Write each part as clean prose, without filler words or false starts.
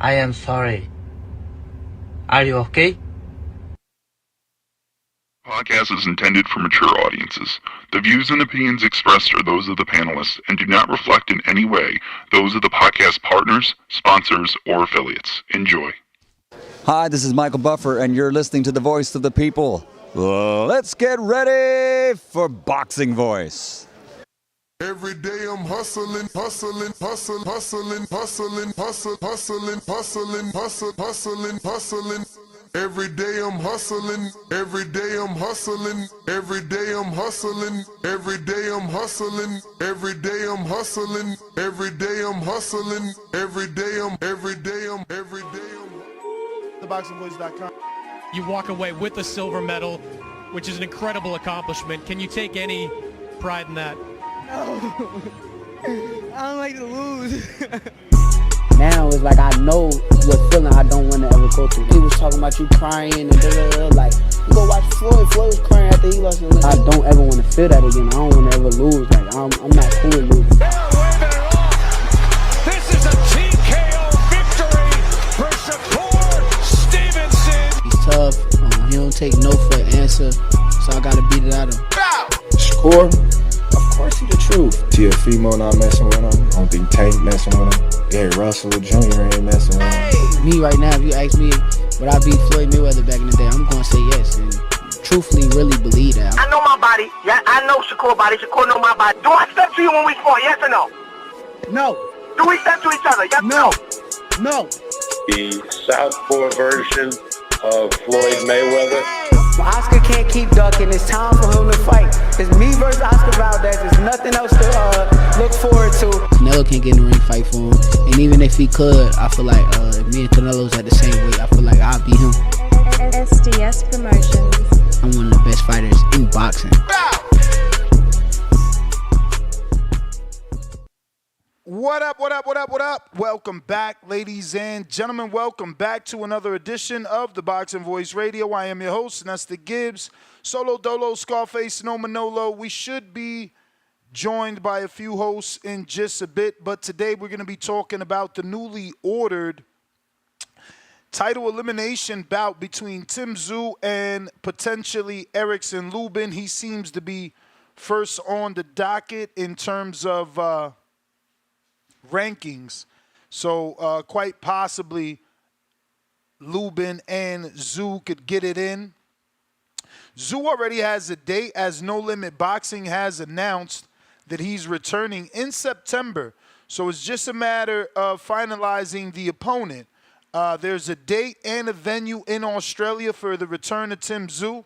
I am sorry. Are you okay? Podcast is intended for mature audiences. The views and opinions expressed are those of the panelists and do not reflect in any way those of the podcast partners, sponsors, or affiliates. Enjoy. Hi, this is Michael Buffer, and you're listening to the Voice of the People. Let's get ready for Boxing Voice. Every day I'm hustling, hustling, hustling, hustling, hustling, hustling, hustling, hustling, hustling, hustling, hustling. Every day I'm hustling, every day I'm hustling, every day I'm hustling, every day I'm hustling, every day I'm hustling, every day I'm hustling, every day I'm TheBoxingVoice.com. You walk away with a silver medal, which is an incredible accomplishment. Can you take any pride in that? No. I don't like to lose. Now it's like I know what feeling I don't want to ever go through. He was talking about you crying and like, you go watch Floyd. Floyd was crying after he lost. I don't ever want to feel that again. I don't want to ever lose. Like I'm not cool with losing. This is a TKO victory for Shakur Stevenson. He's tough. He don't take no for an answer, so I gotta beat it out of him. Shakur, of course he the truth. Tszyu not messing with him. I don't think Tank messing with him. Gary Russell Jr. ain't messing with him. Me right now, if you ask me, would I beat Floyd Mayweather back in the day? I'm gonna say yes, and truthfully, really believe that. I know my body. Yeah, I know Shakur body. Shakur know my body. Do I step to you when we fought? Yes or no? No. Do we step to each other? Yes or no? No. The southpaw version of Floyd Mayweather. Oscar can't keep ducking. It's time for him to fight. It's me versus Oscar Valdez. There's nothing else to look forward to. Canelo can't get in the ring fight for him. And even if he could, I feel like if me and Canelo's at the same weight, I feel like I'll beat him. SDS Promotions. I'm one of the best fighters in boxing. What up, what up, what up, what up? Welcome back, ladies and gentlemen. Welcome back to another edition of the Boxing Voice Radio. I am your host, Nestor Gibbs. Solo Dolo, Scarface, No Manolo. We should be joined by a few hosts in just a bit, but today we're going to be talking about the newly ordered title elimination bout between Tszyu and potentially Erickson Lubin. He seems to be first on the docket in terms of rankings. So quite possibly Lubin and Tszyu could get it in. Tszyu already has a date, as No Limit Boxing has announced that he's returning in September. So it's just a matter of finalizing the opponent. There's a date and a venue in Australia for the return of Tszyu.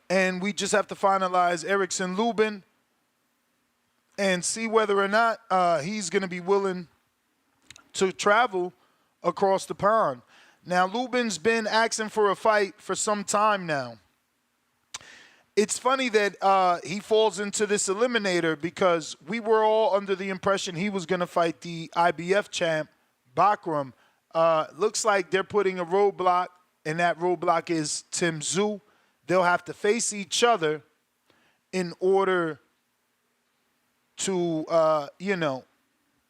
And we just have to finalize Erickson Lubin and see whether or not he's going to be willing to travel across the pond. Now, Lubin's been asking for a fight for some time now. It's funny that he falls into this Eliminator because we were all under the impression he was going to fight the IBF champ, Bakram. Looks like they're putting a roadblock, and that roadblock is Tszyu. They'll have to face each other in order to,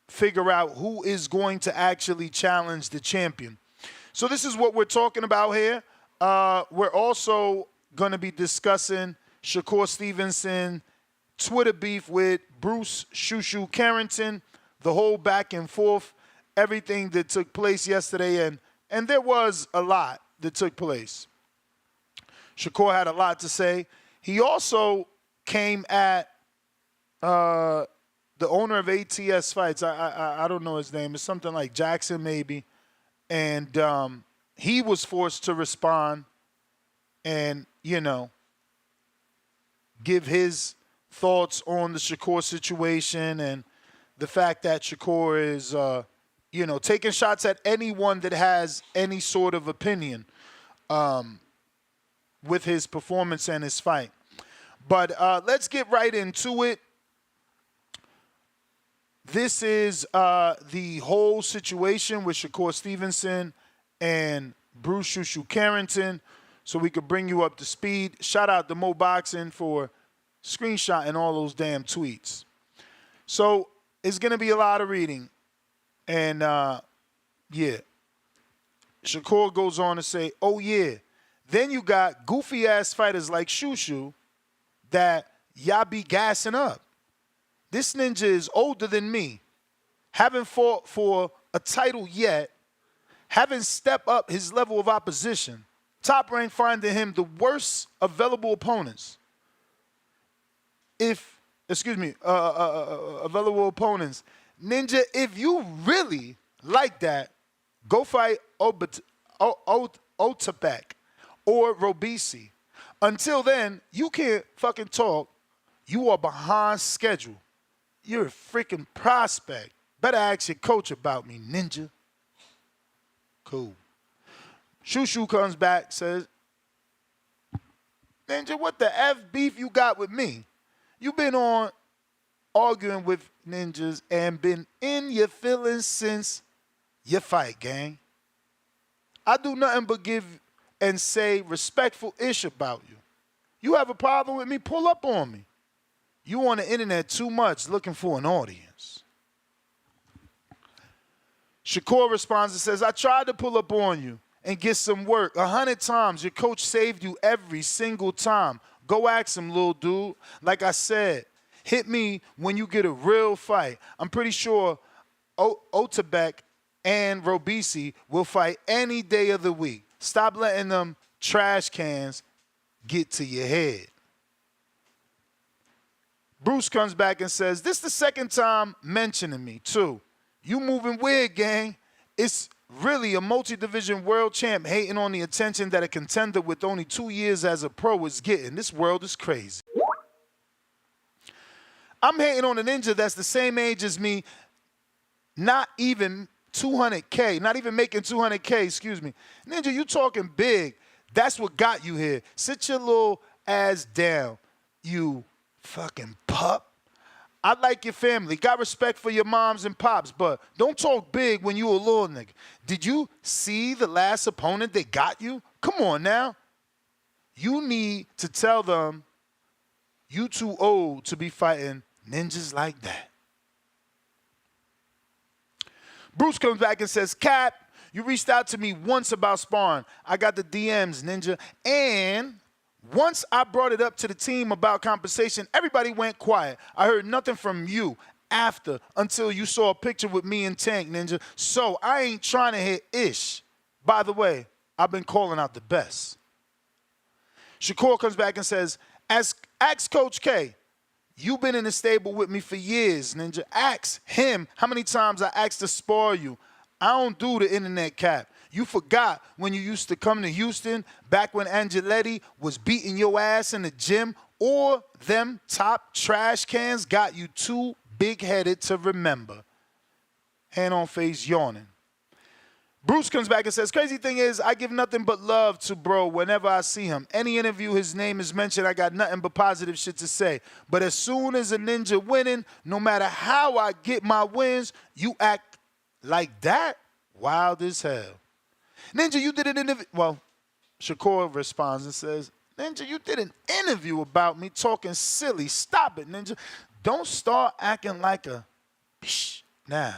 figure out who is going to actually challenge the champion. So this is what we're talking about here. We're also going to be discussing Shakur Stevenson, Twitter beef with Bruce Tszyu Carrington, the whole back and forth, everything that took place yesterday, and there was a lot that took place. Shakur had a lot to say. He also came at the owner of ATS Fights. I don't know his name. It's something like Jackson maybe. And he was forced to respond and, give his thoughts on the Shakur situation and the fact that Shakur is, taking shots at anyone that has any sort of opinion with his performance and his fight. But let's get right into it. This is the whole situation with Shakur Stevenson and Bruce Tszyu Carrington, so we could bring you up to speed. Shout out to Mo Boxing for screenshotting all those damn tweets. So it's going to be a lot of reading. And Yeah. Shakur goes on to say, oh, yeah. Then you got goofy-ass fighters like Tszyu that y'all be gassing up. This ninja is older than me. Haven't fought for a title yet. Haven't stepped up his level of opposition. Top Rank finding him the worst available opponents. Available opponents. Ninja, if you really like that, go fight Otapek or Robisi. Until then, you can't fucking talk. You are behind schedule. You're a freaking prospect. Better ask your coach about me, ninja. Cool. Tszyu comes back, says, Ninja, what the F beef you got with me? You been on arguing with ninjas and been in your feelings since your fight, gang. I do nothing but give and say respectful ish about you. You have a problem with me, pull up on me. You on the internet too much looking for an audience. Shakur responds and says, I tried to pull up on you and get some work 100 times. Your coach saved you every single time. Go ask him, little dude. Like I said, hit me when you get a real fight. I'm pretty sure Otapek and Robisi will fight any day of the week. Stop letting them trash cans get to your head. Bruce comes back and says, this the second time mentioning me, too. You moving weird, gang. It's really a multi-division world champ hating on the attention that a contender with only 2 years as a pro is getting. This world is crazy. I'm hating on a ninja that's the same age as me, not even 200K, not even making 200K, excuse me. Ninja, you talking big. That's what got you here. Sit your little ass down, you fucking pup. I like your family. Got respect for your moms and pops, but don't talk big when you a little nigga. Did you see the last opponent they got you? Come on now. You need to tell them you too old to be fighting ninjas like that. Bruce comes back and says, Cap, you reached out to me once about sparring. I got the DMs, ninja. And once I brought it up to the team about compensation, everybody went quiet. I heard nothing from you after until you saw a picture with me and Tank, ninja. So I ain't trying to hit ish. By the way, I've been calling out the best. Shakur comes back and says, ask Coach K. You've been in the stable with me for years, ninja. Ask him how many times I asked to spar you. I don't do the internet, Cap. You forgot when you used to come to Houston back when Angeletti was beating your ass in the gym, or them top trash cans got you too big-headed to remember. Hand on face yawning. Bruce comes back and says, crazy thing is, I give nothing but love to bro whenever I see him. Any interview his name is mentioned, I got nothing but positive shit to say. But as soon as a ninja winning, no matter how I get my wins, you act like that? Wild as hell. Ninja, you did an interview. Well, Shakur responds and says, Ninja, you did an interview about me talking silly. Stop it, Ninja. Don't start acting like a bitch now.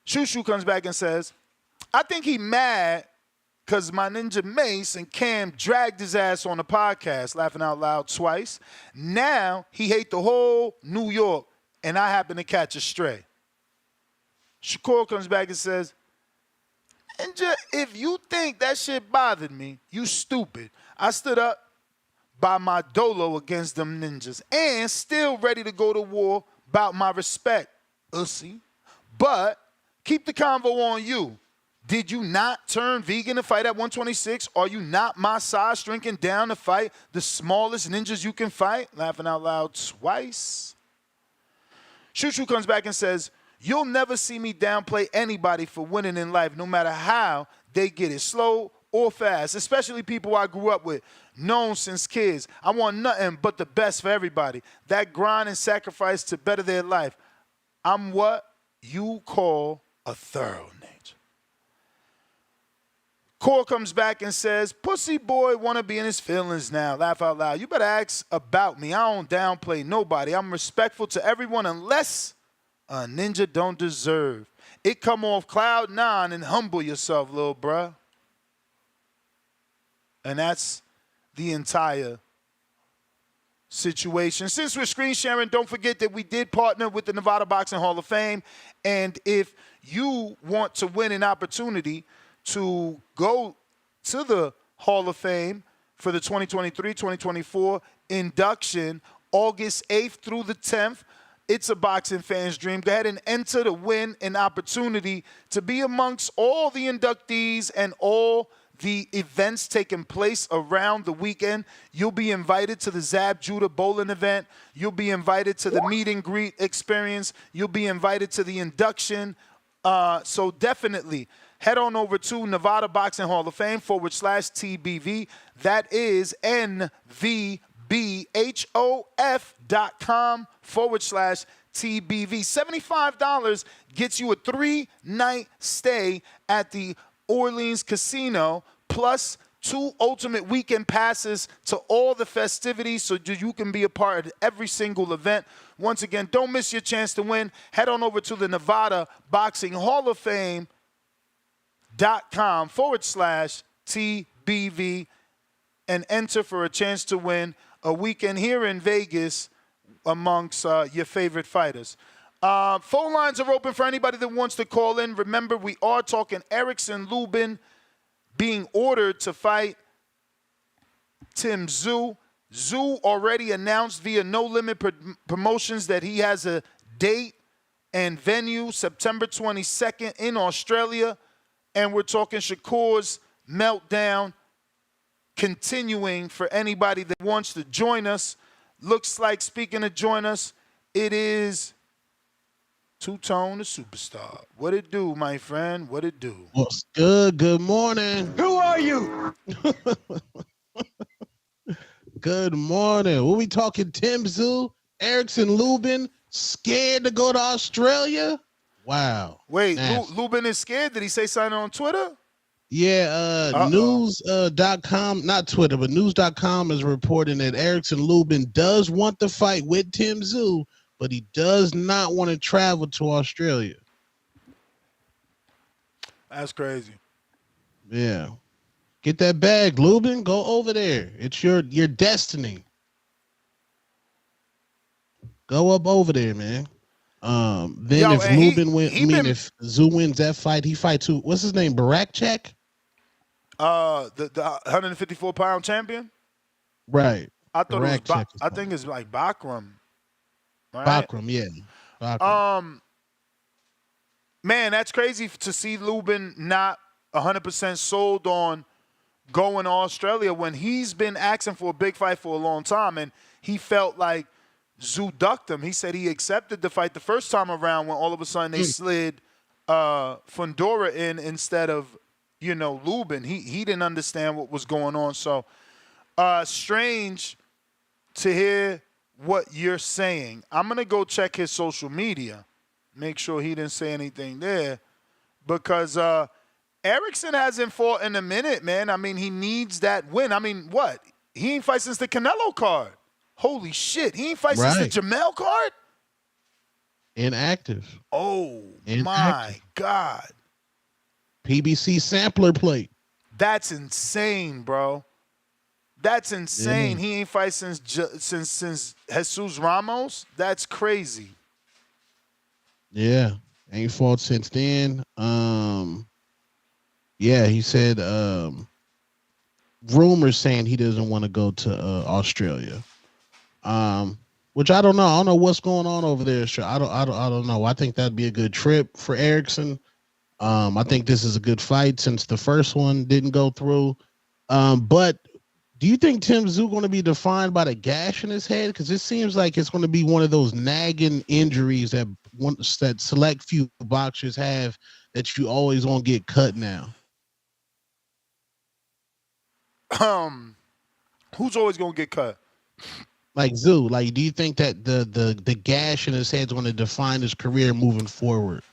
Tszyu comes back and says, I think he mad because my ninja Mace and Cam dragged his ass on the podcast, laughing out loud twice. Now he hate the whole New York, and I happen to catch a stray. Shakur comes back and says, Ninja, if you think that shit bothered me, you stupid. I stood up by my dolo against them ninjas and still ready to go to war about my respect, ussy. But keep the convo on you. Did you not turn vegan to fight at 126? Are you not my size, shrinking down to fight the smallest ninjas you can fight? Laughing out loud twice. Tszyu comes back and says, you'll never see me downplay anybody for winning in life, no matter how they get it, slow or fast, especially people I grew up with, known since kids. I want nothing but the best for everybody. That grind and sacrifice to better their life. I'm what you call a thorough nature. Core comes back and says, pussy boy want to be in his feelings now. Laugh out loud. You better ask about me. I don't downplay nobody. I'm respectful to everyone unless a ninja don't deserve. It come off cloud 9 and humble yourself, little bruh. And that's the entire situation. Since we're screen sharing, don't forget that we did partner with the Nevada Boxing Hall of Fame. And if you want to win an opportunity to go to the Hall of Fame for the 2023-2024 induction, August 8th through the 10th, it's a boxing fan's dream. Go ahead and enter to win an opportunity to be amongst all the inductees and all the events taking place around the weekend. You'll be invited to the Zab Judah Bowling event. You'll be invited to the meet and greet experience. You'll be invited to the induction. So definitely head on over to Nevada Boxing Hall of Fame /TBV. That is NVBHOF.com /TBV. $75 gets you a 3-night stay at the Orleans Casino, plus 2 ultimate weekend passes to all the festivities so you can be a part of every single event. Once again, don't miss your chance to win. Head on over to the Nevada Boxing Hall of Fame.com /TBV and enter for a chance to win a weekend here in Vegas amongst your favorite fighters. Phone lines are open for anybody that wants to call in. Remember, we are talking Erickson Lubin being ordered to fight Tszyu. Tszyu already announced via No Limit Promotions that he has a date and venue, September 22nd in Australia. And we're talking Shakur's meltdown continuing for anybody that wants to join us. Looks like, speaking of join us, it is Two-Tone, the superstar. What it do, my friend? What it do? What's good? Good morning. Who are you? Good morning. What we talking? Tszyu, Erickson Lubin, scared to go to Australia? Wow. Wait, Lubin is scared? Did he say something on Twitter? Yeah, news.com, not Twitter, but news.com is reporting that Erickson Lubin does want to fight with Tszyu, but he does not want to travel to Australia. That's crazy. Yeah. Get that bag, Lubin. Go over there. It's your destiny. Go up over there, man. Then if Tszyu wins that fight, he fights who? What's his name? Barakchak? The 154-pound champion? Right. I thought it was I think it's like Bakram. Right? Bakram, yeah. Bakram. Man, that's crazy to see Lubin not 100% sold on going to Australia when he's been asking for a big fight for a long time, and he felt like Tszyu ducked him. He said he accepted the fight the first time around when all of a sudden they slid Fundora in instead of, Lubin. He didn't understand what was going on. So strange to hear what you're saying. I'm going to go check his social media, make sure he didn't say anything there, because Erickson hasn't fought in a minute, man. I mean, he needs that win. I mean, what? He ain't fight since the Canelo card. Holy shit. He ain't fight since the Jamel card? Inactive. Oh, my God. PBC sampler plate. That's insane, bro. That's insane. He ain't fight since Jesus Ramos. That's crazy. Yeah. Ain't fought since then. Yeah, he said rumors saying he doesn't want to go to Australia. Which I don't know. I don't know what's going on over there. I don't know. I think that'd be a good trip for Erickson. I think this is a good fight since the first one didn't go through. But do you think Tszyu going to be defined by the gash in his head? Because it seems like it's going to be one of those nagging injuries that select few boxers have that you always won't get cut now. Who's always going to get cut? Like Tszyu, like, do you think that the gash in his head is going to define his career moving forward?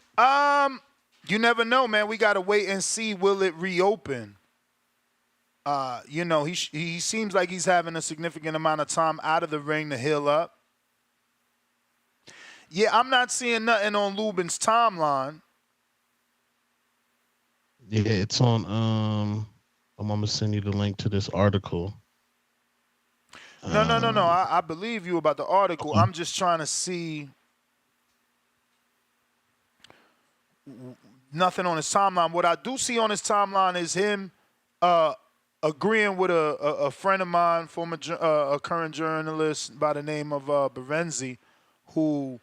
You never know, man. We got to wait and see. Will it reopen? He seems like he's having a significant amount of time out of the ring to heal up. Yeah, I'm not seeing nothing on Lubin's timeline. Yeah, it's on. I'm gonna send you the link to this article. No. I believe you about the article. I'm just trying to see nothing on his timeline. What I do see on his timeline is him agreeing with a friend of mine, a current journalist by the name of Berenzi, who,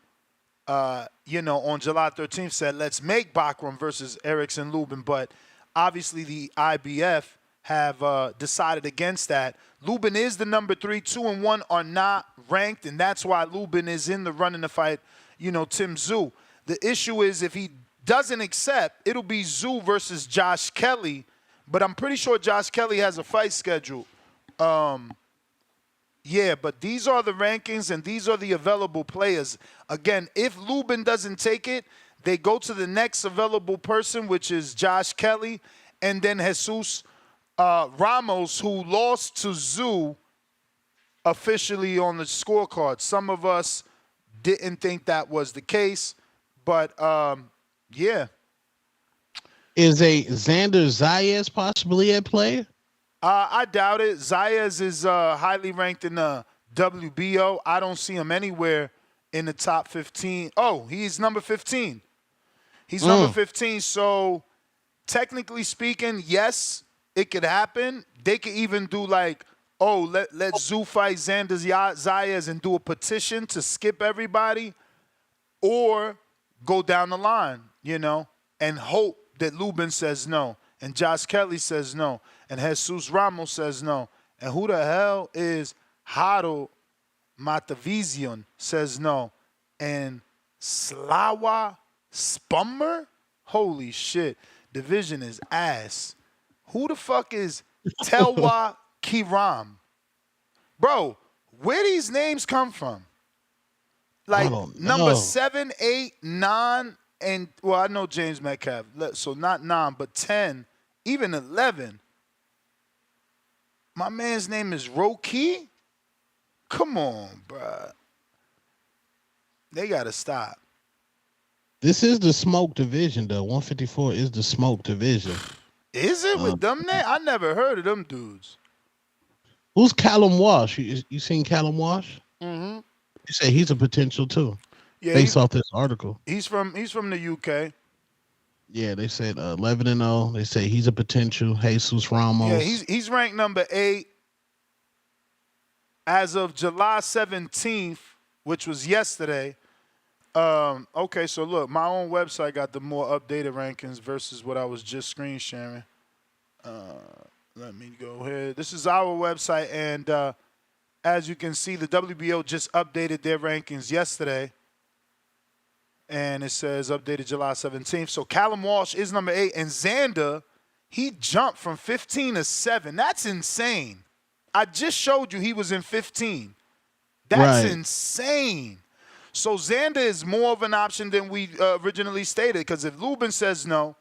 on July 13th said, let's make Bachram versus Erickson Lubin. But obviously the IBF have decided against that. Lubin is the number 3. 2 and 1 are not ranked, and that's why Lubin is in the running to fight, Tszyu. The issue is if he doesn't accept, it'll be Tszyu versus Josh Kelly, but I'm pretty sure Josh Kelly has a fight scheduled. Yeah, but these are the rankings, and these are the available players. Again, if Lubin doesn't take it, they go to the next available person, which is Josh Kelly, and then Jesus Ramos, who lost to Tszyu officially on the scorecard. Some of us didn't think that was the case, but yeah. Is a Xander Zayas possibly at play? I doubt it. Zayas is highly ranked in the WBO. I don't see him anywhere in the top 15. Oh, he's number 15. He's number 15. So technically speaking, yes, it could happen. They could even do like, let Tszyu fight Xander Zayas and do a petition to skip everybody, or go down the line, and hope that Lubin says no, and Josh Kelly says no, and Jesus Ramos says no. And who the hell is Haro Matavision says no, and Slawa Spummer? Holy shit, division is ass. Who the fuck is Telwa Kiram? Bro, where these names come from? Like number 7, 8, 9, and I know James Metcalf, so not 9, but 10, even 11. My man's name is Roki. Come on, bruh. They gotta stop. This is the smoke division, though. 154 is the smoke division. Is it with them names? I never heard of them dudes. Who's Callum Walsh? You seen Callum Walsh? Mm-hmm. You say he's a potential too. Yeah, based off this article. He's from the UK. Yeah, they said 11-0. They say he's a potential. Jesus Ramos. Yeah, he's ranked number 8 as of July 17th, which was yesterday. Okay, so look, my own website got the more updated rankings versus what I was just screen sharing. Let me go here. This is our website, and as you can see, the WBO just updated their rankings yesterday. And it says updated July 17th. So Callum Walsh is number 8. And Xander, he jumped from 15 to 7. That's insane. I just showed you he was in 15. That's insane. So Xander is more of an option than we originally stated. Because if Lubin says no,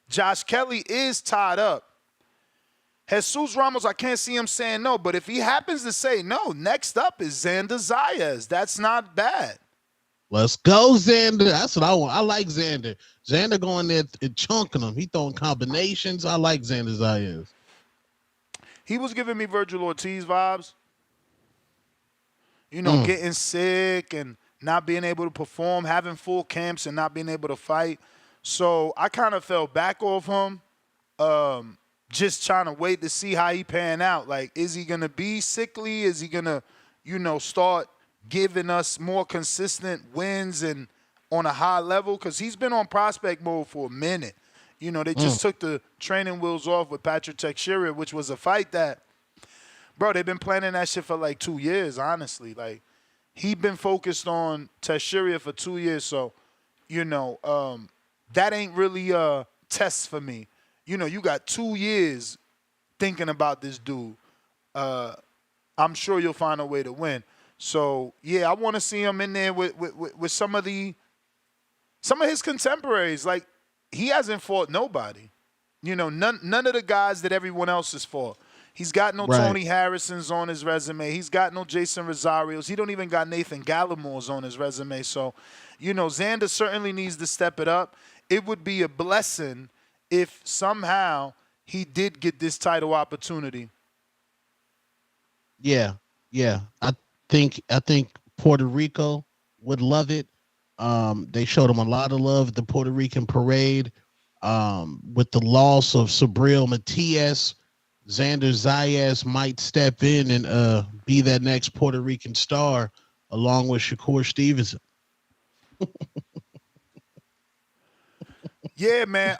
Josh Kelly is tied up. Jesus Ramos, I can't see him saying no. But if he happens to say no, next up is Xander Zayas. That's not bad. Let's go, Xander. That's what I want. I like Xander. Xander going there and chunking them. He throwing combinations. I like Xander Zayas. He was giving me Virgil Ortiz vibes. Getting sick and not being able to perform, having full camps and not being able to fight. So I kind of fell back off him, just trying to wait to see how he pan out. Like, is he going to be sickly? Is he going to, start giving us more consistent wins and on a high level? Because he's been on prospect mode for a minute. They just took the training wheels off with Patrick Tszyu, which was a fight that, bro, they've been planning that shit for like 2 years, honestly. Like, he been focused on Tszyu for 2 years, so, that ain't really a test for me. You got 2 years thinking about this dude. I'm sure you'll find a way to win. So, yeah, I want to see him in there with some of his contemporaries. Like, he hasn't fought nobody. None of the guys that everyone else has fought. He's got no Right. Tony Harrisons on his resume. He's got no Jason Rosarios. He don't even got Nathan Gallimores on his resume. So, Xander certainly needs to step it up. It would be a blessing if somehow he did get this title opportunity. Yeah. I think Puerto Rico would love it. They showed him a lot of love at the Puerto Rican parade. With the loss of Sabril Matias, Xander Zayas might step in and be that next Puerto Rican star along with Shakur Stevenson. Yeah, man.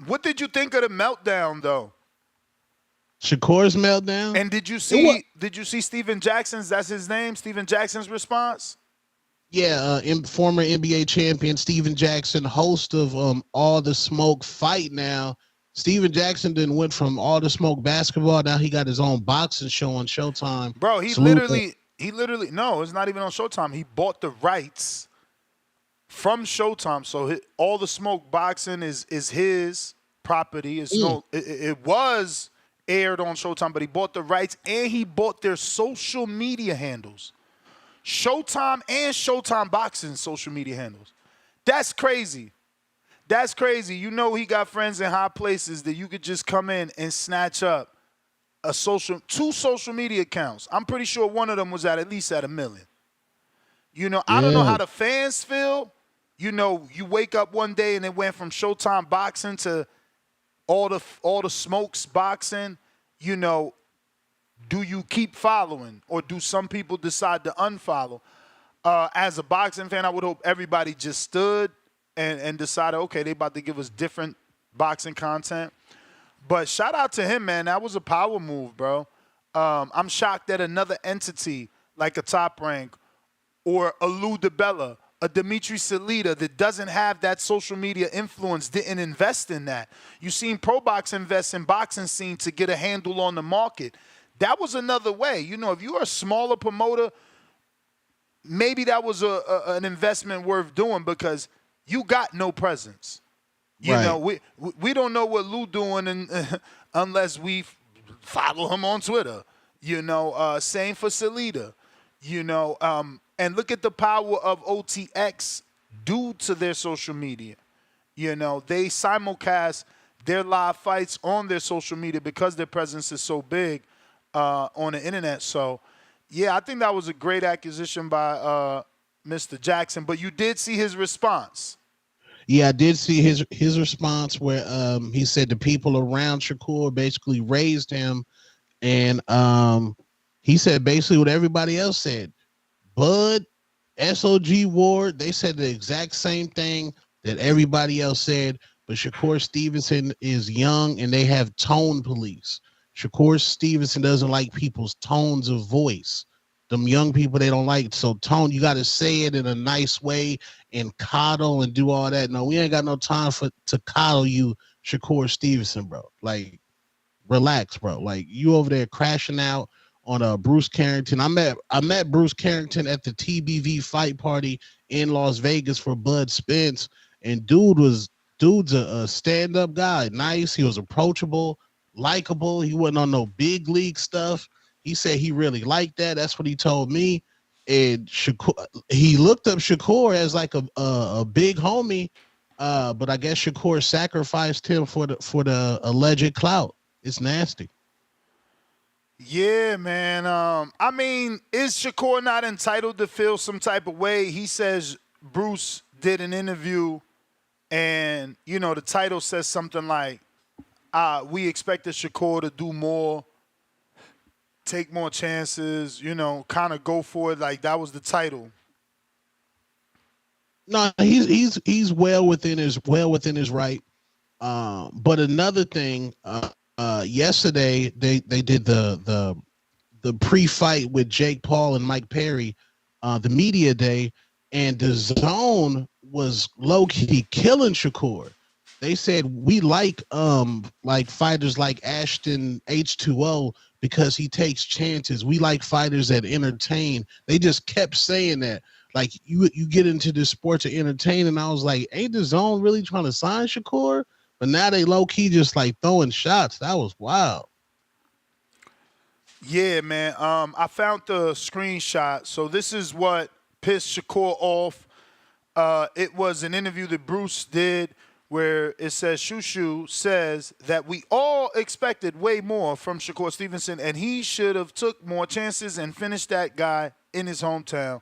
What did you think of the meltdown, though? Shakur's meltdown? And did you see Steven Jackson's, that's his name, Steven Jackson's response? Yeah, former NBA champion Steven Jackson, host of All the Smoke Fight now. Steven Jackson then went from All the Smoke basketball. Now he got his own boxing show on Showtime. Bro, he literally, no, it's not even on Showtime. He bought the rights from Showtime. So All the Smoke boxing is his property. It was aired on Showtime, but he bought the rights and he bought their social media handles. Showtime and Showtime Boxing social media handles. That's crazy. That's crazy. He got friends in high places that you could just come in and snatch up two social media accounts. I'm pretty sure one of them was at least at 1 million. I don't know how the fans feel. You wake up one day and it went from Showtime Boxing to all the Smokes Boxing. Do you keep following, or do some people decide to unfollow? As a boxing fan, I would hope everybody just stood and decided, okay, they about to give us different boxing content. But shout out to him, man. That was a power move, bro. I'm shocked that another entity like a Top Rank or a Lou DiBella, a Dimitri Salita that doesn't have that social media influence didn't invest in that. You seen Probox invest in boxing scene to get a handle on the market. That was another way. If you're a smaller promoter, maybe that was an investment worth doing because you got no presence. We don't know what Lou doing unless we follow him on Twitter. Same for Salita. And look at the power of OTX due to their social media. They simulcast their live fights on their social media because their presence is so big on the internet. So, yeah, I think that was a great acquisition by Mr. Jackson. But you did see his response. Yeah, I did see his response where he said the people around Shakur basically raised him. And he said basically what everybody else said. Bud, SOG Ward, they said the exact same thing that everybody else said. But Shakur Stevenson is young and they have tone police. Shakur Stevenson doesn't like people's tones of voice. Them young people, they don't like. So tone, you got to say it in a nice way and coddle and do all that. No, we ain't got no time to coddle you, Shakur Stevenson, bro. Like, relax, bro. Like, you over there crashing out on Bruce Carrington. I met Bruce Carrington at the TBV fight party in Las Vegas for Bud Spence, and dude's a stand-up guy. Nice. He was approachable, likable. He wasn't on no big league stuff. He said he really liked that. That's what he told me. And Shakur, he looked up Shakur as like a big homie, but I guess Shakur sacrificed him for the alleged clout. It's nasty. Yeah, man. I mean, is Shakur not entitled to feel some type of way? He says Bruce did an interview, and the title says something like, "We expected Shakur to do more, take more chances, kind of go for it." Like that was the title. No, he's well within his right. But another thing, yesterday they did the pre-fight with Jake Paul and Mike Perry, the media day, and the Zone was low-key killing Shakur. They said we like fighters like Ashton H2O because he takes chances. We like fighters that entertain. They just kept saying that. Like you get into this sport to entertain, and I was like, ain't the Zone really trying to sign Shakur? But now they low key just like throwing shots. That was wild. Yeah, man. I found the screenshot. So this is what pissed Shakur off. It was an interview that Bruce did where it says Tszyu says that we all expected way more from Shakur Stevenson, and he should have took more chances and finished that guy in his hometown,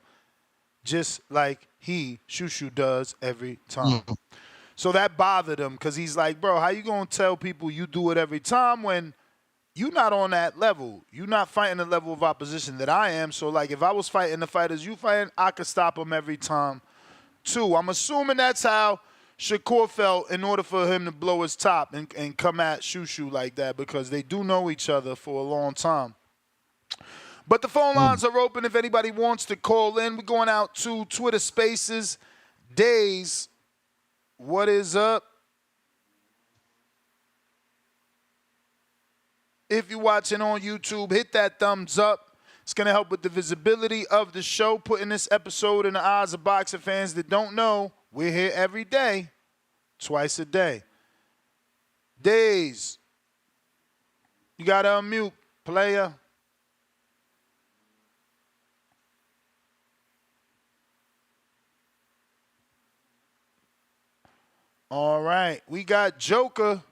just like Tszyu does every time. So that bothered him because he's like, bro, how you gonna tell people you do it every time when you're not on that level? You're not fighting the level of opposition that I am. So like, if I was fighting the fighters you fighting, I could stop them every time too. I'm assuming that's how Shakur felt in order for him to blow his top and come at Tszyu like that, because they do know each other for a long time. But the phone lines are open if anybody wants to call in. We're going out to Twitter Spaces. Days, what is up? If you're watching on YouTube, hit that thumbs up. It's going to help with the visibility of the show, putting this episode in the eyes of boxing fans that don't know. We're here every day, twice a day. Days, you got to unmute, player. All right, we got Joker.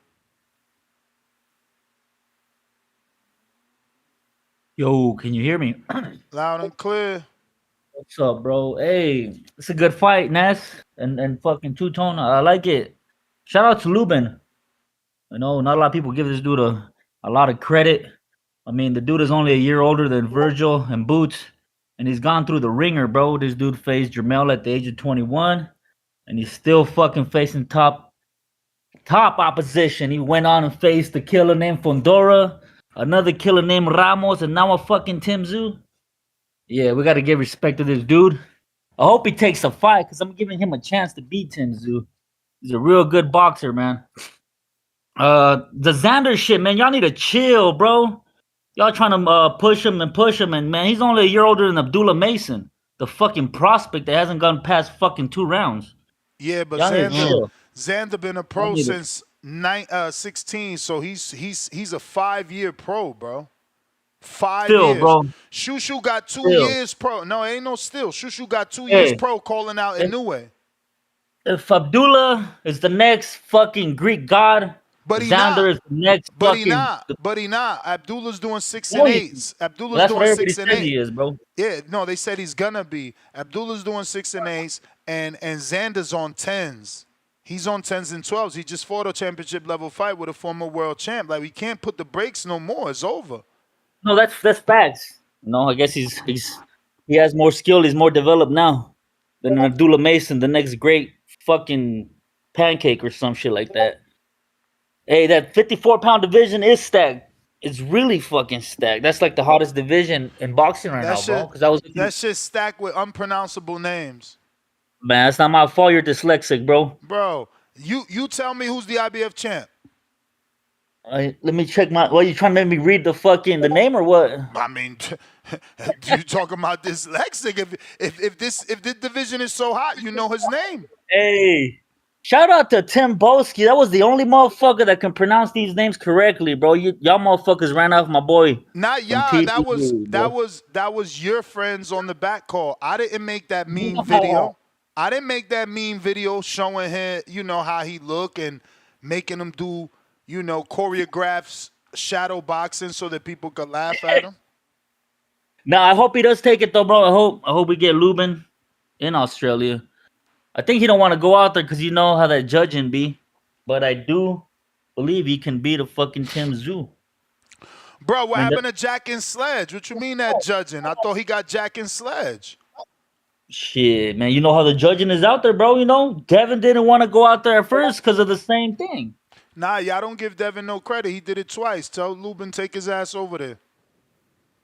Yo, can you hear me? Loud and clear. What's up, bro? Hey, it's a good fight, Ness and fucking Two-Tone. I like it. Shout out to Lubin. You know, not a lot of people give this dude a lot of credit. I mean, the dude is only a year older than Virgil and Boots, and he's gone through the ringer, bro. This dude faced Jermell at the age of 21, and he's still fucking facing top opposition. He went on and faced the killer named Fondora, another killer named Ramos, and now a fucking Tszyu. Yeah, we got to give respect to this dude. I hope he takes a fight because I'm giving him a chance to beat Tszyu. He's a real good boxer, man. The Xander shit, man, y'all need to chill, bro. Y'all trying to push him, and man, he's only a year older than Abdullah Mason, the fucking prospect that hasn't gone past fucking 2 rounds. Yeah, but Xander been a pro since 16, so he's a 5-year pro, bro. 5 years. Bro. Tszyu got 2 years pro. No, ain't no still. Tszyu got 2 years pro calling out Inoue. If Abdullah is the next fucking Greek god, but Xander is the next fucking... But he not. Abdullah's doing 6 and 8s. Abdullah's doing 6 and 8. He is, bro. Yeah, no, they said he's gonna be. Abdullah's doing 6 and 8s, and Xander's on 10s. He's on 10s and 12s. He just fought a championship level fight with a former world champ. Like, we can't put the brakes no more. It's over. No, that's facts. No, I guess he has more skill. He's more developed now than Abdullah Mason, the next great fucking pancake or some shit like that. Hey, that 54-pound division is stacked. It's really fucking stacked. That's like the hottest division in boxing right now, bro. Because that shit's stacked with unpronounceable names. Man, it's not my fault. You're dyslexic, bro. Bro, you tell me who's the IBF champ. Let me check my. Well, you trying to make me read the name or what? I mean, you talking about dyslexic? If this division is so hot, you know his name. Hey, shout out to Tim Boski. That was the only motherfucker that can pronounce these names correctly, bro. Y'all motherfuckers ran off my boy. Not y'all. That was your friends on the back call. I didn't make that mean video. I didn't make that mean video showing him, you know, how he look and making him do, you know, choreographs shadow boxing so that people could laugh at him. Now, I hope he does take it though, bro. I hope we get Lubin in Australia. I think he don't want to go out there because you know how that judging be. But I do believe he can beat a fucking Tszyu. Bro, what happened to Jack and Sledge? What you mean that judging? I thought he got Jack and Sledge. Shit, man. You know how the judging is out there, bro. You know, Devin didn't want to go out there at first because of the same thing. Nah, y'all don't give Devin no credit. He did it twice. Tell Lubin take his ass over there.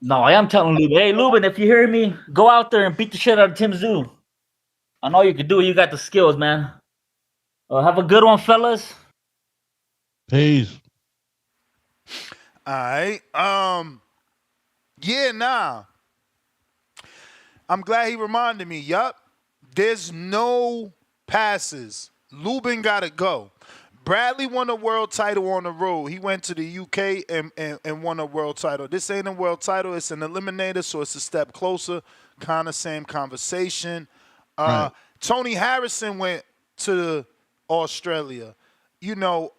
No, I am telling Lubin. Hey, Lubin, if you hear me, go out there and beat the shit out of Tszyu. I know you can do it. You got the skills, man. Have a good one, fellas. Peace. All right. Yeah, nah. I'm glad he reminded me. Yup. There's no passes. Lubin got to go. Bradley won a world title on the road. He went to the UK and won a world title. This ain't a world title. It's an eliminator, so it's a step closer. Kind of same conversation. Right. Tony Harrison went to Australia. You know,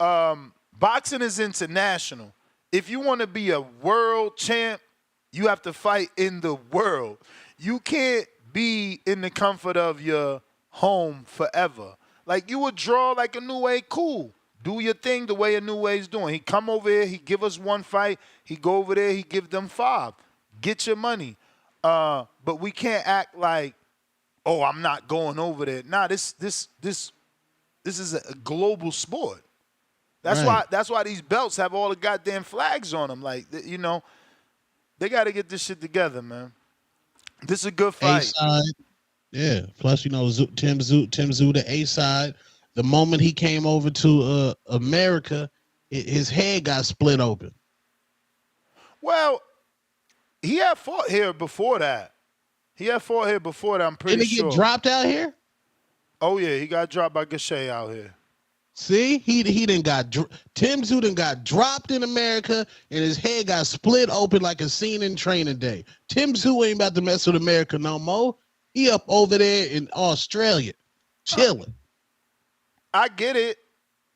boxing is international. If you want to be a world champ, you have to fight in the world. You can't be in the comfort of your home forever. Like, you would draw like a New Way, cool. Do your thing the way a New Way's doing. He come over here, he give us one fight. He go over there, he give them 5. Get your money. But we can't act like, oh, I'm not going over there. Nah, this is a global sport. That's why these belts have all the goddamn flags on them. Like, you know, they got to get this shit together, man. This is a good fight. A-side. Yeah. Plus, you know, Tim Tszyu, the A-side. The moment he came over to America, his head got split open. Well, he had fought here before that. I'm pretty Didn't he sure. get dropped out here? Oh, yeah, he got dropped by Gachet out here. See, he didn't got Tim Tszyu done got dropped in America, and his head got split open like a scene in Training Day. Tim Tszyu ain't about to mess with America no more. He up over there in Australia, chilling. I get it.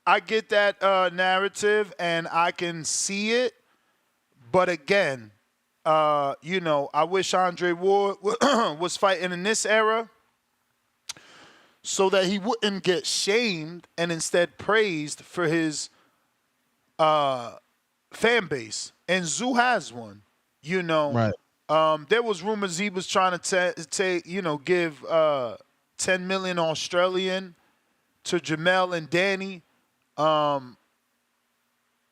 I get that narrative, and I can see it. But again, you know, I wish Andre Ward was fighting in this era, so that he wouldn't get shamed and instead praised for his fan base. And Tszyu has one, you know. Right. There was rumors he was trying to give 10 million Australian to Jamel and Danny.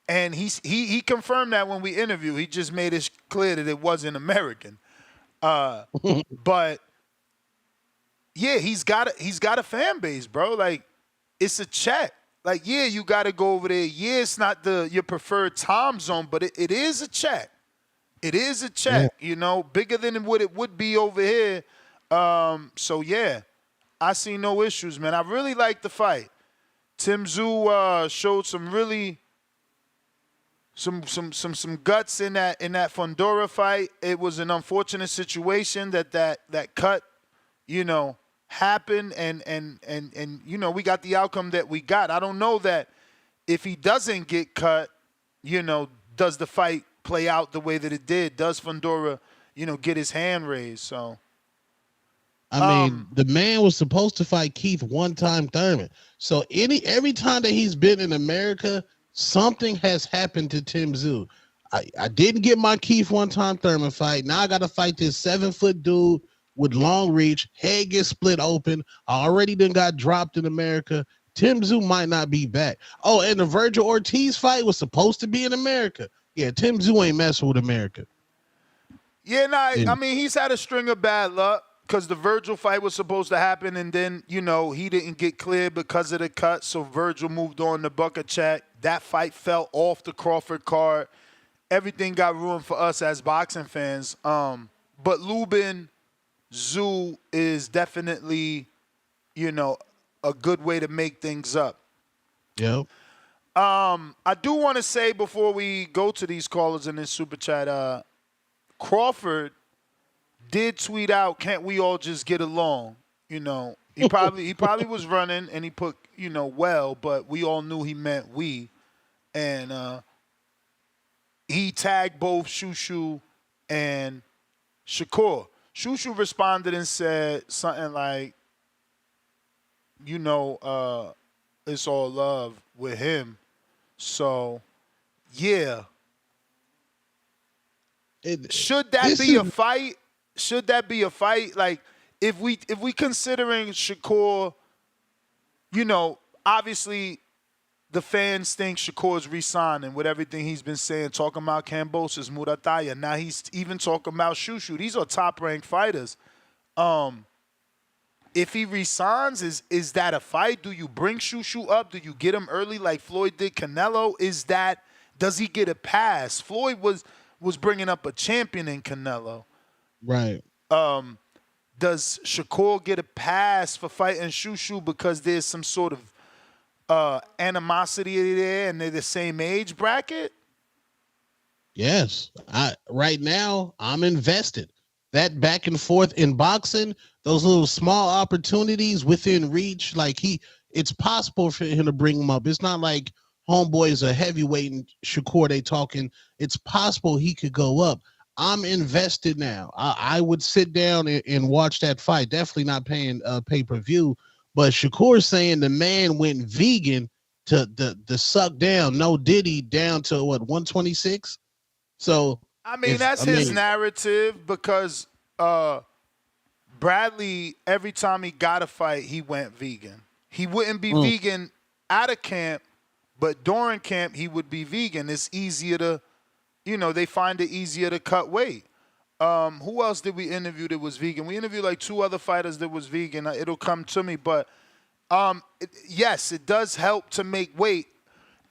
And he confirmed that when we interviewed. He just made it clear that it wasn't American. But yeah, he's got a fan base, bro. Like, it's a check. Like, yeah, you got to go over there. Yeah, it's not your preferred time zone, but it is a check. It is a check, you know, bigger than what it would be over here. So yeah, I see no issues, man. I really like the fight. Tim Tszyu showed some really some guts in that Fundora fight. It was an unfortunate situation that cut, you know, happened and you know, we got the outcome that we got. I don't know that if he doesn't get cut, you know, does the fight play out the way that it did? Does Fundora, you know, get his hand raised? So I mean, the man was supposed to fight Keith one-time Thurman. So every time that he's been in America, something has happened to Tim Tszyu. I didn't get my Keith one-time Thurman fight. Now I got to fight this 7-foot dude with long reach. Head gets split open. I already done got dropped in America. Tim Tszyu might not be back. Oh, and the Virgil Ortiz fight was supposed to be in America. Yeah, Tim Tszyu ain't messing with America. Yeah, I mean, he's had a string of bad luck because the Virgil fight was supposed to happen, and then, you know, he didn't get cleared because of the cut, so Virgil moved on to Bukacek. That fight fell off the Crawford card. Everything got ruined for us as boxing fans. But Lubin, Tszyu is definitely, you know, a good way to make things up. Yep. I do want to say before we go to these callers in this super chat, Crawford did tweet out, "Can't we all just get along?" You know, he probably was running and he put, you know, well, but we all knew he meant we, and he tagged both Tszyu and Shakur. Tszyu responded and said something like, you know, it's all love with him. So, yeah. Should that be a fight? Should that be a fight? Like, if we considering Shakur, you know, obviously the fans think Shakur's re-signing with everything he's been saying, talking about Kambosos, Murataya. Now he's even talking about Tszyu. These are top-ranked fighters. If he resigns, is that a fight? Do you bring Tszyu up? Do you get him early like Floyd did Canelo? Does he get a pass? Floyd was bringing up a champion in Canelo. Right. Does Shakur get a pass for fighting Tszyu because there's some sort animosity there, and they're the same age bracket? Yes. Right now I'm invested. That back and forth in boxing, those little small opportunities within reach, like it's possible for him to bring him up. It's not like homeboy is a heavyweight and Shakur they talking. It's possible he could go up. I'm invested now. I would sit down and watch that fight. Definitely not paying pay-per-view. But Shakur saying the man went vegan to the suck down, no Diddy down to what, 126? So I mean, that's his narrative because Bradley, every time he got a fight, he went vegan. He wouldn't be vegan out of camp, but during camp, he would be vegan. It's easier to, they find it easier to cut weight. Who else did we interview that was vegan? We interviewed like 2 other fighters that was vegan. It'll come to me, but yes, it does help to make weight.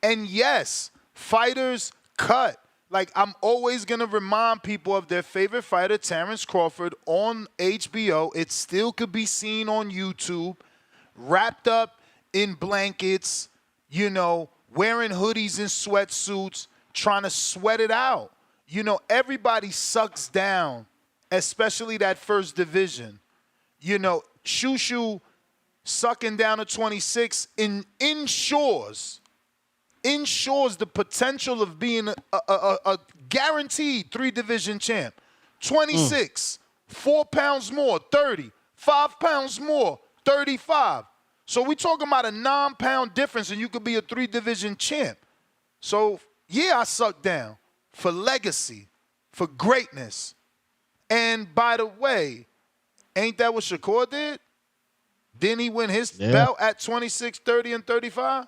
And yes, fighters cut. Like, I'm always going to remind people of their favorite fighter, Terrence Crawford, on HBO. It still could be seen on YouTube, wrapped up in blankets, wearing hoodies and sweatsuits, trying to sweat it out. Everybody sucks down, especially that first division. Tszyu sucking down a 26 ensures the potential of being a guaranteed 3-division champ. 26, 4 pounds more, 30, 5 pounds more, 35. So we're talking about a 9-pound difference and you could be a 3-division champ. So, yeah, I suck down for legacy, for greatness. And by the way, ain't that what Shakur did? Didn't he win his belt at 26, 30, and 35?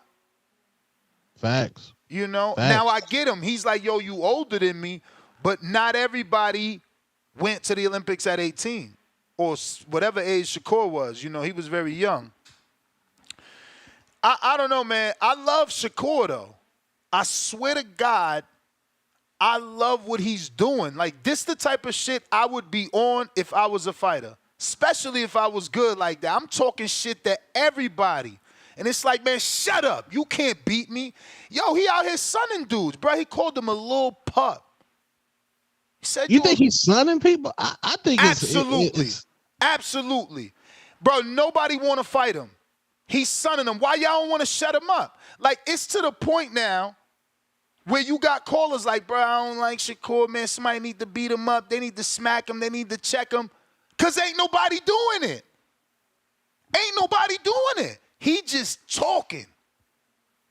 Facts. Now I get him. He's like, yo, you older than me, but not everybody went to the Olympics at 18 or whatever age Shakur was. He was very young. I don't know, man. I love Shakur, though. I swear to God, I love what he's doing. Like, this the type of shit I would be on if I was a fighter, especially if I was good like that. I'm talking shit to everybody. And it's like, man, shut up. You can't beat me. Yo, he out here sunning dudes, bro. He called them a little pup. He said, you think he's sunning people? I think absolutely. Absolutely. Bro, nobody want to fight him. He's sunning them. Why y'all don't want to shut him up? Like, it's to the point now where you got callers like, bro, I don't like Shakur, man. Somebody need to beat him up. They need to smack him. They need to check him. Because ain't nobody doing it. Ain't nobody doing it. He just talking.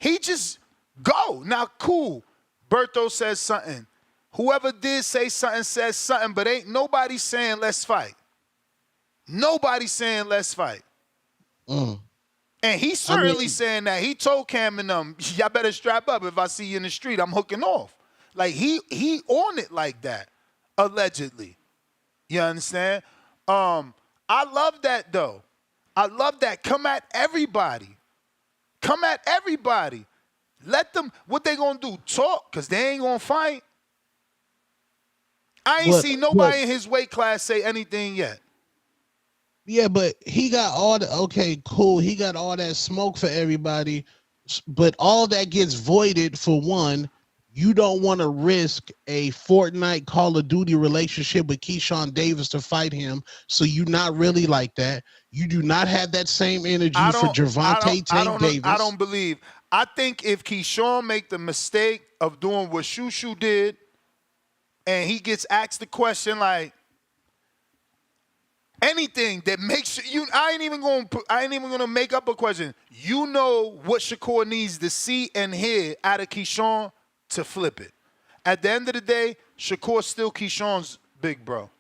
He just go. Now, cool. Berto says something. Whoever did say something says something, but ain't nobody saying let's fight. Nobody saying let's fight. And he's certainly saying that. He told Cam and them, y'all better strap up. If I see you in the street, I'm hooking off. Like, he on it like that, allegedly. You understand? I love that, though. I love that. Come at everybody. Come at everybody. Let them, what they gonna do? Talk, because they ain't gonna fight. I ain't seen nobody in his weight class say anything yet. Yeah, but he got all the, okay, cool. He got all that smoke for everybody, but all that gets voided for one. You don't want to risk a Fortnite Call of Duty relationship with Keyshawn Davis to fight him, so you're not really like that. You do not have that same energy for Gervonta Tank Davis. I don't believe. I think if Keyshawn make the mistake of doing what Tszyu did, and he gets asked the question like, anything that makes you, I ain't even gonna make up a question. You know what Shakur needs to see and hear out of Keyshawn to flip it. At the end of the day, Shakur's still Keyshawn's big bro.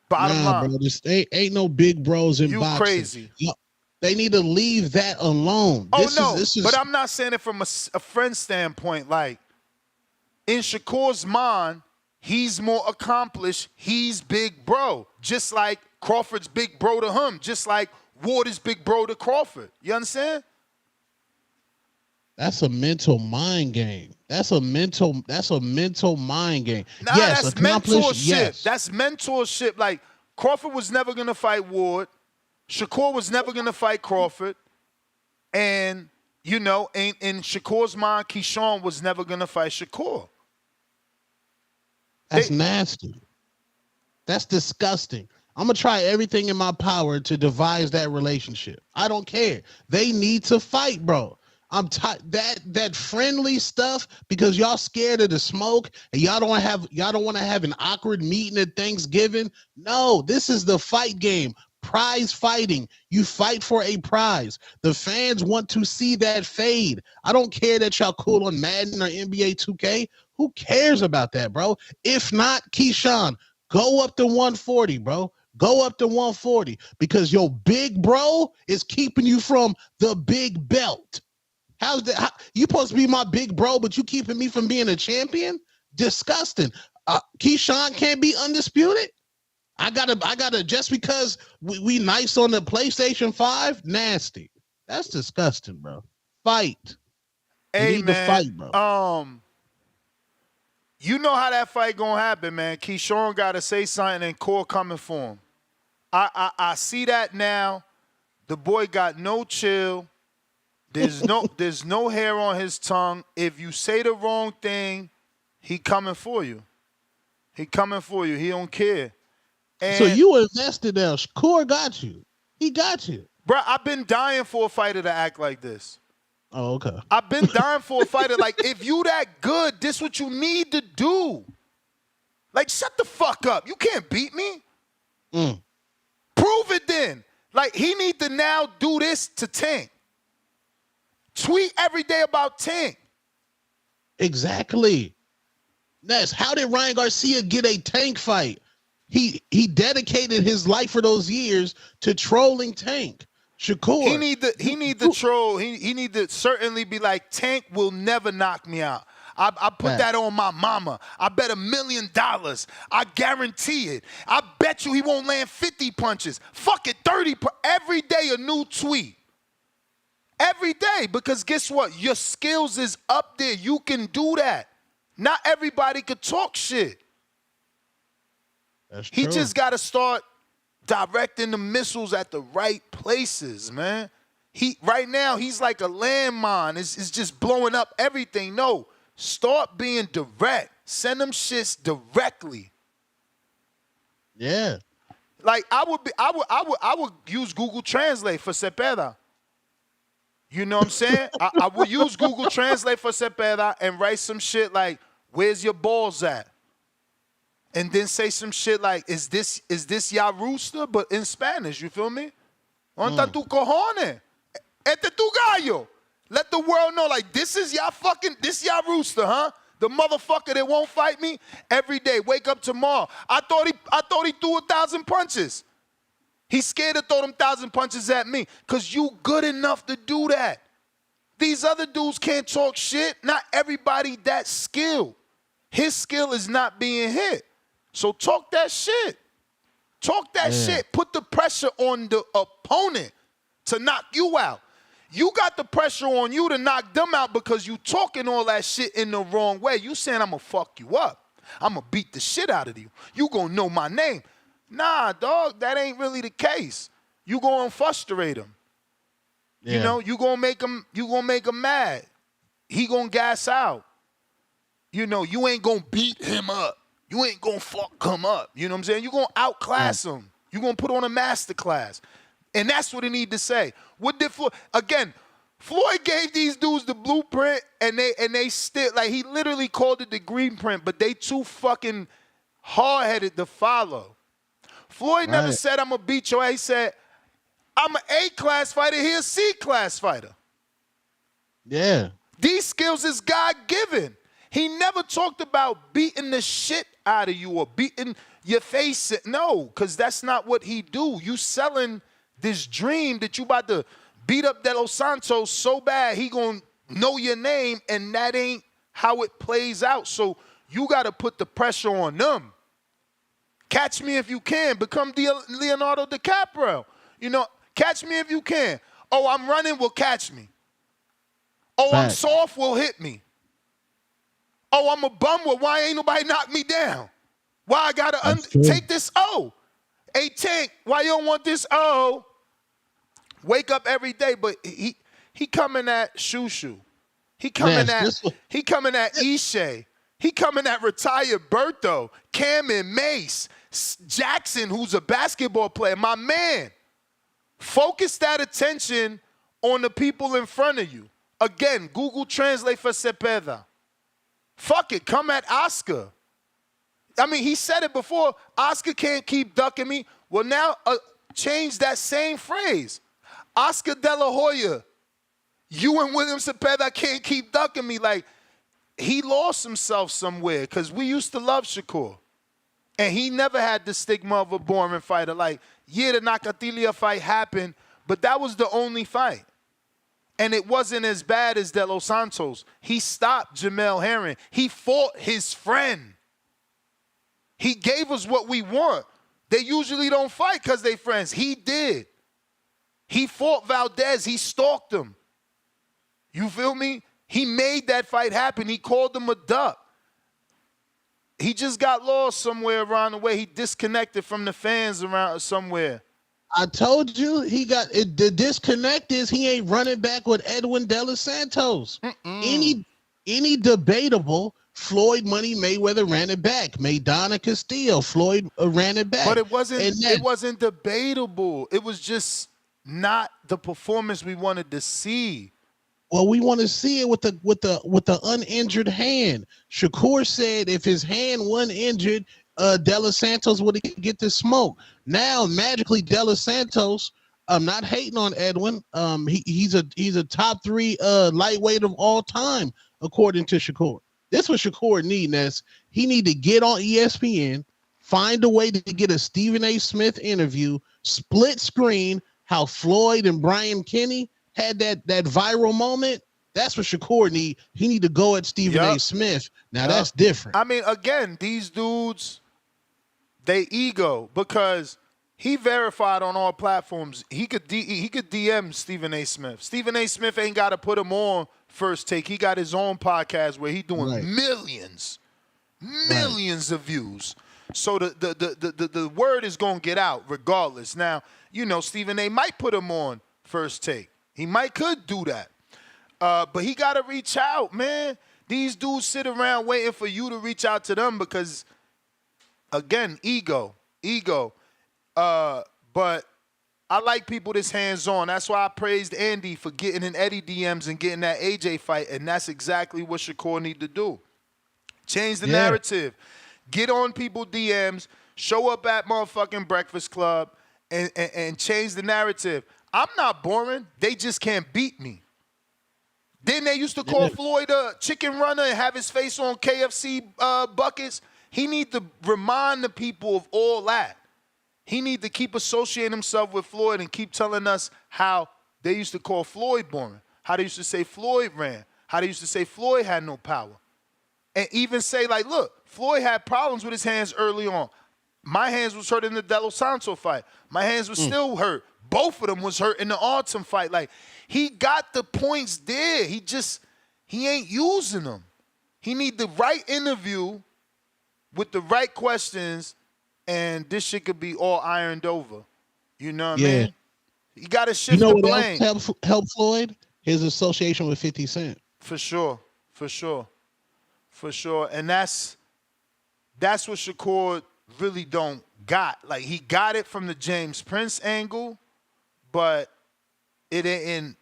Bottom line. Bro, this ain't no big bros in boxing. You crazy. They need to leave that alone. Oh, this is, but I'm not saying it from a friend standpoint. Like, in Shakur's mind, he's more accomplished. He's big bro. Just like Crawford's big bro to him. Just like Ward is big bro to Crawford. You understand? That's a mental mind game. That's a mental mind game. Nah, yes, that's accomplished. mentorship. Yes. That's mentorship. Like, Crawford was never gonna fight Ward. Shakur was never gonna fight Crawford. And You know, in Shakur's mind, Keyshawn was never going to fight Shakur. That's nasty. That's disgusting. I'm going to try everything in my power to devise that relationship. I don't care. They need to fight, bro. I'm tired that friendly stuff because y'all scared of the smoke and y'all don't want to have an awkward meeting at Thanksgiving. No, this is the fight game. Prize fighting. You fight for a prize. The fans want to see that fade. I don't care that y'all cool on Madden or NBA 2K. Who cares about that, bro? If not, Keyshawn, go up to 140, bro. Go up to 140 because your big bro is keeping you from the big belt. How's that? You supposed to be my big bro, but you keeping me from being a champion? Disgusting. Keyshawn can't be undisputed. I gotta just because we nice on the PlayStation 5, nasty. That's disgusting, bro. Fight. Hey, need man, to fight, bro. You know how that fight gonna happen, man. Keyshawn gotta say something and Core coming for him. I see that now. The boy got no chill. There's no hair on his tongue. If you say the wrong thing, he coming for you. He coming for you. He don't care. And So you invested there. Shakur got you. He got you. bro, I've been dying for a fighter to act like this. Oh, okay. I've been dying for a fighter. Like, if you that good, this what you need to do. Like, shut the fuck up. You can't beat me. Prove it then. Like, he need to now do this to Tank. Tweet every day about Tank. Exactly. Ness, how did Ryan Garcia get a Tank fight? He dedicated his life for those years to trolling Tank. Shakur. He need to troll. He need to certainly be like, Tank will never knock me out. I put that on my mama. I bet $1 million. I guarantee it. I bet you he won't land 50 punches. Fuck it, 30. Every day a new tweet. Every day, because guess what? Your skills is up there. You can do that. Not everybody could talk shit. That's true. He just got to start directing the missiles at the right places, man. Right now, he's like a landmine. It's just blowing up everything. No, start being direct. Send them shits directly. Yeah. Like, I would use Google Translate for Cepeda. You know what I'm saying? I would use Google Translate for Cepeda and write some shit like, "Where's your balls at?" And then say some shit like, is this ya rooster? But in Spanish, you feel me? ¿Dónde está tu cojones? Este tu gallo. Let the world know, like, this ya rooster, huh? The motherfucker that won't fight me every day. Wake up tomorrow. I thought he threw 1,000 punches. He's scared to throw them 1,000 punches at me because you good enough to do that. These other dudes can't talk shit. Not everybody that skilled. His skill is not being hit. So talk that shit. Talk that shit. Put the pressure on the opponent to knock you out. You got the pressure on you to knock them out because you talking all that shit in the wrong way. You saying, I'm going to fuck you up. I'm going to beat the shit out of you. You going to know my name. Nah, dog, that ain't really the case. You going to frustrate him. Yeah. You know, you going to make him mad. He going to gas out. You know, you ain't going to beat him up. You ain't going to fuck him up. You know what I'm saying? You going to outclass him. You going to put on a master class. And that's what he need to say. What did Floyd, again, Floyd gave these dudes the blueprint and they still, like, he literally called it the green print, but they too fucking hard-headed to follow. Floyd never said, I'm going to beat your ass. He said, I'm an A-class fighter. He a C-class fighter. Yeah. These skills is God-given. He never talked about beating the shit out of you or beating your face. No, because that's not what he do. You selling this dream that you about to beat up De Los Santos so bad he going to know your name, and that ain't how it plays out. So you got to put the pressure on them. Catch me if you can. Become Leonardo DiCaprio. You know, catch me if you can. Oh, I'm running, well, catch me. Oh, I'm soft, well, hit me. Oh, I'm a bum, well, why ain't nobody knock me down? Why I got to take this O? Hey, Tank, why you don't want this O? Wake up every day, but He coming at Shushu. He coming he coming at Ishe. He coming at retired Berto, Cam and Mace, Jackson, who's a basketball player. My man, focus that attention on the people in front of you. Again, Google Translate for Cepeda. Fuck it, come at Oscar. I mean, he said it before. Oscar can't keep ducking me. Well, now change that same phrase. Oscar De La Hoya, you and William Cepeda can't keep ducking me. Like, he lost himself somewhere because we used to love Shakur. And he never had the stigma of a boring fighter. Like, yeah, the Nakatilia fight happened, but that was the only fight. And it wasn't as bad as De Los Santos. He stopped Jamel Herring. He fought his friend. He gave us what we want. They usually don't fight because they friends. He did. He fought Valdez. He stalked him. You feel me? He made that fight happen. He called him a duck. He just got lost somewhere around the way. He disconnected from the fans around somewhere. I told you the disconnect is he ain't running back with Edwin De Los Santos. Any debatable, Floyd Money Mayweather ran it back. Maidana Castillo, Floyd ran it back. But it wasn't debatable. It was just not the performance we wanted to see. Well, we want to see it with the uninjured hand. Shakur said if his hand wasn't injured, De Los Santos would get the smoke. Now, magically, De Los Santos, I'm not hating on Edwin. He's a top 3 lightweight of all time, according to Shakur. This what Shakur need, Ness. He need to get on ESPN, find a way to get a Stephen A. Smith interview, split screen how Floyd and Brian Kenny had that viral moment. That's what Shakur need. He need to go at Stephen A. Smith. Now that's different. I mean, again, these dudes, they ego because he verified on all platforms. He could DM Stephen A. Smith. Stephen A. Smith ain't got to put him on First Take. He got his own podcast where he doing millions of views. So the word is gonna get out regardless. Now, you know, Stephen A. might put him on First Take. He could do that. But he got to reach out, man. These dudes sit around waiting for you to reach out to them because, again, ego. But I like people that's hands-on. That's why I praised Andy for getting in Eddie DMs and getting that AJ fight, and that's exactly what Shakur need to do. Change the narrative. Get on people DMs, show up at motherfucking Breakfast Club, and change the narrative. I'm not boring. They just can't beat me. Then they used to call Floyd a chicken runner and have his face on KFC buckets. He need to remind the people of all that. He need to keep associating himself with Floyd and keep telling us how they used to call Floyd boring, how they used to say Floyd ran, how they used to say Floyd had no power. And even say, like, look, Floyd had problems with his hands early on. My hands was hurt in the De Los Santos fight. My hands were still hurt. Both of them was hurt in the Autumn fight. Like, he got the points there. He ain't using them. He need the right interview with the right questions, and this shit could be all ironed over. You know what I mean? You got to shift the blame. What else helped Floyd? His association with 50 Cent. For sure. And that's what Shakur really don't got. Like, he got it from the James Prince angle, but it ain't,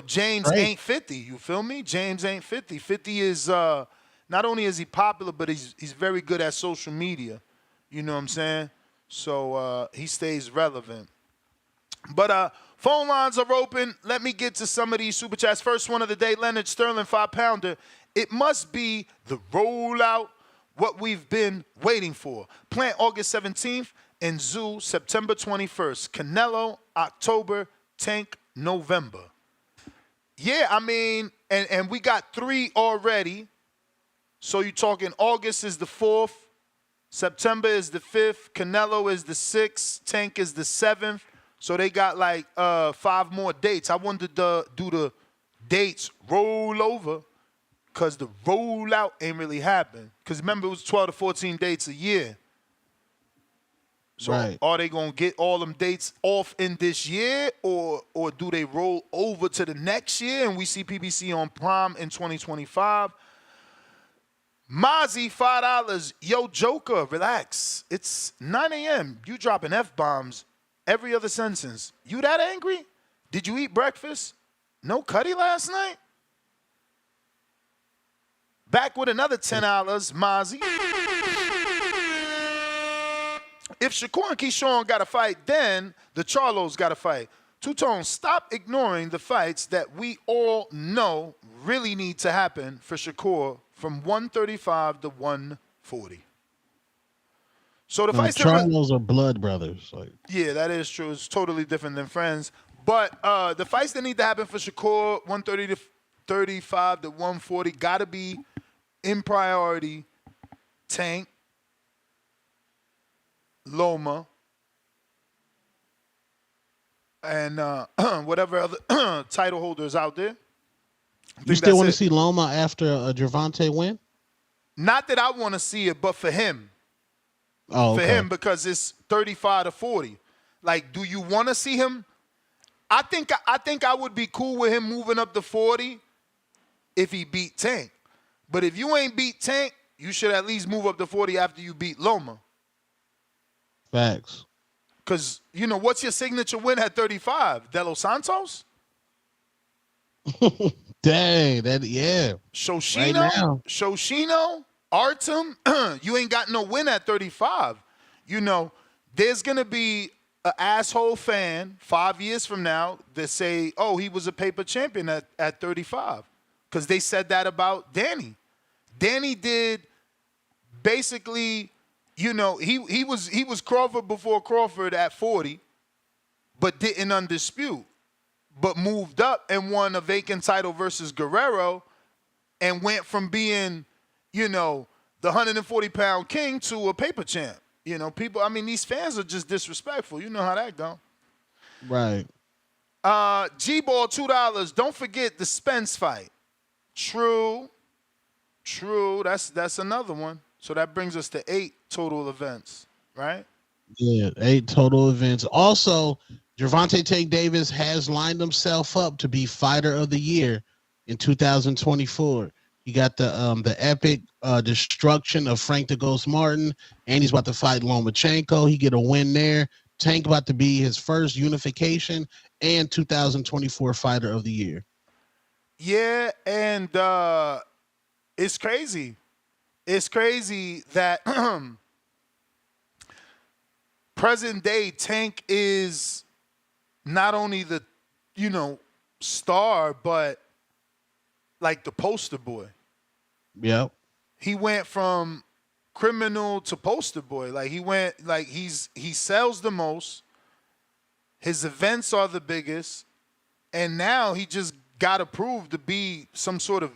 James ain't 50. You feel me? James ain't 50. 50 is, not only is he popular, but he's very good at social media. You know what I'm saying? So he stays relevant. But phone lines are open. Let me get to some of these super chats. First one of the day, Leonard Sterling, 5-pounder. It must be the rollout, what we've been waiting for. Plant August 17th and Zoo September 21st. Canelo, October, Tank, November. Yeah, I mean, and we got 3 already. So you're talking August is the 4th, September is the 5th, Canelo is the 6th, Tank is the 7th. So they got like 5 more dates. I wanted to do the dates roll over because the rollout ain't really happened. Because remember, it was 12 to 14 dates a year. So Right. are they going to get all them dates off in this year, or do they roll over to the next year and we see PBC on Prime in 2025? Mozzie, $5. Yo, Joker, relax. It's 9 a.m. You dropping F-bombs every other sentence. You that angry? Did you eat breakfast? No Cuddy last night? Back with another $10, Mozzie. If Shakur and Keyshawn got to fight, then the Charlos got to fight. Two-Tone, stop ignoring the fights that we all know really need to happen for Shakur from 135 to 140. So the fights that Charlos are blood brothers. Like, yeah, that is true. It's totally different than friends. But the fights that need to happen for Shakur, 130 to 35 to 140, got to be in priority. Tank, Loma, and whatever other title holders out there. you still want to see Loma after a Gervonta win? Not that I want to see it, but for him. Oh, for okay. him, because it's 35 to 40. Like, do you want to see him? I think I would be cool with him moving up to 40 if he beat Tank. But if you ain't beat Tank, you should at least move up to 40 after you beat Loma. Facts. Because, you know, what's your signature win at 35? De Los Santos? Dang, yeah. Shoshino? Right now. Shoshino? Artem? You ain't got no win at 35. You know, there's going to be an asshole fan 5 years from now that say, oh, he was a paper champion at 35. Because they said that about Danny. Danny did basically, you know, he was Crawford before Crawford at 40, but didn't undispute, but moved up and won a vacant title versus Guerrero and went from being, you know, the 140-pound king to a paper champ. You know, people, I mean, these fans are just disrespectful. You know how that go. Right. G-Ball, $2. Don't forget the Spence fight. True. That's another one. So that brings us to 8 total events, right? Yeah, 8 total events. Also, Gervonta Tank Davis has lined himself up to be Fighter of the Year in 2024. He got the epic destruction of Frank the Ghost Martin, and he's about to fight Lomachenko. He get a win there. Tank about to be his first unification and 2024 Fighter of the Year. Yeah, and it's crazy. It's crazy that present day Tank is not only the, you know, star, but like the poster boy. Yep. He went from criminal to poster boy. Like he went, like he sells the most. His events are the biggest. And now he just got approved to be some sort of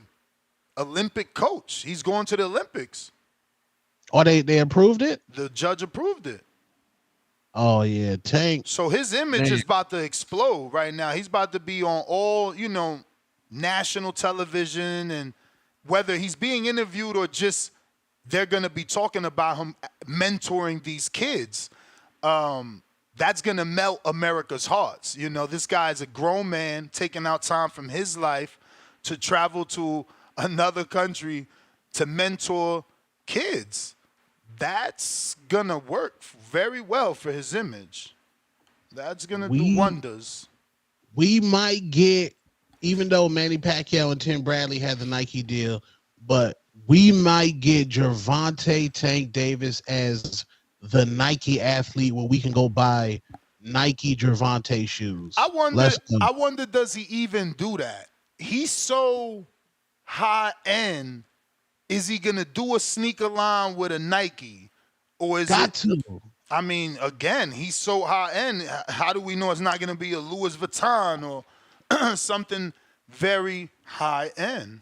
Olympic coach. He's going to the Olympics. Oh, they approved it? The judge approved it. Oh, yeah. Tank. So his image is about to explode right now. He's about to be on all, you know, national television, and whether he's being interviewed or just they're going to be talking about him mentoring these kids. That's going to melt America's hearts. You know, this guy's a grown man taking out time from his life to travel to another country to mentor kids. That's going to work very well for his image. That's going to do wonders. We might get, even though Manny Pacquiao and Tim Bradley had the Nike deal, but we might get Gervonta Tank Davis as the Nike athlete where we can go buy Nike Gervonta shoes. I wonder, does he even do that? He's so high end. Is he gonna do a sneaker line with a Nike, or is I mean, again, he's so high end. How do we know it's not gonna be a Louis Vuitton or something very high end?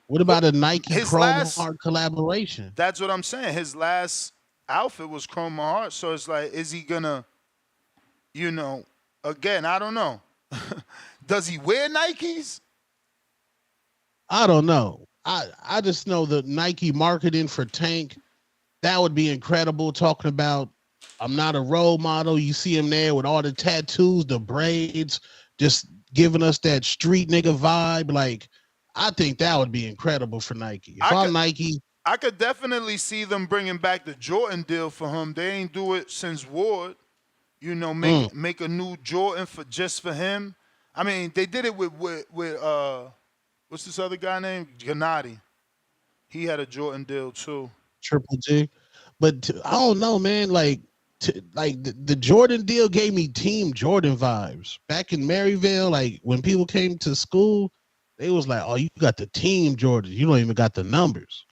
What about a Nike Chrome Heart collaboration? That's what I'm saying. His last outfit was Chrome Heart, so it's like, is he gonna, you know, again, I don't know. Does he wear Nikes? I don't know. I just know the Nike marketing for Tank, that would be incredible. Talking about I'm not a role model. You see him there with all the tattoos, the braids, just giving us that street nigga vibe. Like, I think that would be incredible for Nike. If I'm Nike, I could definitely see them bringing back the Jordan deal for him. They ain't do it since Ward. You know, make a new Jordan for him. I mean, they did it with what's this other guy named Gennady. He had a Jordan deal too. Triple G. But I don't know, man. Like the Jordan deal gave me Team Jordan vibes. Back in Maryville, like when people came to school, they was like, "Oh, you got the Team Jordan. You don't even got the numbers."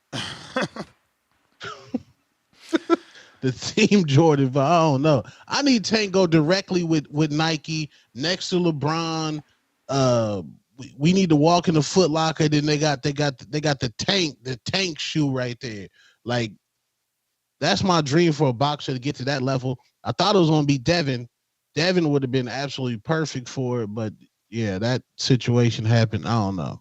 The Team Jordan vibe. I don't know. I need Tank go directly with Nike next to LeBron. We need to walk in the Foot Locker. Then they got the tank shoe right there. Like, that's my dream for a boxer to get to that level. I thought it was gonna be Devin. Devin would have been absolutely perfect for it, but yeah, that situation happened. I don't know.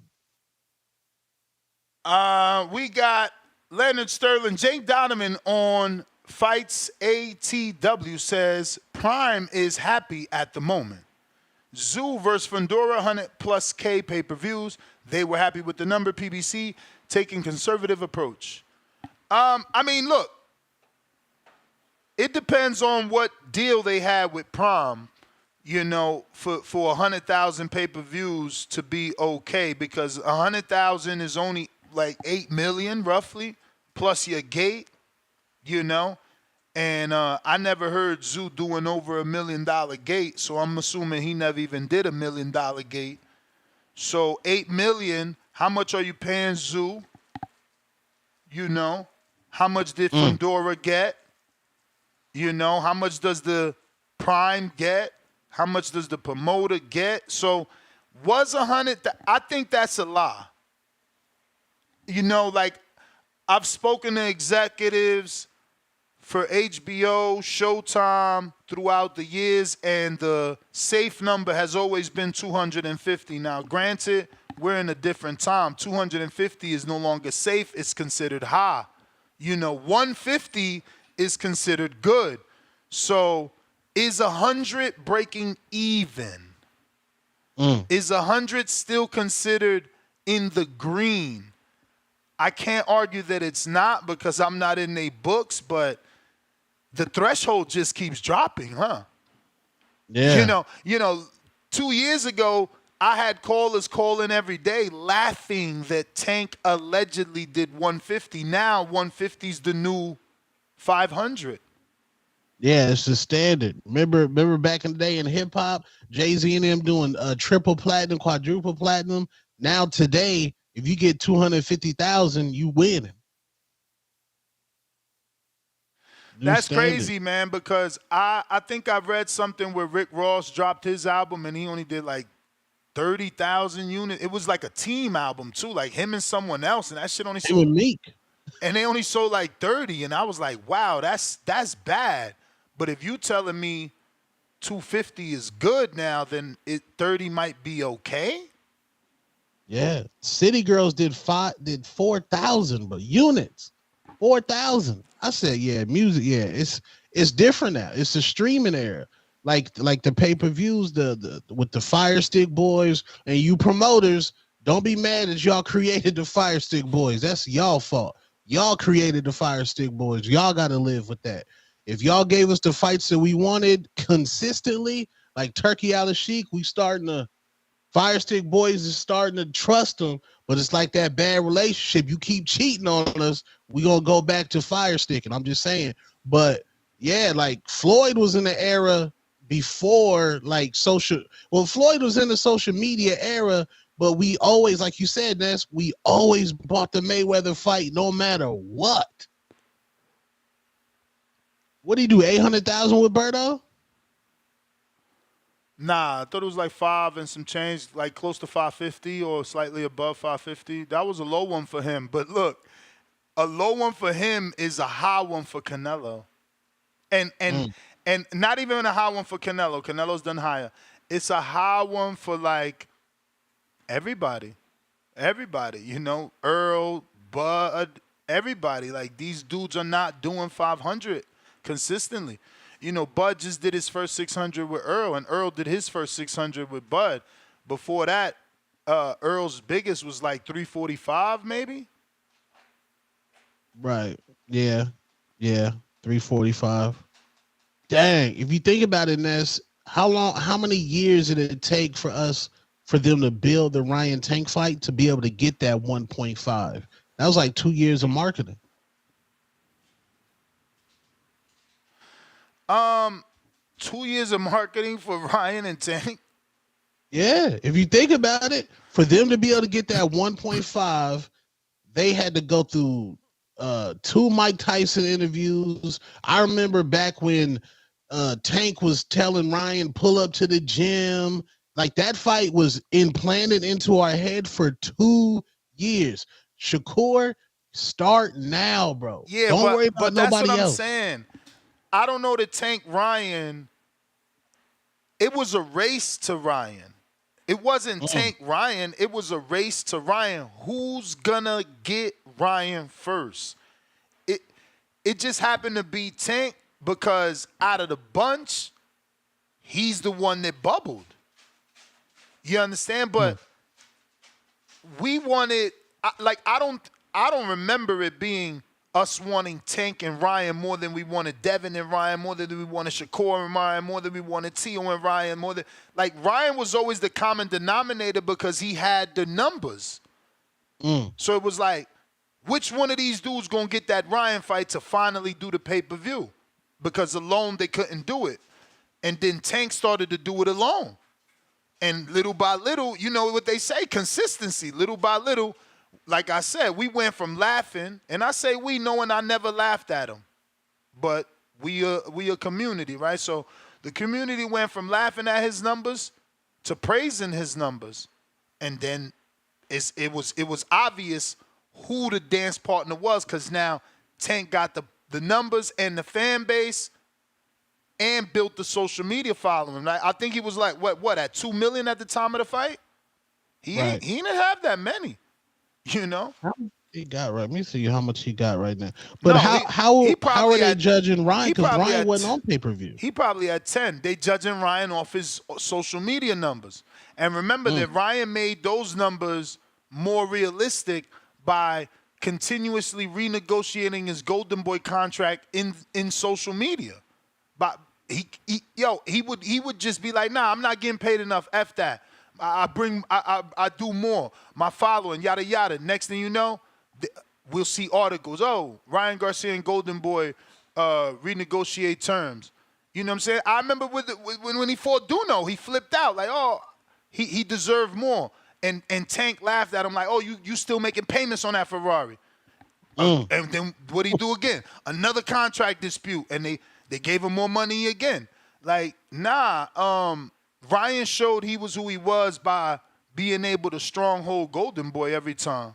We got Leonard Sterling, Jake Donovan on Fights ATW says Prime is happy at the moment. Tszyu versus Fundora, 100+ K pay-per-views. They were happy with the number. PBC taking conservative approach. I mean, look, it depends on what deal they had with Prime, you know, for 100,000 pay-per-views to be okay, because 100,000 is only like 8 million roughly, plus your gate, you know. And I never heard Tszyu doing over $1 million gate, so I'm assuming he never even did $1 million gate. So 8 million, how much are you paying Tszyu? You know, how much did Fundora get? You know, how much does the Prime get? How much does the promoter get? So was 100? I think that's a lie. You know, like I've spoken to executives for HBO, Showtime throughout the years, and the safe number has always been 250. Now, granted, we're in a different time. 250 is no longer safe. It's considered high. You know, 150 is considered good. So is 100 breaking even? Is 100 still considered in the green? I can't argue that it's not because I'm not in their books, but the threshold just keeps dropping, huh? Yeah. You know, 2 years ago, I had callers calling every day laughing that Tank allegedly did 150. Now 150 is the new 500. Yeah, it's the standard. Remember back in the day in hip hop, Jay-Z and them doing triple platinum, quadruple platinum. Now today, if you get 250,000, you win. That's crazy, man, because I think I've read something where Rick Ross dropped his album and he only did like 30,000 units. It was like a team album too, like him and someone else, and that shit only sold. Meek. And they only sold like 30, and I was like, wow, that's bad. But if you telling me 250 is good now, then 30 might be okay. Yeah, City Girls did 4,000, but units 4,000. I said, yeah, music, yeah, it's different now. It's the streaming era, like the pay-per-views, the with the Fire Stick Boys, and you promoters, don't be mad that y'all created the Fire Stick Boys. That's y'all fault. Y'all created the Fire Stick Boys. Y'all got to live with that. If y'all gave us the fights that we wanted consistently, like Turkey Al Sheik, we starting to. Fire Stick Boys is starting to trust them, but it's like that bad relationship. You keep cheating on us, we gonna go back to Fire Stick. And I'm just saying, but yeah, like Floyd was in the era before like social. Well, Floyd was in the social media era, but we always, like you said, Ness, we always bought the Mayweather fight, no matter what. What do you do? 800,000 with Berto? Nah, I thought it was like 5 and some change, like close to 550 or slightly above 550. That was a low one for him. But look, a low one for him is a high one for Canelo. And not even a high one for Canelo. Canelo's done higher. It's a high one for like everybody. Everybody, you know, Earl, Bud, everybody. Like these dudes are not doing 500 consistently. Bud just did his first 600 with Earl, and Earl did his first 600 with Bud. Before that, Earl's biggest was like 345, maybe. Right. Yeah. 345. Dang. If you think about it, Ness, how many years did it take for them to build the Ryan Tank fight to be able to get that 1.5? That was like 2 years of marketing. 2 years of marketing for Ryan and Tank. Yeah. If you think about it, for them to be able to get that 1.5, they had to go through 2 Mike Tyson interviews. I remember back when Tank was telling Ryan, pull up to the gym. Like, that fight was implanted into our head for 2 years. Shakur, start now, bro. Yeah, Don't worry about but that's nobody what I'm else. saying. I don't know the Tank Ryan. It was a race to Ryan. It wasn't Tank Ryan. It was a race to Ryan. Who's gonna get Ryan first? It just happened to be Tank because out of the bunch, he's the one that bubbled. You understand? But we wanted, I don't remember it being us wanting Tank and Ryan more than we wanted Devin and Ryan, more than we wanted Shakur and Ryan, more than we wanted Tszyu and Ryan, more than, like, Ryan was always the common denominator because he had the numbers. So it was like, which one of these dudes gonna get that Ryan fight to finally do the pay-per-view? Because alone they couldn't do it. And then Tank started to do it alone. And little by little, you know what they say, consistency. Little by little, like I said, we went from laughing, and I say we knowing I never laughed at him. But we a community, right? So the community went from laughing at his numbers to praising his numbers. And then it was obvious who the dance partner was, because now Tank got the numbers and the fan base and built the social media following. Right? I think he was like, what at 2 million at the time of the fight? He didn't have that many, you know? He got right. Let me see how much he got right now. But how are they judging Ryan? Because Ryan wasn't on pay-per-view. He probably had 10. They judging Ryan off his social media numbers. And remember that Ryan made those numbers more realistic by continuously renegotiating his Golden Boy contract in social media. But he would just be like, nah, I'm not getting paid enough. F that. I do more. My following, yada yada. Next thing you know, we'll see articles. Oh, Ryan Garcia and Golden Boy renegotiate terms. You know what I'm saying? I remember when he fought Duno, he flipped out like, oh, he deserved more. And Tank laughed at him like, oh, you still making payments on that Ferrari. And then what'd he do again? Another contract dispute, and they gave him more money again. Like, nah, Ryan showed he was who he was by being able to stronghold Golden Boy every time.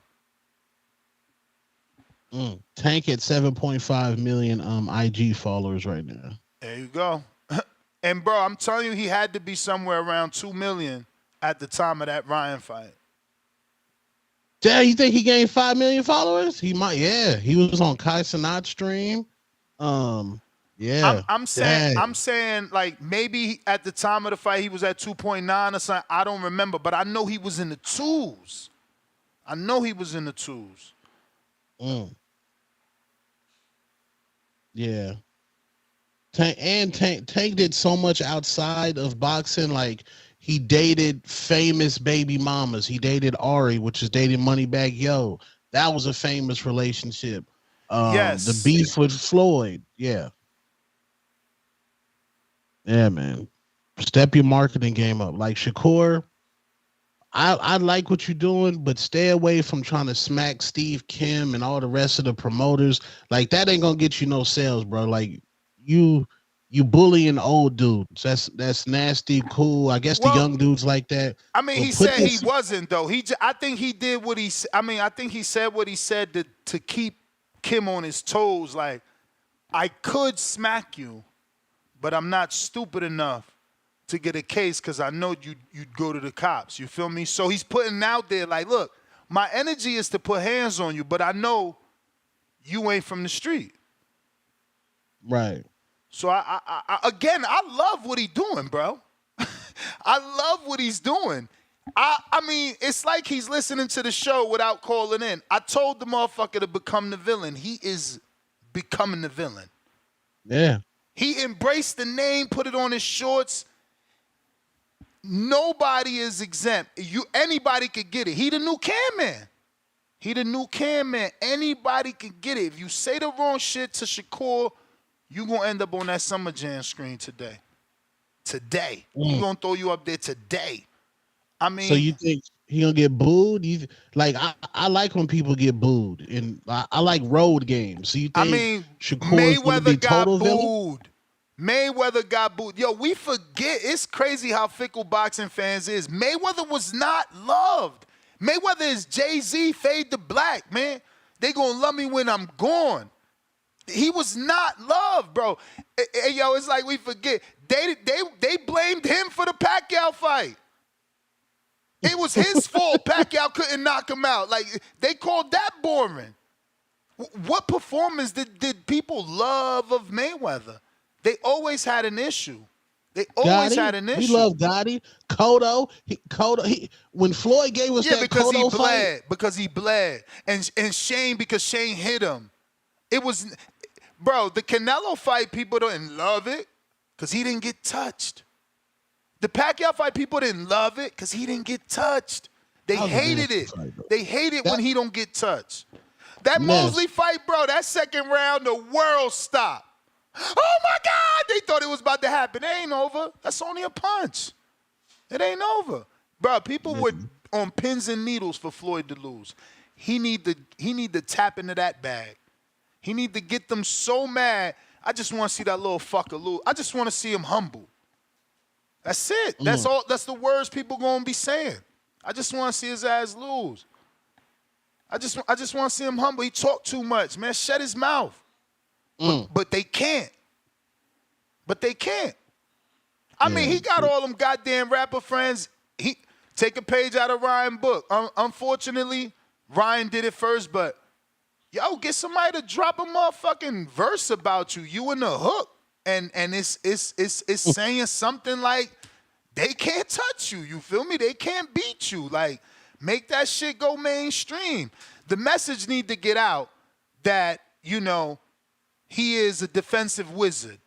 Tank at 7.5 million IG followers right now. There you go. And bro, I'm telling you, he had to be somewhere around 2 million at the time of that Ryan fight. Dad, you think he gained 5 million followers? He might. Yeah, he was on Kai Cenat's stream. Yeah, I'm saying like maybe at the time of the fight he was at 2.9 or something. I don't remember, but I know he was in the twos. Yeah. Tank did so much outside of boxing. Like, he dated famous baby mamas. He dated Ari, which is dating Moneybag Yo. That was a famous relationship. Yes. The beef with Floyd. Yeah. Yeah, man. Step your marketing game up. Like Shakur, I like what you're doing, but stay away from trying to smack Steve Kim and all the rest of the promoters. Like, that ain't gonna get you no sales, bro. Like, you bullying old dudes. That's nasty. Cool. I guess the young dudes like that. I mean, he said he wasn't though. I think he did what he. I think he said what he said to keep Kim on his toes. Like, I could smack you, but I'm not stupid enough to get a case because I know you'd go to the cops. You feel me? So he's putting out there like, look, my energy is to put hands on you, but I know you ain't from the street. Right. So again, I love what he's doing, bro. I love what he's doing. I mean, it's like he's listening to the show without calling in. I told the motherfucker to become the villain. He is becoming the villain. Yeah. He embraced the name, put it on his shorts. Nobody is exempt. Anybody could get it. He the new Cam Man. He the new Cam Man. Anybody could get it. If you say the wrong shit to Shakur, you gonna end up on that Summer Jam screen today. Today. He gonna throw you up there today. I mean, so you think he gonna get booed? I like when people get booed, and I like road games. So you think Shakur gonna be total villain? Mayweather got booed. Yo, we forget. It's crazy how fickle boxing fans is. Mayweather was not loved. Mayweather is Jay-Z, fade to black, man. They gonna love me when I'm gone. He was not loved, bro. Yo, it's like we forget. They blamed him for the Pacquiao fight. It was his fault Pacquiao couldn't knock him out. Like, they called that boring. What performance did people love of Mayweather? They always had an issue. They always had an issue. We love Gotti. Cotto. When Floyd gave us that Cotto fight. Because he bled. And Shane, because Shane hit him. It was, bro, the Canelo fight, people didn't love it because he didn't get touched. The Pacquiao fight, people didn't love it because he didn't get touched. They hated it. They hate it when he don't get touched. That Mosley fight, bro, that second round, the world stopped. Oh, my God! They thought it was about to happen. It ain't over. That's only a punch. It ain't over. Bro, people were on pins and needles for Floyd to lose. He need to tap into that bag. He need to get them so mad. I just want to see that little fucker lose. I just want to see him humble. That's it. That's all. That's the words people gonna be saying. I just want to see his ass lose. I just want to see him humble. He talked too much, man. Shut his mouth. But they can't. I mean, he got all them goddamn rapper friends. He take a page out of Ryan's book. Unfortunately, Ryan did it first, but yo, get somebody to drop a motherfucking verse about you. You in the hook. And it's saying something like, they can't touch you. You feel me? They can't beat you. Like, make that shit go mainstream. The message need to get out that, you know, he is a defensive wizard.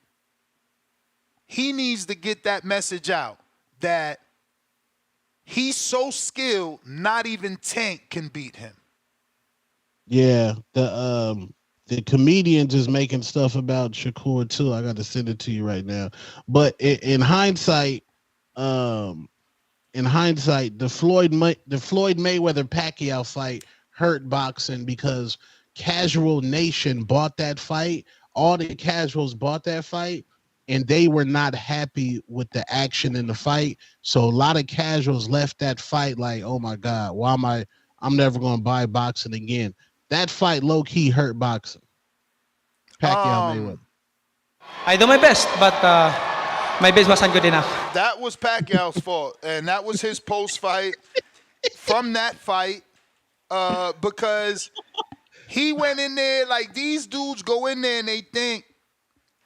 He needs to get that message out that he's so skilled, not even Tank can beat him. Yeah, the comedians is making stuff about Shakur too. I got to send it to you right now. But in hindsight, the Floyd Mayweather Pacquiao fight hurt boxing because Casual Nation bought that fight. All the casuals bought that fight, and they were not happy with the action in the fight. So a lot of casuals left that fight like, oh my God, I'm never going to buy boxing again. That fight low-key hurt boxing. Pacquiao Mayweather. I do my best, but my best wasn't good enough. That was Pacquiao's fault, and that was his post-fight from that fight because he went in there like these dudes go in there and they think,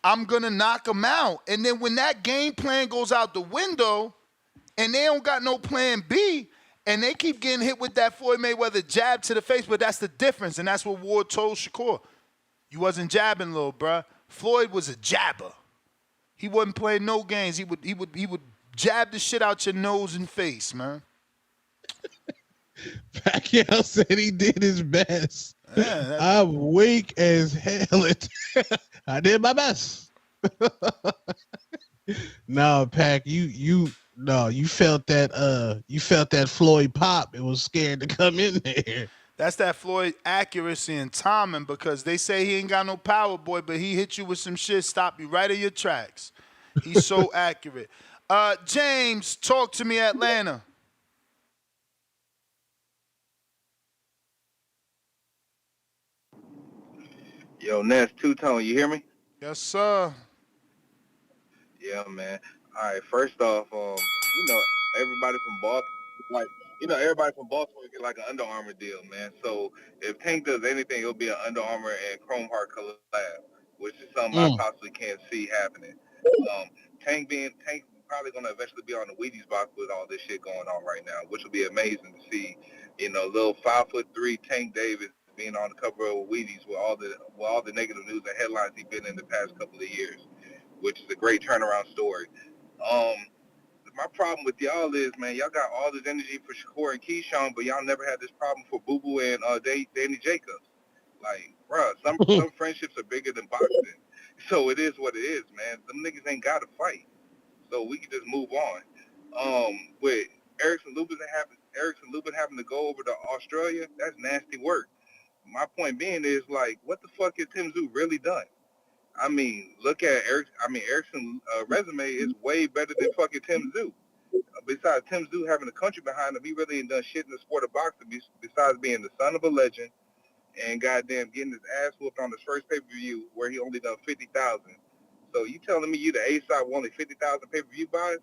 I'm going to knock him out. And then when that game plan goes out the window and they don't got no plan B, and they keep getting hit with that Floyd Mayweather jab to the face, but that's the difference, and that's what Ward told Shakur. You wasn't jabbing, little bruh. Floyd was a jabber. He wasn't playing no games. He would jab the shit out your nose and face, man. Pacquiao said he did his best. Yeah, I'm weak as hell. I did my best. No, Pac, you felt that Floyd pop. It was scared to come in there. That's that Floyd accuracy and timing, because they say he ain't got no power, boy, but he hit you with some shit, stop you right in your tracks. He's so accurate. James, talk to me, Atlanta. Yo, Ness, two-tone, you hear me? Yes, sir. Yeah, man. All right, first off, everybody from Baltimore, everybody from Baltimore get like an Under Armour deal, man. So if Tank does anything, it'll be an Under Armour and Chrome Heart collab. which is something I possibly can't see happening. Tank probably gonna eventually be on the Wheaties box with all this shit going on right now, which will be amazing to see. Little 5'3" Tank Davis being on the cover of Wheaties with all the negative news and headlines he's been in the past couple of years, which is a great turnaround story. My problem with y'all is, man, y'all got all this energy for Shakur and Keyshawn, but y'all never had this problem for Boo Boo and Danny Jacobs. Like, bruh, some friendships are bigger than boxing. So it is what it is, man. Them niggas ain't got to fight. So we can just move on. With Erickson Lubin having to go over to Australia, that's nasty work. My point being is, like, what the fuck has Tim Tszyu really done? I mean, look at Erickson's resume is way better than fucking Tim Tszyu. Besides Tim Tszyu having a country behind him, he really ain't done shit in the sport of boxing besides being the son of a legend and goddamn getting his ass whooped on his first pay-per-view where he only done 50,000. So you telling me you the A-side with only 50,000 pay-per-view buys?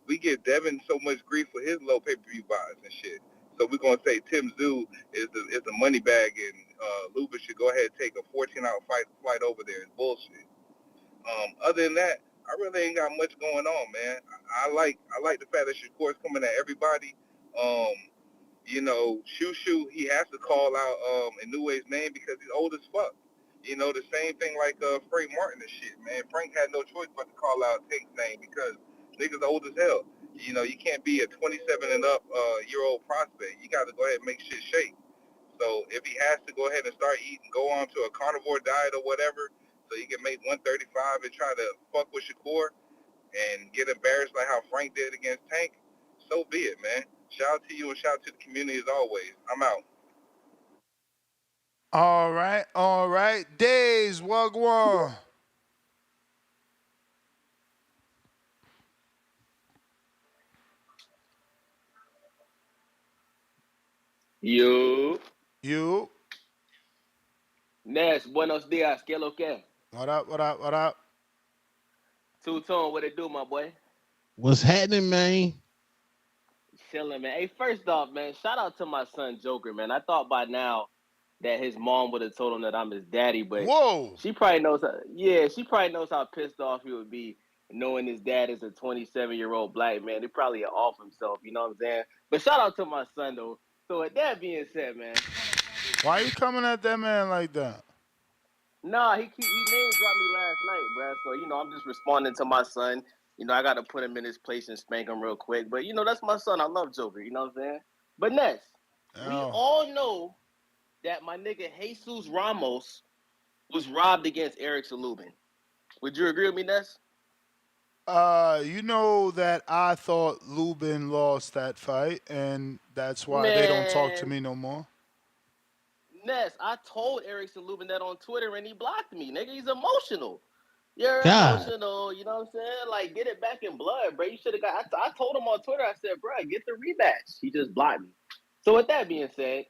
We give Devin so much grief for his low pay-per-view buys and shit. So we're gonna say Tim Tszyu is the money bag and Lubin should go ahead and take a 14-hour flight over there. It's bullshit. Other than that, I really ain't got much going on, man. I like the fact that Shakur's coming at everybody. Tszyu, he has to call out Inouye's name because he's old as fuck. The same thing like Frank Martin and shit, man. Frank had no choice but to call out Tank's name because niggas old as hell. You can't be a 27 and up year old prospect. You got to go ahead and make shit shake. So if he has to go ahead and start eating, go on to a carnivore diet or whatever, so he can make 135 and try to fuck with Shakur and get embarrassed like how Frank did against Tank, so be it, man. Shout out to you and shout out to the community as always. I'm out. All right. Days, wagwan. You. Ness, buenos dias, ¿qué lo que? What up? Two-tone, what it do, my boy? What's happening, man? Chilling, man. Hey, first off, man, shout out to my son Joker, man. I thought by now that his mom would have told him that I'm his daddy, but she probably knows how pissed off he would be knowing his dad is a 27-year-old black man. He probably off himself, you know what I'm saying? But shout out to my son, though. So with that being said, man. Why you coming at that man like that? Nah, he name dropped me last night, bruh. So, I'm just responding to my son. I got to put him in his place and spank him real quick. But, that's my son. I love Joker, you know what I'm saying? But, Ness, we all know that my nigga Jesus Ramos was robbed against Erickson Lubin. Would you agree with me, Ness? You know that I thought Lubin lost that fight, and that's why they don't talk to me no more. Ness, I told Erickson Lubin that on Twitter, and he blocked me. Nigga, he's emotional. You're emotional, you know what I'm saying? Like, get it back in blood, bro. You should have got. I told him on Twitter. I said, bro, get the rematch. He just blocked me. So with that being said,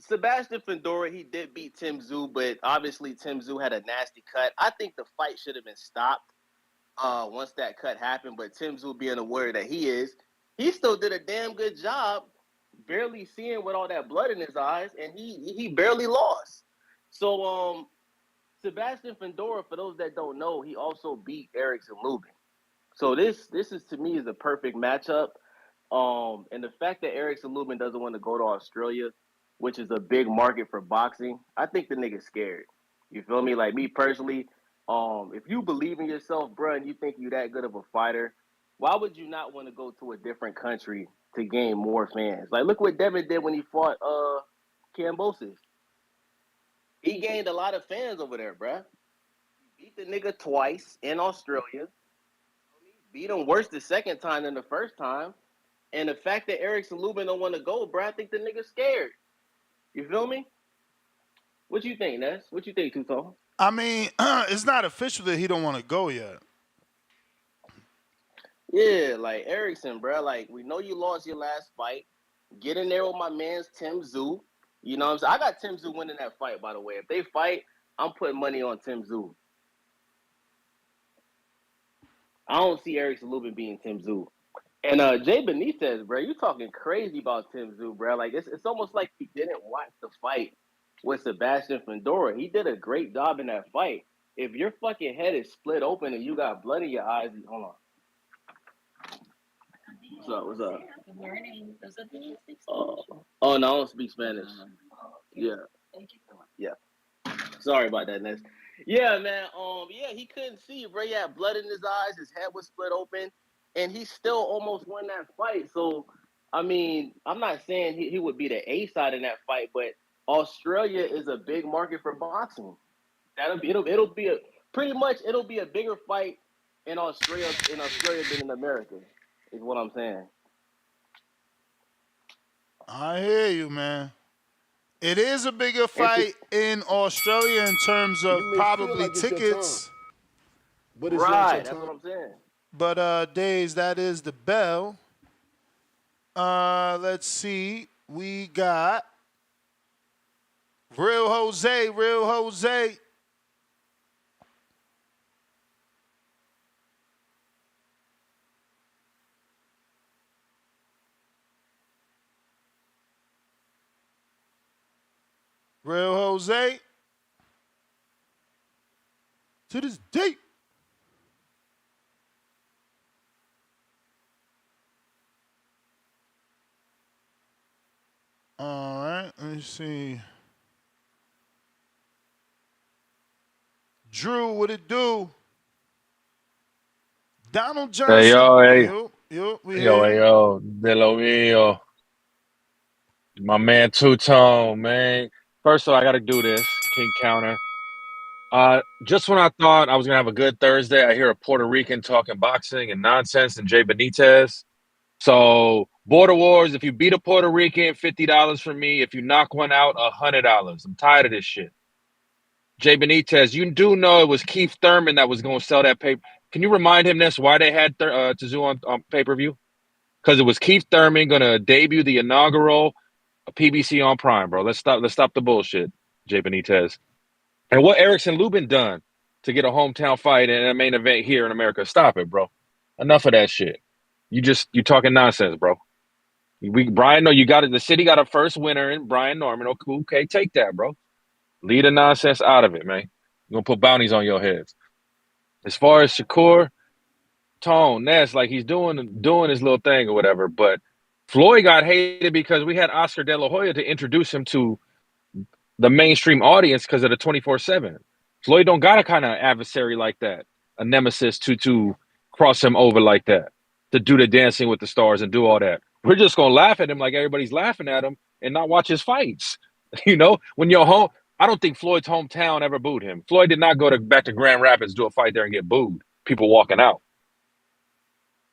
Sebastian Fundora, he did beat Tim Tszyu, but obviously Tim Tszyu had a nasty cut. I think the fight should have been stopped once that cut happened. But Tim Tszyu, being the warrior that he is, he still did a damn good job, barely seeing with all that blood in his eyes, and he barely lost. So Sebastian Fundora, for those that don't know, he also beat Erickson Lubin. So this is, to me, is a perfect matchup. And the fact that Erickson Lubin doesn't want to go to Australia, which is a big market for boxing, I think the nigga's scared. You feel me? Like, me personally, if you believe in yourself, bro, and you think you're that good of a fighter, why would you not want to go to a different country to gain more fans? Like, look what Devin did when he fought Kambosos. He gained a lot of fans over there, bruh. He beat the nigga twice in Australia. Beat him worse the second time than the first time. And the fact that Erickson Lubin don't want to go, bruh, I think the nigga's scared. You feel me? What you think, Ness? What you think, Tuto? I mean, it's not official that he don't want to go yet. Yeah, like, Erickson, bruh, like, we know you lost your last fight. Get in there with my man's Tim Tszyu. You know what I'm saying? I got Tim Tszyu winning that fight, by the way. If they fight, I'm putting money on Tim Tszyu. I don't see Erickson Lubin beating Tim Tszyu. And Jay Benitez, bro, you talking crazy about Tim Tszyu, bro. Like, it's almost like he didn't watch the fight with Sebastian Fundora. He did a great job in that fight. If your fucking head is split open and you got blood in your eyes, hold on. What's up? What's up? Good morning. Those are the Oh, no, I don't speak Spanish. Yeah. Thank you so much. Yeah. Sorry about that, Ness. Yeah, man. Yeah, he couldn't see, bro. He had blood in his eyes. His head was split open, and he still almost won that fight. So, I mean, I'm not saying he would be the A side in that fight, but Australia is a big market for boxing. It'll be a pretty much it'll be a bigger fight in Australia than in America. Is what I'm saying. I hear you, man. It is a bigger And fight in Australia in terms of You may feel probably like it's your tickets. time, but it's not Right, your that's time. what I'm saying. But Days, that is the bell. Let's see. We got Real Jose. Real Jose. To this date. All right, let me see. Drew, what it do? Donald Johnson. Hey, We yo, here. de lo mío. My man Two-Tone, man. First of all, I got to do this. King Counter. Just when I thought I was going to have a good Thursday, I hear a Puerto Rican talking boxing and nonsense and Jay Benitez. So, Border Wars, if you beat a Puerto Rican, $50 from me. If you knock one out, $100. I'm tired of this shit. Jay Benitez, you do know it was Keith Thurman that was going to sell that paper. Can you remind him this, why they had Tszyu on pay-per-view? Because it was Keith Thurman going to debut the inaugural PBC on Prime, bro. Let's stop the bullshit, Jay Benitez. And what Erickson Lubin done to get a hometown fight and a main event here in America? Stop it, bro. Enough of that shit. You talking nonsense, bro. Brian, no, you got it. The city got a first winner in Brian Norman. Okay, take that, bro. Leave the nonsense out of it, man. You're gonna put bounties on your heads. As far as Shakur, Tone, Ness, like he's doing his little thing or whatever, but Floyd got hated because we had Oscar De La Hoya to introduce him to the mainstream audience because of the 24/7. Floyd don't got a kind of adversary like that, a nemesis to cross him over like that, to do the Dancing with the Stars and do all that. We're just gonna laugh at him like everybody's laughing at him and not watch his fights. You know, when you're home, I don't think Floyd's hometown ever booed him. Floyd did not go back to Grand Rapids, do a fight there and get booed. People walking out.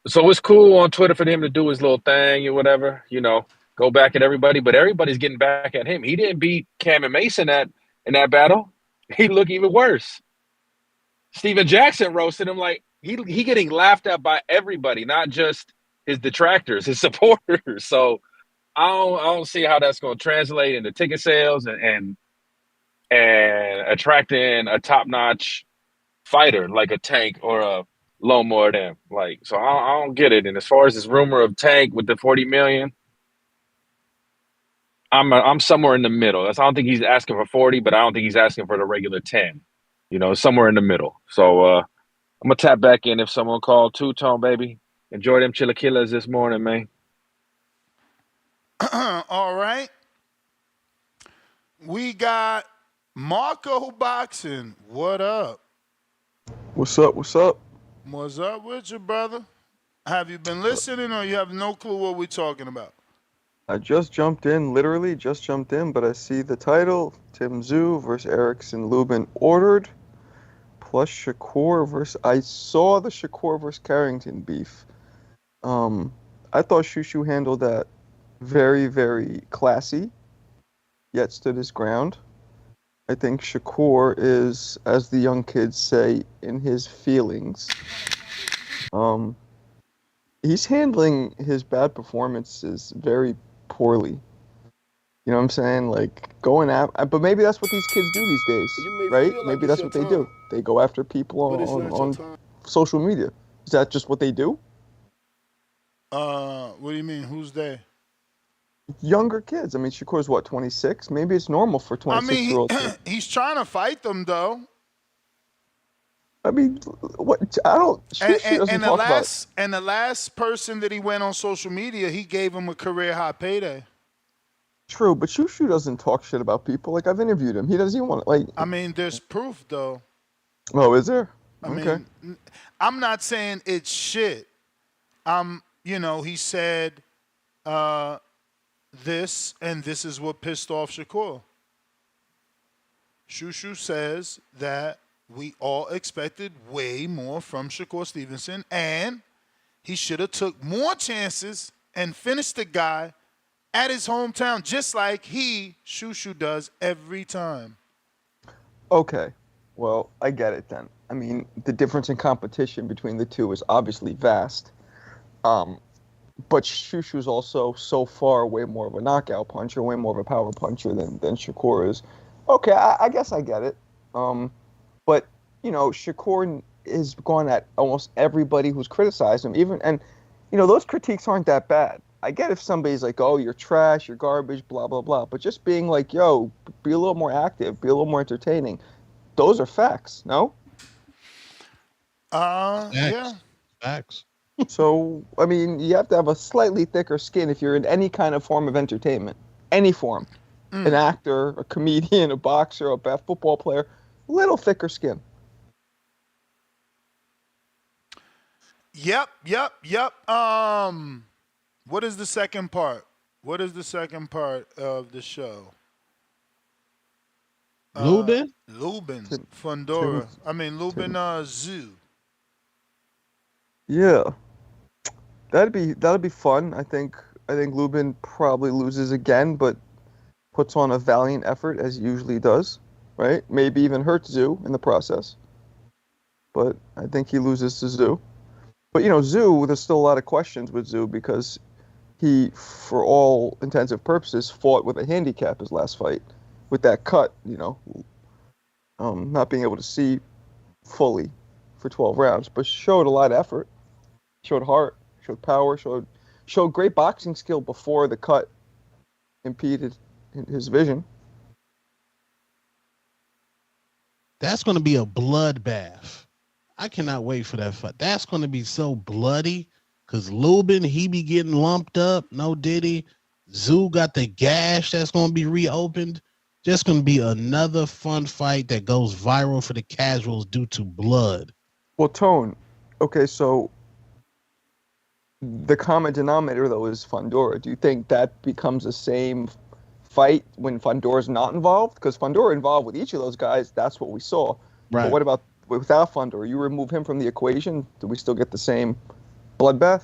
So it's cool on Twitter for him to do his little thing or whatever, you know, go back at everybody, but everybody's getting back at him. He didn't beat Cam and Mason in that battle. He looked even worse. Steven Jackson roasted him like he getting laughed at by everybody, not just his detractors, his supporters. So I don't see how that's going to translate into ticket sales and attracting a top-notch fighter like a Tank or a Lone more than like. So I don't get it. And as far as this rumor of Tank with the $40 million, I'm somewhere in the middle. I don't think he's asking for 40, but I don't think he's asking for the regular 10. You know, somewhere in the middle. So I'm gonna tap back in if someone called. Two-Tone, baby. Enjoy them chilaquiles this morning, man. All right. We got Marco Boxing. What up? What's up? What's up with you, brother? Have you been listening or you have no clue what we're talking about? I just jumped in, literally just jumped in, but I see the title, Tszyu versus Erickson Lubin ordered, plus Shakur versus, I saw the Shakur versus Carrington beef. I thought Tszyu handled that very, very classy, yet stood his ground. I think Shakur is, as the young kids say, in his feelings. He's handling his bad performances very poorly. You know what I'm saying? Like, going after, but maybe that's what these kids do these days, right? Maybe that's what they do. They go after people on social media. Is that just what they do? What do you mean? Who's they? younger kids. I mean, Shakur's what, 26? Maybe it's normal for 26-year-olds. He's trying to fight them though. I mean, what? I don't. Shushu doesn't talk about it. And the last person that he went on social media, he gave him a career high payday. True, but Shushu doesn't talk shit about people. Like, I've interviewed him. He doesn't even want to, like. I mean, there's proof though. Oh, is there? I Okay. mean, I'm not saying it's shit. He said this, and this is what pissed off Shakur. Shushu says that we all expected way more from Shakur Stevenson, and he should have took more chances and finished the guy at his hometown, just like Shushu does every time. Okay. Well, I get it then. I mean, the difference in competition between the two is obviously vast. But Shushu's also so far way more of a knockout puncher, way more of a power puncher than Shakur is. Okay, I guess I get it. But, Shakur has gone at almost everybody who's criticized him. Those critiques aren't that bad. I get if somebody's like, oh, you're trash, you're garbage, blah, blah, blah. But just being like, yo, be a little more active, be a little more entertaining. Those are facts, no? Yeah. Facts. So, I mean, you have to have a slightly thicker skin if you're in any kind of form of entertainment. Any form. An actor, a comedian, a boxer, a football player. Little thicker skin. Yep. What is the second part? What is the second part of the show? Lubin? Lubin. Fundora. Lubin Tszyu. Yeah. That'd be fun. I think Lubin probably loses again, but puts on a valiant effort as he usually does, right? Maybe even hurts Tszyu in the process. But I think he loses to Tszyu. But Tszyu, there's still a lot of questions with Tszyu because he, for all intents and purposes, fought with a handicap his last fight. With that cut, not being able to see fully for 12 rounds, but showed a lot of effort, showed heart, showed power, showed great boxing skill before the cut impeded his vision. That's going to be a bloodbath. I cannot wait for that fight. That's going to be so bloody because Lubin, he be getting lumped up. No Diddy. Tszyu got the gash that's going to be reopened. Just going to be another fun fight that goes viral for the casuals due to blood. Well, Tone, okay, so the common denominator, though, is Fundora. Do you think that becomes the same fight when Fundora's not involved? Because Fundora involved with each of those guys, that's what we saw. Right. But what about without Fundora? You remove him from the equation, do we still get the same bloodbath?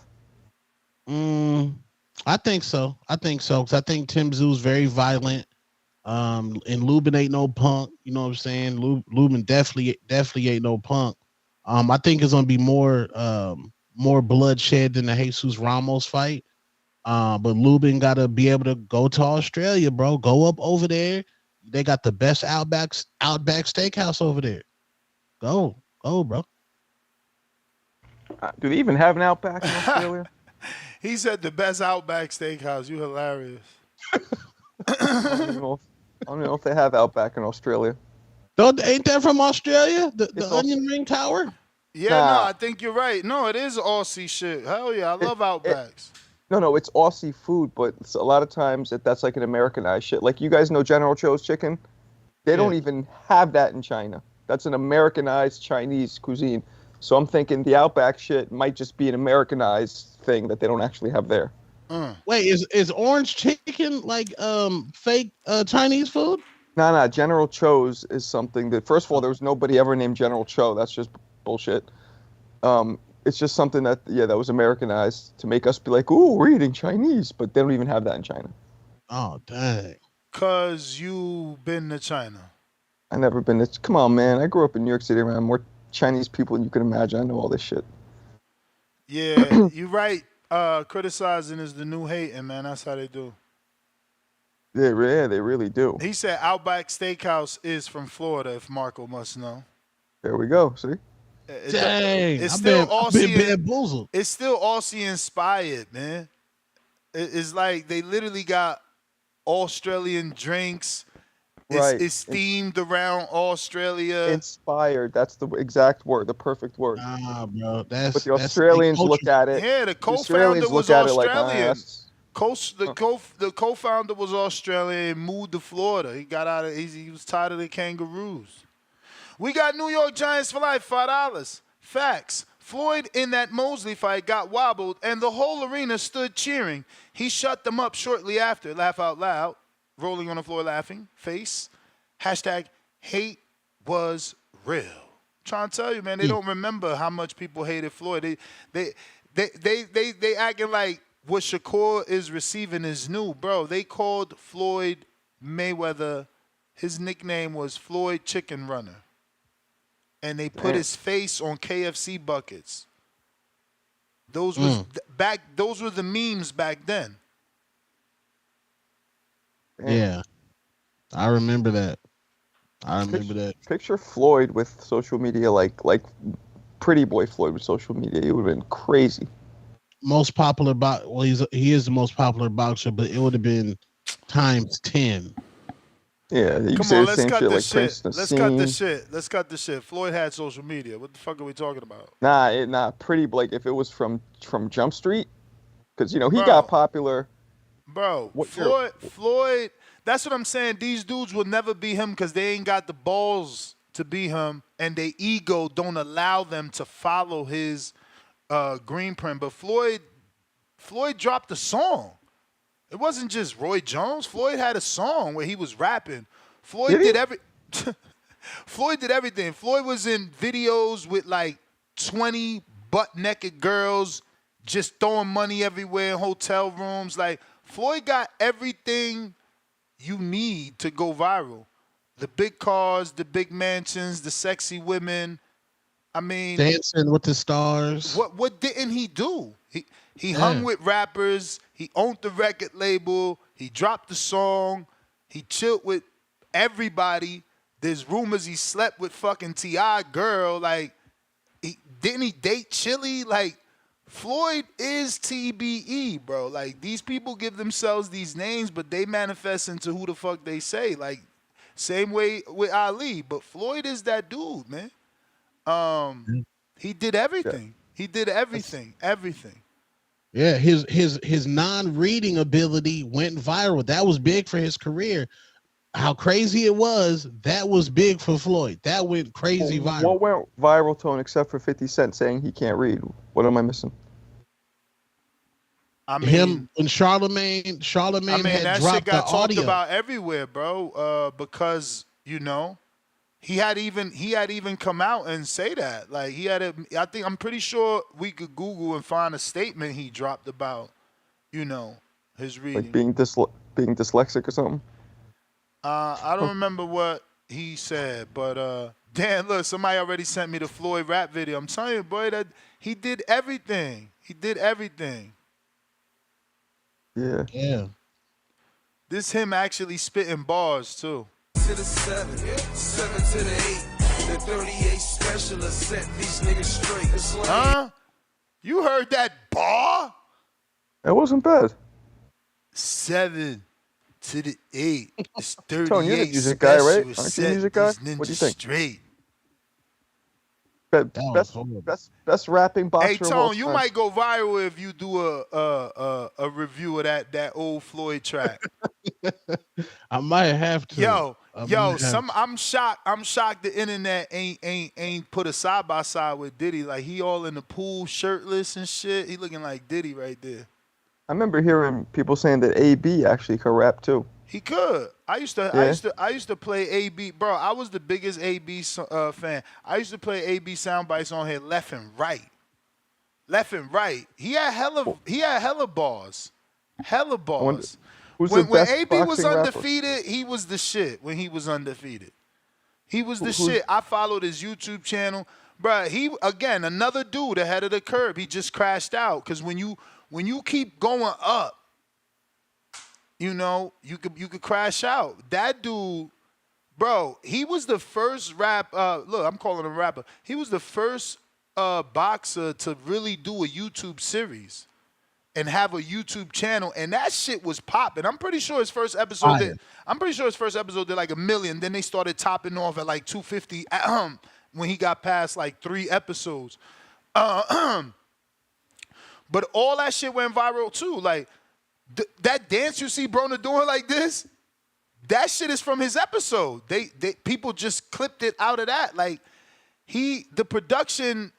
I think so. Because I think Tim Tszyu is very violent. And Lubin ain't no punk. You know what I'm saying? Lubin definitely ain't no punk. I think it's gonna be more bloodshed than the Jesus Ramos fight. But Lubin gotta be able to go to Australia, bro. Go up over there. They got the best Outback Steakhouse over there. Go, bro. Do they even have an Outback in Australia? He said the best Outback Steakhouse. You hilarious. I don't know if they have Outback in Australia. Ain't that from Australia? The Onion Ring Tower? Yeah, no, I think you're right. No, it is Aussie shit. Hell yeah, I love Outbacks. No, it's Aussie food, but it's a lot of times that's like an Americanized shit. Like, you guys know General Tso's chicken? They don't even have that in China. That's an Americanized Chinese cuisine. So I'm thinking the Outback shit might just be an Americanized thing that they don't actually have there. Wait, is orange chicken like fake Chinese food? No, General Tso's is something that, first of all, there was nobody ever named General Tso. That's just bullshit. It's just something that was Americanized to make us be like, ooh, we're eating Chinese, but they don't even have that in China. Oh, dang. Cause you've been to China. I never been to, come on, man. I grew up in New York City around more Chinese people than you can imagine. I know all this shit. Yeah, you're right. Criticizing is the new hating, man. That's how they do. They really do. He said Outback Steakhouse is from Florida, if Marco must know. There we go, see? Dang, it's I've still been Aussie. bamboozled. It's still Aussie inspired, man. It's like they literally got Australian drinks. Right. It's themed around Australia. Inspired. That's the exact word, the perfect word. Nah, bro. But the That's Australians look at it. Yeah, the The co-founder Australians was look at it like, Australian. that's- The co-founder was Australian and moved to Florida. He got out of he was tired of the kangaroos. We got New York Giants for life, $5. Facts. Floyd in that Mosley fight got wobbled and the whole arena stood cheering. He shut them up shortly after. Laugh out loud. Rolling on the floor laughing. Face. Hashtag hate was real. Trying to tell you, man, they don't remember how much people hated Floyd. They acting like what Shakur is receiving is new. Bro, they called Floyd Mayweather, his nickname was Floyd Chicken Runner. And they put his face on KFC buckets. Those were the memes back then. Yeah. I remember that. Picture Floyd with social media like Pretty Boy Floyd with social media. It would have been crazy. Most popular he is the most popular boxer, but it would have been times 10. Yeah, you Come say on, the let's same cut shit this like shit. Prince Let's cut this shit. Floyd had social media. What the fuck are we talking about? Nah, pretty like if it was from Jump Street, because he got popular. Bro, Floyd. That's what I'm saying. These dudes will never be him because they ain't got the balls to be him, and their ego don't allow them to follow his green print. But Floyd dropped a song. It wasn't just Roy Jones. Floyd had a song where he was rapping. Floyd did everything. Floyd was in videos with like 20 butt-naked girls just throwing money everywhere in hotel rooms. Like, Floyd got everything you need to go viral. The big cars, the big mansions, the sexy women. I mean, Dancing with the Stars. What didn't he do? He hung with rappers. He owned the record label. He dropped the song. He chilled with everybody. There's rumors he slept with fucking T.I. girl. Like, didn't he date Chili? Like, Floyd is TBE, bro. Like, these people give themselves these names, but they manifest into who the fuck they say. Like, same way with Ali. But Floyd is that dude, man. He did everything. He did everything. Everything. Yeah, his non-reading ability went viral. That was big for his career. How crazy it was, that was big for Floyd. That went crazy viral. What went viral, Tone, except for 50 Cent saying he can't read? What am I missing? I mean, him when Charlemagne had that dropped shit got the talked audio. about everywhere, bro. Because he had even come out and say that. Like, I'm pretty sure we could Google and find a statement he dropped about, his reading. Like being dyslexic or something? I don't remember what he said, but Dan, look, somebody already sent me the Floyd rap video. I'm telling you, boy, that he did everything. He did everything. Yeah. Yeah. This him actually spitting bars too. To the 7 to the 8, the 38 specialist set these niggas straight. It's like, Huh? You heard that bar? It wasn't bad. 7 to the 8. It's 38 Tone, you're the music guy, right? specialist Aren't you the set music guy? these What do you ninjas think? Straight. Best rapping boxer Hey of all Tone, you time. might go viral if you do a review of that old Floyd track. I might have to. I'm shocked. I'm shocked the internet ain't put a side by side with Diddy. Like, he all in the pool, shirtless and shit. He looking like Diddy right there. I remember hearing people saying that AB actually could rap too. He could. I used to play AB, bro. I was the biggest AB fan. I used to play AB sound bites on here left and right. He had hella bars. Hella bars. When AB was undefeated, he was the shit. When he was undefeated, he was the shit. I followed his YouTube channel, bro. He, again, another dude ahead of the curve. He just crashed out because when you keep going up, you could crash out. That dude, bro, he was the first look, I'm calling him a rapper. He was the first boxer to really do a YouTube series. and have a YouTube channel, and that shit was popping. I'm pretty sure his first episode did like 1 million. Then they started topping off at like 250 when he got past like 3 episodes. But all that shit went viral too. Like that dance you see Broner doing like this, that shit is from his episode. They people just clipped it out of that. Like the production,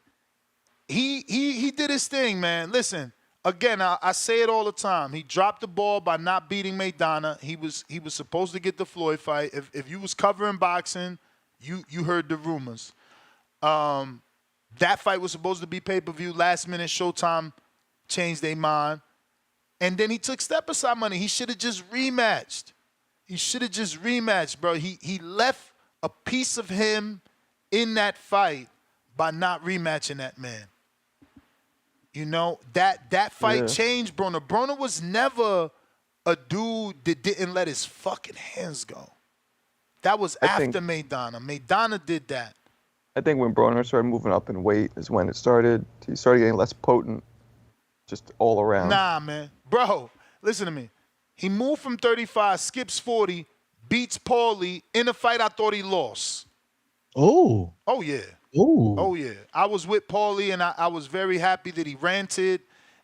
he did his thing, man. Listen. Again, I say it all the time. He dropped the ball by not beating Maidana. He was supposed to get the Floyd fight. If you was covering boxing, you heard the rumors. That fight was supposed to be pay-per-view. Last minute, Showtime changed their mind. And then he took step-aside money. He should have just rematched. Bro. He left a piece of him in that fight by not rematching that man. You know, that fight changed Broner. Broner was never a dude that didn't let his fucking hands go. That was after Maidana. Maidana did that. I think when Broner started moving up in weight is when it started. He started getting less potent, just all around. Nah, man. Bro, listen to me. He moved from 35, skips 40, beats Paulie in a fight I thought he lost. Oh. Oh, yeah. Ooh. Oh yeah, I was with Paulie, and I was very happy that he ranted,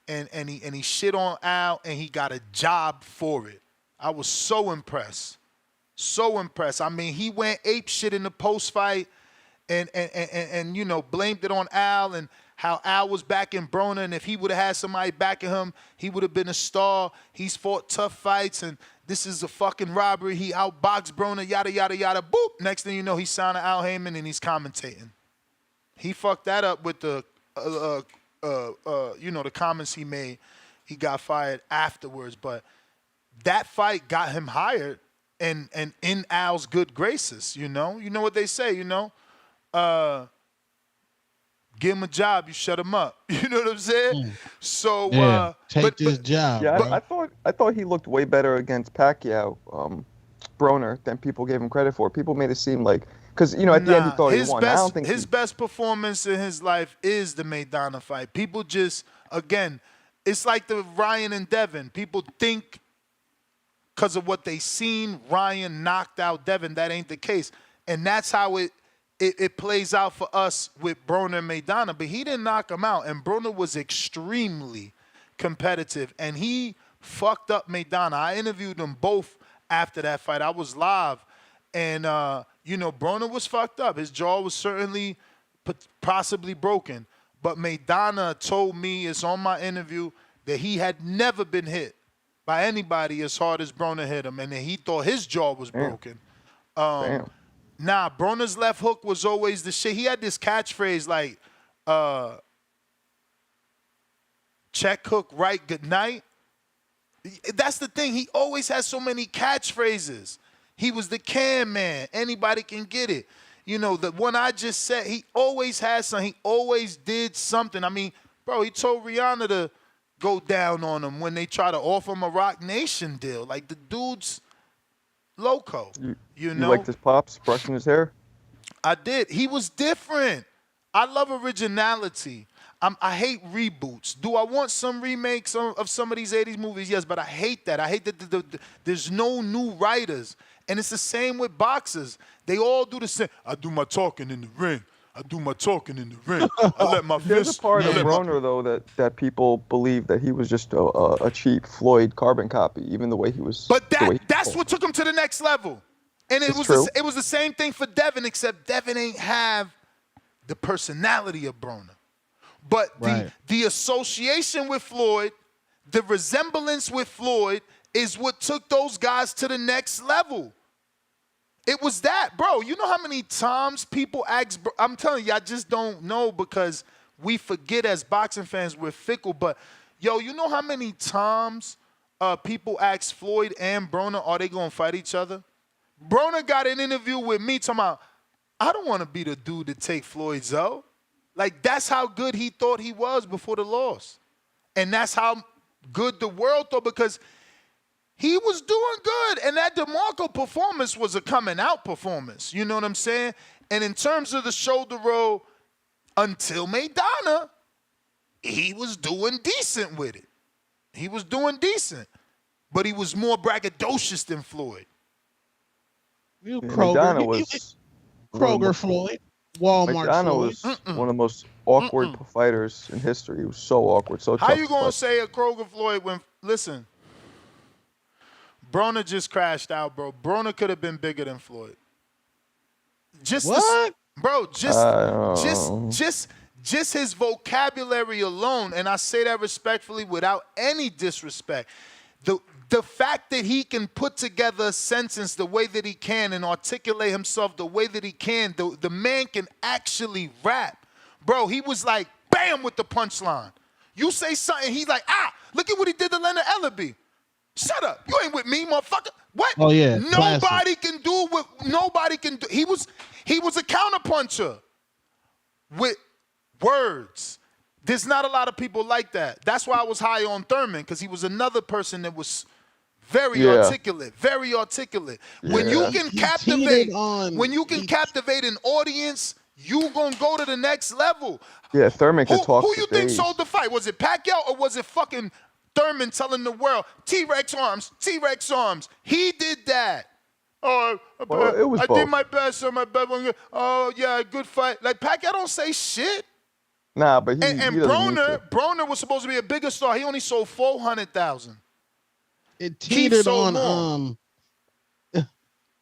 and he shit on Al, and he got a job for it. I was so impressed, I mean, he went ape shit in the post fight, and you know, blamed it on Al and how Al was backing Broner, and if he would have had somebody backing him, he would have been a star. He's fought tough fights, and this is a fucking robbery. He outboxed Broner, yada yada yada. Boop. Next thing you know, he's signing Al Heyman, and he's commentating. He fucked that up with the, you know, the comments he made. He got fired afterwards, but that fight got him hired and in Al's good graces. You know what they say. You know, give him a job, you shut him up. You know what I'm saying? So take this job. Yeah, bro. I thought he looked way better against Pacquiao, Broner, than people gave him credit for. People made it seem like. Because, you know, at the end he thought he won. I don't think his best performance in his life is the Maidana fight. People just, again, it's like the Ryan and Devin. People think because of what they seen, Ryan knocked out Devin. That ain't the case. And that's how it plays out for us with Broner and Maidana. But he didn't knock him out. And Broner was extremely competitive. And he fucked up Maidana. I interviewed them both after that fight. I was live. And, you know, Broner was fucked up. His jaw was certainly possibly broken. But Maidana told me, it's on my interview, that he had never been hit by anybody as hard as Broner hit him. And that he thought his jaw was broken. Nah, Broner's left hook was always the shit. He had this catchphrase like, check hook, right, good night. That's the thing. He always has so many catchphrases. He was the can man. Anybody can get it. You know, the one I just said, he always has something. He always did something. I mean, bro, he told Rihanna to go down on him when they try to offer him a Rock Nation deal. Like, the dude's loco. You know? You liked his pops brushing his hair? I did. He was different. I love originality. I hate reboots. Do I want some remakes of some of these 80s movies? Yes, but I hate that. I hate that there's no new writers. And it's the same with boxers. They all do the same. I do my talking in the ring. I let my There's fist. a part of Broner, though, that people believe that he was just a cheap Floyd carbon copy, even the way he was. But that's what took him to the next level. And it was the same thing for Devin, except Devin ain't have the personality of Broner. But the association with Floyd, the resemblance with Floyd, is what took those guys to the next level. It was that, bro. You know how many times people ask, I'm telling you, I just don't know because we forget as boxing fans, we're fickle. But, yo, you know how many times people ask Floyd and Broner, are they going to fight each other? Broner got an interview with me talking about, I don't want to be the dude to take Floyd's out. Like, that's how good he thought he was before the loss. And that's how good the world thought, because he was doing good. And that DeMarco performance was a coming out performance. You know what I'm saying? And in terms of the shoulder roll, until Maidana, he was doing decent with it. He was doing decent, but he was more braggadocious than Floyd. Kroger, Kroger Floyd, Walmart McDonough Floyd. was one of the most awkward fighters in history. He was so awkward, so tough. How you gonna say a Kroger Floyd when? Listen, Broner just crashed out, bro. Broner could have been bigger than Floyd. Just his vocabulary alone, and I say that respectfully without any disrespect. The fact that he can put together a sentence the way that he can and articulate himself the way that he can, the man can actually rap. Bro, he was like, bam, with the punchline. You say something, he's like, look at what he did to Leonard Ellerby. Shut up. You ain't with me, motherfucker. What? Oh, yeah. Nobody can do what nobody can do. He was a counterpuncher with words. There's not a lot of people like that. That's why I was high on Thurman, because he was another person that was very articulate, very articulate. Yeah. When you can captivate an audience, you gonna go to the next level. Yeah, Thurman could talk. Who you think sold the fight? Was it Pacquiao or was it fucking Thurman telling the world, T-Rex arms, T-Rex arms? He did that. Oh, well, it was I both. did my best on my best one. Oh yeah, good fight. Like Pacquiao don't say shit. Nah, but he And he doesn't need to. Broner was supposed to be a bigger star. He only sold 400,000. It teetered on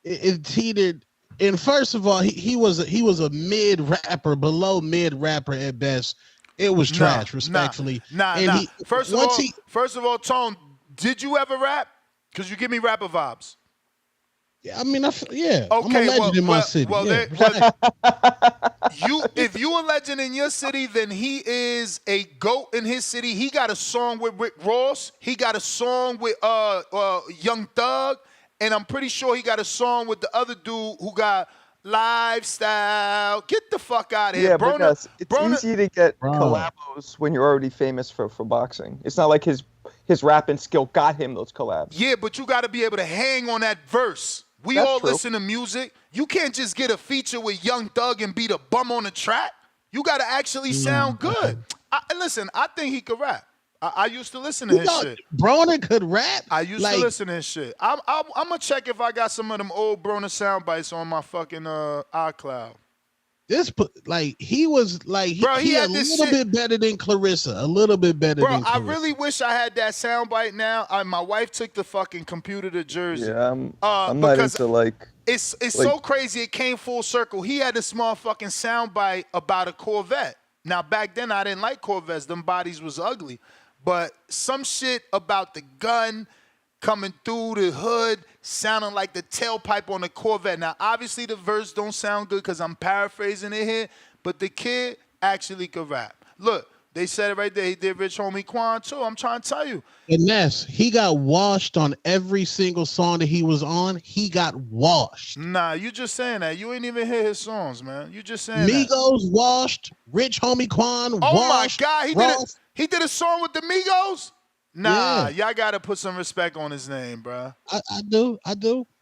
it teetered. And first of all, he was a mid rapper, below mid rapper at best. It was trash, respectfully. Nah. First of all, Tone, did you ever rap? Because you give me rapper vibes. Yeah, I mean, yeah. Okay, I'm a legend in my city. If you a legend in your city, then he is a GOAT in his city. He got a song with Rick Ross. He got a song with Young Thug. And I'm pretty sure he got a song with the other dude who got Lifestyle. Get the fuck out of here. Yeah, because it's easy to get collabos when you're already famous for boxing. It's not like his rapping skill got him those collabs. Yeah, but you got to be able to hang on that verse. That's all true. Listen to music. You can't just get a feature with Young Thug and be the bum on the track. You got to actually sound good. Listen, I think he could rap. I used to listen to his shit. Broner could rap? I used to listen to his shit. I'm going to check if I got some of them old Broner sound bites on my fucking iCloud. He was like, bro, he had a little bit better than Clarissa. A little bit better than Clarissa. I really wish I had that sound bite now. My wife took the fucking computer to Jersey. Yeah, I'm not into like... It's so crazy. It came full circle. He had this motherfucking sound bite about a Corvette. Now, back then, I didn't like Corvettes. Them bodies was ugly. But some shit about the gun coming through the hood sounding like the tailpipe on a Corvette. Now, obviously, the verse don't sound good because I'm paraphrasing it here, but the kid actually could rap. Look, they said it right there. He did Rich Homie Quan, too. I'm trying to tell you. And Ness, he got washed on every single song that he was on. He got washed. Nah, you just saying that. You ain't even hear his songs, man. You just saying Migos that. Washed. Rich Homie Quan washed. Oh, my God. He did a song with the Migos? Nah, y'all got to put some respect on his name, bro. I do.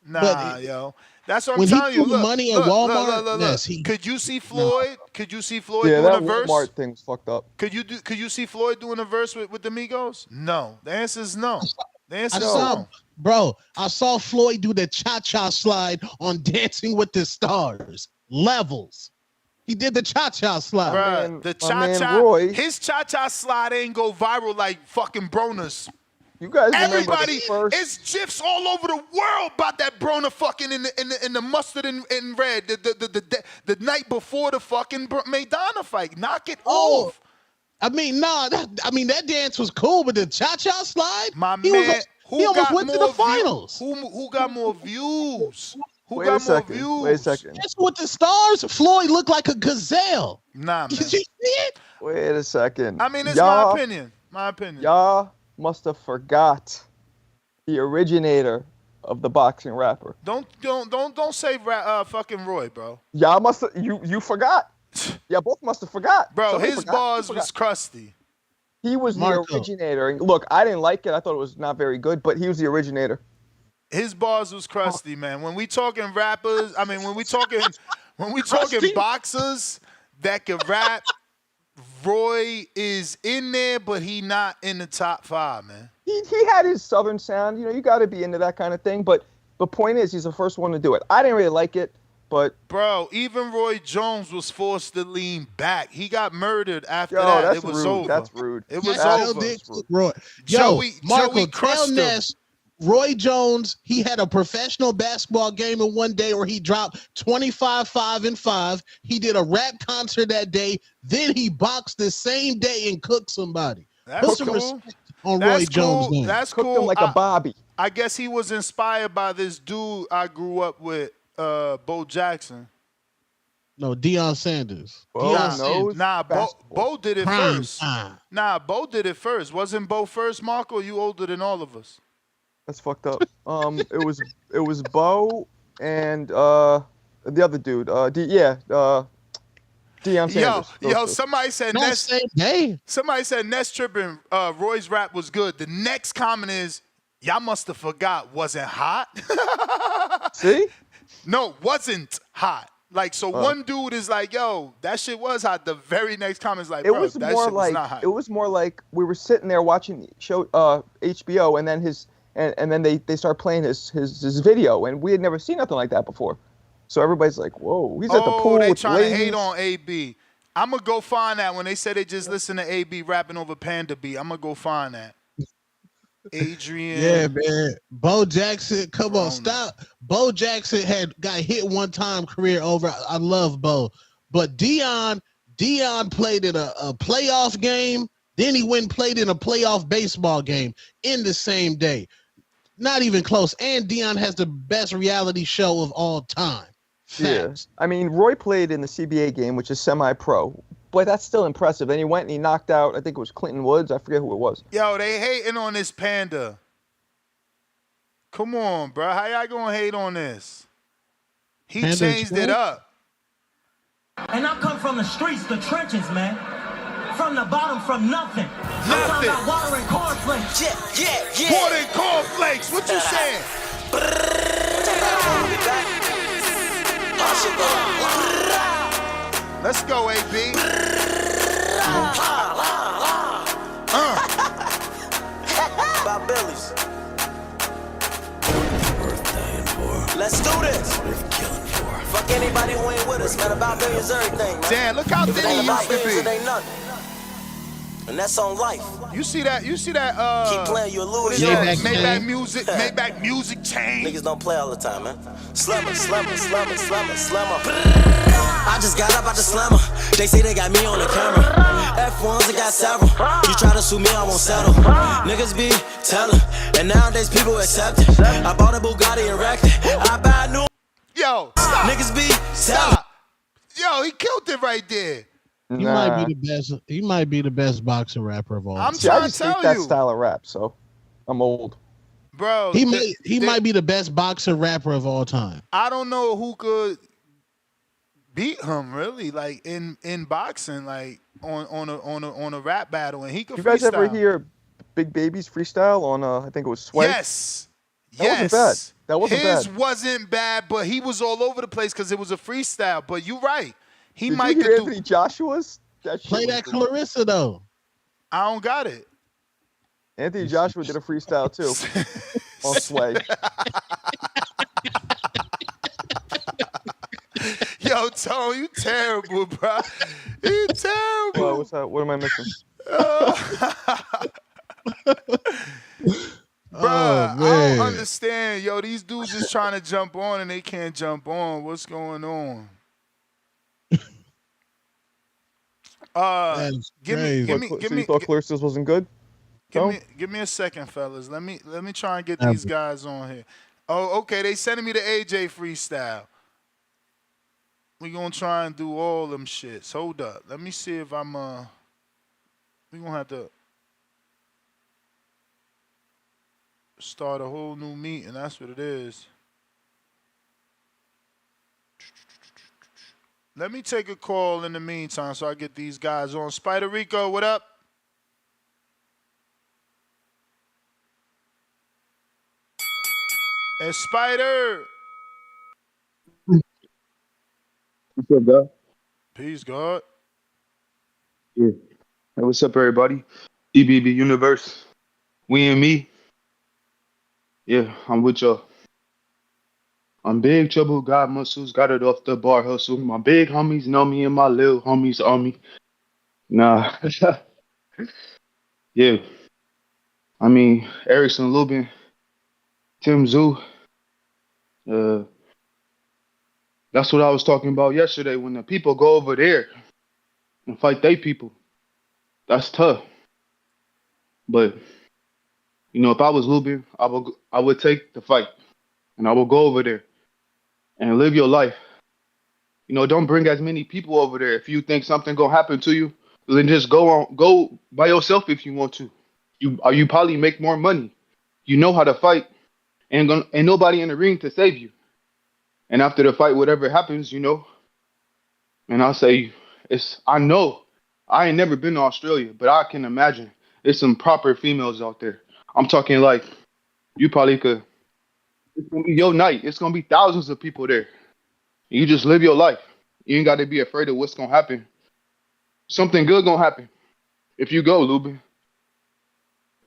Nah, but yo. That's what I'm telling you. Look, money at Walmart. Look. Yes, could you see Floyd? No. Could you see Floyd doing a verse? Yeah, that Walmart thing's fucked up. Could you see Floyd doing a verse with the Migos? No. The answer is no. The answer is no. Bro, I saw Floyd do the cha-cha slide on Dancing with the Stars. Levels. He did the cha-cha slide. Bruh, the cha-cha. His cha-cha slide ain't go viral like fucking Broner's. You guys everybody, it's GIFs all over the world about that Broner fucking in the mustard and red the night before the fucking Maidana fight. Knock it off. I mean, that dance was cool, but the cha-cha slide, he almost went to the finals. Who got more views? Wait a second. That's with the Stars. Floyd looked like a gazelle. Nah, man. Did you see it? Wait a second. I mean, it's my opinion. Y'all must have forgot the originator of the boxing rapper. Don't say fucking Roy, bro. Y'all must have, you forgot. Y'all both must have forgot. Bro, Somebody bars was crusty. He was the originator. And look, I didn't like it. I thought it was not very good, but he was the originator. His bars was crusty, man. When we talking rappers, when we talking boxers that can rap Roy is in there, but he not in the top 5, man. He had his Southern sound. You got to be into that kind of thing. But the point is, he's the first one to do it. I didn't really like it, but bro, even Roy Jones was forced to lean back. He got murdered after that. That's it was rude. over. That's rude. It was over. Roy. Joey Marco, crushed tell Ness, Roy Jones, he had a professional basketball game in one day where he dropped 25, 5, and 5. He did a rap concert that day. Then he boxed the same day and cooked somebody. Put some respect on Roy Jones' name. That's Cooked cool. him like a Bobby. I guess he was inspired by this dude I grew up with, Bo Jackson. No, Deion Sanders. Nah, Bo did it first. Nah, Bo did it first. Wasn't Bo first, Marco? You older than all of us. That's fucked up. It was Bo and the other dude. Deion Sanders. Yo, somebody said Ness. Hey. Somebody said Ness tripping. Roy's rap was good. The next comment is, y'all must have forgot. Wasn't hot. See? No, wasn't hot. Like, so one dude is like, yo, that shit was hot. The very next comment is like, bro, that shit was not hot. It was more like we were sitting there watching the show HBO, and then and then they start playing his video, and we had never seen nothing like that before. So everybody's like, whoa, he's at the pool they with trying ladies. to hate on AB. I'm going to go find that when they say they just listen to AB rapping over Panda B. I'm going to go find that. Adrian. Yeah, man. Bo Jackson, come on, stop. Bo Jackson got hit one time, career over. I love Bo. But Deion played in a playoff game. Then he went and played in a playoff baseball game in the same day. Not even close. And Deion has the best reality show of all time. Facts. Yeah. I mean, Roy played in the CBA game, which is semi-pro. Boy, that's still impressive. Then he went and he knocked out, I think it was Clinton Woods. I forget who it was. Yo, they hating on this Panda. Come on, bro. How y'all going to hate on this? He Panda's changed it up. And I come from the streets, the trenches, man. From the bottom, from nothing. I'm talking about water and cornflakes. Yeah. Water and cornflakes. What you saying? Let's go, AB. Bob Billy's. Let's do this. Fuck anybody who ain't with us, man. About billions, everything, man. Damn, look how If it thin ain't he about used to billions, be. it ain't nothing. And that's on life. You see that? Keep playing, you lose. Maybach music chain. Niggas don't play all the time, man. Slammer. I just got up out the slammer. They say they got me on the camera. F1s, I got several. You try to sue me, I won't settle. Niggas be telling, and nowadays people accept it. I bought a Bugatti and wrecked it. I buy a new. Yo, stop. Niggas be stop. Yo, he killed it right there. He might be the best. He might be the best boxing rapper of all time. I'm trying I to just tell hate that you, style of rap, so I'm old. bro. He might be the best boxer rapper of all time. I don't know who could beat him really, like in boxing, like on a rap battle, and he could. You guys freestyle. ever hear Big Baby's freestyle on I think it was Sway? Yes. That wasn't bad. That wasn't His bad. wasn't bad, but he was all over the place because it was a freestyle. But you're right. He Did might you hear could Anthony Joshua's? That shit Play was that good. Clarissa though. I don't got it. Anthony Joshua did a freestyle too on Sway. Yo, Tone, you terrible, bro. You terrible. Well, what's that? What am I missing? Bruh, I man. don't understand. Yo, these dudes is trying to jump on and they can't jump on. What's going on? That's Give crazy. me, So you thought Clarissa's wasn't good? give me a second, fellas. Let me try and get these guys on here. Oh, okay. They sending me the AJ freestyle. We gonna try and do all them shits. Hold up. Let me see if I'm we gonna have to start a whole new meeting. That's what it is. Let me take a call in the meantime so I get these guys on. Spider Rico, what up? Hey, Spider. What's up, dog? Peace, God. Yeah. Hey, what's up, everybody? EBB Universe. We and me. Yeah, I'm with y'all. I'm big trouble, got muscles, got it off the bar hustle. My big homies know me and my little homies on me. Nah. Yeah. I mean, Erickson Lubin, Tszyu. Uh, that's what I was talking about yesterday. When the people go over there and fight they people, that's tough. But if I was Lubin, I would take the fight and I would go over there and live your life. Don't bring as many people over there. If you think something gonna happen to you, then just go by yourself if you want to. You probably make more money. You know how to fight, and ain't nobody in the ring to save you. And after the fight, whatever happens, and I'll say I know I ain't never been to Australia, but I can imagine it's some proper females out there. I'm talking like you probably could. It's gonna be your night. It's gonna be thousands of people there. You just live your life. You ain't got to be afraid of what's gonna happen. Something good gonna happen if you go, Lubin.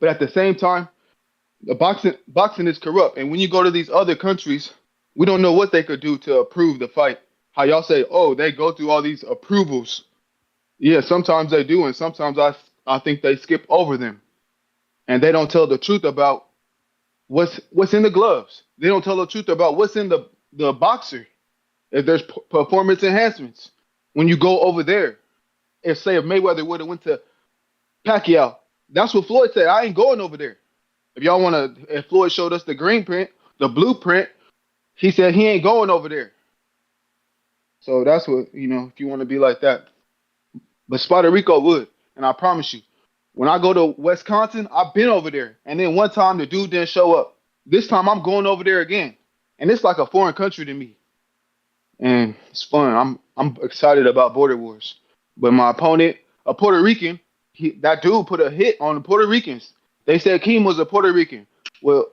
But at the same time, the boxing is corrupt, and when you go to these other countries, we don't know what they could do to approve the fight. How y'all say, oh, they go through all these approvals. Yeah, sometimes they do, and sometimes I think they skip over them, and they don't tell the truth about what's in the gloves. They don't tell the truth about what's in the boxer. If there's performance enhancements, when you go over there, if Mayweather would have went to Pacquiao, that's what Floyd said. I ain't going over there. If Floyd showed us the green print, the blueprint, he said he ain't going over there. So that's what, if you want to be like that. But Puerto Rico would. And I promise you, when I go to Wisconsin, I've been over there. And then one time the dude didn't show up. This time I'm going over there again. And it's like a foreign country to me. And it's fun. I'm excited about Border Wars. But my opponent, a Puerto Rican, that dude put a hit on the Puerto Ricans. They said Keem was a Puerto Rican. Well,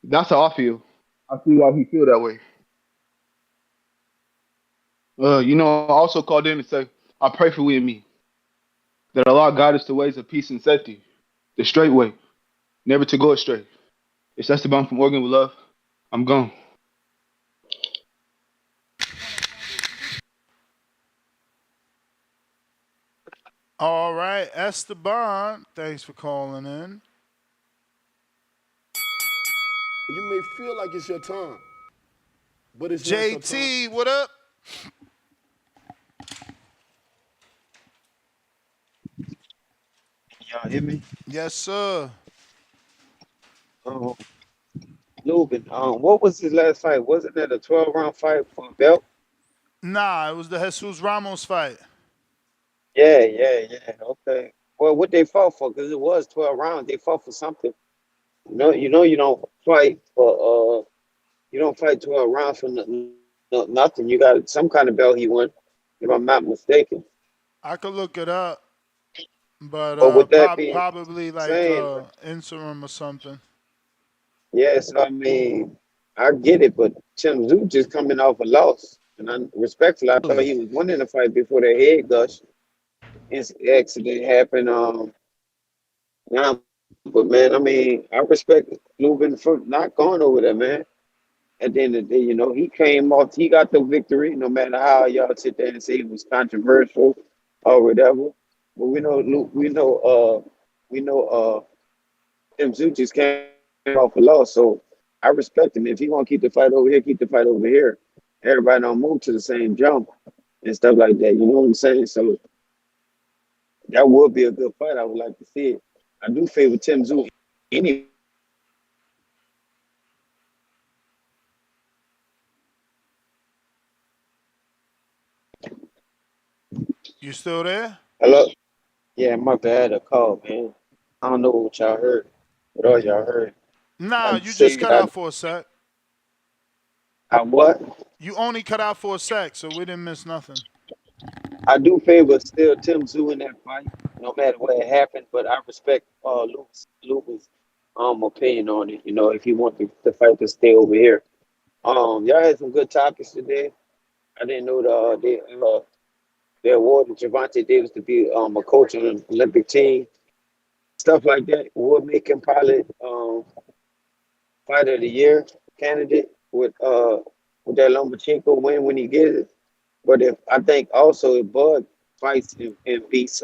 that's how I feel. I see why he feel that way. I also called in and say, I pray for we and me. That Allah guide us to ways of peace and safety. The straight way. Never to go astray. It's Esteban from Oregon with love. I'm gone. All right, Esteban, thanks for calling in. You may feel like it's your time, but it's JT, not your time. what up? Y'all hear me? Yes, sir. Lubin, what was his last fight? Wasn't that a 12-round fight for a belt? Nah, it was the Jesus Ramos fight. Yeah. Okay. Well, what they fought for? Because it was 12 rounds. They fought for something. You don't fight for you don't fight 12 rounds for nothing. You got some kind of belt he won, if I'm not mistaken. I could look it up, but with that being probably like interim or something. Yes, I mean, I get it, but Tszyu just coming off a loss. And respectfully, I thought he was winning the fight before the head gush accident happened. But man, I mean, I respect Lubin for not going over there, man. At the end of the day, he came off, he got the victory, no matter how y'all sit there and say it was controversial or whatever. But we know Tszyu just came off a loss, so I respect him. If he want to keep the fight over here, keep the fight over here. Everybody don't move to the same jump and stuff like that. You know what I'm saying? So that would be a good fight. I would like to see it. I do favor Tszyu anyway. You still there? Hello? Yeah, my bad. A call, man. I don't know what y'all heard. What all y'all heard? Nah, you just cut out for a sec. I what? You only cut out for a sec, so we didn't miss nothing. I do favor still Tszyu in that fight, no matter what happened. But I respect Luke's opinion on it. If he wants the fight to stay over here. Y'all had some good topics today. I didn't know the they awarded Javante Davis to be a coach on an Olympic team. Stuff like that would make him probably fighter of the year candidate with that Lomachenko win when he gets it. But if I think also if Bud fights and beats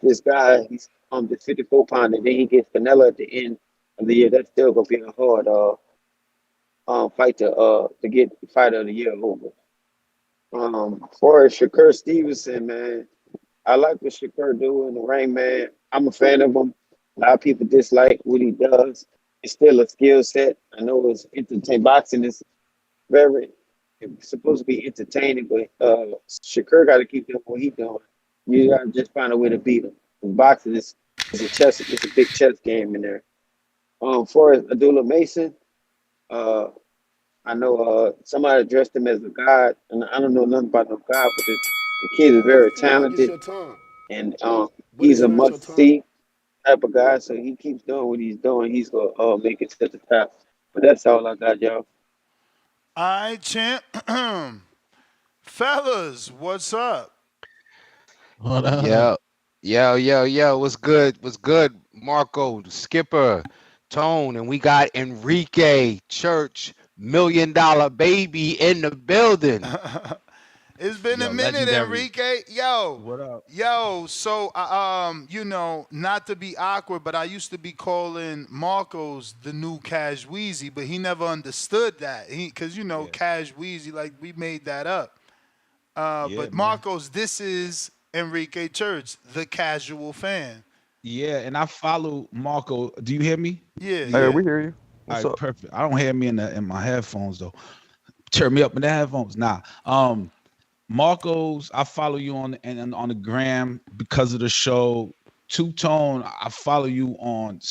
this guy, he's the 54-pounder, then he gets Canelo at the end of the year. That's still gonna be a hard fight to get fighter of the year over. For Shakur Stevenson, man, I like what Shakur do in the ring, man. I'm a fan of him. A lot of people dislike what he does. It's still a skill set. I know it's entertaining. Boxing is it's supposed to be entertaining, but Shakur got to keep doing what he's doing. You got to just find a way to beat him. And boxing is it's a big chess game in there. For Abdullah Mason, I know somebody addressed him as a god, and I don't know nothing about no god, but the kid is very talented, and he's a must-see type of guy. So he keeps doing what he's doing. He's gonna make it to the top. But that's all I got, y'all. All right, champ. Fellas, what's up? Yo. What's good? What's good? Marco, Skipper, Tone, and we got Enrique Church, $1 Million Baby in the building. It's been a minute, legendary. Enrique. Yo. What up? Yo, so not to be awkward, but I used to be calling Marcos the new Cash Weezy, but he never understood that. Because Cash Weezy, like we made that up. But Marcos, this is Enrique Church, the casual fan. Yeah, and I follow Marco. Do you hear me? Yeah. Hey, we hear you. All right, perfect. I don't hear me in my headphones though. Turn me up in the headphones. Nah. Marcos, I follow you on the gram because of the show. Two Tone, I follow you on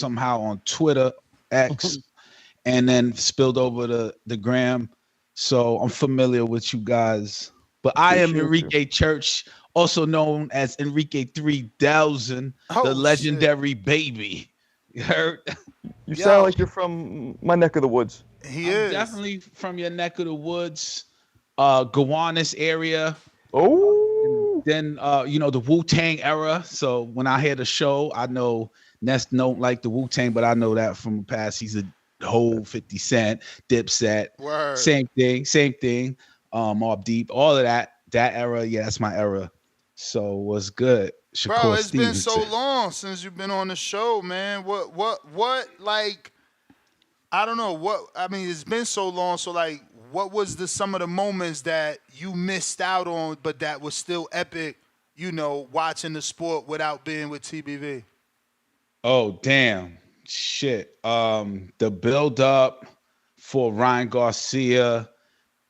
Twitter, X, and then spilled over the gram. So I'm familiar with you guys. But I am Enrique Church, also known as Enrique 3000, the legendary baby. You heard? You sound like you're from my neck of the woods. He is definitely from your neck of the woods, Gowanus area. Oh, then the Wu-Tang era. So when I hear the show, I know Ness don't like the Wu-Tang, but I know that from the past. He's a whole 50 Cent, Dipset. Word. Same thing. Mobb Deep, all of that era. Yeah, that's my era. So what's good, Shakur Bro? It's Stevenson. been so long since you've been on the show, man. What like? I don't know what. I mean, it's been so long. So like, what was some of the moments that you missed out on, but that was still epic? Watching the sport without being with TBV. Oh damn, shit. The build up for Ryan Garcia,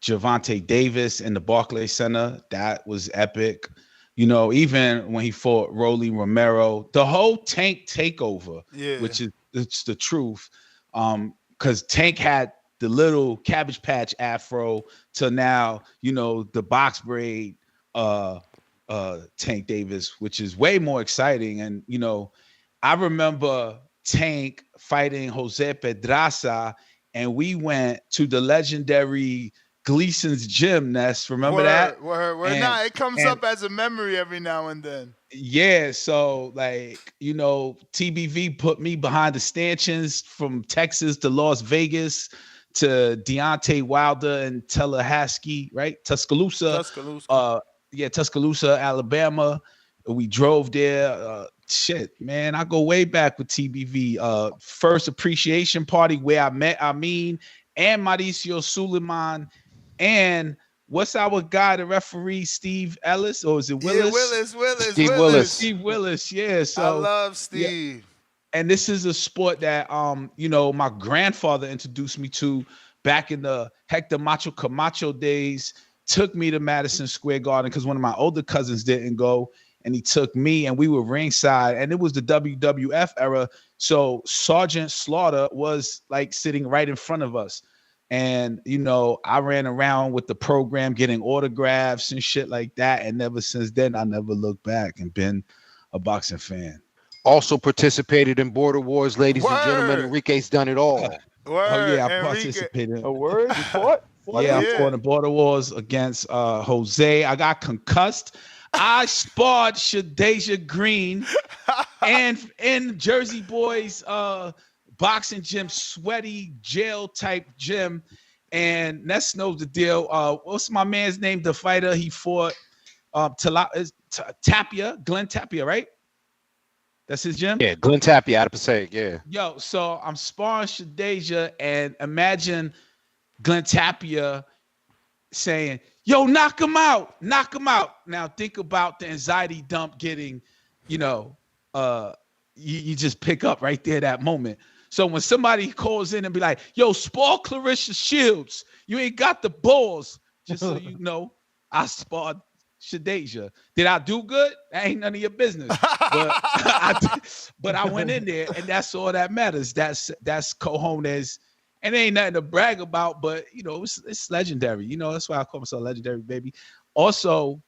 Javante Davis in the Barclays Center, that was epic. Even when he fought Rolly Romero, the whole Tank takeover, which is it's the truth. Because Tank had the little Cabbage Patch afro to now, the box braid Tank Davis, which is way more exciting. And, I remember Tank fighting Jose Pedraza, and we went to the legendary Gleason's gym, Ness. Remember that? Word. It comes up as a memory every now and then. Yeah, so TBV put me behind the stanchions from Texas to Las Vegas to Deontay Wilder and Tallahassee, right? Tuscaloosa. Tuscaloosa, Alabama. We drove there. Man, I go way back with TBV. First appreciation party where I met Amin and Mauricio Suleiman and what's our guy, the referee, Steve Ellis, or is it Willis? Willis. Steve Willis, yeah. So I love Steve. Yeah. And this is a sport that my grandfather introduced me to back in the Hector Macho Camacho days. Took me to Madison Square Garden because one of my older cousins didn't go, and he took me, and we were ringside, and it was the WWF era. So Sergeant Slaughter was like sitting right in front of us. And, I ran around with the program getting autographs and shit like that. And ever since then, I never looked back and been a boxing fan. Also participated in Border Wars, ladies and gentlemen. Enrique's done it all. Oh, yeah, I participated. A word? You fought? I fought in Border Wars against Jose. I got concussed. I sparred Shadeja Green and in Jersey Boys boxing gym, sweaty jail type gym. And Ness knows the deal. What's my man's name? The fighter he fought Tapia, Glenn Tapia, right? That's his gym? Yeah, Glenn Tapia out of Passaic, yeah. Yo, so I'm sparring Shadeja, and imagine Glenn Tapia saying, yo, knock him out, knock him out. Now think about the anxiety dump getting, you just pick up right there that moment. So when somebody calls in and be like, yo, spar Clarissa Shields, you ain't got the balls, just so you know, I sparred Shadeja. Did I do good? That ain't none of your business. But I went in there, and that's all that matters. That's cojones. And it ain't nothing to brag about, but it's legendary. That's why I call myself legendary, baby. Also,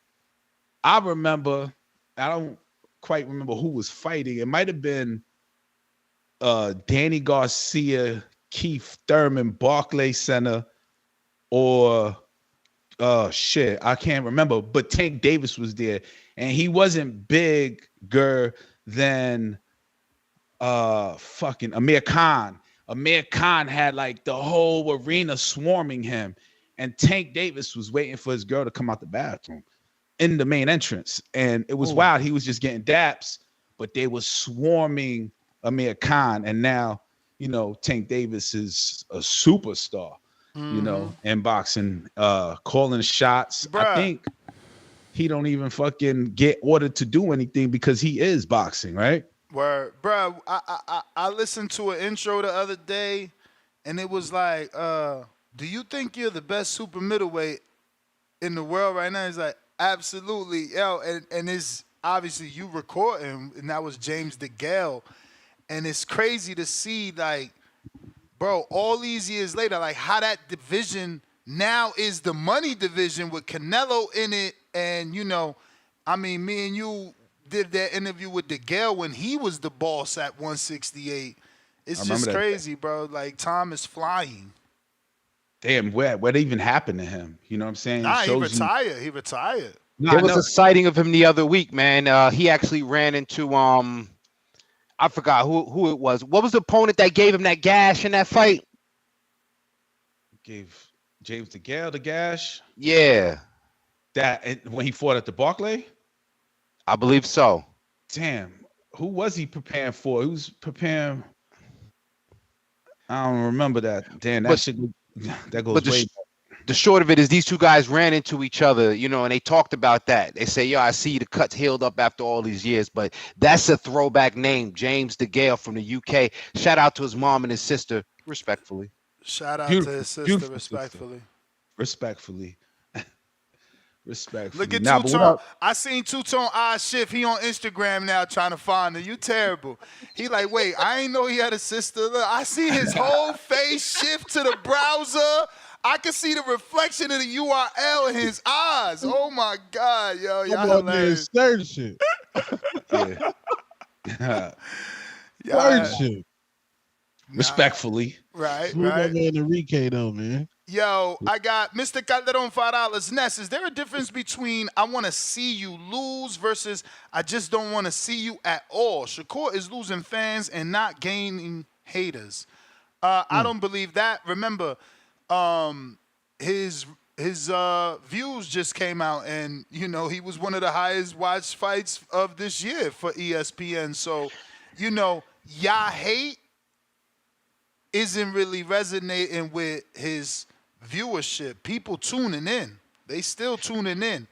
I don't quite remember who was fighting. It might have been Danny Garcia, Keith Thurman, Barclays Center, or I can't remember. But Tank Davis was there, and he wasn't bigger than fucking Amir Khan. Amir Khan had like the whole arena swarming him, and Tank Davis was waiting for his girl to come out the bathroom in the main entrance. And it was wild. He was just getting daps, but they were swarming Amir Khan. And now, Tank Davis is a superstar, in boxing, calling shots. Bruh. I think he don't even fucking get ordered to do anything because he is boxing, right? Word, bro. I listened to an intro the other day, and it was like, "Do you think you're the best super middleweight in the world right now?" He's like, "Absolutely, yo." And it's obviously you recording, and that was James DeGale, and it's crazy to see, like, bro, all these years later, like how that division now is the money division with Canelo in it, and me and you did that interview with DeGale when he was the boss at 168. It's just crazy, bro. Like, time is flying. Damn, what even happened to him? You know what I'm saying? Nah, he retired. He retired. There was a sighting of him the other week, man. He actually ran into I forgot who it was. What was the opponent that gave him that gash in that fight? Gave James DeGale the gash? Yeah. That when he fought at the Barclay? I believe so. Damn. Who was he preparing for? He was preparing. I don't remember that. Damn, that goes way back. The short of it is these two guys ran into each other, and they talked about that. They say, yo, I see the cuts healed up after all these years, but that's a throwback name, James DeGale from the UK. Shout out to his mom and his sister, respectfully. Shout out to his sister, respectfully. Respectfully. Respectfully. Look at Two-Tone. I seen Two-Tone eyes shift. He on Instagram now trying to find her. You terrible. He like, wait, I ain't know he had a sister. Look, I see his whole face shift to the browser. I can see the reflection of the URL in his eyes. Oh my God, yo, y'all hilarious. Third shit. Yeah. Shit. Respectfully. Right. Enrique though, man. Yo, I got Mr. Calderon $5. Ness, is there a difference between I want to see you lose versus I just don't want to see you at all? Shakur is losing fans and not gaining haters. I don't believe that. Remember, his views just came out, and he was one of the highest watched fights of this year for ESPN. So, y'all hate isn't really resonating with his viewership. People tuning in. They still tuning in.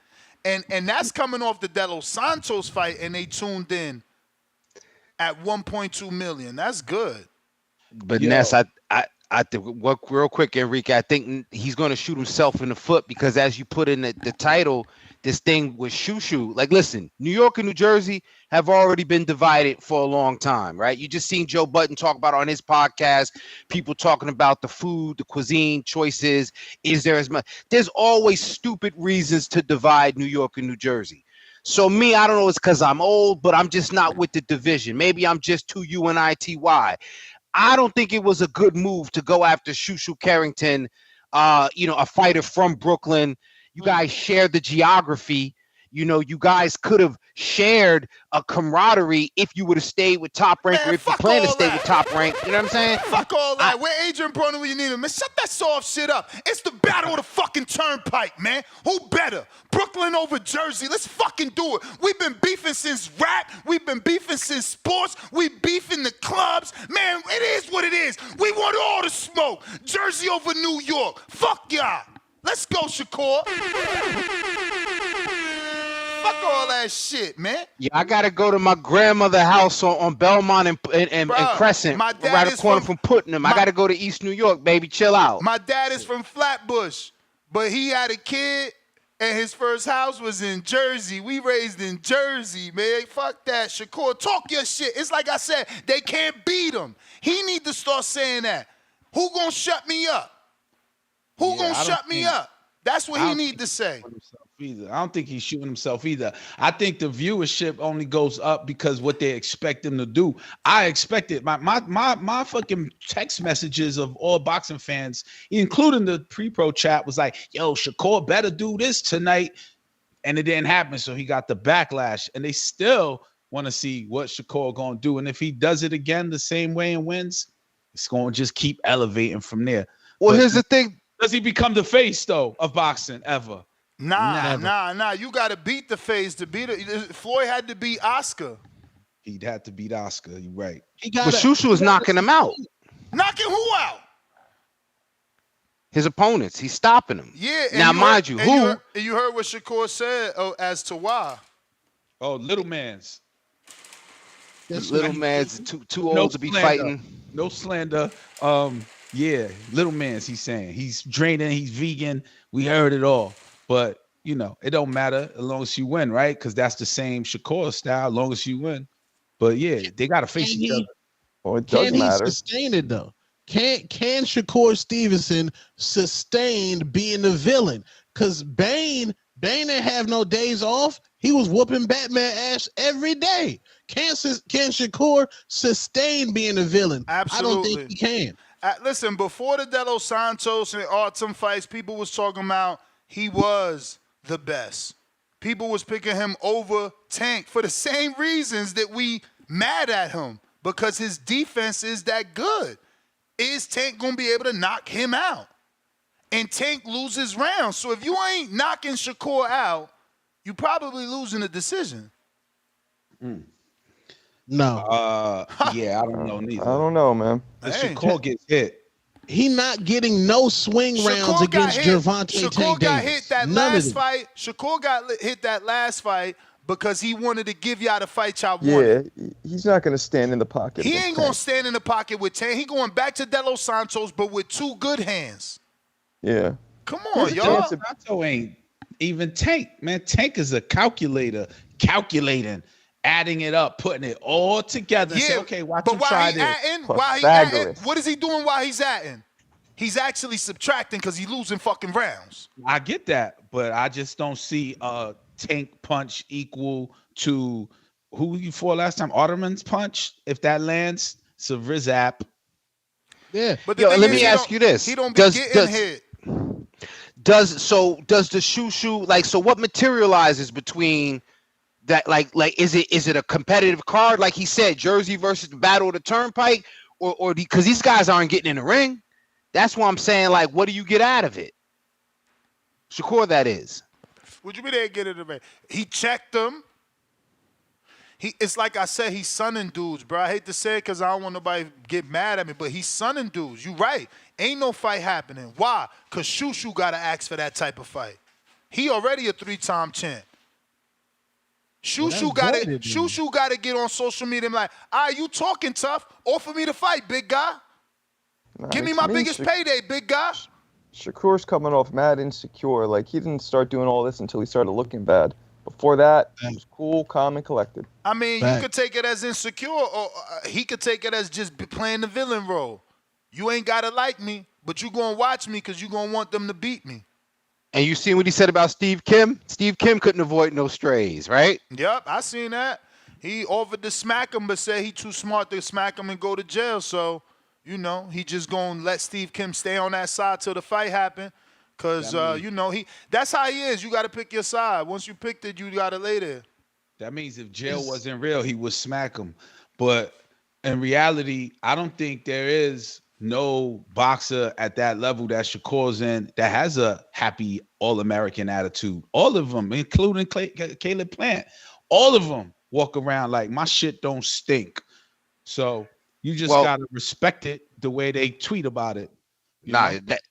And that's coming off the De Los Santos fight, and they tuned in at 1.2 million. That's good. But Ness, I think, real quick, Enrique, I think he's going to shoot himself in the foot because as you put in the title, this thing with Shushu. Like, listen, New York and New Jersey have already been divided for a long time, right? You just seen Joe Budden talk about on his podcast, people talking about the food, the cuisine choices. Is there as much? There's always stupid reasons to divide New York and New Jersey. So me, I don't know, it's because I'm old, but I'm just not with the division. Maybe I'm just too UNITY. I don't think it was a good move to go after Shushu Carrington, a fighter from Brooklyn. You guys share the geography. you guys could have shared a camaraderie if you would have stayed with Top Rank, or if you plan to stay with Top Rank. You know what I'm saying? Fuck all that. Where Adrian Broner when you need him? Man, shut that soft shit up. It's the battle of the fucking turnpike, man. Who better? Brooklyn over Jersey. Let's fucking do it. We've been beefing since rap. We've been beefing since sports. We beef in the clubs. Man, it is what it is. We want all the smoke. Jersey over New York. Fuck y'all. Let's go, Shakur. Fuck all that shit, man. Yeah, I gotta go to my grandmother's house on Belmont and Crescent, right a corner from Putnam. I gotta go to East New York, baby. Chill out. My dad is from Flatbush, but he had a kid, and his first house was in Jersey. We raised in Jersey, man. Fuck that, Shakur. Talk your shit. It's like I said, they can't beat him. He need to start saying that. Who gonna shut me up? Who gonna shut me up? That's what he need to say. I don't think he's shooting himself either. I think the viewership only goes up because what they expect him to do. I expected my fucking text messages of all boxing fans, including the pre-pro chat, was like, "Yo, Shakur better do this tonight," and it didn't happen. So he got the backlash, and they still want to see what Shakur gonna do. And if he does it again the same way and wins, it's gonna just keep elevating from there. Well, here's the thing. Does he become the face, though, of boxing ever? Nah. You got to beat the face to beat it. Floyd had to beat Oscar. He'd have to beat Oscar. You're right. But Tszyu is knocking him out. Knocking who out? His opponents. He's stopping them. Yeah. Now, mind you, who? You heard what Shakur said as to why. Oh, little man's. Little man's too old to be fighting. No slander. Yeah, little man's, he's saying. He's draining, he's vegan. We heard it all. But, it don't matter as long as you win, right? Because that's the same Shakur style, as long as you win. But, yeah, they got to face each other. Oh, it does matter. Can he sustain it, though? Can Shakur Stevenson sustain being the villain? Because Bane didn't have no days off. He was whooping Batman ass every day. Can Shakur sustain being a villain? Absolutely. I don't think he can. Listen, before the De Los Santos and Autumn fights, people was talking about he was the best. People was picking him over Tank for the same reasons that we mad at him, because his defense is that good. Is Tank going to be able to knock him out? And Tank loses rounds. So if you ain't knocking Shakur out, you probably losing the decision. No. Yeah, I don't know neither. I don't know, man. Shakur gets hit. He not getting no swing rounds against Gervonta Tank Shakur got Davis. hit that last fight. Shakur got hit that last fight because he wanted to give y'all the fight y'all wanted. Yeah, he's not going to stand in the pocket. He ain't going to stand in the pocket with Tank. He going back to De Los Santos, but with two good hands. Yeah. Come on, y'all. Santos ain't even Tank, man. Tank is a calculator, calculating, adding it up, putting it all together. Yeah, say, okay, watch him try this. While he adding, what is he doing while he's adding? He's actually subtracting because he's losing fucking rounds. I get that, but I just don't see a Tank punch equal to who you fought last time, Otterman's punch. If that lands, it's a Rizap. Yeah. But let me ask you this: he don't be getting hit. Does the Tszyu like? So what materializes between that? Like is it a competitive card? Like he said, Jersey versus the Battle of the Turnpike, or because these guys aren't getting in the ring. That's why I'm saying, like, what do you get out of it? Shakur, that is. What you mean they get in the ring? He checked them. It's like I said, he's sunning dudes, bro. I hate to say it because I don't want nobody to get mad at me, but he's sunning dudes. You right. Ain't no fight happening. Why? Because Tszyu got to ask for that type of fight. He already a 3-time champ. Tszyu got to get on social media and be like, all right, you talking tough. Offer me the fight, big guy. Give me my biggest payday, big guy. Shakur's coming off mad insecure. Like, he didn't start doing all this until he started looking bad. Before that, he was cool, calm, and collected. I mean, you could take it as insecure, or he could take it as just playing the villain role. You ain't got to like me, but you going to watch me because you going to want them to beat me. And you seen what he said about Steve Kim? Steve Kim couldn't avoid no strays, right? Yep, I seen that. He offered to smack him, but said he too smart to smack him and go to jail, so... he just going to let Steve Kim stay on that side till the fight happen Cause you know that's how he is. You got to pick your side. Once you picked it, you got to lay there. That means if jail wasn't real, he would smack him. But in reality, I don't think there is no boxer at that level that Shakur's in that has a happy All-American attitude. All of them, including Caleb Plant, all of them walk around like my shit don't stink. So you just gotta respect it the way they tweet about it.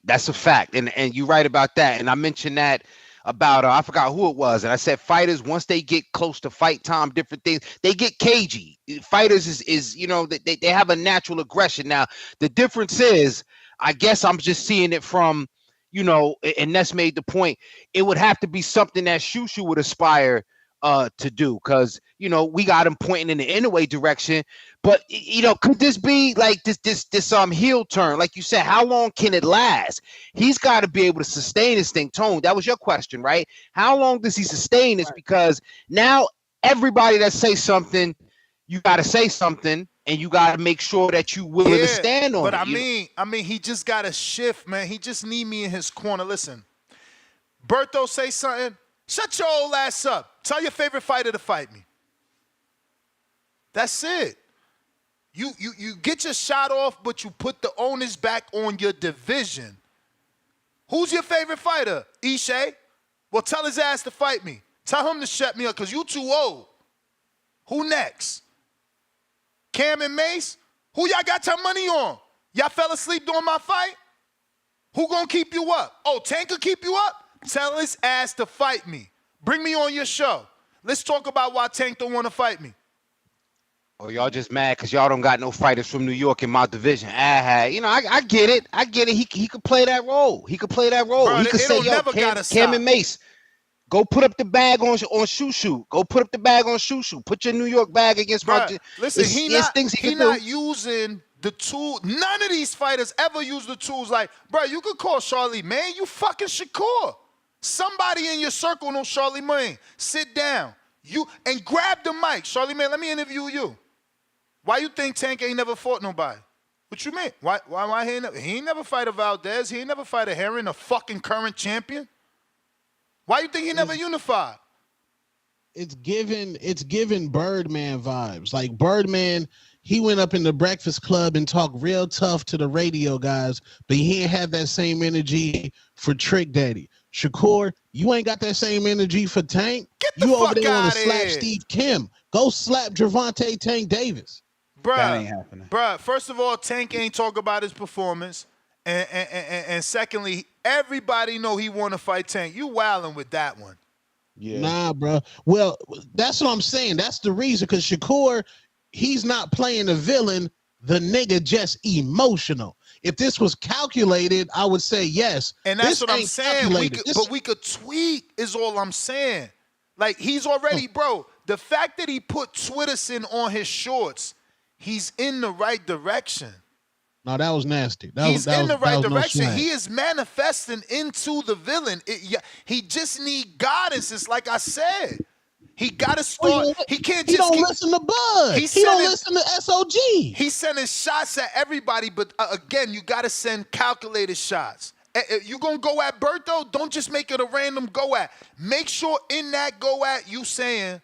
That's a fact, and you're right about that. And I mentioned that about I forgot who it was, and I said fighters once they get close to fight time, different things they get cagey. Fighters is you know they have a natural aggression. Now the difference is, I guess I'm just seeing it from and Ness made the point. It would have to be something that Tszyu would aspire to do, because we got him pointing in the anyway direction. But could this be like this heel turn? Like you said, how long can it last? He's got to be able to sustain this thing. Tone, that was your question, right? How long does he sustain this? Because now everybody that says something, you got to say something, and you got to make sure that you willing to stand on it. But I mean, he just got to shift, man. He just need me in his corner. Listen, Berto say something. Shut your old ass up. Tell your favorite fighter to fight me. That's it. You get your shot off, but you put the onus back on your division. Who's your favorite fighter? Ishe? Well, tell his ass to fight me. Tell him to shut me up, because you too old. Who next? Cam and Mace? Who y'all got your money on? Y'all fell asleep during my fight? Who gonna keep you up? Oh, Tank will keep you up? Tell his ass to fight me. Bring me on your show. Let's talk about why Tank don't want to fight me. Oh, y'all just mad because y'all don't got no fighters from New York in my division. I get it. I get it. He could play that role. He could play that role. Bro, he could say, yo, Cam and Mace, go put up the bag on Tszyu. Go put up the bag on Tszyu. Put your New York bag against my... Listen, he not using the tool. None of these fighters ever use the tools like, bro, you could call Charlie, man. You fucking Shakur. Somebody in your circle knows Charlie May. Sit down. And grab the mic. Charlie May, let me interview you. Why you think Tank ain't never fought nobody? What you mean? Why he ain't never fight a Valdez? He ain't never fight a Herring, a fucking current champion? Why you think he never unified? It's given Birdman vibes. Like Birdman, he went up in the Breakfast Club and talked real tough to the radio guys, but he ain't have that same energy for Trick Daddy. Shakur, you ain't got that same energy for Tank. Get the you fuck over there out want of to slap here. Steve Kim. Go slap Gervonta Tank Davis. That ain't happening. Bruh, first of all, Tank ain't talk about his performance. And secondly, everybody know he want to fight Tank. You wilding with that one. Yeah. Nah, bro. Well, that's what I'm saying. That's the reason, because Shakur, he's not playing the villain. The nigga just emotional. If this was calculated, I would say yes. And that's this what I'm saying. But we could tweet is all I'm saying. Like, he's already, bro, the fact that he put Twitterson on his shorts, he's in the right direction. No, that was nasty. He's in the right direction. No He is manifesting into the villain. He just need guidance. It's like I said. He got to start. He can't just. He don't listen to Bud. He don't listen to SOG. He's sending shots at everybody, but again, you got to send calculated shots. You gonna go at Berto? Don't just make it a random go at. Make sure in that go at you saying,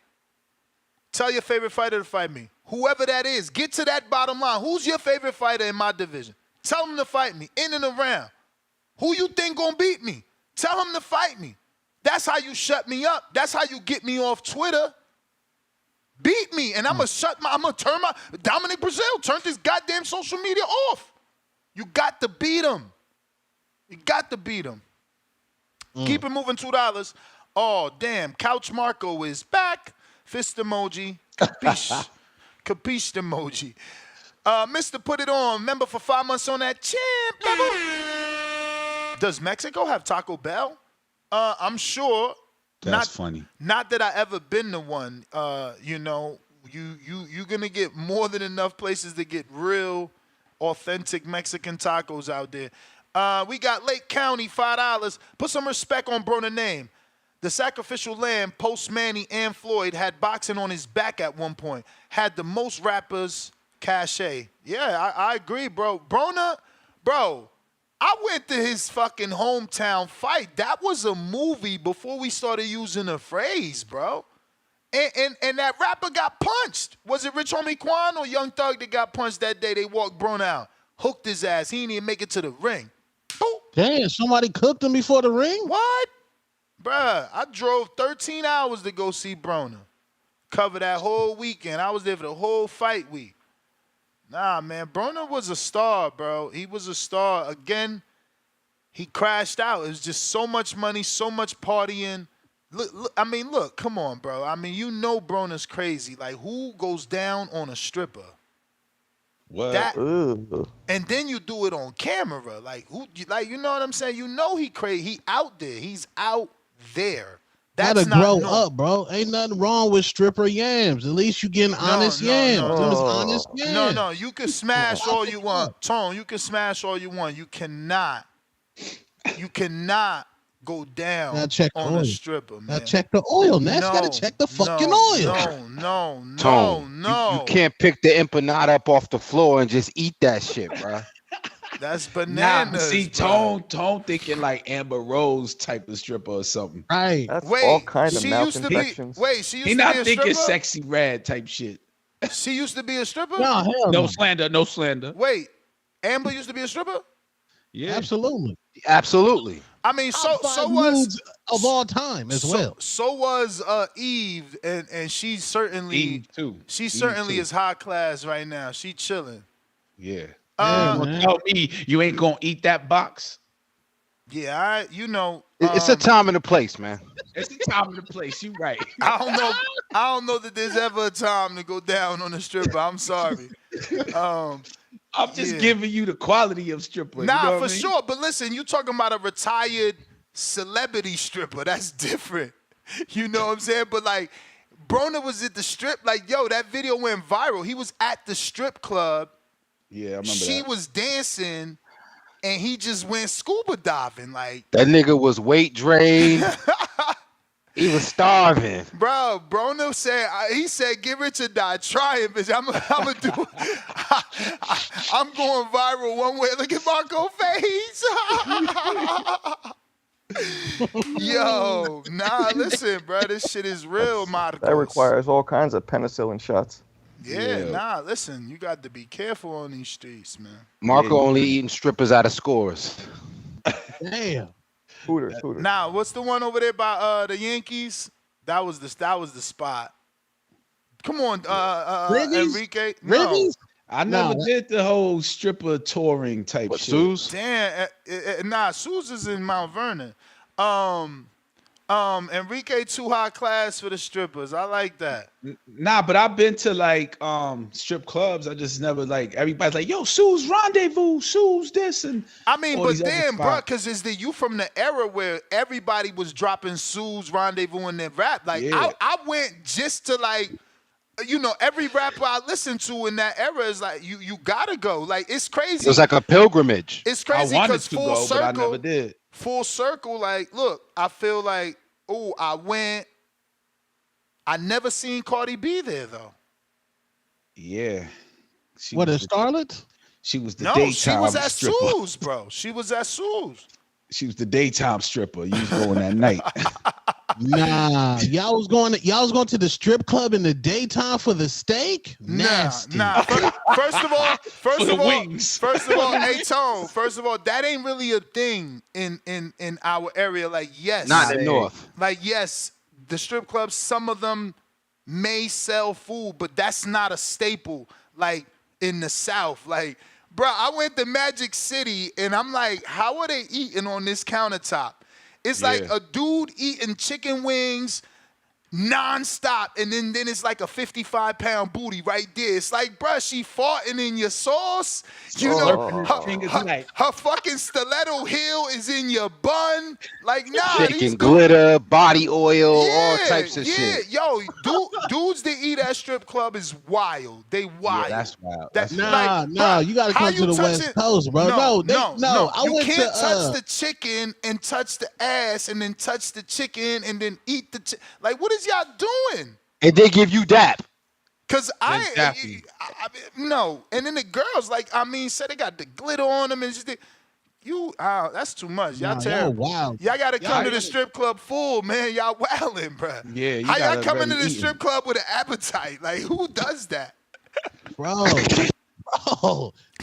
tell your favorite fighter to fight me. Whoever that is, get to that bottom line. Who's your favorite fighter in my division? Tell him to fight me in and around. Who you think gonna beat me? Tell him to fight me. That's how you shut me up. That's how you get me off Twitter. Beat me, and I'm gonna turn my Dominic Brazil turned his goddamn social media off. You got to beat him. You got to beat him. Keep it moving, $2. Oh, damn. Couch Marco is back. Fist emoji. Capiche. Capiche emoji. Mr. Put It On, member for 5 months on that champ level. Does Mexico have Taco Bell? I'm sure. That's funny. Not that I ever been to one. You're gonna get more than enough places to get real, authentic Mexican tacos out there. We got Lake County, $5. Put some respect on Broner name. The sacrificial lamb, post Manny and Floyd, had boxing on his back at one point. Had the most rappers cachet. Yeah, I agree, bro. Broner, bro. I went to his fucking hometown fight. That was a movie before we started using the phrase, bro. And that rapper got punched. Was it Rich Homie Quan or Young Thug that got punched that day? They walked Bruno out, hooked his ass. He didn't even make it to the ring. Boop. Damn, somebody cooked him before the ring? What? Bruh, I drove 13 hours to go see Broner. Cover that whole weekend. I was there for the whole fight week. Nah, man, Broner was a star, bro. He was a star. Again, he crashed out. It was just so much money, so much partying. Look, come on, bro. I mean, you know Broner's crazy. Like, who goes down on a stripper? What? And then you do it on camera. Like, you know what I'm saying? You know he crazy. He out there. He's out there. Gotta grow up, bro. Ain't nothing wrong with stripper yams. At least you getting honest yams. Honest yams. No. You can smash all you want. Tone, you can smash all you want. You cannot go down on a stripper, man. Now check the oil. That's gotta check the fucking oil. No. You can't pick the empanada up off the floor and just eat that shit, bro. That's bananas. Nah, see, Tone thinking like Amber Rose type of stripper or something. Right. That's all kinds of mouth infections. She used He to be not a thinking stripper? sexy red type shit. She used to be a stripper? No, hell No slander, no slander. Wait, Amber used to be a stripper? Yeah, absolutely. I mean, so was nudes of all time as well. So was Eve, and she's certainly Eve too. She Eve certainly too. is high class right now. She chilling. Yeah. Man. Tell me you ain't gonna eat that box. Yeah, It's a time and a place, man. It's the time and the place. You right. I don't know that there's ever a time to go down on a stripper. I'm sorry. I'm just giving you the quality of stripper. Nah, you know for what I mean? sure. But listen, you talking about a retired celebrity stripper. That's different. You know what I'm saying? But like, Broner was at the strip. Like, yo, that video went viral. He was at the strip club. Yeah, I remember She that. was dancing, and he just went scuba diving. Like, That nigga was weight drained. He was starving. bro, Broner said, he said, "Get rich or die trying, bitch. I'm going viral one way. Look at Marco face." Yo, nah, listen, bro. This shit is real, Marcos. That requires all kinds of penicillin shots. Yeah, nah, listen. You got to be careful on these streets, man. Marco only eating strippers out of scores. Damn. Hooters. Nah, what's the one over there by the Yankees? That was the spot. Come on, Enrique. No. Ribbies? I never did the whole stripper touring type shit. Suze? Damn, nah, Suze is in Mount Vernon. Enrique too high class for the strippers. I like that. Nah, but I've been to like strip clubs. I just never like everybody's like, yo, Sue's Rendezvous, Sue's this and I mean, all but these other then, bro, spots. because you from the era where everybody was dropping Sue's Rendezvous in their rap. Like, Yeah. I went just to like, every rapper I listened to in that era is like, you gotta go. Like, it's crazy. It was like a pilgrimage. It's I crazy wanted because to go, but I never did. Full circle, like, look, I feel like, I never seen Cardi B there though. Yeah. What, a starlet? She was the No, daytime she was at stripper. Sue's, bro. She was at Sue's. She was the daytime stripper. You was going at night. Nah, y'all was going to the strip club in the daytime for the steak? Nasty. Nah. First of all, wings. hey Tone. First of all, that ain't really a thing in our area. Like, yes, Not in the north. Like, yes, the strip clubs, some of them may sell food, but that's not a staple. Like in the South, like, bro, I went to Magic City and I'm like, how are they eating on this countertop? It's like a dude eating chicken wings nonstop, and then it's like a 55-pound booty right there. It's like, bruh, she farting in your sauce. You know, her fucking stiletto heel is in your bun. Like, nah. Shaking glitter, body oil, all types of yeah. shit. Yo, dudes that eat at strip club is wild. They wild. Yeah, that's wild. Nah, you gotta come to the West Coast, bro. No. I you went can't to touch the chicken and touch the ass and then touch the chicken and then eat the like, what is y'all doing? And they give you dap. Cause no, and then the girls, like, I mean, said they got the glitter on them and just That's too much. Y'all Nah, y'all terrible. wild. Y'all gotta come to the gotta- strip club full, man. Y'all wildin', bro. Yeah, you How y'all gotta coming to really the eat. strip club with an appetite? Like, who does that? Bro,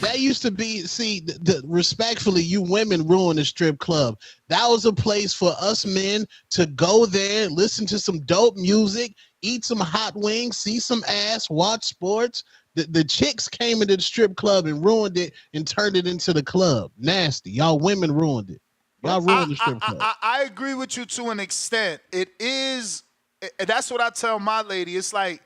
that used to be. See, respectfully, you women ruined the strip club. That was a place for us men to go there, listen to some dope music, eat some hot wings, see some ass, watch sports. The chicks came into the strip club and ruined it and turned it into the club. Nasty. Y'all women ruined it. Y'all ruined the strip club. I agree with you to an extent. It is. That's what I tell my lady. It's like,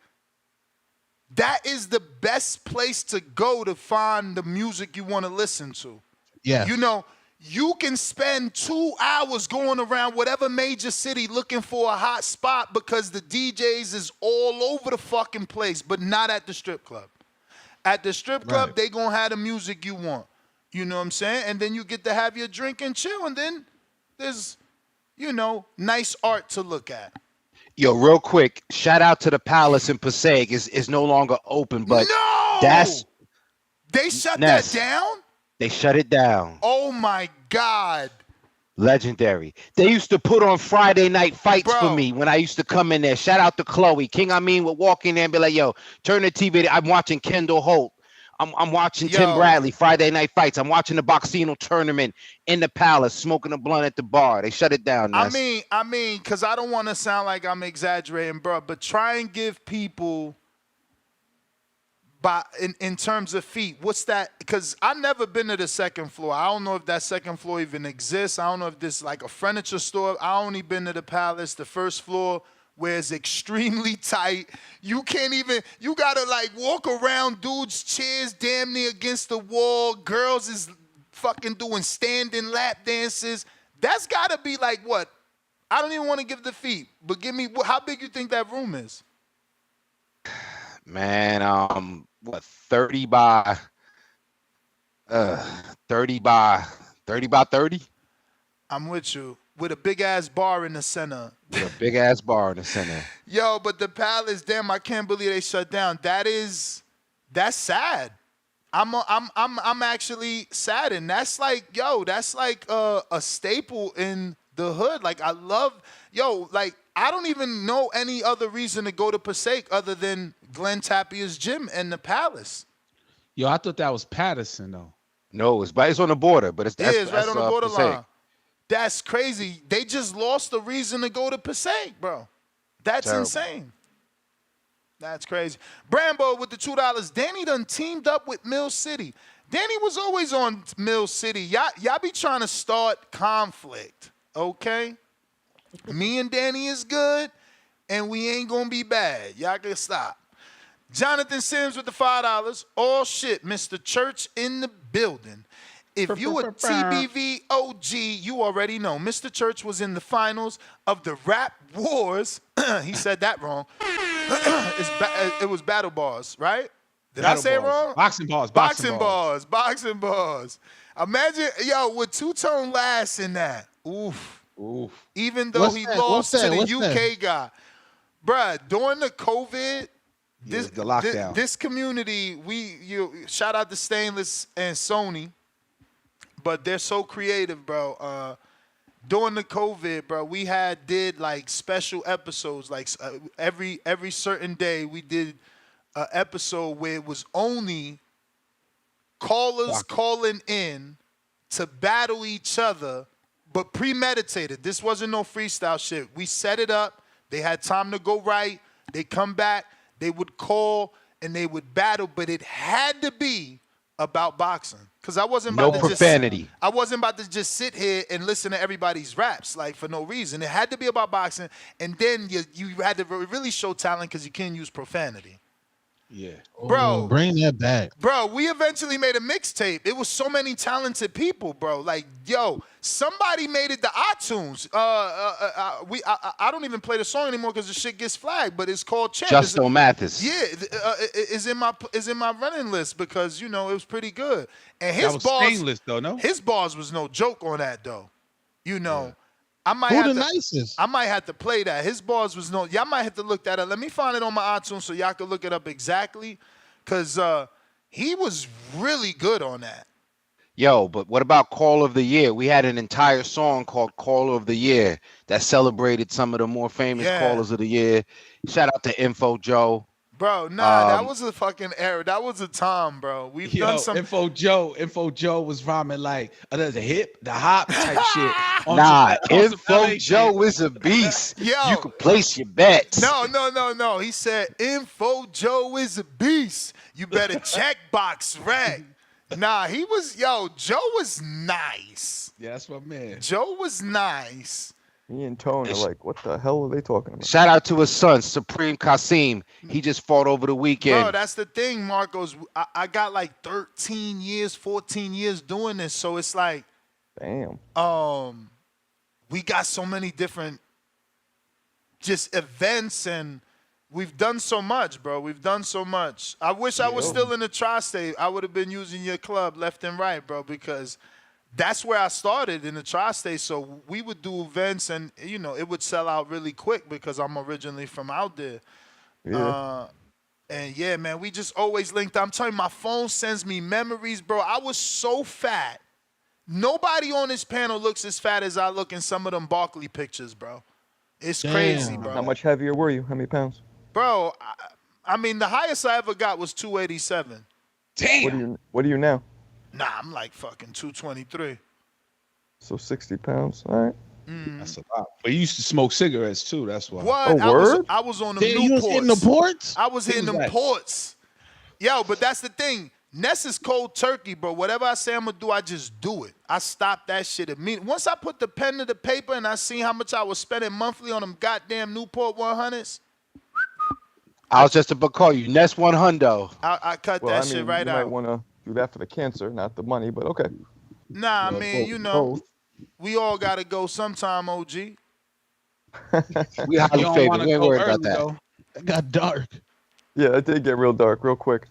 that is the best place to go to find the music you want to listen to. Yeah. You know, you can spend 2 hours going around whatever major city looking for a hot spot because the DJs is all over the fucking place, but not at the strip club. At the strip club, they gonna have the music you want. You know what I'm saying? And then you get to have your drink and chill, and then there's, nice art to look at. Yo, real quick, shout out to the Palace in Passaic. Is no longer open, but they shut that down? They shut it down. Oh my God. Legendary. They used to put on Friday night fights for me when I used to come in there. Shout out to Chloe. King Amin would walk in there and be like, yo, turn the TV. I'm watching Kendall Holt. I'm watching Tim Bradley, Friday night fights. I'm watching the Boxino tournament in the Palace, smoking a blunt at the bar. They shut it down. Ness. I mean, because I don't want to sound like I'm exaggerating, bro, but try and give people, in terms of feet, what's that? Because I've never been to the second floor. I don't know if that second floor even exists. I don't know if this is like a furniture store. I only been to the Palace, the first floor, where it's extremely tight. You can't even, you gotta like walk around dudes' chairs damn near against the wall. Girls is fucking doing standing lap dances. That's gotta be like what? I don't even want to give the feet, but give me, how big you think that room is? Man, 30 by 30? I'm with you. With a big ass bar in the center. With a big ass bar in the center. Yo, but the Palace, damn, I can't believe they shut down. That's sad. I'm actually saddened. That's like, that's like a staple in the hood. Like, I love, I don't even know any other reason to go to Passaic other than Glenn Tapia's gym and the Palace. Yo, I thought that was Patterson though. No, it's on the border, but it's right on the borderline. Passaic. That's crazy. They just lost the reason to go to Passaic, bro. That's Terrible. insane. That's crazy. Brambo with the $2. Danny done teamed up with Mill City. Danny was always on Mill City. Y'all be trying to start conflict, okay? Me and Danny is good, and we ain't gonna be bad. Y'all can stop. Jonathan Sims with the $5. All shit, Mr. Church in the building. If you a TBV OG, you already know. Mr. Church was in the finals of the Rap Wars. He said that wrong. It was Battle Bars, right? Did I say it wrong? Boxing bars. Boxing bars. Imagine, with two-tone last in that. Oof. Even though he lost to the UK guy. Bruh, during the COVID, the lockdown. This community, shout out to Stainless and Sony. But they're so creative, bro. During the COVID, bro, we did like special episodes. Like every certain day, we did an episode where it was only callers calling in to battle each other, but premeditated. This wasn't no freestyle shit. We set it up. They had time to go right. They come back. They would call and they would battle, but it had to be about boxing. Because I wasn't about to profanity. I wasn't about to just sit here and listen to everybody's raps like for no reason. It had to be about boxing, and then you had to really show talent because you can't use profanity. Yeah. Bro, bring that back. Bro, we eventually made a mixtape. It was so many talented people, bro. Like, somebody made it to iTunes. I don't even play the song anymore because the shit gets flagged, but it's called Champ. Justo Mathis. Yeah, is in my running list because it was pretty good. And that was Stainless though, no? His bars was no joke on that though. Yeah. I might Who have the to, nicest? I might have to play that. His bars was no. Y'all might have to look that up. Let me find it on my iTunes so y'all can look it up exactly, cause he was really good on that. Yo, but what about Call of the Year? We had an entire song called Call of the Year that celebrated some of the more famous callers of the year. Shout out to Info Joe. Bro, nah, that was a fucking era. That was a time, bro. We've done some. Info Joe was rhyming like the hip, the hop type shit. Nah, Info Joe is a beast. Yo. You can place your bets. No. He said Info Joe is a beast. You better check box rag. Nah, Joe was nice. Yeah, that's my man. Joe was nice. Me and Tone are like, what the hell are they talking about? Shout out to his son, Supreme Kasim. He just fought over the weekend. Bro, that's the thing, Marcos. I got like 13 years, 14 years doing this. So it's like, damn. We got so many different just events, and we've done so much, bro. We've done so much. I wish I was still in the tri-state. I would have been using your club left and right, bro, because that's where I started, in the tri-state. So we would do events, and, it would sell out really quick because I'm originally from out there. Yeah. And, yeah, man, we just always linked. I'm telling you, my phone sends me memories, bro. I was so fat. Nobody on this panel looks as fat as I look in some of them Barkley pictures, bro. It's crazy, bro. How much heavier were you? How many pounds? Bro, I mean, the highest I ever got was 287. Damn. What are you now? Nah, I'm like fucking 223. So 60 pounds. All right. That's a lot. But you used to smoke cigarettes too. That's why. What? Oh, word? I was on them Damn, Newports. you was hitting the ports? I was hitting them ports. Yo, but that's the thing. Ness is cold turkey, bro. Whatever I say I'm going to do, I just do it. I stop that shit immediately. Once I put the pen to the paper and I seen how much I was spending monthly on them goddamn Newport 100s. I was just about to call you. Ness 100. I cut that shit right you out. might want to do that for the cancer, not the money, but okay. Nah, I mean, both. we all got to go sometime, OG. We highly favored. We ain't worried about that. Though. It got dark. Yeah, it did get real dark real quick.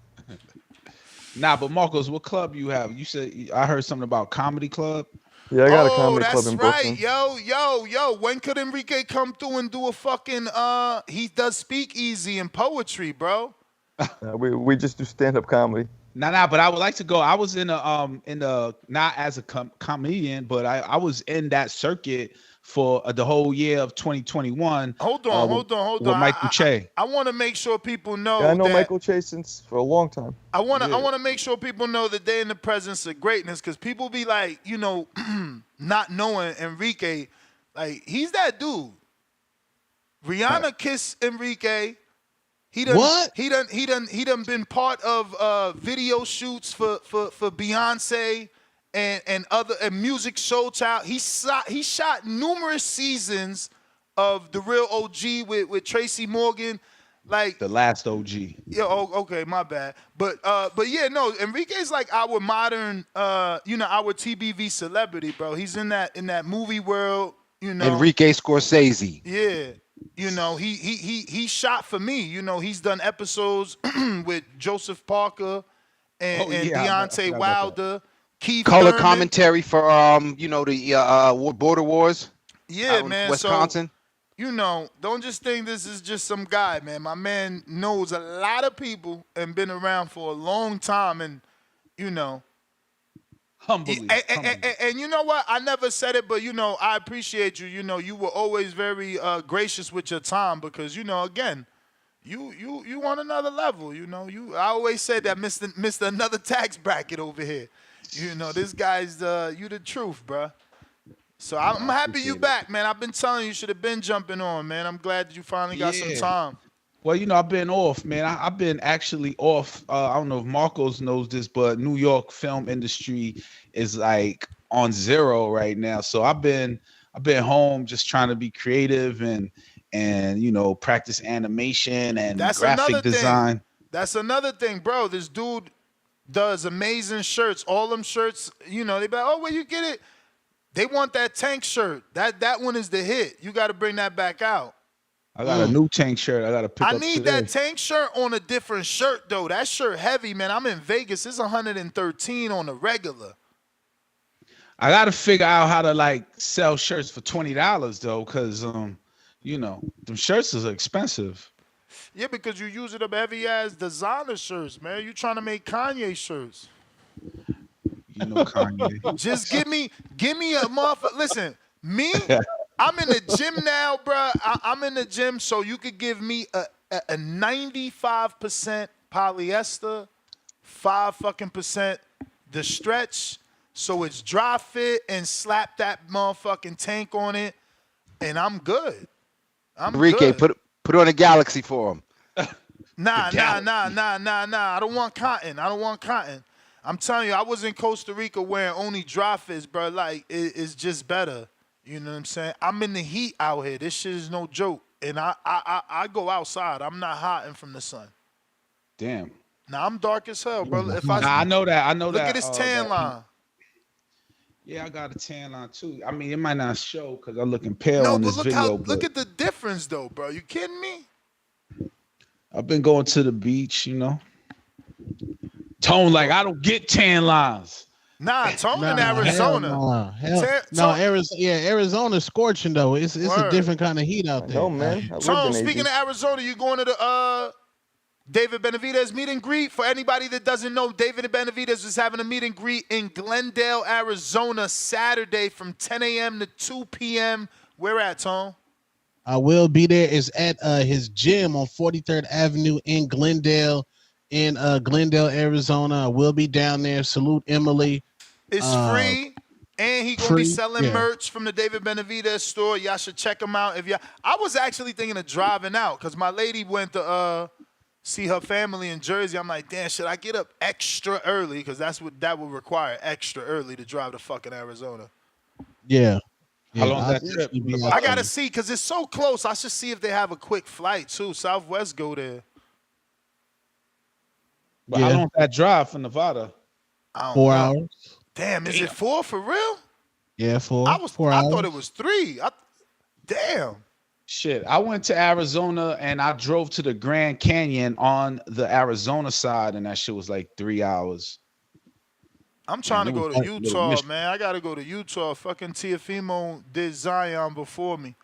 Nah, but Marcos, what club you have? You said I heard something about comedy club. Yeah, I got a comedy club in Brooklyn. Yo. When could Enrique come through and do a fucking he does speakeasy and poetry, bro? We just do stand-up comedy. Nah, but I would like to go. I was in the not as a comedian, but I was in that circuit for the whole year of 2021. Hold on. With Michael Che. I want to make sure people know. Yeah, I know that Michael Che since for a long time. I want to make sure people know that they're in the presence of greatness, because people be like, not knowing Enrique, like he's that dude. Rihanna kissed Enrique. He done been part of video shoots for Beyonce and other music show child. He shot numerous seasons of The Real OG with Tracy Morgan. Like the last OG. Yeah, okay, my bad. But yeah, no, Enrique's like our modern our TBV celebrity, bro. He's in that movie world, Enrique Scorsese. Yeah. He shot for me. He's done episodes with Joseph Parker and Deontay Wilder. Keith Color Thurman. commentary for the Border Wars. Yeah, out man. in Wisconsin. So, don't just think this is just some guy, man. My man knows a lot of people and been around for a long time, and humbly. And you know what? I never said it, but I appreciate you. You were always very gracious with your time, because again, you on another level. I always said that Mr. Another tax bracket over here. This guy's you the truth, bruh. So I'm happy you back, man. I've been telling you should have been jumping on, man. I'm glad that you finally got some time. Well, I've been off, man. I've been actually off. I don't know if Marcos knows this, but New York film industry is like on zero right now. So I've been home just trying to be creative and practice animation and graphic design. That's another thing, bro. This dude does amazing shirts. All them shirts, they be like, oh, where you get it? They want that Tank shirt. That one is the hit. You got to bring that back out. I got a new Tank shirt. I got to pick up today. That Tank shirt on a different shirt, though. That shirt heavy, man. I'm in Vegas. It's 113 on the regular. I got to figure out how to sell shirts for $20 though, because them shirts is expensive. Yeah, because you using them heavy ass designer shirts, man. You trying to make Kanye shirts. You know Kanye. Just give me a motherfucker. Listen, me, I'm in the gym now, bro. I'm in the gym, so you could give me a 95% polyester, 5% the stretch, so it's dry fit, and slap that motherfucking tank on it, and I'm good. Enrique, good. put on a Galaxy for him. Nah. I don't want cotton. I'm telling you, I was in Costa Rica wearing only dry fits, bro. Like, it's just better. You know what I'm saying? I'm in the heat out here. This shit is no joke. And I go outside. I'm not hiding from the sun. Damn. Now, I'm dark as hell, bro. I know that. Look at this tan line. Yeah, I got a tan line too. I mean, it might not show because I'm looking pale No, on but this look video. look at the difference, though, bro. You kidding me? I've been going to the beach, you know. Tone, like, I don't get tan lines. Nah, Tone in Arizona. Arizona's scorching though. It's a different kind of heat out there. No, man. Tone, speaking of Arizona, you going to the David Benavidez meet and greet? For anybody that doesn't know, David Benavidez is having a meet and greet in Glendale, Arizona, Saturday from 10 a.m. to 2 p.m. Where at, Tone? I will be there. It's at his gym on 43rd Avenue in Glendale, Arizona. I will be down there. Salute Emily. It's free, and he gonna be selling merch from the David Benavidez store. Y'all should check him out. I was actually thinking of driving out because my lady went to see her family in Jersey. I'm like, damn, should I get up extra early? Because that would require extra early to drive to fucking Arizona. Yeah. How long is that trip? I gotta see because it's so close. I should see if they have a quick flight too. Southwest go there. But how long is that drive from Nevada? 4 hours. Damn, is it 4 for real? Yeah, 4. I 4 hours. thought it was 3. Damn. Shit, I went to Arizona and I drove to the Grand Canyon on the Arizona side, and that shit was like 3 hours. I'm trying to go to Utah, man. I gotta go to Utah. Fucking Tiafimo did Zion before me.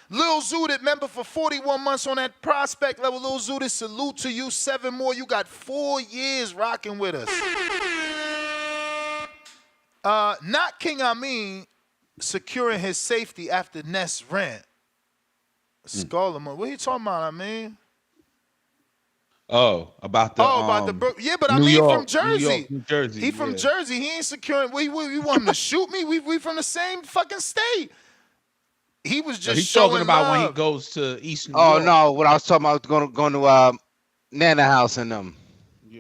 Lil Zudit, member for 41 months on that prospect level. Lil Zudit, salute to you. 7 more. You got 4 years rocking with us. Not King Amin securing his safety after Ness rant. Scarlet, what are you talking about, Amin? Oh, about the but I New mean York, from Jersey. New Jersey. He from Jersey. He ain't securing. We want him to shoot me. We from the same fucking state. He was just he's showing talking about love. when he goes to East New Oh York. no, what I was talking about going to Nana House and them.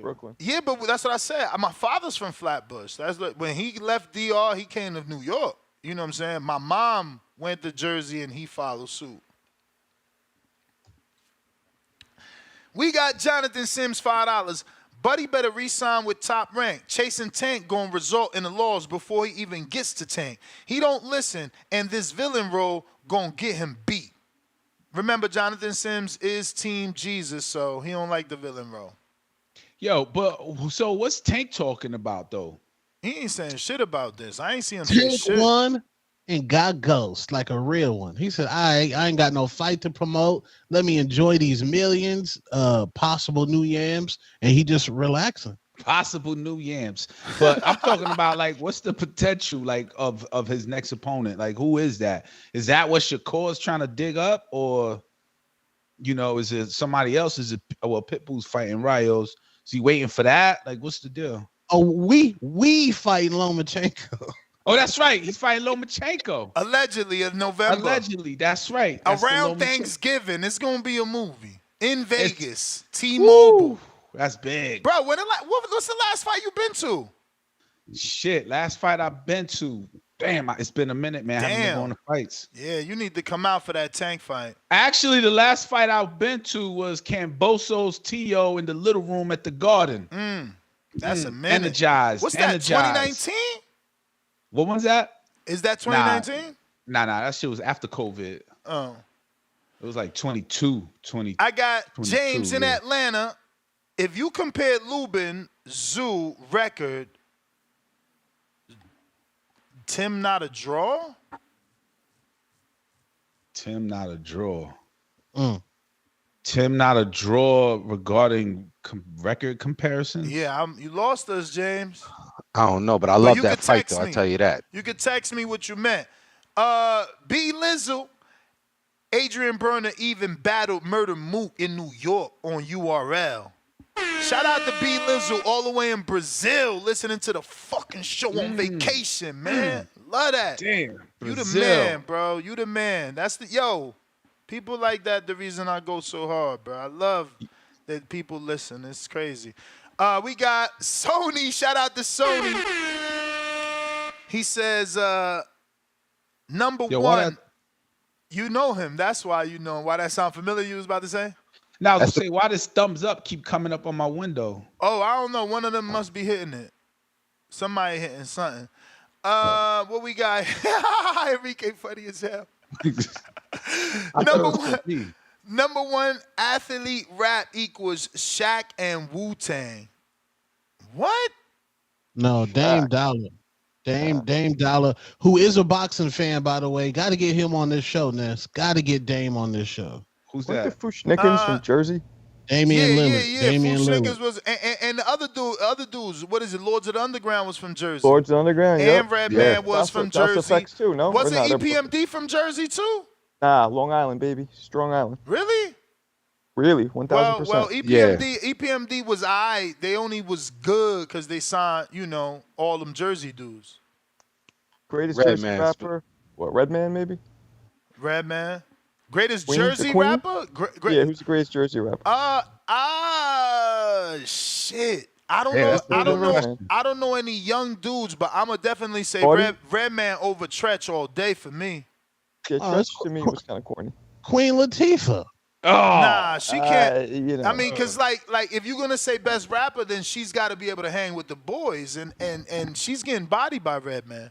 Brooklyn. Yeah, but that's what I said. My father's from Flatbush. That's when he left DR, he came to New York. You know what I'm saying? My mom went to Jersey and he followed suit. We got Jonathan Sims, $5. Buddy better re-sign with Top Rank. Chasing Tank gonna result in the loss before he even gets to Tank. He don't listen, and this villain role gonna get him beat. Remember, Jonathan Sims is Team Jesus, so he don't like the villain role. Yo, but so what's Tank talking about though? He ain't saying shit about this. I ain't see him say Tank shit. won and got ghost like a real one. He said, I ain't got no fight to promote. Let me enjoy these millions, possible new yams, and he just relaxing. Possible new yams. But I'm talking about like what's the potential like of his next opponent? Like who is that? Is that what Shakur is trying to dig up, or you know, is it somebody else? Is it Pitbull's fighting Rios? Is he waiting for that? Like what's the deal? Oh, we fighting Lomachenko. Oh, that's right. He's fighting Lomachenko. Allegedly in November. Allegedly, that's right. That's around Thanksgiving. It's gonna be a movie in Vegas. T-Mobile. That's big, bro. What's the last fight you been to? Shit, last fight I've been to. Damn, it's been a minute, man. I haven't been going to fights. Yeah, you need to come out for that Tank fight. Actually, the last fight I've been to was Camboso's Tszyu in the little room at the Garden. That's a minute. Energized. What's that? 2019? What was that? Is that 2019? Nah, that shit was after COVID. Oh. It was like 20. I got James in Atlanta. If you compare Lubin, Tszyu record, Tim not a draw? Tim not a draw. Tim not a draw regarding record comparisons. Yeah, you lost us, James. I don't know, but I But love you that could fight, text though. I me. tell you that. You could text me what you meant. B. Lizzle, Adrian Berner even battled Murder Mook in New York on URL. Shout out to B. Lizzle all the way in Brazil listening to the fucking show on vacation, man. Love that. Damn. You the Brazil. man, bro. You the man. That's people like that the reason I go so hard, bro. I love that people listen. It's crazy. We got Sony. Shout out to Sony. He says, number one. You know him. That's why you know him. Why that sound familiar, you was about to say? Now, I was gonna say, why does thumbs up keep coming up on my window? Oh, I don't know. One of them must be hitting it. Somebody hitting something. What we got? Enrique funny as hell. Number one athlete rap equals Shaq and Wu-Tang. What? No, Dame Dollar. Dame Dollar, who is a boxing fan, by the way. Got to get him on this show, Ness. Got to get Dame on this show. Who's Wasn't that? it Fushnikins from Jersey? Damian Lillard. Yeah. Damian Fushnikins Lillard. was, and the other dudes, what is it? Lords of the Underground was from Jersey. Lords of the Underground, And Redman was from Jersey. That's effects too, no? Was Or it not? EPMD from Jersey too? Nah, Long Island, baby. Strong Island. Really? Really, 1,000%. Well, EPMD was they only was good because they signed, all them Jersey dudes. Greatest Redman. Jersey rapper? What, Redman, maybe? Redman. Greatest Queen? Jersey The Queen? rapper? Yeah, who's the greatest Jersey rapper? Shit. I don't Yeah, know. that's I don't know. Redman. I don't know any young dudes, but I'ma definitely say Cardi? Redman over Tretch all day for me. Yeah, Oh, Tretch that's to me was kind of corny. Queen Latifah. Nah, she can't. You know. I mean, cause like if you're gonna say best rapper, then she's got to be able to hang with the boys, and she's getting bodied by Redman.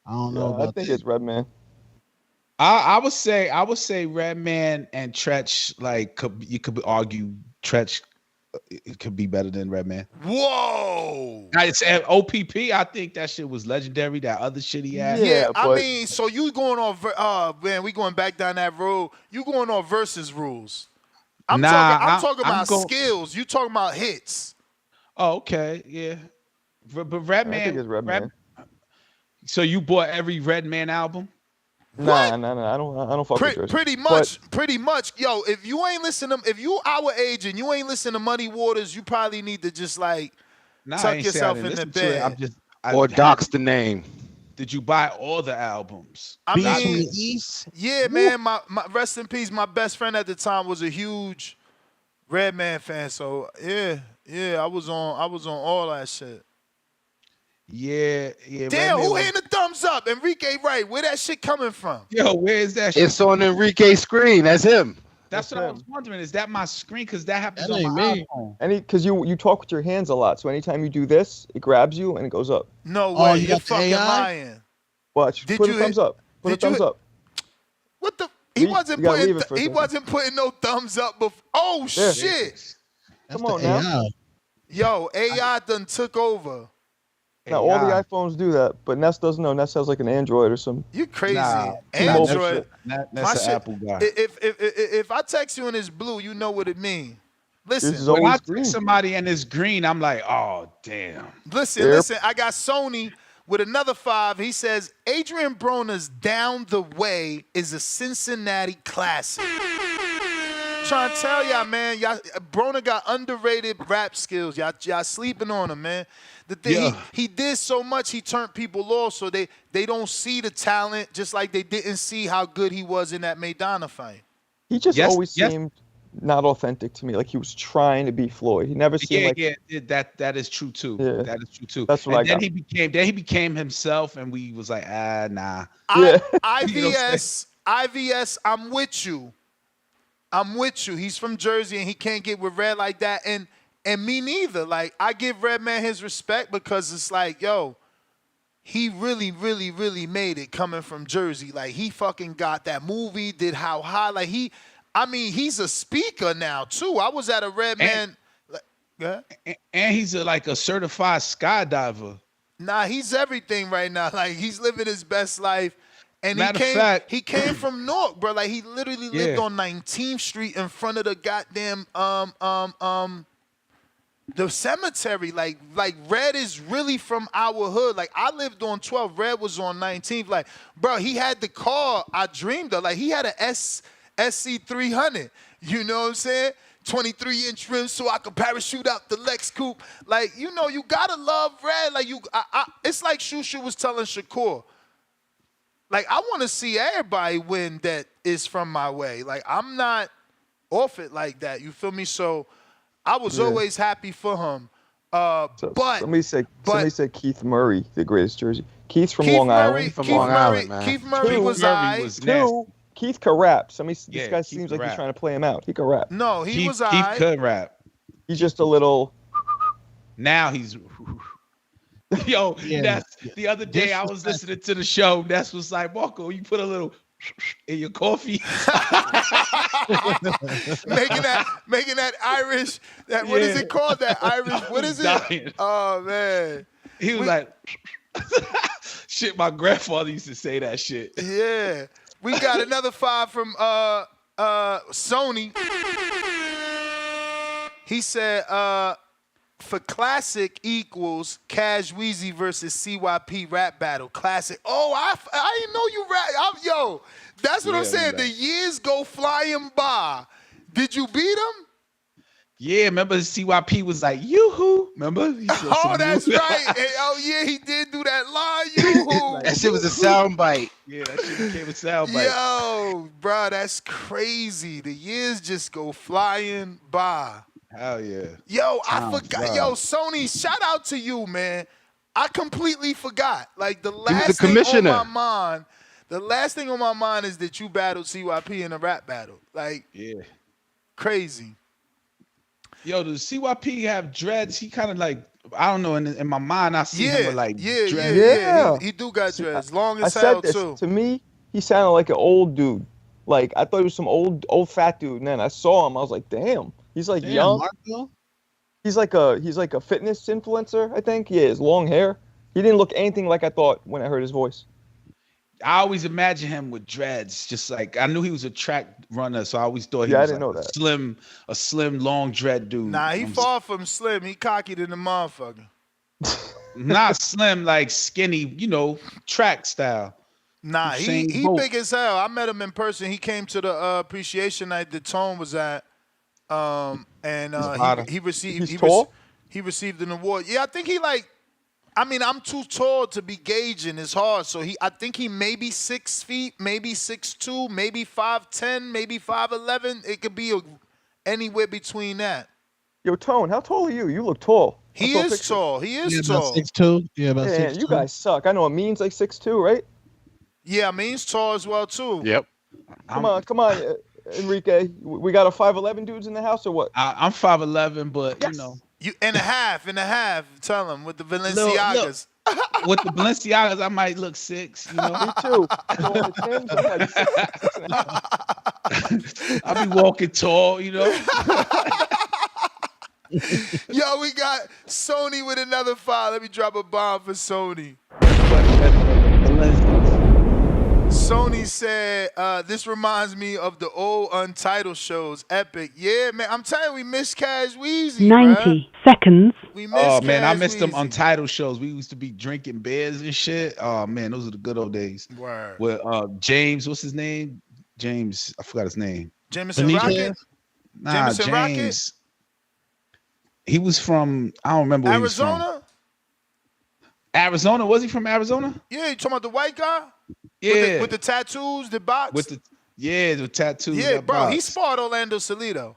I don't know I about think that. it's Redman. I would say Redman and Tretch, like you could argue Tretch it could be better than Redman. Whoa! It's at OPP. I think that shit was legendary. That other shit he had. Yeah, I mean, so you going on? Man, we going back down that road. You going on versus rules? I'm talking about skills. You talking about hits? Oh, okay, yeah. But Redman, I think it's Redman. So you bought every Redman album? Nah, I don't fuck with Jersey. Pretty much. Yo, if you ain't listening, if you our age and you ain't listening to Muddy Waters, you probably need to just like tuck yourself in the bed. Or dox the name. Did you buy all the albums? I Beats mean, from the East. Yeah, man. My rest in peace. My best friend at the time was a huge Redman fan. So yeah, I was on all that shit. Yeah. Damn, who hitting the thumbs up? Enrique Wright. Where that shit coming from? Yo, where is that shit? It's on Enrique's screen. That's him. That's what I was wondering. Is that my screen? Because that happens That on ain't my me. iPhone. Because you talk with your hands a lot, so anytime you do this, it grabs you and it goes up. No Oh, way. you You're got the fucking AI? lying. Watch. Did Put you a thumbs hit- up. Put a did you thumbs hit- up. What the? You gotta leave it for a He second. wasn't putting no thumbs up before. Oh Yeah. shit! Come on now. AI. Yo, AI done took over. Now all the iPhones do that, but Ness doesn't know. Ness has like an Android or some. You crazy? Nah, Android. That's My an shit- Apple guy. If I text you and it's blue, you know what it means. Yours is Listen, When I always green. text somebody and it's green, I'm like, oh damn. listen. I got Sony with another 5. He says Adrian Broner's "Down the Way" is a Cincinnati classic. Trying to tell y'all, man, Broner got underrated rap skills. Y'all sleeping on him, man. The thing he did so much, he turned people off, so they don't see the talent, just like they didn't see how good he was in that Maidana fight. He just always seemed not authentic to me. Like he was trying to be Floyd. He never seemed like. That is true too. Yeah. That is true too. That's what and I then got. he became himself, and we was like, nah. Yeah. IVS, I'm with you. He's from Jersey and he can't get with Red like that. And me neither. Like, I give Redman his respect because it's like, yo, he really, really, really made it coming from Jersey. Like, he fucking got that movie, did How High. Like, he's a speaker now, too. I was at a Redman. And he's like a certified skydiver. Nah, he's everything right now. Like, he's living his best life. And he came from Newark, bro. Like, he literally lived on 19th Street in front of the goddamn The cemetery, like Red is really from our hood. Like I lived on 12, Red was on 19th. Like, bro, he had the car I dreamed of. Like he had a SC 300. You know what I'm saying? 23-inch rims so I could parachute out the Lex coupe. Like, you know, you gotta love Red. Like it's like Tszyu was telling Shakur. Like I want to see everybody win that is from my way. Like I'm not off it like that. You feel me? So I was always happy for him. But somebody said Keith Murray, the greatest jersey. Keith's from Long Island. Man. Keith Murray was I. Keith can rap. This guy seems like he's trying to play him out. He can rap. No, he was Keith could rap. He's just a little. Now he's. Yo, the other day I was listening to the show. Ness was like, Marco, you put a little in your coffee. making that Irish, what is it called? That Irish, what is it? Dying. Oh man. He was like, shit, my grandfather used to say that shit. Yeah. We got another 5 from Sony. He said, for classic equals Cash Weezy versus CYP rap battle. Classic. Oh, I didn't know you rap. Yo, that's what I'm saying. The years go flying by. Did you beat him? Yeah, remember CYP was like, yoo-hoo. Remember? Oh, that's right. Oh, yeah, he did do that line, yoo-hoo. That shit was a sound bite. Yeah, that shit became a sound bite. Yo, bro, that's crazy. The years just go flying by. Hell yeah. Yo, I forgot. Yo, Sony, shout out to you, man. I completely forgot. Like the last thing on my mind, is that you battled CYP in a rap battle. Like, crazy. Yo, does CYP have dreads? He kind of like, I don't know. In my mind, I see him with like dreads. Yeah. He do got dreads, long as I hell said this. too. To me, he sounded like an old dude. Like I thought he was some old fat dude. And then I saw him, I was like, damn. He's like young. Marco? He's like a fitness influencer, I think. Yeah, his long hair. He didn't look anything like I thought when I heard his voice. I always imagine him with dreads, just like I knew he was a track runner, so I always thought he was I didn't know that. a slim, long dread dude. Nah, he far from slim. He cocky than the motherfucker. Not slim, like skinny, track style. Nah, he big as hell. I met him in person. He came to the appreciation night that Tone was at. He received an award. Yeah, I think I'm too tall to be gauging his hard. So I think he maybe 6 feet, maybe 6'2", maybe 5'10", maybe 5'11". It could be anywhere between that. Yo, Tone, how tall are you? You look tall. He is tall. He is tall. 6'2". Yeah, about 6'2". You guys suck. I know Amin's like 6'2", right? Yeah, Amin's tall as well too. Yep. Come on, Enrique. We got a 5'11" dudes in the house or what? I'm 5'11", but You and a half. Tell him with the Balenciagas. With the Balenciagas, I might look 6. Me too. I'll be walking tall, Yo, we got Sony with another 5. Let me drop a bomb for Sony. Sony said, this reminds me of the old Untitled shows. Epic. Yeah, man. I'm telling you, we missed Cash Weezy, 90 seconds. We missed Oh, man, I Cash missed them Weezy. Untitled shows. We used to be drinking beers and shit. Oh, man, those are the good old days. Word. With James, what's his name? James, I forgot his name. Jameson Rocket? Nah, Jameson Rocket? James. He was from, I don't remember where he was from. Arizona? Arizona? Was he from Arizona? Yeah, you talking about the white guy? Yeah. With the tattoos, the box? The tattoos. Yeah, that bro, box. he sparred Orlando Salido.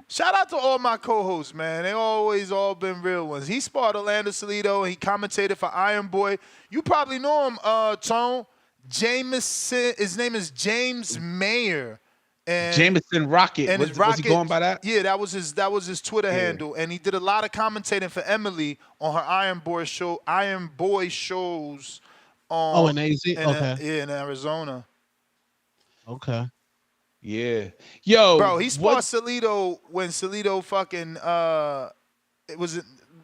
Shout out to all my co-hosts, man. They always all been real ones. He sparred Orlando Salido. He commentated for Iron Boy. You probably know him, Tone. Jameson. His name is James Mayer. And Jameson Rocket. And Was he going by that? Yeah, that was his Twitter handle, and he did a lot of commentating for Emily on her Iron Boy shows. In AZ. In Arizona. Okay. Yeah. Yo, bro, he sparred Salido when Salido fucking it was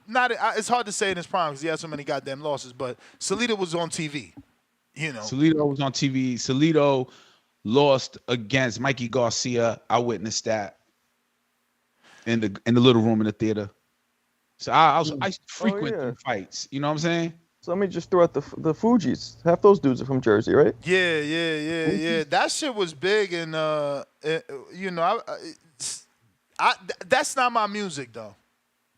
not. It's hard to say in his prime because he had so many goddamn losses, but Salido was on TV. Salido was on TV. Salido lost against Mikey Garcia. I witnessed that in the little room in the theater. So I frequent them fights. You know what I'm saying? So let me just throw out the Fugees. Half those dudes are from Jersey, right? Yeah. That shit was big, and you know, that's not my music though.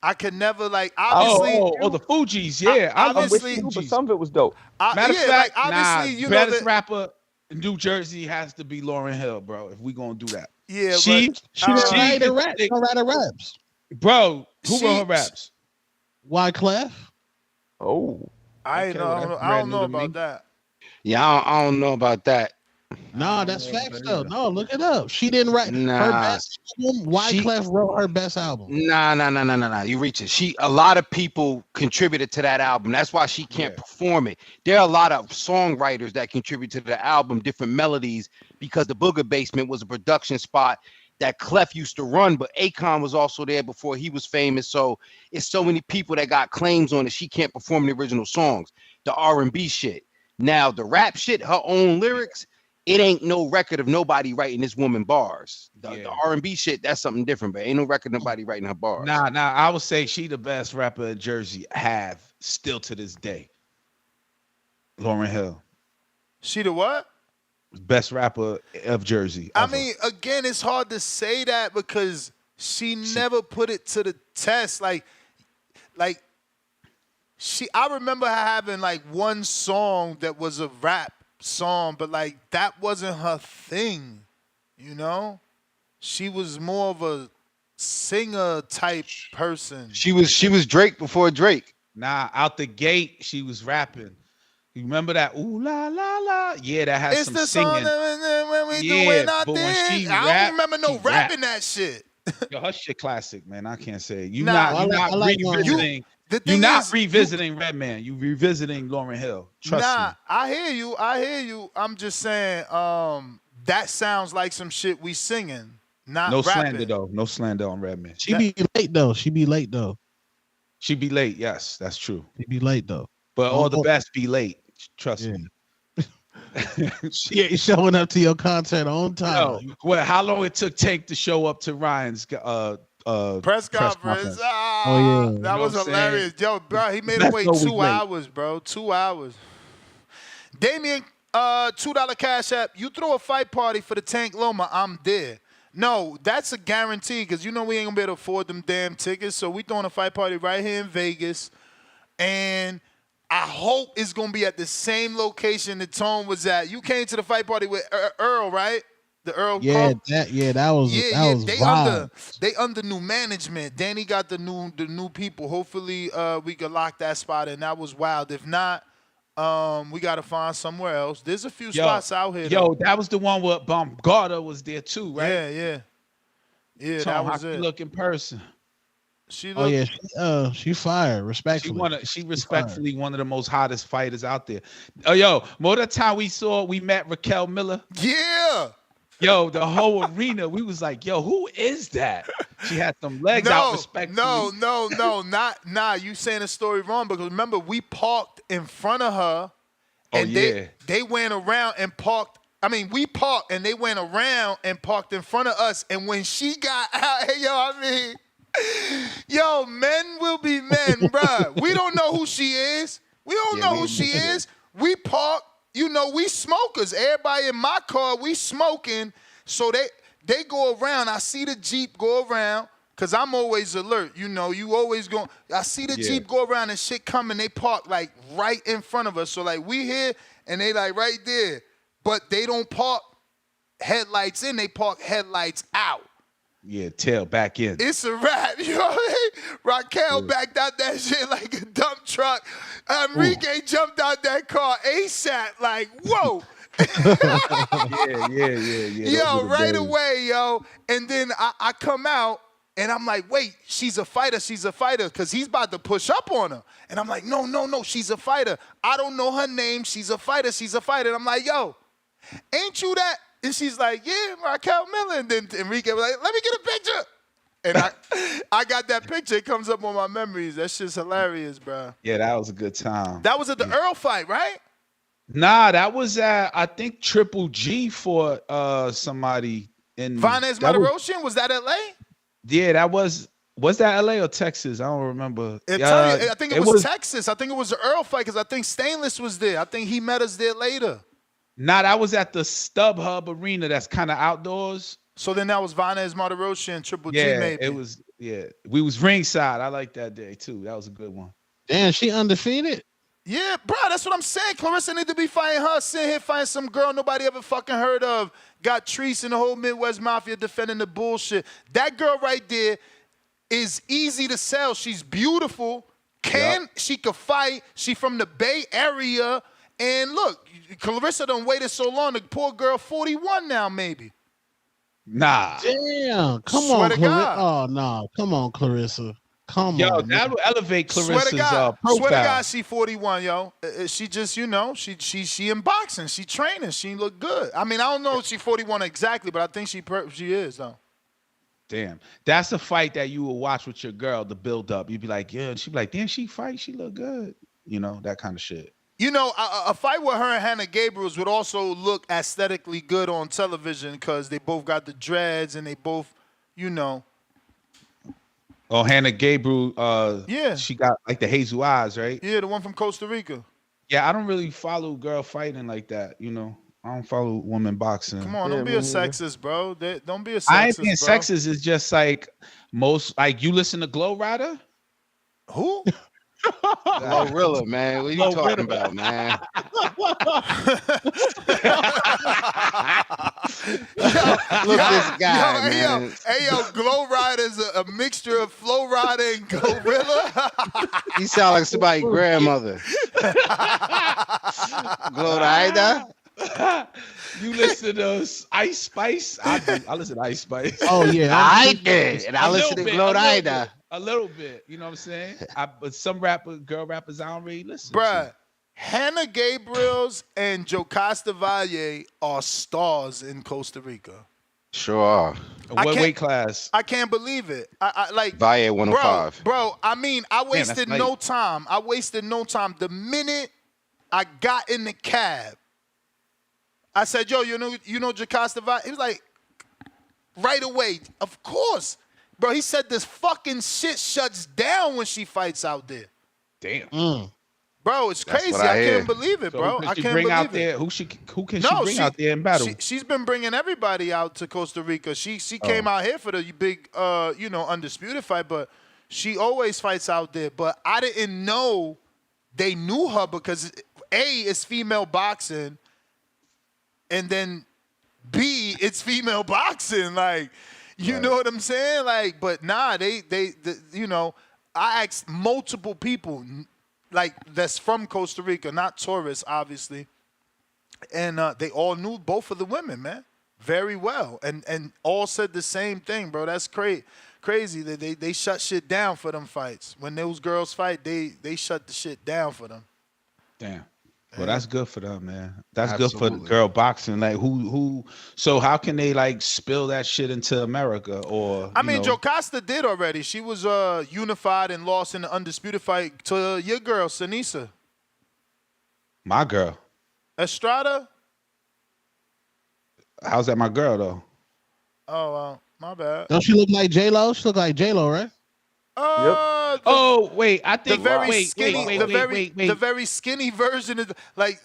I could never like obviously. The Fugees, yeah. Obviously, but some of it was dope. Matter of fact, obviously, you know baddest that rapper in New Jersey has to be Lauryn Hill, bro. If we gonna do that, yeah, She didn't write her raps. She write her raps. Bro, who wrote her raps? Wyclef. Oh, I don't know about that. Yeah, I don't know about that. No, that's facts though. No, look it up. She didn't write her best album. Wyclef wrote her best album. Nah. You reach it. A lot of people contributed to that album. That's why she can't perform it. There are a lot of songwriters that contribute to the album, different melodies, because the Booger Basement was a production spot that Clef used to run, but Akon was also there before he was famous. So it's so many people that got claims on it. She can't perform the original songs, the R&B shit. Now the rap shit, her own lyrics, it ain't no record of nobody writing this woman bars. The R&B shit, that's something different, but ain't no record of nobody writing her bars. Nah, I would say she the best rapper in Jersey have still to this day. Lauryn Hill. She the what? Best rapper of Jersey. I mean, again, it's hard to say that because she never put it to the test. I remember her having like one song that was a rap song, but like that wasn't her thing, you know? She was more of a singer type person. She was Drake before Drake. Nah, out the gate, she was rapping. You remember that? Ooh la la la. Yeah, that has some singing. It's the song when we doing our but when thing. she I don't remember no rapping that shit. Yo, her shit classic, man. I can't say it. You're Nah, not revisiting. You're not revisiting Redman. You revisiting Lauryn Hill. Trust me. I hear you. I'm just saying, that sounds like some shit we singing, not no rapping. slander though. No slander on Redman. She be late though. She be late. Yes, that's true. She be late though. But all the best be late. Trust me. She ain't showing up to your concert on time. No. Well, how long it took Tank to show up to Ryan's press conference? That was hilarious. Yo, bro, he made him wait 2 hours, bro. 2 hours. Damien, $2 Cash App. You throw a fight party for the Tank Loma, I'm there. No, that's a guarantee because you know we ain't gonna be able to afford them damn tickets. So we throwing a fight party right here in Vegas, and I hope it's gonna be at the same location that Tone was at. You came to the fight party with Earl, right? The Earl. That was wild. They under new management. Danny got the new people. Hopefully, we could lock that spot in. That was wild. If not, we gotta find somewhere else. There's a few spots out here. That was the one where Baumgartner was there too, right? Yeah. That was it. Look in person. She fired. Respectfully. She respectfully one of the most hottest fighters out there. Oh, more that time we met Raquel Miller. Yeah. Yo, the whole arena, we was like, yo, who is that? She had some legs out respectfully. No, you saying the story wrong because remember we parked in front of her and they went around and parked. I mean, we parked and they went around and parked in front of us. And when she got out, men will be men, bruh. We don't know who she is. We park. You know, we smokers. Everybody in my car, we smoking. So they go around. I see the Jeep go around because I'm always alert. You know, you always go. I see the Jeep go around and shit coming. They park like right in front of us. So like we here and they like right there. But they don't park headlights in. They park headlights out. Yeah, tail back in. It's a wrap. You know what I mean? Raquel backed out that shit like a dump truck. Enrique jumped out that car ASAP like, whoa. Yeah. Yo, right away, yo. And then I come out and I'm like, wait, she's a fighter. Because he's about to push up on her. And I'm like, no, she's a fighter. I don't know her name. She's a fighter. And I'm like, yo, ain't you that? And she's like, yeah, Raquel Miller. And then Enrique was like, let me get a picture. And I got that picture. It comes up on my memories. That shit's hilarious, bro. Yeah, that was a good time. That was at the Earl fight, right? Nah, that was at, I think, Triple G for somebody in... Vanez Matarosian? Was that L.A.? Yeah, that was... Was that LA or Texas? I don't remember. I think it was Texas. I think it was the Earl fight because I think Stainless was there. I think he met us there later. Nah, that was at the StubHub Arena. That's kind of outdoors. So then that was Vanez Martirosyan and Triple G, maybe. It was. Yeah, we was ringside. I like that day too. That was a good one. Damn, she undefeated. Yeah, bro, that's what I'm saying. Clarissa need to be fighting her. Sitting here fighting some girl nobody ever fucking heard of. Got Treese and the whole Midwest Mafia defending the bullshit. That girl right there is easy to sell. She's beautiful. She could fight. She from the Bay Area. And look, Clarissa done waited so long. The poor girl 41 now, maybe. Nah. Damn. Come on, Clarissa. Oh, no. Come on, Clarissa. Come on. Yo, that will elevate Clarissa's profile. profile. Swear to God, she 41, yo. She just, she in boxing. She training. She look good. I mean, I don't know if she's 41 exactly, but I think she is, though. Damn. That's a fight that you will watch with your girl to build up. You'd be like, yeah. She'd be like, damn, she fight. She look good. You know, that kind of shit. You know, a fight with her and Hannah Gabriels would also look aesthetically good on television because they both got the dreads and they both, Oh, Hannah Gabriel, yeah. She got like the hazel eyes, right? Yeah, the one from Costa Rica. Yeah, I don't really follow girl fighting like that, I don't follow women boxing. Come on, don't be a sexist, bro. Don't be a sexist, I ain't being bro. sexist. It's just like you listen to Glow Rider? Who? Glorilla, man. What are you talking about, man? Look at this guy, man. Hey, Glow Rider is a mixture of Flow Rider and Gorilla. He sound like somebody's grandmother. Glow Rider? You listen to Ice Spice? I listen to Ice Spice. Oh, yeah. I did. And I listen to Glow Rider. A little bit, you know what I'm saying? But some girl rappers, I don't really listen Bruh, Hannah Gabriels and Jocasta Valle are stars in Costa Rica. Sure are. What weight class? I can't believe it. I like Valle 105. Bro, I mean, I wasted Damn, no time. I wasted no time. The minute I got in the cab, I said, yo, you know Jocasta Valle? He was like, right away, of course. Bro, he said this fucking shit shuts down when she fights out there. Damn. Bro, it's That's crazy. what I can't hear. believe it, So bro. who I can she can't bring believe out it. there? Who can she bring out there in battle? She's been bringing everybody out to Costa Rica. She came out here for the big, undisputed fight, but she always fights out there. But I didn't know they knew her because A, it's female boxing, and then B, it's female boxing. Like, you know what I'm saying? Like, but nah, they I asked multiple people, like, that's from Costa Rica, not tourists, obviously. And they all knew both of the women, man, very well. And all said the same thing, bro. That's crazy that they shut shit down for them fights. When those girls fight, they shut the shit down for them. Damn. Well, that's good for them, man. That's Absolutely. good for girl boxing. Like, who? So how can they like spill that shit into America? Or I mean, Jocasta did already. She was unified and lost in the undisputed fight to your girl, Sinisa. My girl. Estrada? How's that my girl though? Oh, my bad. Don't she look like J-Lo? She look like J-Lo, right? Oh wait, I think the very skinny, wait. the very skinny version of like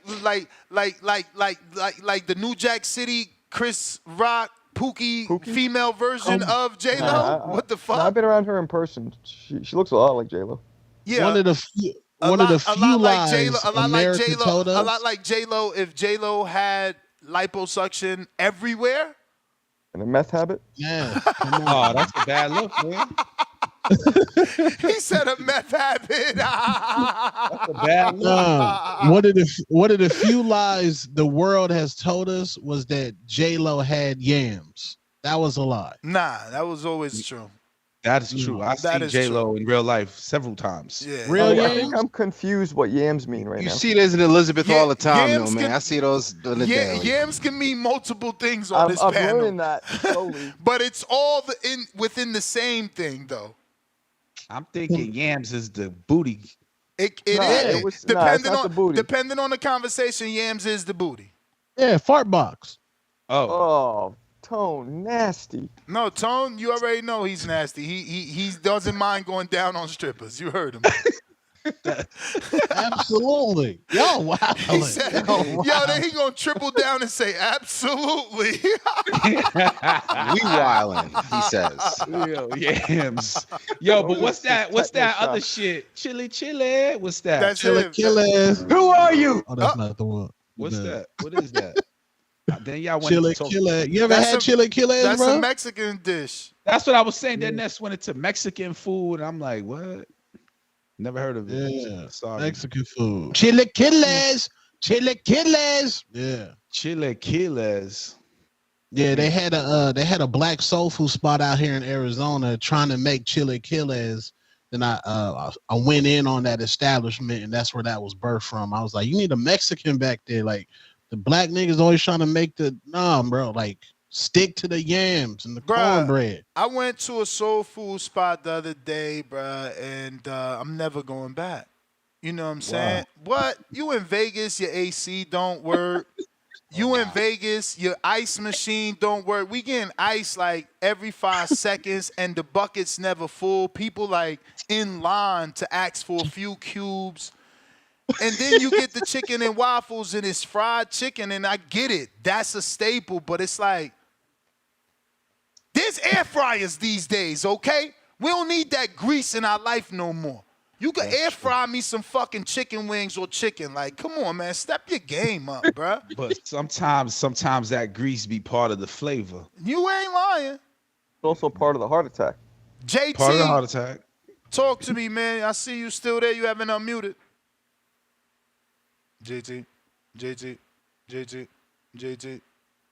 the New Jack City Chris Rock Pookie female version of J Lo. What the fuck? I've been around her in person. She looks a lot like J Lo. Yeah, One of the few lies America told us. A lot like J Lo. If J Lo had liposuction everywhere And a meth habit. Yeah. Oh, that's a bad look, man. He said a meth habit. That's a bad look. One of the few lies the world has told us was that J-Lo had yams. That was a lie. Nah, that was always true. That is true. I've That seen is J-Lo in real life several times. Yeah. Real I yams? think I'm confused what yams mean right You now. see this in Elizabeth all the time, yams though, man. can- I see those on the daily. Yams can mean multiple things on this I'm panel. learning that slowly. But it's all within the same thing, though. I'm thinking yams is the booty. It Nah, is. it was- nah, it's Depending not the booty. depending on the conversation, yams is the booty. Yeah, fart box. Oh, Oh, Tone, nasty. No, Tone, you already know he's nasty. He doesn't mind going down on strippers. You heard him. Absolutely. Yo, wow. He said, then he gonna triple down and say, absolutely. We wildin', he says. Yo, yams. Yo, but what's that? What's that other shit? Chili. What's that? That's Chili it. Killers. Who are you? Oh, that's not the one. What's that? What is that? Then y'all went Chili to talk. Killer. You ever had Chili Killers, That's bro? a Mexican dish. That's what I was saying. Then Ness went into Mexican food. I'm like, what? Never heard of it. Yeah. Sorry. Mexican food. Chili Killers. Chili Killers. Yeah. Chili Killers. Yeah, they had a black soul food spot out here in Arizona trying to make Chili Killers. Then I went in on that establishment, and that's where that was birthed from. I was like, you need a Mexican back there. Like, the black niggas always trying to make bro, like, stick to the yams and the cornbread. I went to a soul food spot the other day, bruh, and I'm never going back. You know what I'm saying? What? You in Vegas, your AC don't work. You in Vegas, your ice machine don't work. We getting ice like every 5 seconds, and the bucket's never full. People like in line to ask for a few cubes. And then you get the chicken and waffles, and it's fried chicken, and I get it. That's a staple, but it's like, there's air fryers these days, okay? We don't need that grease in our life no more. You can air fry me some fucking chicken wings or chicken. Like, come on, man. Step your game up, bruh. But sometimes that grease be part of the flavor. You ain't lying. It's also part of the heart attack. JT. Part of the heart attack. Talk to me, man. I see you still there. You haven't unmuted. JT.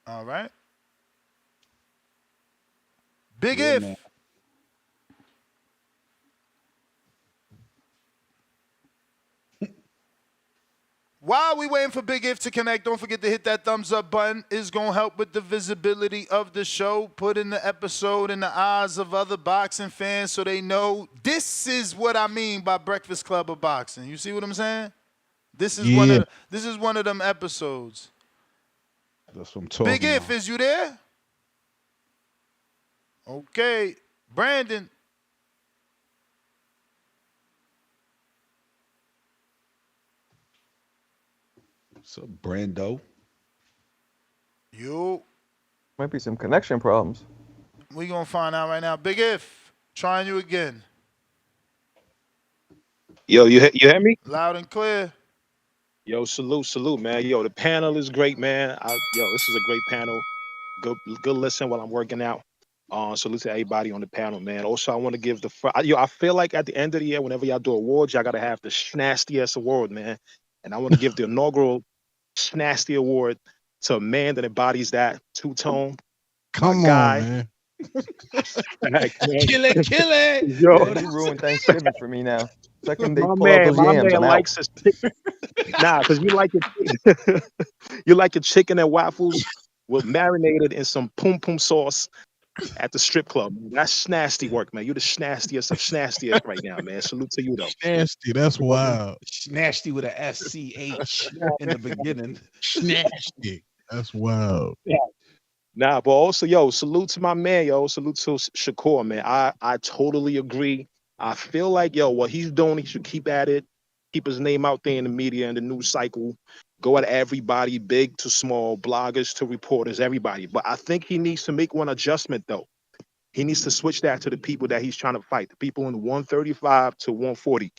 All right. Big If. Man. While we waiting for Big If to connect, don't forget to hit that thumbs up button. It's going to help with the visibility of the show. Put in the episode in the eyes of other boxing fans so they know this is what I mean by Breakfast Club of Boxing. You see what I'm saying? This is one of them episodes. That's what I'm talking Big If, is you there? Okay. Brandon. So Brando. You. Might be some connection problems. We gonna find out right now. Big If, trying you again. Yo, you hear me? Loud and clear. Yo, salute, man. Yo, the panel is great, man. This is a great panel. Good listen while I'm working out. Salute to everybody on the panel, man. Also, I want to give I feel like at the end of the year, whenever y'all do awards, y'all gotta have the schnastiest award, man. And I want to give the inaugural Snasty Award to a man that embodies that two-tone. Come on, man. Kill it. Yo, you ruined Thanksgiving for me now. Second they pull my out those yams, man I'm likes out. his chicken. Nah, because you like your chicken and waffles marinated in some pum pum sauce at the strip club. That's snasty work, man. You're the snastiest of snastiest right now, man. Salute to you, though. Nasty, that's wild. Nasty with a SCH in the beginning. Nasty. That's wild. Yeah. Nah, but also, salute to my man, salute to Shakur, man. I totally agree. I feel like, what he's doing, he should keep at it, keep his name out there in the media and the news cycle, go at everybody, big to small, bloggers to reporters, everybody. But I think he needs to make one adjustment, though. He needs to switch that to the people that he's trying to fight, the people in 135 to 140.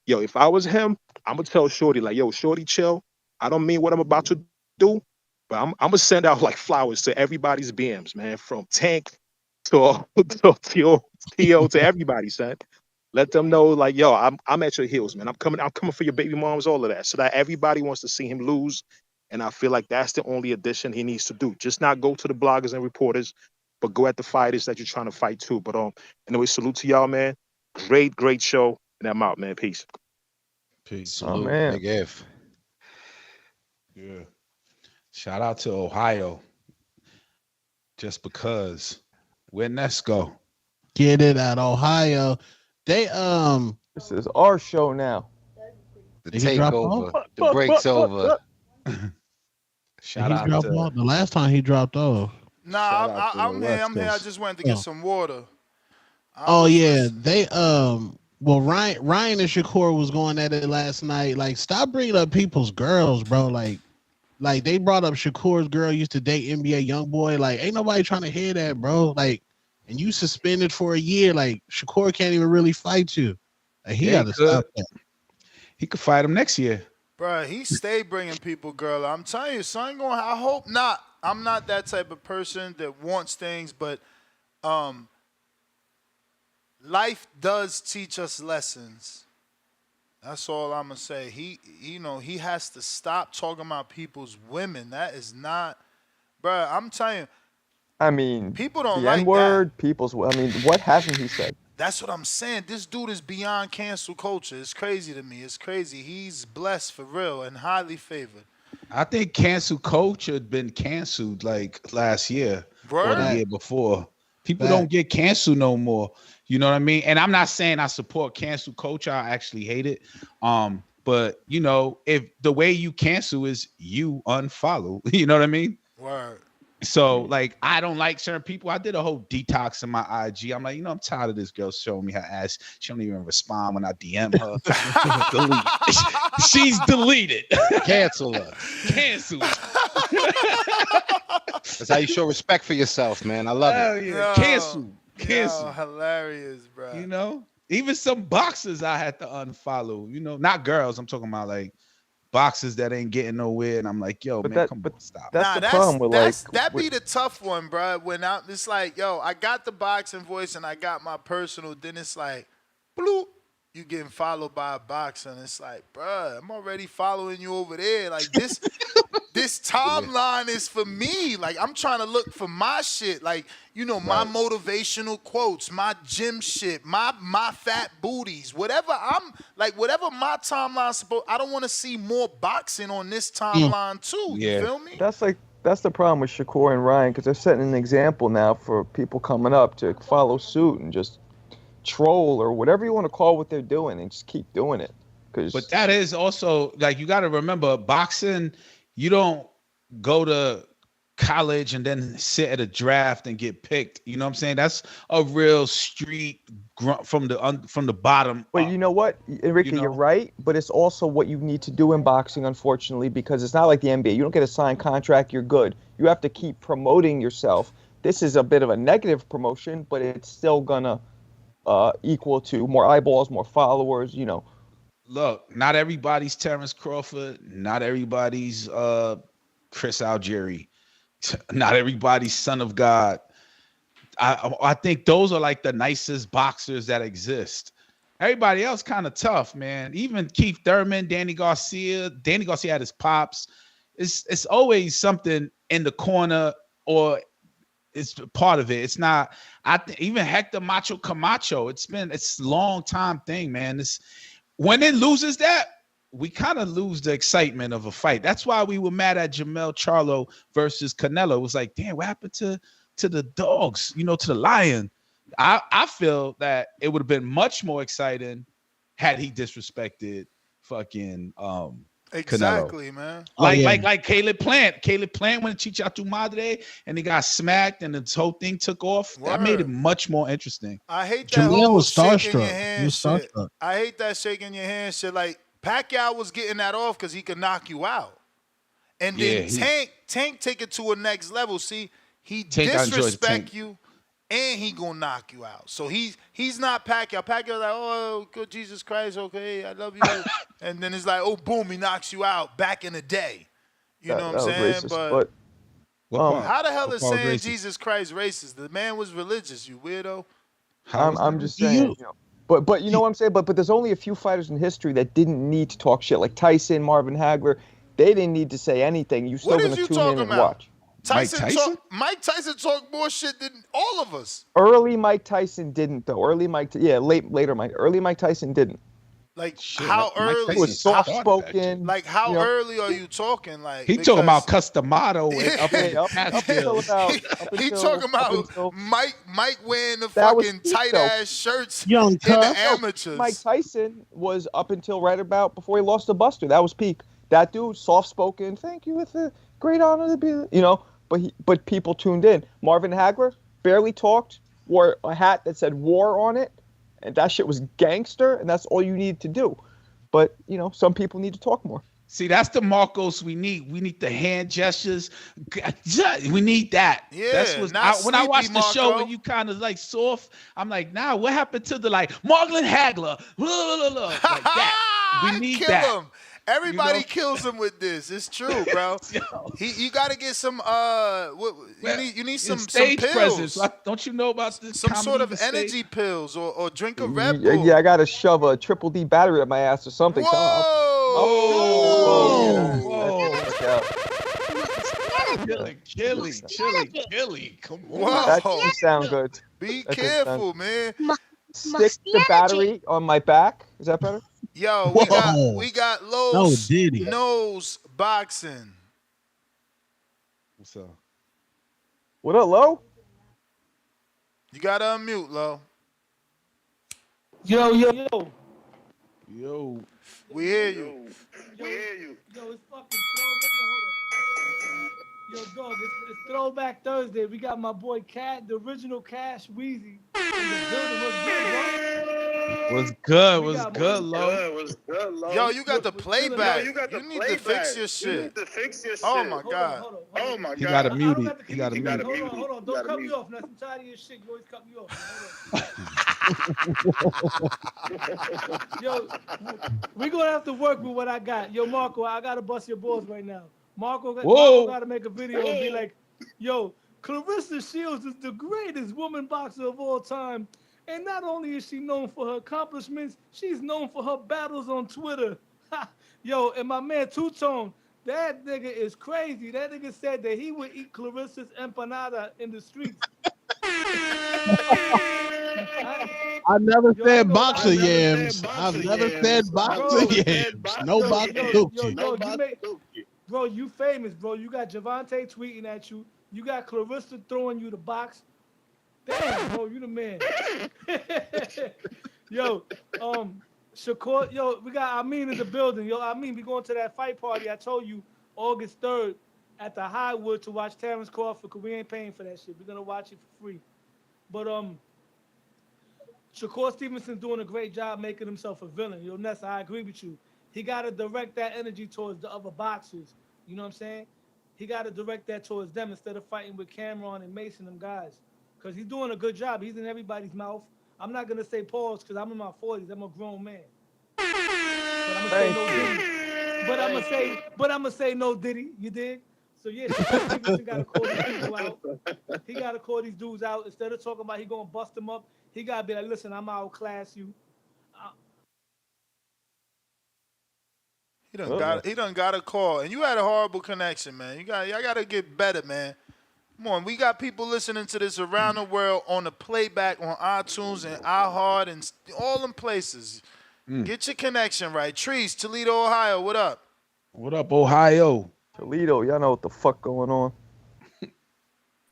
If I was him, I'm going to tell Shorty, like, Shorty, chill. I don't mean what I'm about to do, but I'm going to send out, like, flowers to everybody's BMs, man, from Tank to Tszyu to everybody, son. Let them know, like, I'm at your heels, man. I'm coming for your baby moms, all of that. So that everybody wants to see him lose. And I feel like that's the only addition he needs to do. Just not go to the bloggers and reporters, but go at the fighters that you're trying to fight too. But anyway, salute to y'all, man. Great show. And I'm out, man. Peace. Salute, man. Big If. Yeah. Shout out to Ohio. Just because. Where Ness go? Get it at Ohio. They This is our show now. The takeover. The break's over. Shout out to the last time he dropped off. Nah, out to the I'm here. West I'm here. I Coast. just went to get some water. Oh yeah, they well Ryan and Shakur was going at it last night. Like, stop bringing up people's girls, bro. Like they brought up Shakur's girl used to date NBA YoungBoy. Like, ain't nobody trying to hear that, bro. Like, and you suspended for a year. Like, Shakur can't even really fight you. Like, he got to stop that. He could fight him next year. Bro, he stay bringing people, girl. I'm telling you, son. I hope not. I'm not that type of person that wants things, but life does teach us lessons. That's all I'm gonna say. He has to stop talking about people's women. That is not, bro. I'm telling you, I mean, people don't the like N-word, I mean, what hasn't he said? that's what I'm saying. This dude is beyond cancel culture. It's crazy to me. It's crazy. He's blessed for real and highly favored. I think cancel culture had been canceled like last year or the year before. People don't get canceled no more. You know what I mean? And I'm not saying I support cancel culture. I actually hate it. But you know, if the way you cancel is you unfollow, you know what I mean? Word. So like, I don't like certain people. I did a whole detox in my IG. I'm like, I'm tired of this girl showing me her ass. She don't even respond when I DM her. She's deleted. Cancel her. Cancel. That's how you show respect for yourself, man. I love it. Yeah. Cancel. Yo, hilarious, bro. You know, even some boxers I had to unfollow. You know, not girls. I'm talking about like boxers that ain't getting nowhere, and I'm like, yo, man, come on, stop. That's the problem with that be the tough one, bro. When it's like, yo, I got the boxing voice and I got my personal. Then it's like, bloop, you getting followed by a boxer, and it's like, bro, I'm already following you over there. Like this, this timeline is for me. Like I'm trying to look for my shit. Like my motivational quotes, my gym shit, my fat booties, whatever whatever my timeline's supposed. I don't want to see more boxing on this timeline too. You feel me? That's the problem with Shakur and Ryan, because they're setting an example now for people coming up to follow suit and just troll or whatever you want to call what they're doing and just keep doing it. But that is also like, you got to remember, boxing, you don't go to college and then sit at a draft and get picked. You know what I'm saying? That's a real street from the bottom. But you know what, Enrique, you're right. But it's also what you need to do in boxing, unfortunately, because it's not like the NBA. You don't get a signed contract, you're good. You have to keep promoting yourself. This is a bit of a negative promotion, but it's still gonna equal to more eyeballs, more followers. Look, not everybody's Terrence Crawford. Not everybody's Chris Algieri. Not everybody's Son of God. I think those are like the nicest boxers that exist. Everybody else kind of tough, man. Even Keith Thurman, Danny Garcia. Danny Garcia had his pops. It's always something in the corner, or it's part of it. It's not. Even Hector Macho Camacho. It's a long time thing, man. When it loses that, we kind of lose the excitement of a fight. That's why we were mad at Jamel Charlo versus Canelo. It was like, damn, what happened to the dogs? To the lion. I feel that it would have been much more exciting had he disrespected fucking exactly, Canelo. man. Like Caleb Plant. Caleb Plant went to Chicha Tu Madre and he got smacked and this whole thing took off. Word. That made it much more interesting. I hate that whole shaking your hand shit. I hate that shaking your hand shit. Like Pacquiao was getting that off because he could knock you out. And then Tank take it to a next level. See, he disrespect you and he gonna knock you out. So he's not Pacquiao. Pacquiao's like, oh, good Jesus Christ, okay, I love you. And then it's like, oh, boom, he knocks you out back in the day. You know what I'm saying? Racist, but how the hell is saying Jesus Christ racist? The man was religious, you weirdo. I'm just saying, But you know what I'm saying? But there's only a few fighters in history that didn't need to talk shit. Like Tyson, Marvin Hagler, they didn't need to say anything. You still gonna tune in and watch. Mike Tyson talked more shit than all of us. Early Mike Tyson didn't though. Early Mike Tyson didn't. Like how early? He was soft spoken. Like how early are you talking? Like he talking about Customado. He talking about Mike wearing the fucking tight ass shirts in the amateurs. Mike Tyson was up until right about before he lost to Buster. That was peak. That dude, soft spoken. Thank you, with a great honor to be. but people tuned in. Marvin Hagler barely talked, wore a hat that said war on it, and that shit was gangster, and that's all you need to do. But some people need to talk more. See, that's the Marcos we need. We need the hand gestures. We need that. Yeah, that's what when I watched the show and you kind of like soft, I'm like, nah, what happened to the like Marvin Hagler? Like that. We need Kill that. him. Everybody kills him with this. It's true, bro. You got to get some. You need some stage pills. presence. Don't you know about this? Some sort of energy pills or drink a Red Bull. Yeah, I got to shove a triple D battery up my ass or something. Chili. Come on. That doesn't sound good. Be careful, man. Stick the battery on my back. Is that better? Yo, we got Lowe's nose boxing. What's up? What up, Lo? You gotta unmute, Lo. Yo. We hear you. Yo, it's fucking throwback. Hold on. Yo, dog, it's Throwback Thursday. We got my boy Cat, the original Cash Weezy. In the building. What's good, Lo? Yo, you got the playback. You need to fix your shit. Oh my god. He got to mute it. He got to mute it. Hold on. Don't cut me off. Now, I'm tired of your shit. You always cut me off. Yo, we're going to have to work with what I got. Yo, Marco, I got to bust your balls right now. Marco got to make a video and be like, yo, Clarissa Shields is the greatest woman boxer of all time. And not only is she known for her accomplishments, she's known for her battles on Twitter. Yo, and my man Two-Tone, that nigga is crazy. That nigga said that he would eat Clarissa's empanada in the streets. I never said boxer yams. I've never said boxer yams. No boxer coochie. Bro, you famous, bro. You got Javante tweeting at you. You got Clarissa throwing you the box. Damn, bro, you the man. Yo, Shakur, yo, we got Amin in the building. Yo, Amin, we going to that fight party. I told you August 3rd at the Highwood to watch Terrence Crawford, because we ain't paying for that shit. We're going to watch it for free. But Shakur Stevenson's doing a great job making himself a villain. Yo, Nessa, I agree with you. He got to direct that energy towards the other boxers. You know what I'm saying? He got to direct that towards them instead of fighting with Cameron and Mason, them guys. Because he's doing a good job. He's in everybody's mouth. I'm not going to say pause because I'm in my 40s. I'm a grown man. But I'm going to say no Diddy. But I'm going to say no Diddy. You dig? So, yeah, Stevenson got to call these people out. He got to call these dudes out. Instead of talking about he going to bust them up, he got to be like, listen, I'm outclass you. He done got a call. And you had a horrible connection, man. Y'all got to get better, man. Come on, we got people listening to this around the world on the playback on iTunes and iHeart and all them places. Get your connection right. Trees, Toledo, Ohio, what up? What up, Ohio? Toledo, y'all know what the fuck going on.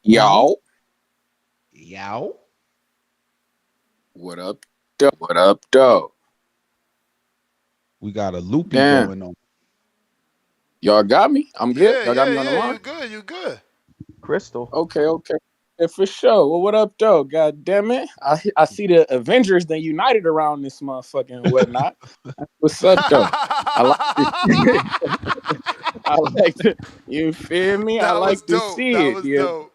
Yo. What up, though? We got a loopy going on. Y'all got me? I'm good? Y'all got me on the line? You good. Crystal. Okay. Yeah, for sure. Well, what up, though? God damn it. I see the Avengers then united around this motherfucking whatnot. What's up, though? I like to, you feel me? I like to see it. Dope.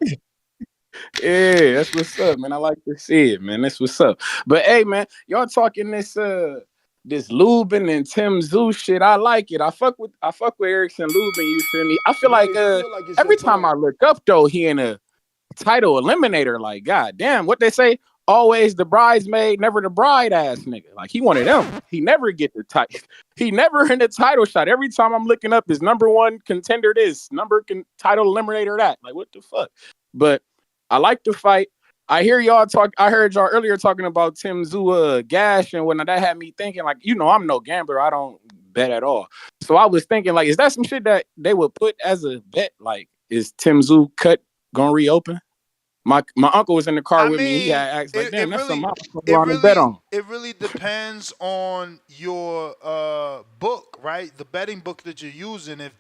Yeah, that's what's up, man. I like to see it, man. That's what's up. But hey, man, y'all talking this Lubin and Tszyu shit. I like it. I fuck with Erickson Lubin, you feel me? I feel like every time I look up though, he in a title eliminator, like god damn, what they say, always the bridesmaid, never the bride ass nigga. Like he one of them. He never get the title. He never in the title shot. Every time I'm looking up his number one contender this, title eliminator that. Like what the fuck? But I like the fight. I hear y'all talk. I heard y'all earlier talking about Tszyu gash and whatnot. That had me thinking, like, I'm no gambler. I don't bet at all. So I was thinking, like, is that some shit that they would put as a bet? Like, is Tszyu cut gonna reopen? My uncle was in the car with me. He had asked, like, damn, that's something I bet on. It really depends on your book, right? The betting book that you're using. If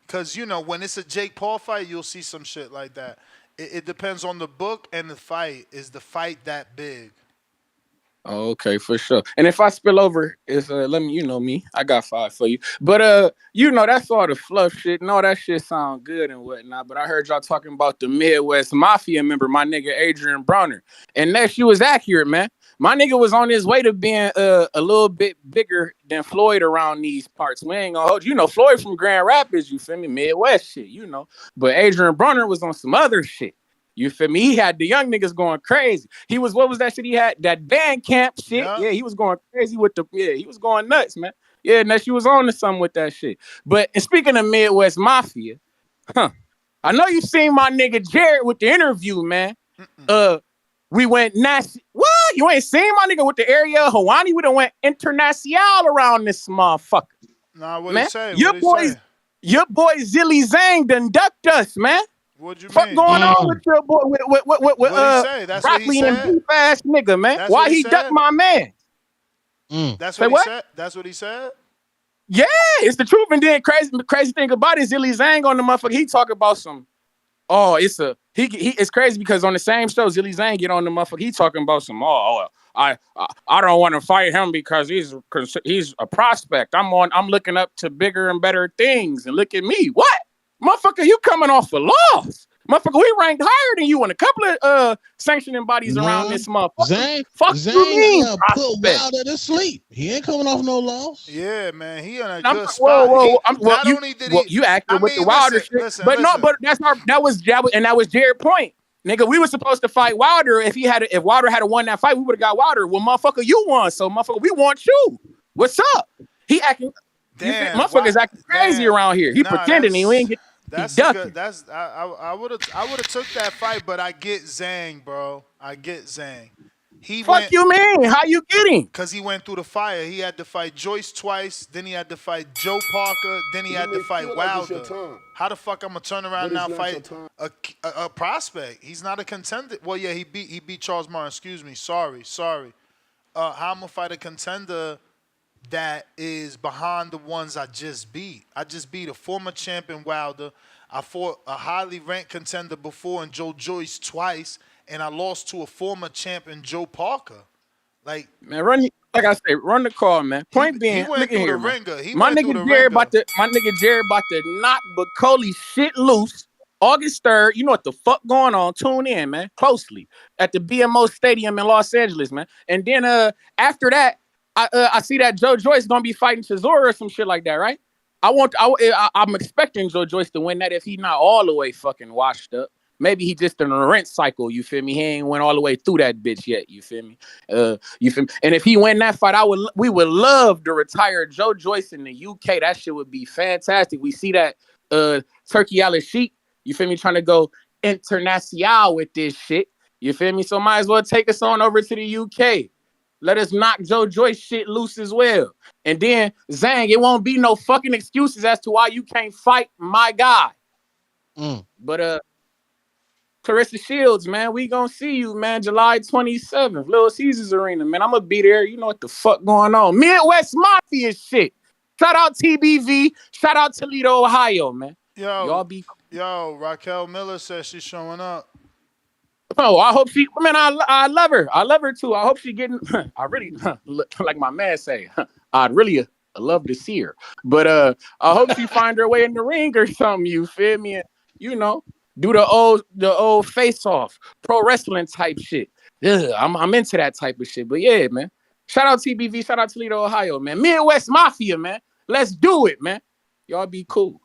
Because, you know, when it's a Jake Paul fight, you'll see some shit like that. It depends on the book and the fight. Is the fight that big? Oh, okay, for sure. And if I spill over, it's let me, you know me, I got 5 for you. But you know, that's all the fluff shit and all that shit sound good and whatnot. But I heard y'all talking about the Midwest Mafia member, my nigga Adrian Bronner. And that shit was accurate, man. My nigga was on his way to being a little bit bigger than Floyd around these parts. We ain't gonna hold you know, Floyd from Grand Rapids, you feel me? Midwest shit, you know. But Adrian Bronner was on some other shit. You feel me? He had the young niggas going crazy. He was, what was that shit he had? That band camp shit. Yeah, he was going crazy with he was going nuts, man. Yeah, and that she was on to something with that shit. But and speaking of Midwest Mafia, I know you seen my nigga Jared with the interview, man. We went nasty. What? You ain't seen my nigga with the area of Hawani? We done went international around this motherfucker. Nah, what man. he say? Your boy Zilly Zang done ducked us, man. What'd you fuck mean? going on with your boy with What'd he say? That's what he broccoli and said? beef ass nigga, man? That's Why what he he said? ducked my man? That's Say what he what? said? That's what he said? Yeah, it's the truth. And then crazy thing about it is Zilly Zang on the motherfucker. He talk about some. Oh, it's it's crazy because on the same show, Zilly Zang get on the motherfucker. He talking about some. I don't want to fight him because he's a prospect. I'm looking up to bigger and better things. And look at me, what motherfucker? You coming off a loss, motherfucker? We ranked higher than you in a couple of sanctioning bodies around this motherfucker. Zang you mean, put Wilder to sleep. He ain't coming off no loss. Yeah, man, he in a I'm good not- spot. Not you, only did well, he, you acted I with the mean, Wilder listen, shit, listen, but listen. no, but that was Jared's point, nigga. We were supposed to fight Wilder. If Wilder had won that fight, we would have got Wilder. Well, motherfucker, you won, so motherfucker, we want you. What's up? He acting, motherfucker's acting crazy around here. He pretending he ain't get. That's he a ducking. good. That's I would have took that fight, but I get Zang, bro. I get Zang. Fuck you, man. How you getting? Because he went through the fire. He had to fight Joyce twice. Then he had to fight Joe Parker. Then he had to fight Wilder. How the fuck I'm gonna turn around now and fight a prospect? He's not a contender. Well, yeah, he beat Charles Martin. Excuse me. Sorry. How I'm gonna fight a contender that is behind the ones I just beat? I just beat a former champion Wilder. I fought a highly ranked contender before in Joe Joyce twice. And I lost to a former champion, Joe Parker. Like, man, run the call, man. Point being, went look at through here, the man. ringer. He My went through nigga the Jared ringer. my nigga Jared about to knock Bacoli shit loose August 3rd. You know what the fuck going on? Tune in, man, closely at the BMO Stadium in Los Angeles, man. And then after that, I see that Joe Joyce gonna be fighting Tszyu or some shit like that, right? I'm expecting Joe Joyce to win that if he's not all the way fucking washed up. Maybe he just in a rent cycle, you feel me? He ain't went all the way through that bitch yet, you feel me? You feel me? And if he win that fight, we would love to retire Joe Joyce in the UK. That shit would be fantastic. We see that Turkey Al-Sheikh, you feel me, trying to go international with this shit. You feel me? So might as well take us on over to the UK. Let us knock Joe Joyce shit loose as well. And then, Zang, it won't be no fucking excuses as to why you can't fight my guy. But Clarissa Shields, man, we gonna see you, man, July 27th, Little Caesars Arena, man. I'm gonna be there. You know what the fuck going on. Midwest Mafia shit. Shout out TBV. Shout out Toledo, Ohio, man. Y'all be... Yo, Raquel Miller says she's showing up. Oh, I hope she... Man, I love her. I love her, too. I hope she getting... I really... like my man say, I'd really love to see her. But I hope she find her way in the ring or something, you feel me? And, you know... do the old face-off, pro wrestling type shit. Yeah, I'm into that type of shit. But yeah, man. Shout out TBV, shout out Toledo, Ohio, man. Midwest Mafia, man. Let's do it, man. Y'all be cool.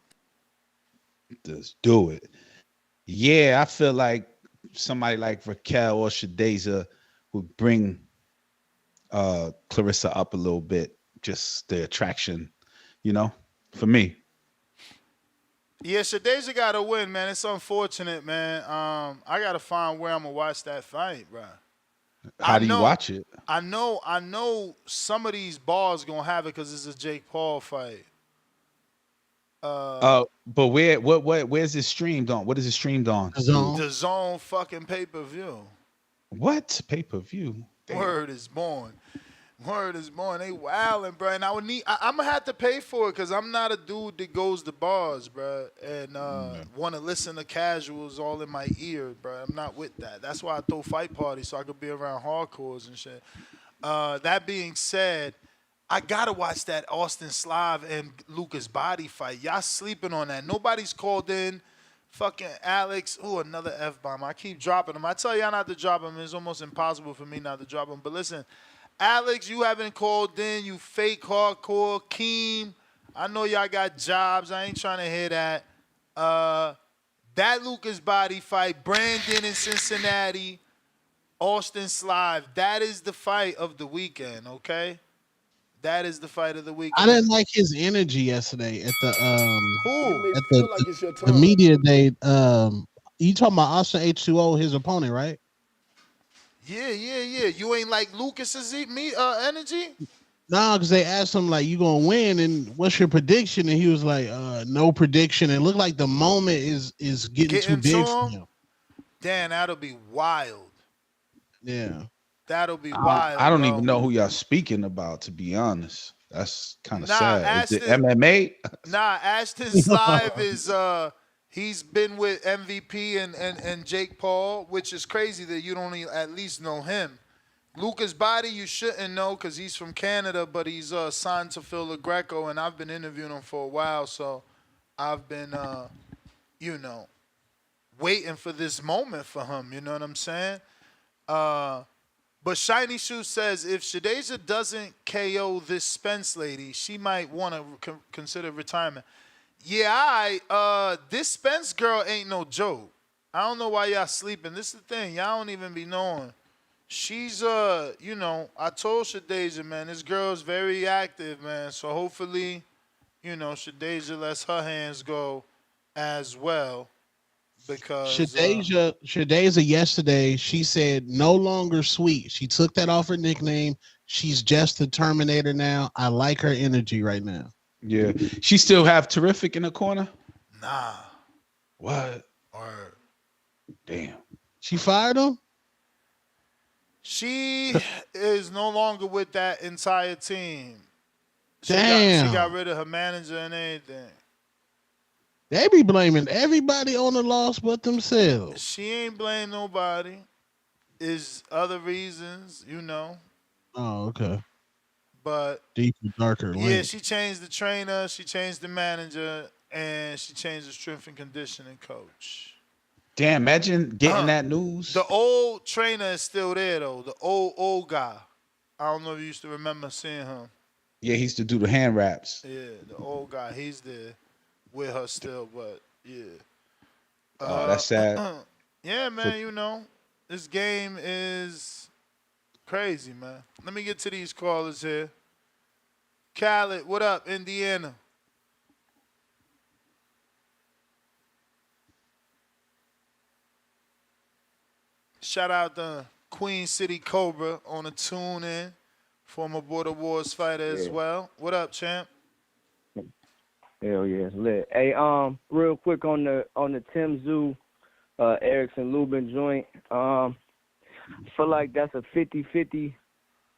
Let's do it. Yeah, I feel like somebody like Raquel or Shadeza would bring Clarissa up a little bit. Just the attraction, you know, for me. Yeah, Shadeza got to win, man. It's unfortunate, man. I got to find where I'm going to watch that fight, bro. How do you watch it? I know some of these bars going to have it because it's a Jake Paul fight. But where's it streamed on? What is it streamed on? The Zone fucking pay-per-view. What? Pay-per-view? Word is born. Word is born. They wildin', bro. And I'm gonna have to pay for it because I'm not a dude that goes to bars, bro, and want to listen to casuals all in my ear, bro. I'm not with that. That's why I throw fight parties so I could be around hardcores and shit. That being said, I gotta watch that Austin Slav and Lucas Body fight. Y'all sleeping on that. Nobody's called in. Fucking Alex. Ooh, another F-bomb. I keep dropping them. I tell y'all not to drop them. It's almost impossible for me not to drop them. But listen, Alex, you haven't called in. You fake hardcore. Keem, I know y'all got jobs. I ain't trying to hear that. That Lucas Body fight. Brandon in Cincinnati. Austin Slav. That is the fight of the weekend, okay? That is the fight of the weekend. I didn't like his energy yesterday at the Who? at the media day. You talking about Austin H2O, his opponent, right? Yeah. You ain't like Lucas's energy? No, because they asked him like, "You gonna win?" And what's your prediction? And he was like, "No prediction." It looked like the moment is getting too big for him. Dan, that'll be wild. Yeah, that'll be wild. I don't bro. even know who y'all speaking about, to be honest. That's kind of Nah, sad. Is it Ashton- MMA? Nah, Ashton Slive is he's been with MVP and Jake Paul, which is crazy that you don't at least know him. Lucas Body, you shouldn't know because he's from Canada, but he's signed to Phil LaGreco, and I've been interviewing him for a while, so I've been, waiting for this moment for him. You know what I'm saying? But Shiny Shoe says if Shadeja doesn't KO this Spence lady, she might want to consider retirement. Yeah, this Spence girl ain't no joke. I don't know why y'all sleeping. This is the thing. Y'all don't even be knowing. She's, I told Shadeja, man, this girl's very active, man. So hopefully, Shadeja lets her hands go as well. Because Shadeja yesterday, she said no longer sweet. She took that off her nickname. She's just the Terminator now. I like her energy right now. Yeah. She still have Terrific in the corner? Nah. What? Or damn. She fired him? She is no longer with that entire team. She got rid of her manager and everything. They be blaming everybody on the loss but themselves. She ain't blame nobody. It's other reasons, Oh, okay. But deeper, darker. Yeah, she changed the trainer, she changed the manager, and she changed the strength and conditioning coach. Damn, imagine getting that news. The old trainer is still there though. The old guy. I don't know if you used to remember seeing him. Yeah, he used to do the hand wraps. Yeah, the old guy. He's there with her still, but yeah. Oh, that's sad. Yeah, man, this game is crazy, man. Let me get to these callers here. Khaled, what up, Indiana? Shout out to Queen City Cobra on the tune in. Former Border Wars fighter as well. What up, champ? Hell yeah, it's lit. Hey, real quick on the Tszyu, Erickson Lubin joint. I feel like that's a 50-50,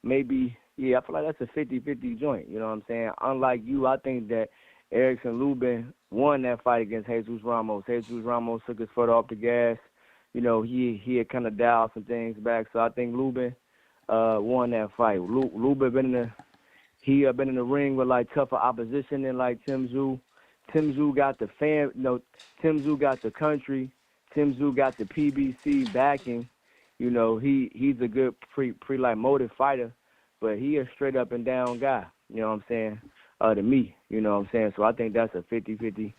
maybe. Yeah, I feel like that's a 50-50 joint. You know what I'm saying? Unlike you, I think that Erickson Lubin won that fight against Jesus Ramos. Jesus Ramos took his foot off the gas. He had kind of dialed some things back. So I think Lubin won that fight. Lubin been in the ring with like tougher opposition than like Tszyu. Tszyu got the Tszyu got the country. Tszyu got the PBC backing. He's a good pre-like motive fighter, but he a straight up and down guy. You know what I'm saying? To me, you know what I'm saying? So I think that's a 50-50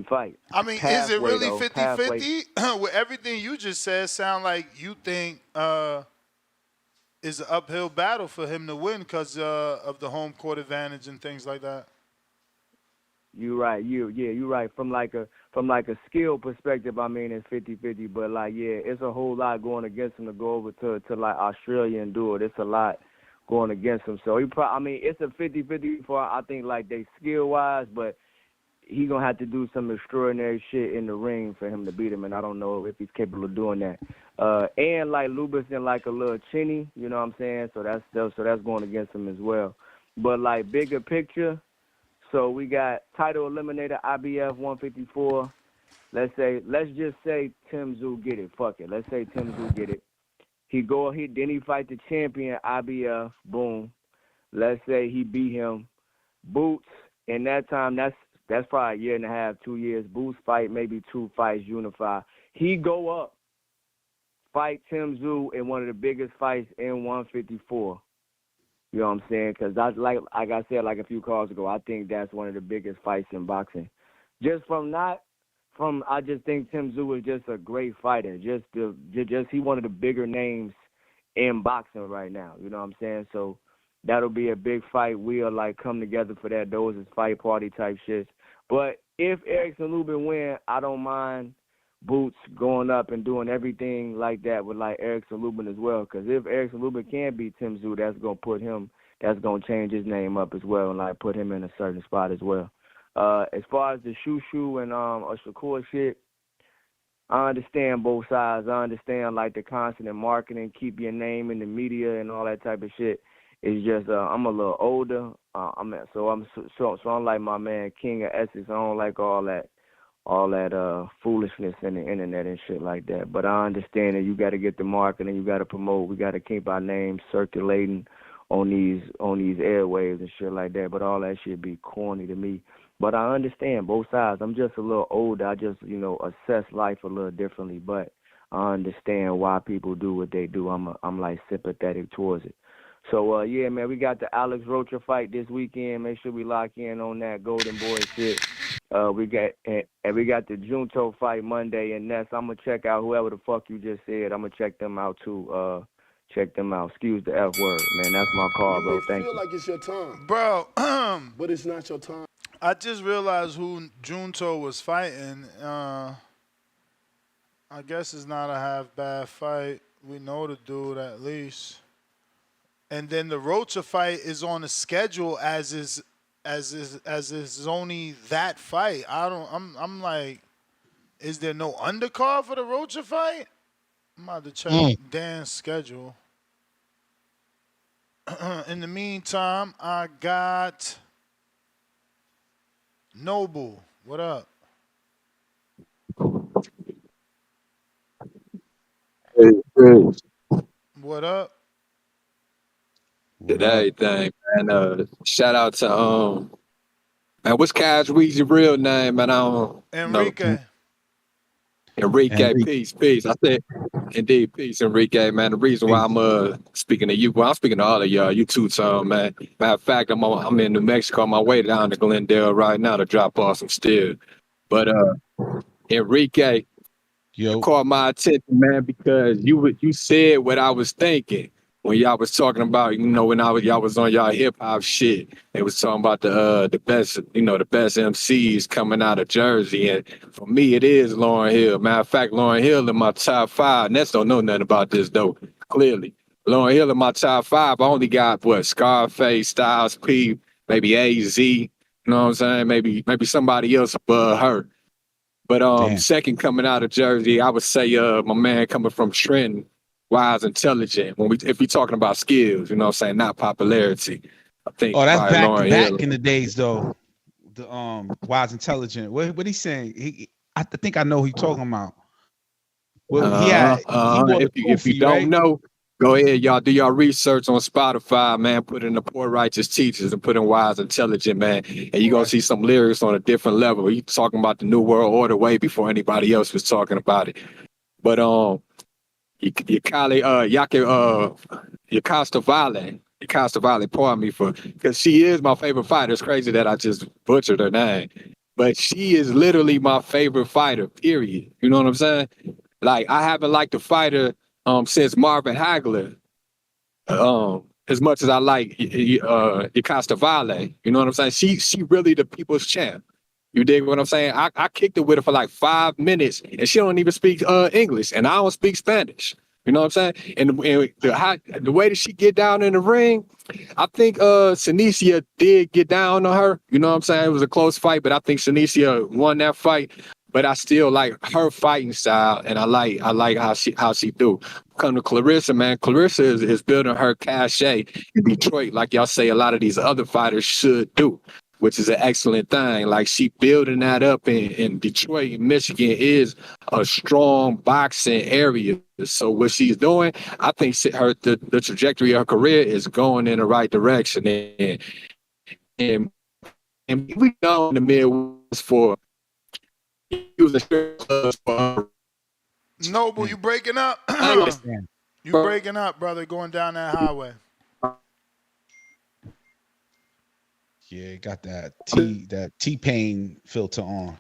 fight. I mean, is it really 50-50? With everything you just said, sound like you think it's an uphill battle for him to win because of the home court advantage and things like that. You're right. You're right. From like a skill perspective, I mean, it's 50-50. But like, yeah, it's a whole lot going against him to go over to like Australia and do it. It's a lot going against him. So it's a 50-50 for I think like they skill wise, but he gonna have to do some extraordinary shit in the ring for him to beat him, and I don't know if he's capable of doing that. And like Lubis in like a little chinny, you know what I'm saying? So that's going against him as well. But like bigger picture, so we got title eliminator IBF 154. Let's just say Tim Tszyu get it. Fuck it. Let's say Tim Tszyu get it. Then he fight the champion IBF. Boom. Let's say he beat him. Boots. In that time, that's probably a year and a half, 2 years. Boots fight maybe 2 fights, unify. He go up, fight Tim Tszyu in one of the biggest fights in 154. You know what I'm saying? Because like I said like a few calls ago, I think that's one of the biggest fights in boxing. I just think Tim Tszyu is just a great fighter. Just he one of the bigger names in boxing right now. You know what I'm saying? So that'll be a big fight. We'll like come together for that. Those is fight party type shits. But if Erickson Lubin win, I don't mind Boots going up and doing everything like that with like Erickson Lubin as well. Because if Erickson Lubin can beat Tim Tszyu, that's gonna change his name up as well and like put him in a certain spot as well. As far as the Tszyu and Shakur shit, I understand both sides. I understand like the constant marketing, keep your name in the media and all that type of shit. It's just I'm a little older. I'm like my man King of Essex. I don't like all that foolishness in the internet and shit like that. But I understand that you got to get the marketing, you got to promote, we got to keep our names circulating on these airwaves and shit like that. But all that shit be corny to me. But I understand both sides. I'm just a little older. I just assess life a little differently. But I understand why people do what they do. I'm like sympathetic towards it. So yeah, man, we got the Alex Rocha fight this weekend. Make sure we lock in on that Golden Boy shit. We got the Junto fight Monday, and next I'm gonna check out whoever the fuck you just said. I'm gonna check them out too. Check them out. Excuse the F word, man. That's my call, bro. Thank you. Feel like it's your time, Bro, but it's not your time. I just realized who Junto was fighting. I guess it's not a half bad fight. We know the dude at least. And then the Rocha fight is on the schedule as is only that fight. I'm like, is there no undercard for the Rocha fight? I'm about to check Dan's schedule. In the meantime, I got Noble. What up? Hey. What up? Did everything, man. Shout out to man, what's Kaz Weezy's real name, man? I don't Enrique. know. Enrique, peace. I said, indeed, peace, Enrique, man. The reason why I'm speaking to you, well, I'm speaking to all of y'all, you two-tone, man. Matter of fact, I'm in New Mexico on my way down to Glendale right now to drop off some steel. But Enrique, you caught my attention, man, because you said what I was thinking when y'all was talking about, when y'all was on y'all hip hop shit. They was talking about the best, the best MCs coming out of Jersey, and for me, it is Lauryn Hill. Matter of fact, Lauryn Hill in my top 5. Ness don't know nothing about this though. Clearly, Lauryn Hill in my top 5. I only got Scarface, Styles P, maybe AZ. You know what I'm saying? Maybe somebody else above her. But second coming out of Jersey, I would say my man coming from Trenton, Wise Intelligent. If we're talking about skills, you know what I'm saying, not popularity. I think that's back Hill. in the days though. The Wise Intelligent. What he saying? I think I know who he's talking about. Well, if you don't know, go ahead, y'all do y'all research on Spotify, man. Put in the Poor Righteous Teachers and put in Wise Intelligent, man. And you're going to see some lyrics on a different level. He's talking about the New World Order way before anybody else was talking about it. But Yacosta, pardon me because she is my favorite fighter. It's crazy that I just butchered her name. But she is literally my favorite fighter, period. You know what I'm saying? Like, I haven't liked a fighter since Marvin Hagler, as much as I like Yacosta Vale. You know what I'm saying? She really the people's champ. You dig what I'm saying? I kicked it with her for like 5 minutes, and she don't even speak English, and I don't speak Spanish. You know what I'm saying? And the way that she get down in the ring, I think Shanicia did get down on her. You know what I'm saying? It was a close fight, but I think Shanicia won that fight. But I still like her fighting style, and I like how she do. Come to Clarissa, man. Clarissa is building her cachet in Detroit, like y'all say a lot of these other fighters should do, which is an excellent thing. Like she building that up in Detroit, Michigan is a strong boxing area. So what she's doing, I think the trajectory of her career is going in the right direction. And we know in the Midwest for using strip clubs for Noble, you breaking up? You breaking up, brother, going down that highway. Yeah, got that T-Pain filter on.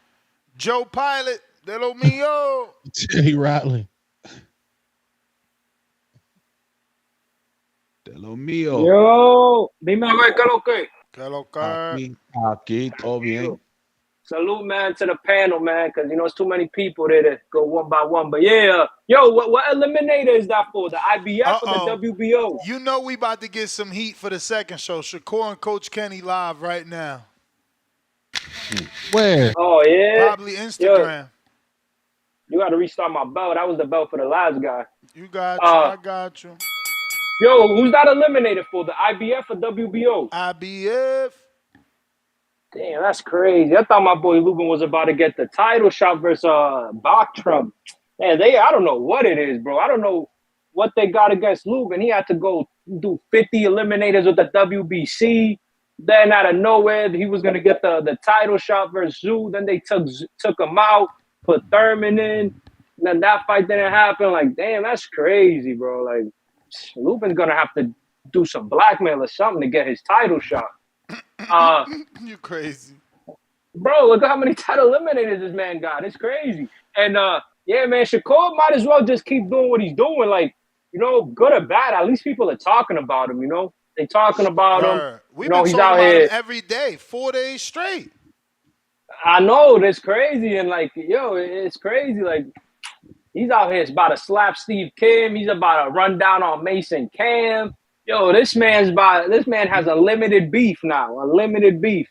Joe Pilot, de lo mío. Teddy Riley. De lo mío. Yo, dime a ver qué lo que. ¿Qué lo que? Aquí, todo bien. Salute, man, to the panel, man, because, you know, it's too many people there to go one by one. But, yeah, yo, what Eliminator is that for? The IBF or the WBO? You know we about to get some heat for the second show. Shakur and Coach Kenny live right now. Where? Oh, yeah? Probably Instagram. You got to restart my belt. That was the belt for the last guy. You got you. I got you. Yo, who's that Eliminator for? The IBF or WBO? IBF. Damn, that's crazy. I thought my boy Lubin was about to get the title shot versus Bachtrump. Man, I don't know what it is, bro. I don't know what they got against Lubin. He had to go do 50 eliminators with the WBC. Then out of nowhere, he was going to get the title shot versus Tszyu. Then they took him out, put Thurman in. And then that fight didn't happen. Like, damn, that's crazy, bro. Like, Lubin's going to have to do some blackmail or something to get his title shot. You crazy. Bro, look at how many title eliminators this man got. It's crazy. And yeah, man, Shakur might as well just keep doing what he's doing. Like, you know, good or bad, at least people are talking about him, you know? They talking about him. We've been talking about him every day, 4 days straight. I know, that's crazy. And like, yo, it's crazy. Like, he's out here about to slap Steve Kim. He's about to run down on Mason Cam. Yo, this man has unlimited beef now. Unlimited beef.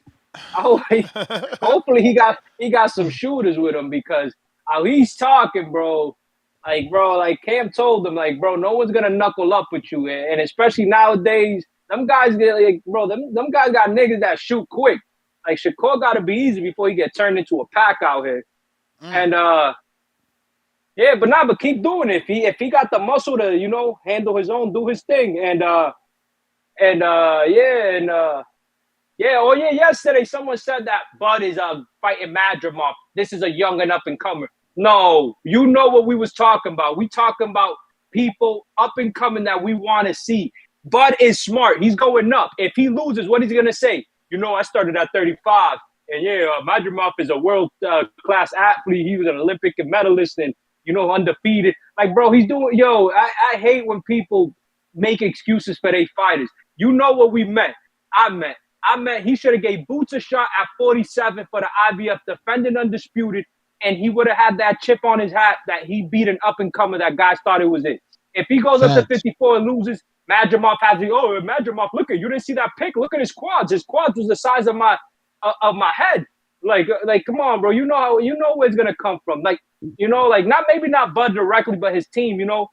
Hopefully he got some shooters with him, because how he's talking, bro. Like Cam told him, like, bro, no one's gonna knuckle up with you, and especially nowadays, them guys get like, bro, them guys got niggas that shoot quick. Like Shakur gotta be easy before he get turned into a pack out here. And yeah, but keep doing it. If he got the muscle to, you know, handle his own, do his thing. Yesterday someone said that Bud is fighting Madrimov. This is a young and up and comer. No, you know what we was talking about. We talking about people up and coming that we want to see. Bud is smart. He's going up. If he loses, what is he gonna say? You know, I started at 35, and Madrimov is a world class athlete. He was an Olympic medalist, and you know, undefeated. Like, bro, he's doing. I hate when people make excuses for their fighters. You know what we meant. I meant he should have gave Boots a shot at 47 for the IBF, defending undisputed, and he would have had that chip on his hat that he beat an up-and-comer that guys thought it was it. If he goes up to 54 and loses, Madrimov has Madrimov, look at you didn't see that pick. Look at his quads. His quads was the size of my head. Like, come on, bro. You know where it's gonna come from. Like, you know, like maybe not Bud directly, but his team. You know,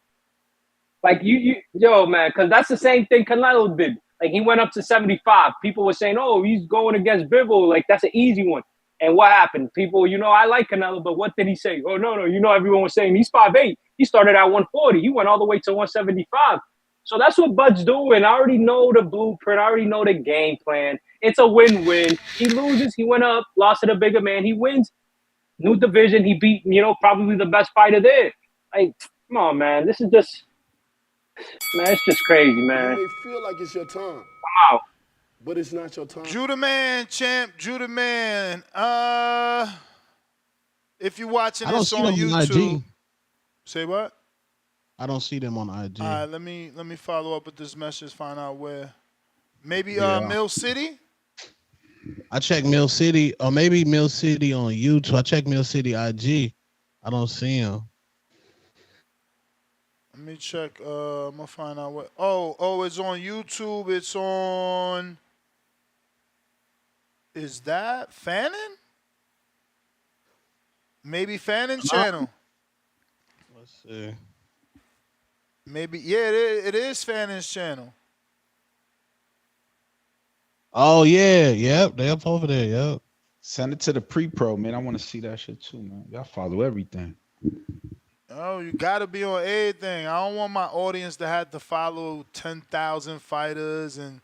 like man, because that's the same thing Canelo did. Like, he went up to 75. People were saying, oh, he's going against Bivol. Like, that's an easy one. And what happened? People, you know, I like Canelo, but what did he say? Oh, no. You know, everyone was saying he's 5'8". He started at 140. He went all the way to 175. So that's what Bud's doing. I already know the blueprint. I already know the game plan. It's a win-win. He loses. He went up, lost to the bigger man. He wins. New division. He beat, you know, probably the best fighter there. Like, come on, man. This is just... Man, it's just crazy, man. You may feel like it's your time. Wow. But it's not your time. Judah Man, champ. Judah Man. If you're watching this on YouTube. Say what? I don't see them on IG. All right, let me follow up with this message, find out where. Maybe Mill City? I check Mill City, or maybe Mill City on YouTube. I check Mill City IG. I don't see him. Let me check. I'm gonna find out what. Oh, it's on YouTube. It's on. Is that Fannin? Maybe Fannin channel. Let's see. Maybe it is Fannin's channel. Oh yeah, yep, they up over there, yep. Send it to the pre-pro, man. I want to see that shit too, man. Y'all follow everything. Oh, you gotta be on everything. I don't want my audience to have to follow 10,000 fighters and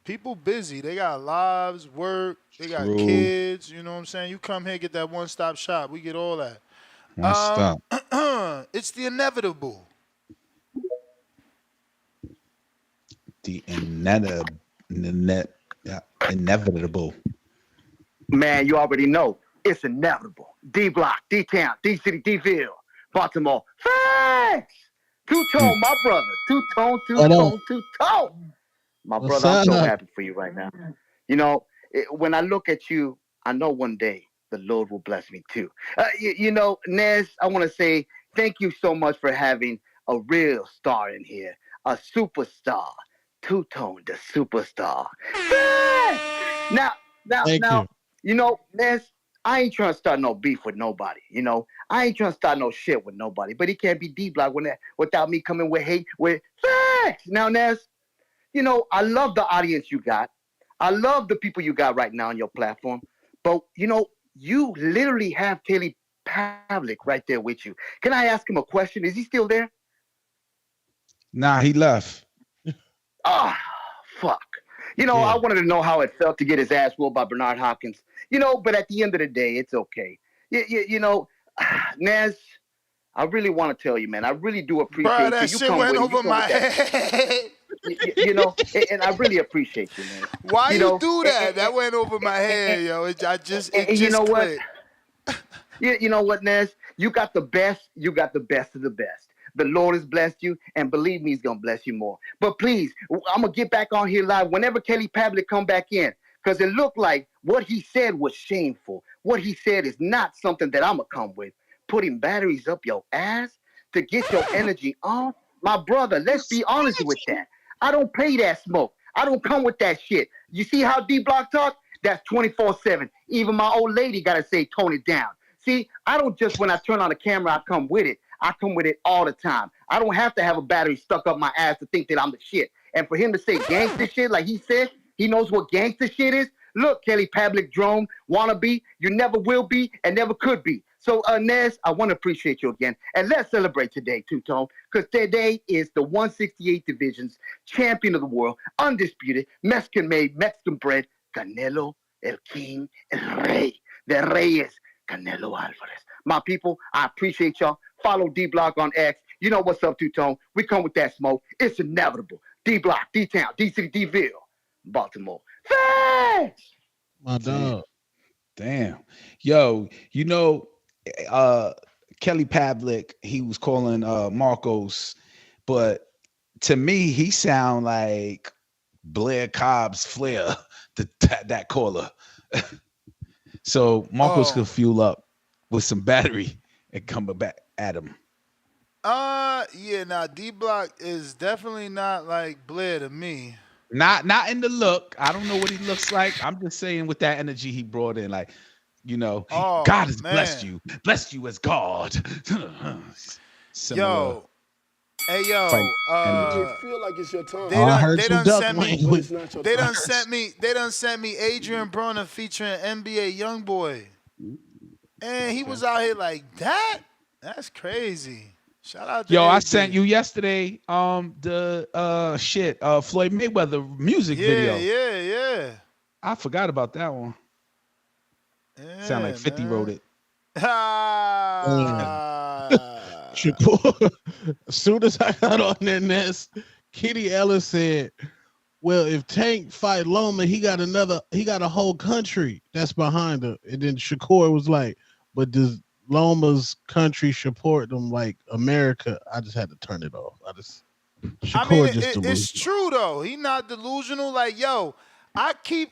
people busy. They got lives, work, they got True. kids. You know what I'm saying? You come here, get that one-stop shop. We get all that. One stop. It's the inevitable. The inevitable. Man, you already know it's inevitable. D Block, D Town, D City, D Ville, Baltimore. Facts! Two-tone, my brother. Two-tone. My What's brother, I'm so up? happy for you right now. You know, when I look at you, I know one day the Lord will bless me too. You know, Nez, I want to say thank you so much for having a real star in here, a superstar. Two-tone, the superstar. Facts! Now, you know, Nez, I ain't trying to start no beef with nobody. You know, I ain't trying to start no shit with nobody. But it can't be D-Block without me coming with hate, with facts. Now, Nez, you know, I love the audience you got. I love the people you got right now on your platform. But, you know, you literally have Kelly Pavlik right there with you. Can I ask him a question? Is he still there? Nah, he left. Ah, fuck. You know, I wanted to know how it felt to get his ass whooped by Bernard Hopkins. You know, but at the end of the day, it's okay. You know, Nez, I really want to tell you, man, I really do appreciate Bro, you. that You shit come went with over my head. you know, and I really appreciate you, man. Why you know, do that? That went over my head, yo. It just you know clicked. what? You know what, Nez? You got the best. You got the best of the best. The Lord has blessed you, and believe me, He's gonna bless you more. But please, I'm gonna get back on here live whenever Kelly Pavlik come back in, because it looked like what he said was shameful. What he said is not something that I'm gonna come with. Putting batteries up your ass to get your energy on, my brother. Let's be honest with that. I don't play that smoke. I don't come with that shit. You see how D Block talk? That's 24/7. Even my old lady gotta say, tone it down. See, I don't just when I turn on the camera, I come with it. I come with it all the time. I don't have to have a battery stuck up my ass to think that I'm the shit. And for him to say gangster shit like he said, he knows what gangster shit is. Look, Kelly Pavlik drone, wannabe, you never will be and never could be. So, Nez, I want to appreciate you again. And let's celebrate today, Two-Tone, because today is the 168 Division's champion of the world, undisputed, Mexican-made, Mexican-bred, Canelo, El King, El Rey. The Reyes, Canelo Alvarez. My people, I appreciate y'all. Follow D-Block on X. You know what's up, Two-Tone. We come with that smoke. It's inevitable. D-Block, D-Town, D-City, D-Ville, Baltimore. Facts! My dog. Damn. Yo, you know, Kelly Pavlik, he was calling Marcos, but to me, he sound like Blair Cobb's Flair, that caller. So Marcos could fuel up with some battery and come back at him. Yeah, now D-Block is definitely not like Blair to me. Not in the look. I don't know what he looks like. I'm just saying with that energy he brought in, like, you know, God has blessed you as God. Yo, hey yo, feel like it's your time. they done sent me. But it's not your They time. done sent me Adrian Broner featuring NBA YoungBoy, and he was out here like that. That's crazy. Shout out to Yo, I AD. sent you yesterday the Floyd Mayweather music video. Yeah. I forgot about that one. Sound like 50 wrote it. Shakur, as soon as I got on that nest, Kitty Ellis said, well, if Tank fight Loma, he got a whole country that's behind him. And then Shakur was like, but does Loma's country support them like America? I just had to turn it off. Shakur it's true though. He not delusional. Like, yo, I hate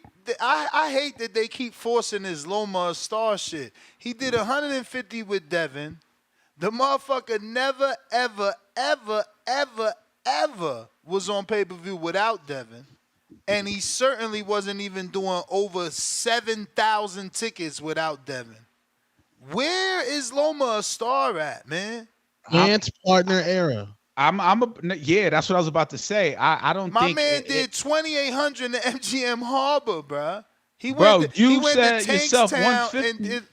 that they keep forcing this Loma star shit. He did 150 with Devin. The motherfucker never, ever, ever, ever was on pay-per-view without Devin. And he certainly wasn't even doing over 7,000 tickets without Devin. Where is Loma a star at, man? Dance partner era. Yeah, that's what I was about to say. I don't My think man did 2,800 in the MGM Harbor, bruh. He bro, went to, you he went said to yourself Tankstown 150. and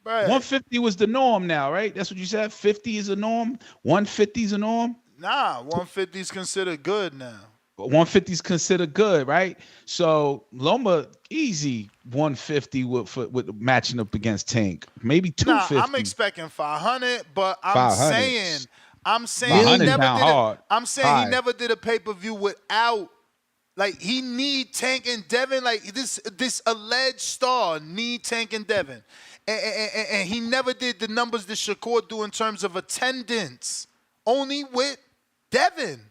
bruh. 150 was the norm now, right? That's what you said. 50 is a norm. 150 is a norm. Nah, 150 is considered good now. 150 is considered good, right? So Loma easy 150 with matching up against Tank. Maybe 250. Nah, I'm expecting 500, but I'm 500. saying he 500 never down did hard. I'm saying High. he never did a pay-per-view without, like, he need Tank and Devin. Like, this alleged star need Tank and Devin. And he never did the numbers that Shakur do in terms of attendance. Only with Devin.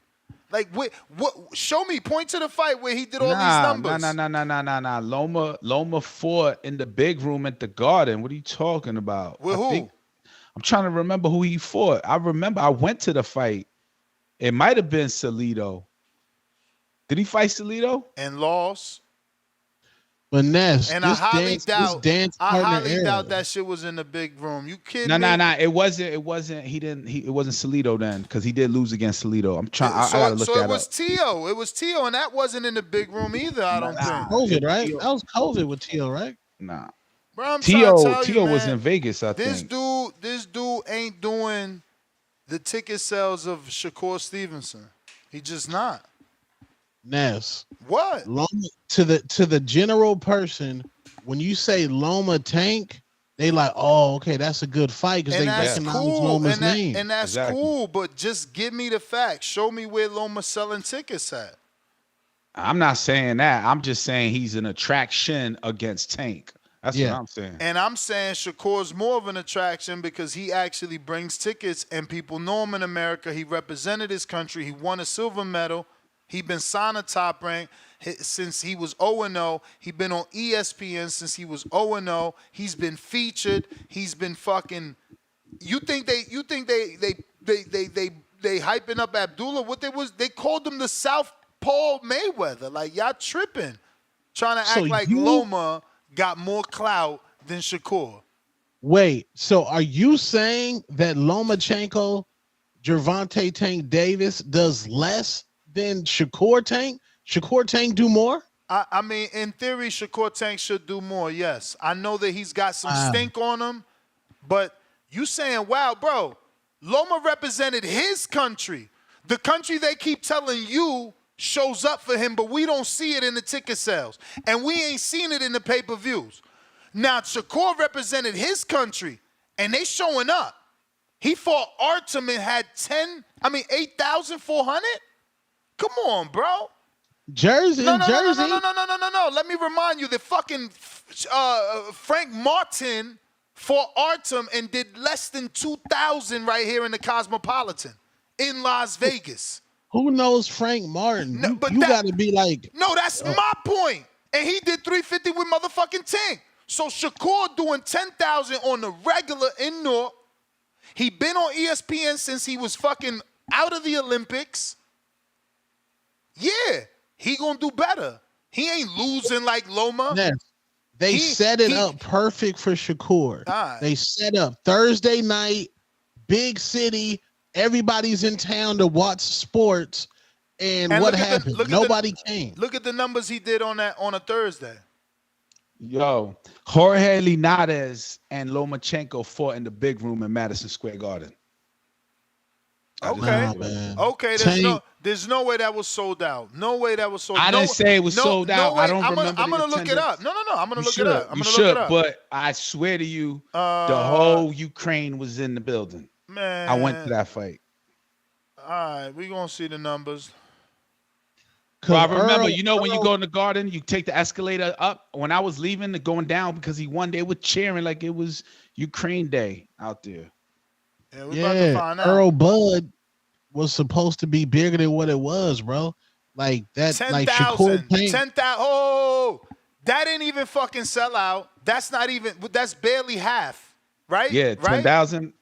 Like, what? Show me. Point to the fight where he did all these numbers. Nah. Loma fought in the big room at the Garden. What are you talking about? With who? I'm trying to remember who he fought. I remember I went to the fight. It might have been Salido. Did he fight Salido? And lost. But Ness, And this I highly dance doubt that shit was in the big room. You kidding me? No. It wasn't. It wasn't Salido then, because he did lose against Salido. I'm trying. I gotta look that up. So it was Tszyu. It was Tszyu, and that wasn't in the big room either. I don't think. COVID, right? That was COVID with Tszyu, right? Nah. Bro, I'm trying to tell you, Tszyu was man, in Vegas, I this think. This dude ain't doing the ticket sales of Shakur Stevenson. He just not. Ness. What? Loma, to the general person, when you say Loma Tank, they like, oh, okay, that's a good fight because they recognize Loma's name. And that's cool, but just give me the facts. Show me where Loma's selling tickets at. I'm not saying that. I'm just saying he's an attraction against Tank. That's what I'm saying. And I'm saying Shakur's more of an attraction because he actually brings tickets and people know him in America. He represented his country. He won a silver medal. He been signed a Top Rank since he was 0-0. He been on ESPN since he was 0-0. He's been featured. He's been fucking. You think they hyping up Abdullah? What they called him the South Paul Mayweather. Like, y'all tripping, trying to act like Loma got more clout than Shakur. Wait, so are you saying that Lomachenko, Gervonta Tank Davis does less than Shakur Tank? Shakur Tank do more? I mean, in theory, Shakur Tank should do more, yes. I know that he's got some stink on him, but you saying, wow, bro, Loma represented his country. The country they keep telling you shows up for him, but we don't see it in the ticket sales. And we ain't seen it in the pay-per-views. Now, Shakur represented his country, and they showing up. He fought Artem and had 8,400? Come on, bro. Jersey. No. Let me remind you that fucking Frank Martin fought Artem and did less than 2,000 right here in the Cosmopolitan in Las Vegas. Who knows Frank Martin? No, you got to be like. No, that's my point. And he did 350 with motherfucking Tank. So Shakur doing 10,000 on the regular in Newark. He been on ESPN since he was fucking out of the Olympics. Yeah, he gonna do better. He ain't losing like Loma. Yes. They set it up perfect for Shakur. Right. They set up Thursday night, big city. Everybody's in town to watch sports. And what happened? Nobody came. Look at the numbers he did on a Thursday. Yo, Jorge Linares and Lomachenko fought in the big room in Madison Square Garden. Okay. There's no way that was sold out. No way that was sold out. I didn't say it was sold out. Way. I don't remember. I'm gonna look it up. No. I'm gonna look it up. You should, but I swear to you, the whole Ukraine was in the building. Man, I went to that fight. All right, we gonna see the numbers. Well, I remember, when you go in the Garden, you take the escalator up. When I was leaving, going down because he won, they were cheering like it was Ukraine Day out there. Yeah, we about to find out. Earl Bud was supposed to be bigger than what it was, bro. Like that, 10,000. 10,000. Oh, that didn't even fucking sell out. That's not even. That's barely half, right? Yeah, 10,000.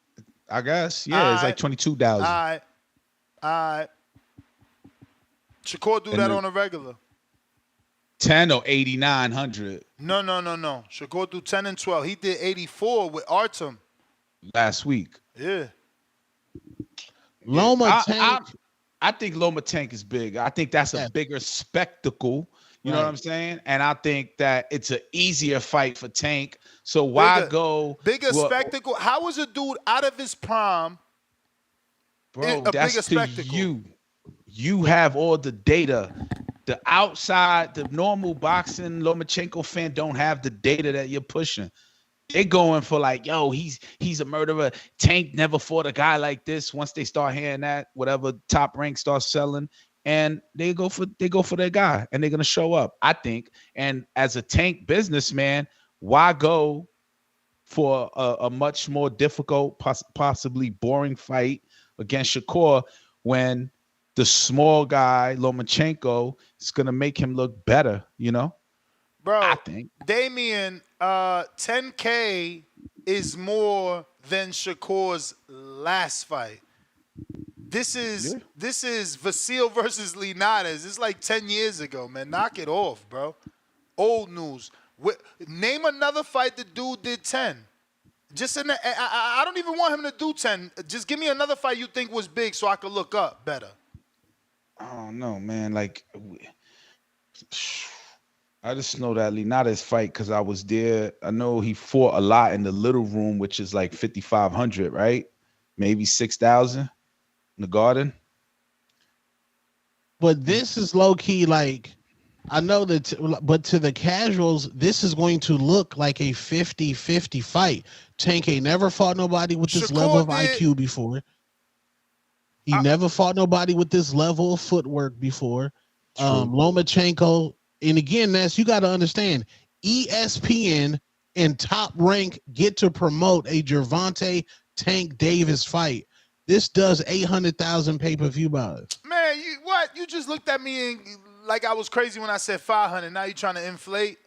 I guess. Yeah, it's like 22,000. All Shakur do And that the- on a regular. 10 or 8,900 No. Shakur do 10 and 12. He did 84 with Artem. last week. Yeah. Loma Tank. I think Loma Tank is big. I think that's a bigger spectacle. You know what I'm saying? And I think that it's an easier fight for Tank. So why go bigger spectacle? How is a dude out of his prime? Bro, a that's bigger to spectacle. you. You have all the data. The outside, the normal boxing Lomachenko fan don't have the data that you're pushing. They going for like, yo, he's a murderer. Tank never fought a guy like this. Once they start hearing that, whatever top rank starts selling, and they go for their guy, and they're gonna show up, I think. And as a Tank businessman, why go for a much more difficult, possibly boring fight against Shakur when the small guy Lomachenko is gonna make him look better? You know, Bro, I think. Damian, 10K is more than Shakur's last fight. This is Vasil versus Linares. It's like 10 years ago, man. Knock it off, bro. Old news. Name another fight the dude did 10. Just in the, I don't even want him to do 10. Just give me another fight you think was big so I could look up better. I don't know, man. Like, I just know that Linares fight because I was there. I know he fought a lot in the little room, which is like 5,500, right? Maybe 6,000 in the Garden. But this is low key like, I know that, but to the casuals, this is going to look like a 50-50 fight. Tank ain't never fought nobody with this level of IQ before. He never fought nobody with this level of footwork before. Lomachenko, and again, Ness, you got to understand, ESPN and Top Rank get to promote a Gervonta Tank Davis fight. This does 800,000 pay-per-view buys. Man, you just looked at me and like I was crazy when I said 500. Now you trying to inflate?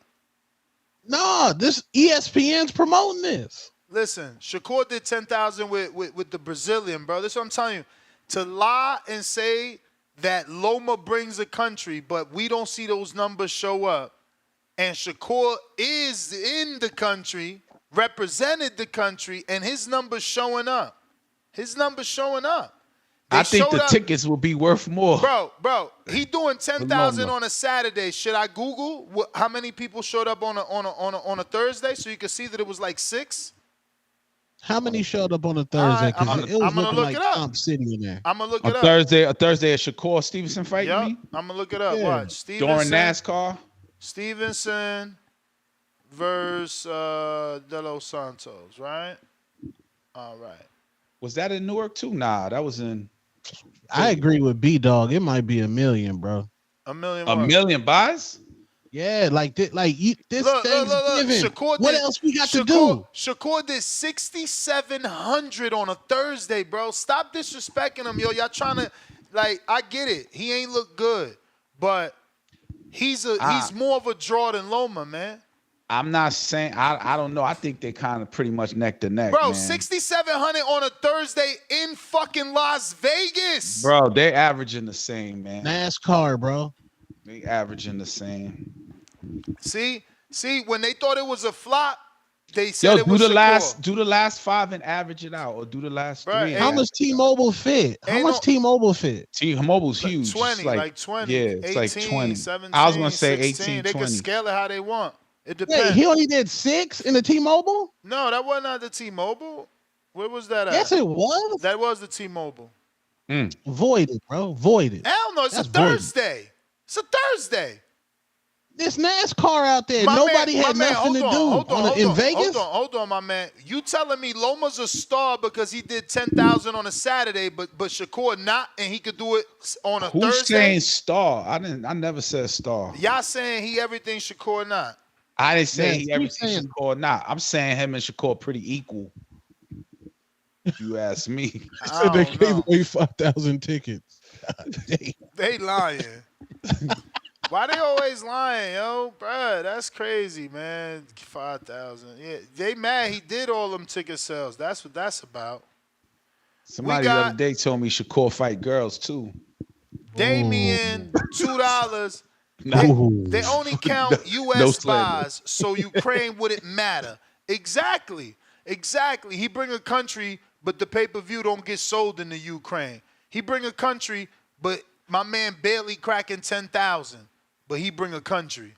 No, this ESPN's promoting this. Listen, Shakur did 10,000 with the Brazilian, bro. This is what I'm telling you. To lie and say that Loma brings a country, but we don't see those numbers show up, and Shakur is in the country, represented the country, and his numbers showing up. His numbers showing up. I think the tickets will be worth more. Bro, he doing 10,000 on a Saturday. Should I Google how many people showed up on a Thursday so you can see that it was like 6? How many showed up on a Thursday? Because I'm it was gonna looking look like it up. Comp City in there. I'm gonna look it up. A Thursday at Shakur Stevenson fight, Yep, you mean? I'm gonna look it up. Yeah. Watch. Stevenson, During NASCAR? Stevenson versus De Los Santos, right? All right. Was that in Newark too? Nah, that was in. I agree with B Dog. It might be $1 million, bro. $1 million. $1 million buys? Yeah, like this. This Look, Thanksgiving. Shakur What did- else we got to do? Shakur did 6,700 on a Thursday, bro. Stop disrespecting him, yo. Y'all trying to, like, I get it. He ain't look good, but he's more of a draw than Loma, man. I'm not saying I don't know. I think they kind of pretty much neck to neck, Bro, man. 6,700 on a Thursday in fucking Las Vegas. Bro, they're averaging the same, man. NASCAR, bro. They averaging the same. See, when they thought it was a flop, they said it was do the last 5 and average it out, or do the last 3. How much T-Mobile fit? How much T-Mobile fit? T-Mobile's huge. 20, It's like 20. Yeah, 18, it's like 20. 17, I was gonna say 16. 18, They 20. can scale it how they want. It Wait, depends. he only did 6 in the T-Mobile? No, that wasn't at the T-Mobile. Where was that at? Yes, it was. That was the T-Mobile. Voided, bro. Voided. Hell no, it's That's a voided. Thursday. It's a Thursday. There's NASCAR out there. My Nobody man, had my man, nothing to do in Vegas. Hold on, my man. You telling me Loma's a star because he did 10,000 on a Saturday, but Shakur not, and he could do it on a Who's Thursday? saying star? I never said star. Y'all saying he everything Shakur not? I didn't say Man, he keep everything saying- Shakur not. I'm saying him and Shakur pretty equal. If you ask me. I Said they don't gave know. away 5,000 tickets. God damn. They lying. Why they always lying, yo? Bruh, that's crazy, man. 5,000. Yeah, they mad he did all them ticket sales. That's what that's about. Somebody the other day told me Shakur fight girls too. Damien, $2. They only count No U.S. slander. buys, so Ukraine wouldn't matter. Exactly. He bring a country, but the pay-per-view don't get sold in the Ukraine. He bring a country, but my man barely cracking 10,000, but he bring a country.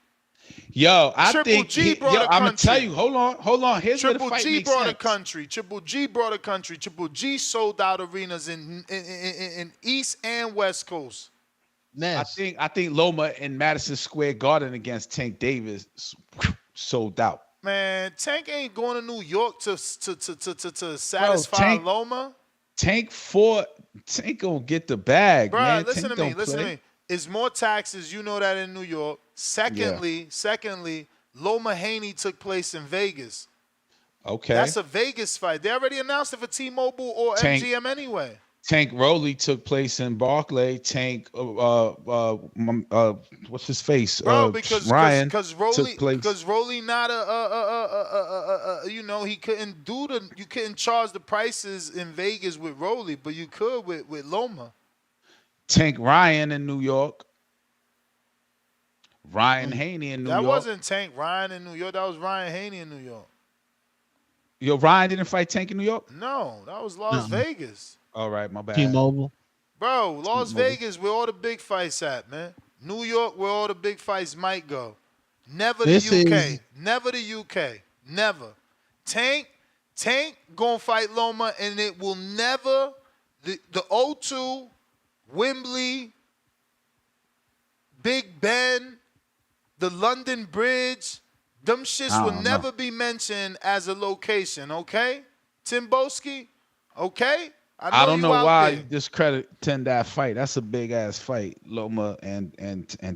Yo, I Triple think G brought a I'm gonna country. tell you. Hold on. Here's where the Triple fight G makes brought sense. a country. Triple G brought a country. Triple G sold out arenas in East and West Coast. I think Loma in Madison Square Garden against Tank Davis sold out. Man, Tank ain't going to New York to satisfy Loma. Tank gonna get the bag, Bro, man. listen Tank to me. don't Listen to play. me. It's more taxes. You know that in New York. Secondly, Loma Haney took place in Vegas. Okay. That's a Vegas fight. They already announced it for T-Mobile or Tank- MGM anyway. Tank Rowley took place in Barclay. Tank, what's his face? Bro, because Ryan Rolly, took place. because Rolly not he couldn't you couldn't charge the prices in Vegas with Rolly, but you could with Loma. Tank Ryan in New York. Ryan Haney in New York. That wasn't Tank Ryan in New York. That was Ryan Haney in New York. Yo, Ryan didn't fight Tank in New York? No, that was Las Vegas. All right, my bad. T-Mobile. Bro, Las Vegas, where all the big fights at, man. New York, where all the big fights might go. Never the UK. Never the UK. Never. Tank gonna fight Loma, and it will never. The O2, Wembley, Big Ben, the London Bridge, them shits will never be mentioned as a location, okay? Timboski, okay? I don't know why you discrediting that fight. That's a big ass fight, Loma and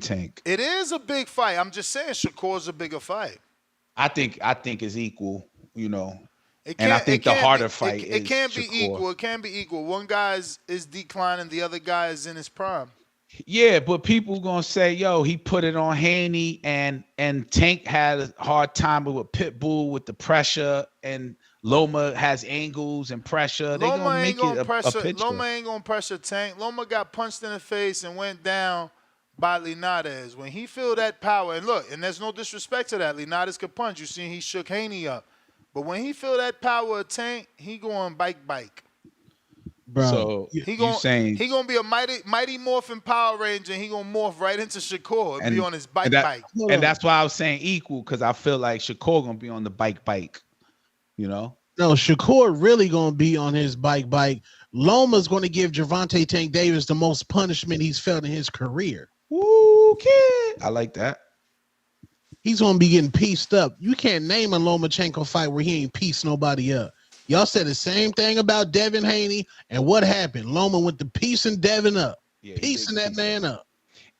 Tank. It is a big fight. I'm just saying Shakur's a bigger fight. I think it's equal, you know. It And I can't- think it the can't harder be- fight It is can't be Shakur. equal. It can't be equal. One guy is declining, the other guy is in his prime. Yeah, but people gonna say, yo, he put it on Haney and Tank had a hard time with Pitbull with the pressure, and Loma has angles and pressure. They Loma gonna ain't make gonna it pressure. a picture. Loma ain't gonna pressure Tank. Loma got punched in the face and went down by Linares. When he feel that power, and look, and there's no disrespect to that. Linares could punch. You seen he shook Haney up. But when he feel that power of Tank, he going bike. Bro, So He you saying he gonna be a mighty morphin Power Ranger, and he gonna morph right into Shakur and be on his bike. and that's why I was saying equal, because I feel like Shakur gonna be on the bike. You know? No, Shakur really gonna be on his bike. Loma's gonna give Gervonta Tank Davis the most punishment he's felt in his career. Ooh, kid. I like that. He's gonna be getting pieced up. You can't name a Lomachenko fight where he ain't pieced nobody up. Y'all said the same thing about Devin Haney, and what happened? Loma went to piecing Devin up, piecing that man up.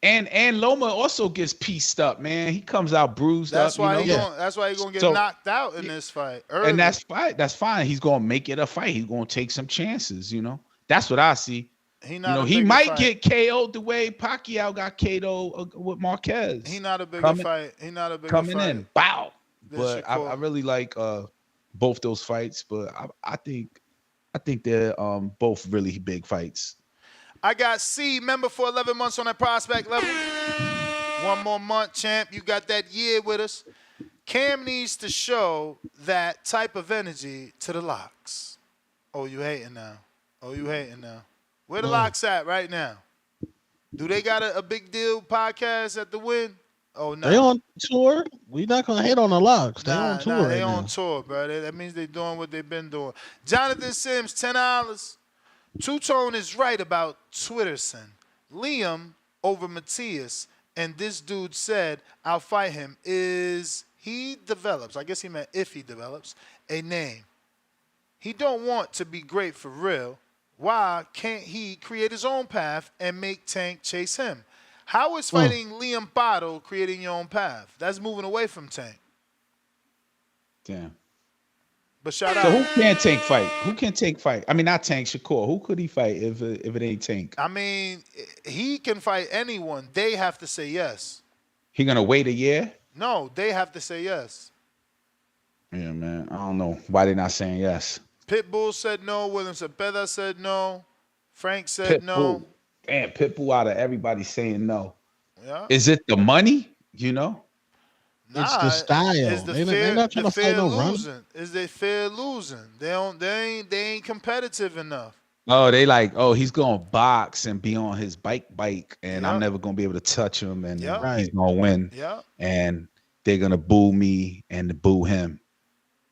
And Loma also gets pieced up, man. He comes out bruised That's up. why you know? that's why he gonna get So- knocked out in this fight. Early. And that's fine. That's fine. He's gonna make it a fight. He's gonna take some chances. You know, that's what I see. He You not know, a he bigger might fight. get KO'd the way Pacquiao got KO'd with Marquez. He not a bigger Coming- fight. He not a bigger coming fight. in, bow. than But Shakur. I really like both those fights. But I think they're both really big fights. I got C, member for 11 months on that prospect level. One more month, champ. You got that year with us. Cam needs to show that type of energy to the locks. Oh, you hating now. Where the locks at right now? Do they got a big deal podcast at the Win? Oh, no. They on tour. We not gonna hate on the locks. They on tour They right on now. tour, bro. That means they doing what they've been doing. Jonathan Sims, $10. Two-Tone is right about Twitterson. Liam over Matthias, and this dude said, I'll fight him, is he develops, I guess he meant if he develops, a name. He don't want to be great for real. Why can't he create his own path and make Tank chase him? How is fighting Liam Botto creating your own path? That's moving away from Tank. Damn. But shout So out. who can Tank fight? Who can Tank fight? I mean, not Tank, Shakur. Who could he fight if it ain't Tank? I mean, he can fight anyone. They have to say yes. He gonna wait a year? No, they have to say yes. Yeah, man. I don't know why they not saying yes. Pitbull said no. William Cepeda said no. Frank said no. Pitbull. Damn, Pitbull out of everybody saying no. Yeah. Is it the money? You know? It's the Nah, style. it's They're not trying to fight no runner. losing. Is they fear losing? They ain't competitive enough. Oh, they like, oh, he's gonna box and be on his bike, and I'm Yep. never gonna be able to touch him, and Yep. he's gonna win. Yeah. And they're gonna boo me and boo him.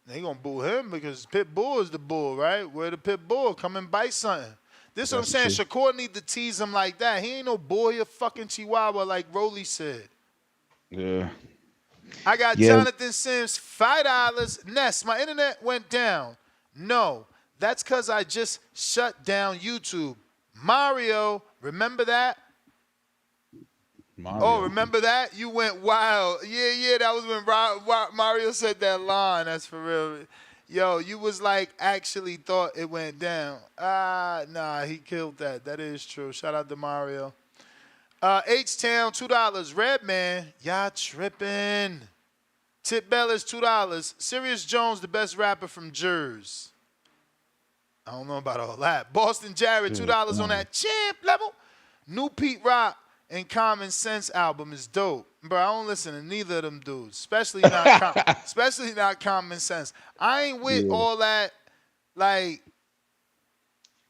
They gonna boo him because Pitbull is the bull, right? Where the Pitbull come and bite something. This what I'm saying. That's true. Shakur need to tease him like that. He ain't no boy, a fucking chihuahua like Rolly said. Yeah. I got Yeah. Jonathan Sims, $5. Ness, my internet went down. No, that's because I just shut down YouTube. Mario, remember that? Mario. Oh, remember that? You went wild. Yeah, that was when Mario said that line. That's for real. Yo, you was like actually thought it went down. Nah, he killed that. That is true. Shout out to Mario. H-Town, $2. Redman, y'all tripping. Tip Bellas, $2. Sirius Jones, the best rapper from Jersey. I don't know about all that. Boston Jared, $2 on that champ level. New Pete Rock and Common Sense album is dope. Bro, I don't listen to neither of them dudes, especially not Common Sense. I ain't with all that, like,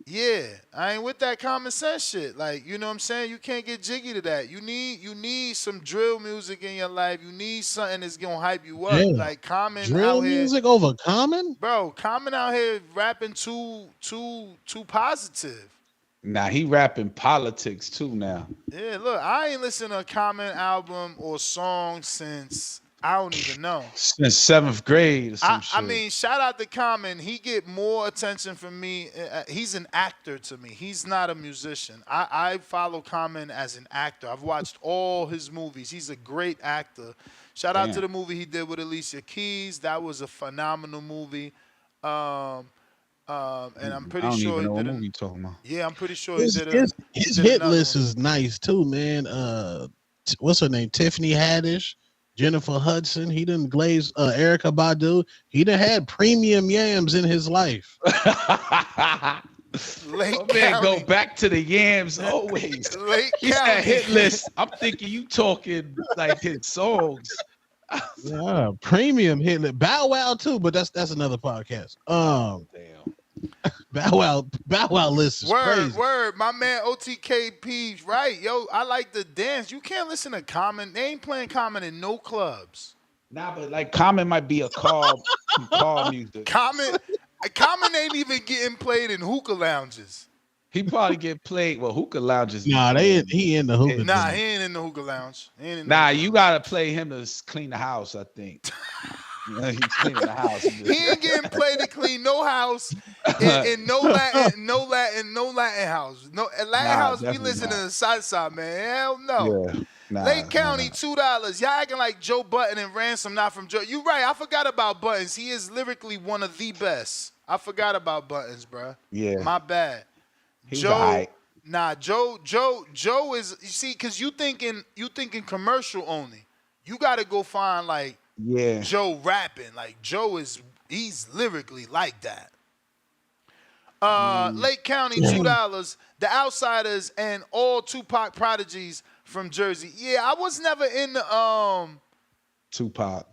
yeah, I ain't with that Common Sense shit. Like, you know what I'm saying? You can't get jiggy to that. You need some drill music in your life. You need something that's gonna hype you up. Damn. Like Common Drill out here, music over Common? bro. Common out here rapping too positive. Nah, he rapping politics too now. Yeah, look, I ain't listened to a Common album or song since I don't even know. Since 7th grade or some shit. I mean, shout out to Common. He get more attention from me. He's an actor to me. He's not a musician. I follow Common as an actor. I've watched all his movies. He's a great actor. Shout out to the movie he did with Alicia Keys. That was a phenomenal movie. And I'm pretty sure he did. Movie you talking about. Yeah, I'm pretty sure His, he did. his hit list is nice too, man. What's her name? Tiffany Haddish, Jennifer Hudson. He done glazed Erica Badu. He done had premium yams in his life. Lake Oh, man, County. go back to the yams always. Lake He said County. hit list. I'm thinking you talking like his songs. Yeah, premium hit list. Bow Wow too, but that's another podcast. Damn. Bow Wow list is crazy. Word. My man OTKP, right? Yo, I like to dance. You can't listen to Common. They ain't playing Common in no clubs. Nah, but like Common might be a car music. Common ain't even getting played in hookah lounges. He probably get played. Well, hookah lounges. Nah, he in the hookah. Nah, he ain't in the hookah lounge. Nah, you gotta play him to clean the house. I think. He's cleaning the house. He ain't getting played to clean no house in no Latin house. No Latin house. We definitely listen not. to the salsa, man. Hell no. Yeah. Nah, Lake County, $2. Y'all acting like Joe Button and Ransom, not from Joe. You right. I forgot about Buttons. He is lyrically one of the best. I forgot about Buttons, bruh. Yeah. My bad. He's Joe. alright. Nah, Joe is. You see, because you thinking commercial only. You got to go find like Yeah. Joe rapping. Like Joe he's lyrically like that. Lake County, $2. The Outsiders and all Tupac prodigies from Jersey. Yeah, I was never in the Tupac.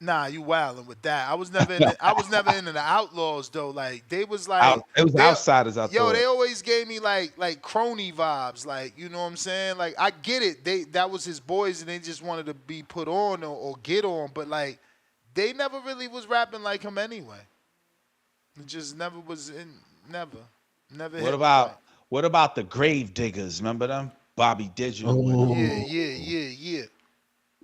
Nah, you wilding with that. I was never into the Outlaws though. Like they was like It was Outsiders. I Yo, thought. they always gave me like crony vibes. Like, you know what I'm saying? Like I get it. That was his boys and they just wanted to be put on or get on, but like they never really was rapping like him anyway. It just never was in never. What about the Grave Diggers? Remember them? Bobby Digital. Yeah.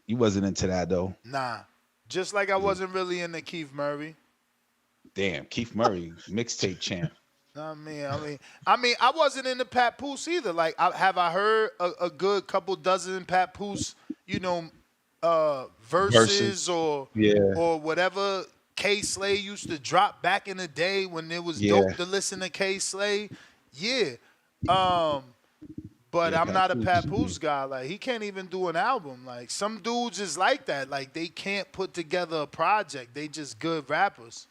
You wasn't into that though. Nah. Just like I wasn't really into Keith Murray. Damn, Keith Murray, mixtape champ. I mean, I wasn't into Pat Poose either. Like, have I heard a good couple dozen Pat Poose, verses or whatever K Slay used to drop back in the day when it was dope to listen to K Slay. Yeah. But I'm not a Pat Poose guy. Like, he can't even do an album. Like, some dudes is like that. Like, they can't put together a project. They just good rappers.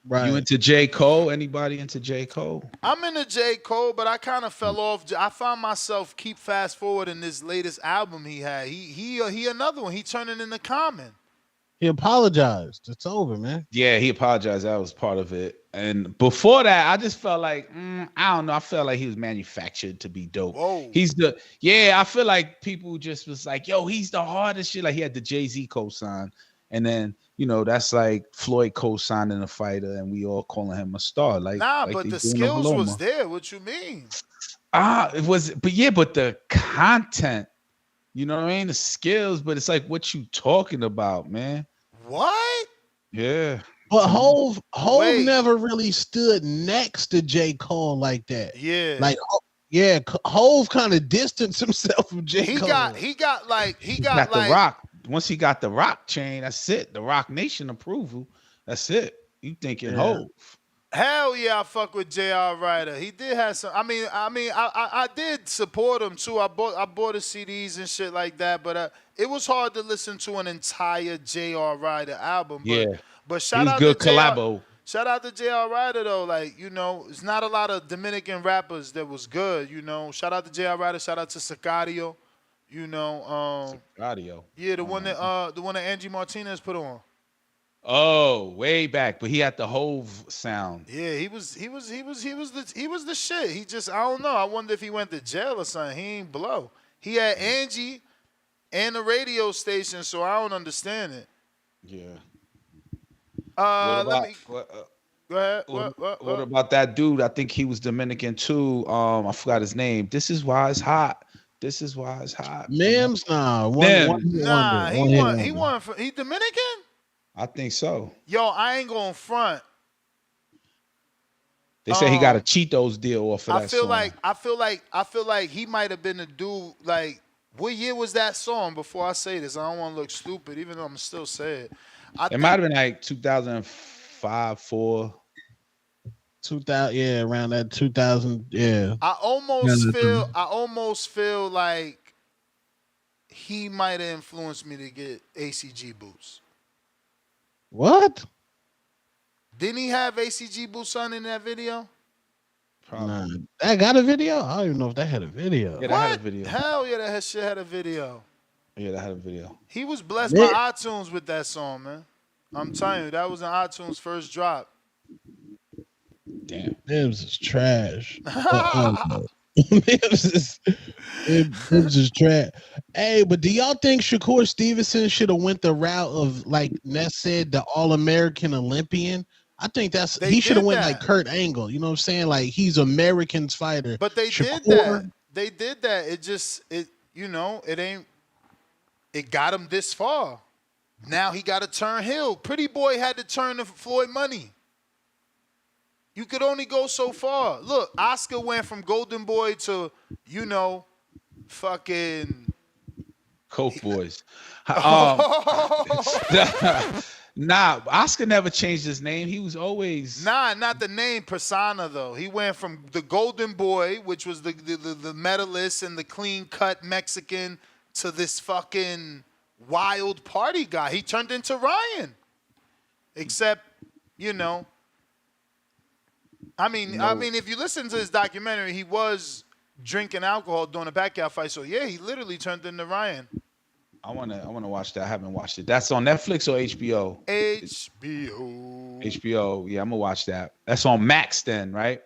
Right. You into J. Cole? Anybody into J. Cole? I'm into J. Cole, but I kind of fell off. I found myself keep fast forward in this latest album he had. He another one. He turning into Common. He apologized. It's over, man. Yeah, he apologized. That was part of it. And before that, I just felt like I don't know. I felt like he was manufactured to be dope. Whoa. I feel like people just was like, yo, he's the hardest shit. Like he had the Jay-Z co-sign, and then that's like Floyd co-signing a fighter, and we all calling him a star. Like but the skills was there. What you mean? It was, but the content. You know what I mean? The skills, but it's like what you talking about, man. What? Yeah. But Hove never really stood next to J. Cole like that. Yeah. Like, Hove kind of distanced himself from J. Cole. He got the Rock. Once he got the Rock chain, that's it. The Rock Nation approval. That's it. You thinking Hove. Hell yeah, I fuck with J.R. Ryder. He did have some. I did support him too. I bought his CDs and shit like that. But it was hard to listen to an entire J.R. Ryder album. But shout out to collabo. Shout out to J.R. Ryder though. Like it's not a lot of Dominican rappers that was good. Shout out to J.R. Ryder. Shout out to Sicario. Sicario. Yeah, the one that Angie Martinez put on. Oh, way back, but he had the Hove sound. Yeah, he was the shit. He just, I don't know. I wonder if he went to jail or something. He ain't blow. He had Angie and the radio station, so I don't understand it. Yeah. Go ahead. What about that dude? I think he was Dominican too. I forgot his name. This is why it's hot. Mims, nah. He Dominican? I think so. Yo, I ain't going front. They say he got a Cheetos deal off of that song. I feel like he might have been a dude. Like, what year was that song? Before I say this, I don't want to look stupid, even though I'm still saying it. It might have been like 2005, 4. 2000, yeah, around that 2000, yeah. I almost feel like he might have influenced me to get ACG boots. What? Didn't he have ACG boots on in that video? Probably. Nah, that got a video? I don't even know if that had a video. Yeah, that had a video. Hell yeah, that shit had a video. Yeah, that had a video. He was blessed by iTunes with that song, man. I'm telling you, that was in iTunes' first drop. Damn. Mims is trash. Mims is trash. Hey, but do y'all think Shakur Stevenson should have went the route of, like Ness said, the All-American Olympian? I think he should have went like Kurt Angle. You know what I'm saying? Like he's American's fighter. But they did that. They did that. It got him this far. Now he got to turn heel. Pretty Boy had to turn to Floyd Money. You could only go so far. Look, Oscar went from Golden Boy to, fucking Coke Boys. Nah, Oscar never changed his name. He was always not the name persona though. He went from the Golden Boy, which was the medalist and the clean cut Mexican, to this fucking wild party guy. He turned into Ryan. Except, if you listen to his documentary, he was drinking alcohol during a backyard fight. So yeah, he literally turned into Ryan. I wanna watch that. I haven't watched it. That's on Netflix or HBO? HBO. Yeah, I'm gonna watch that. That's on Max then, right?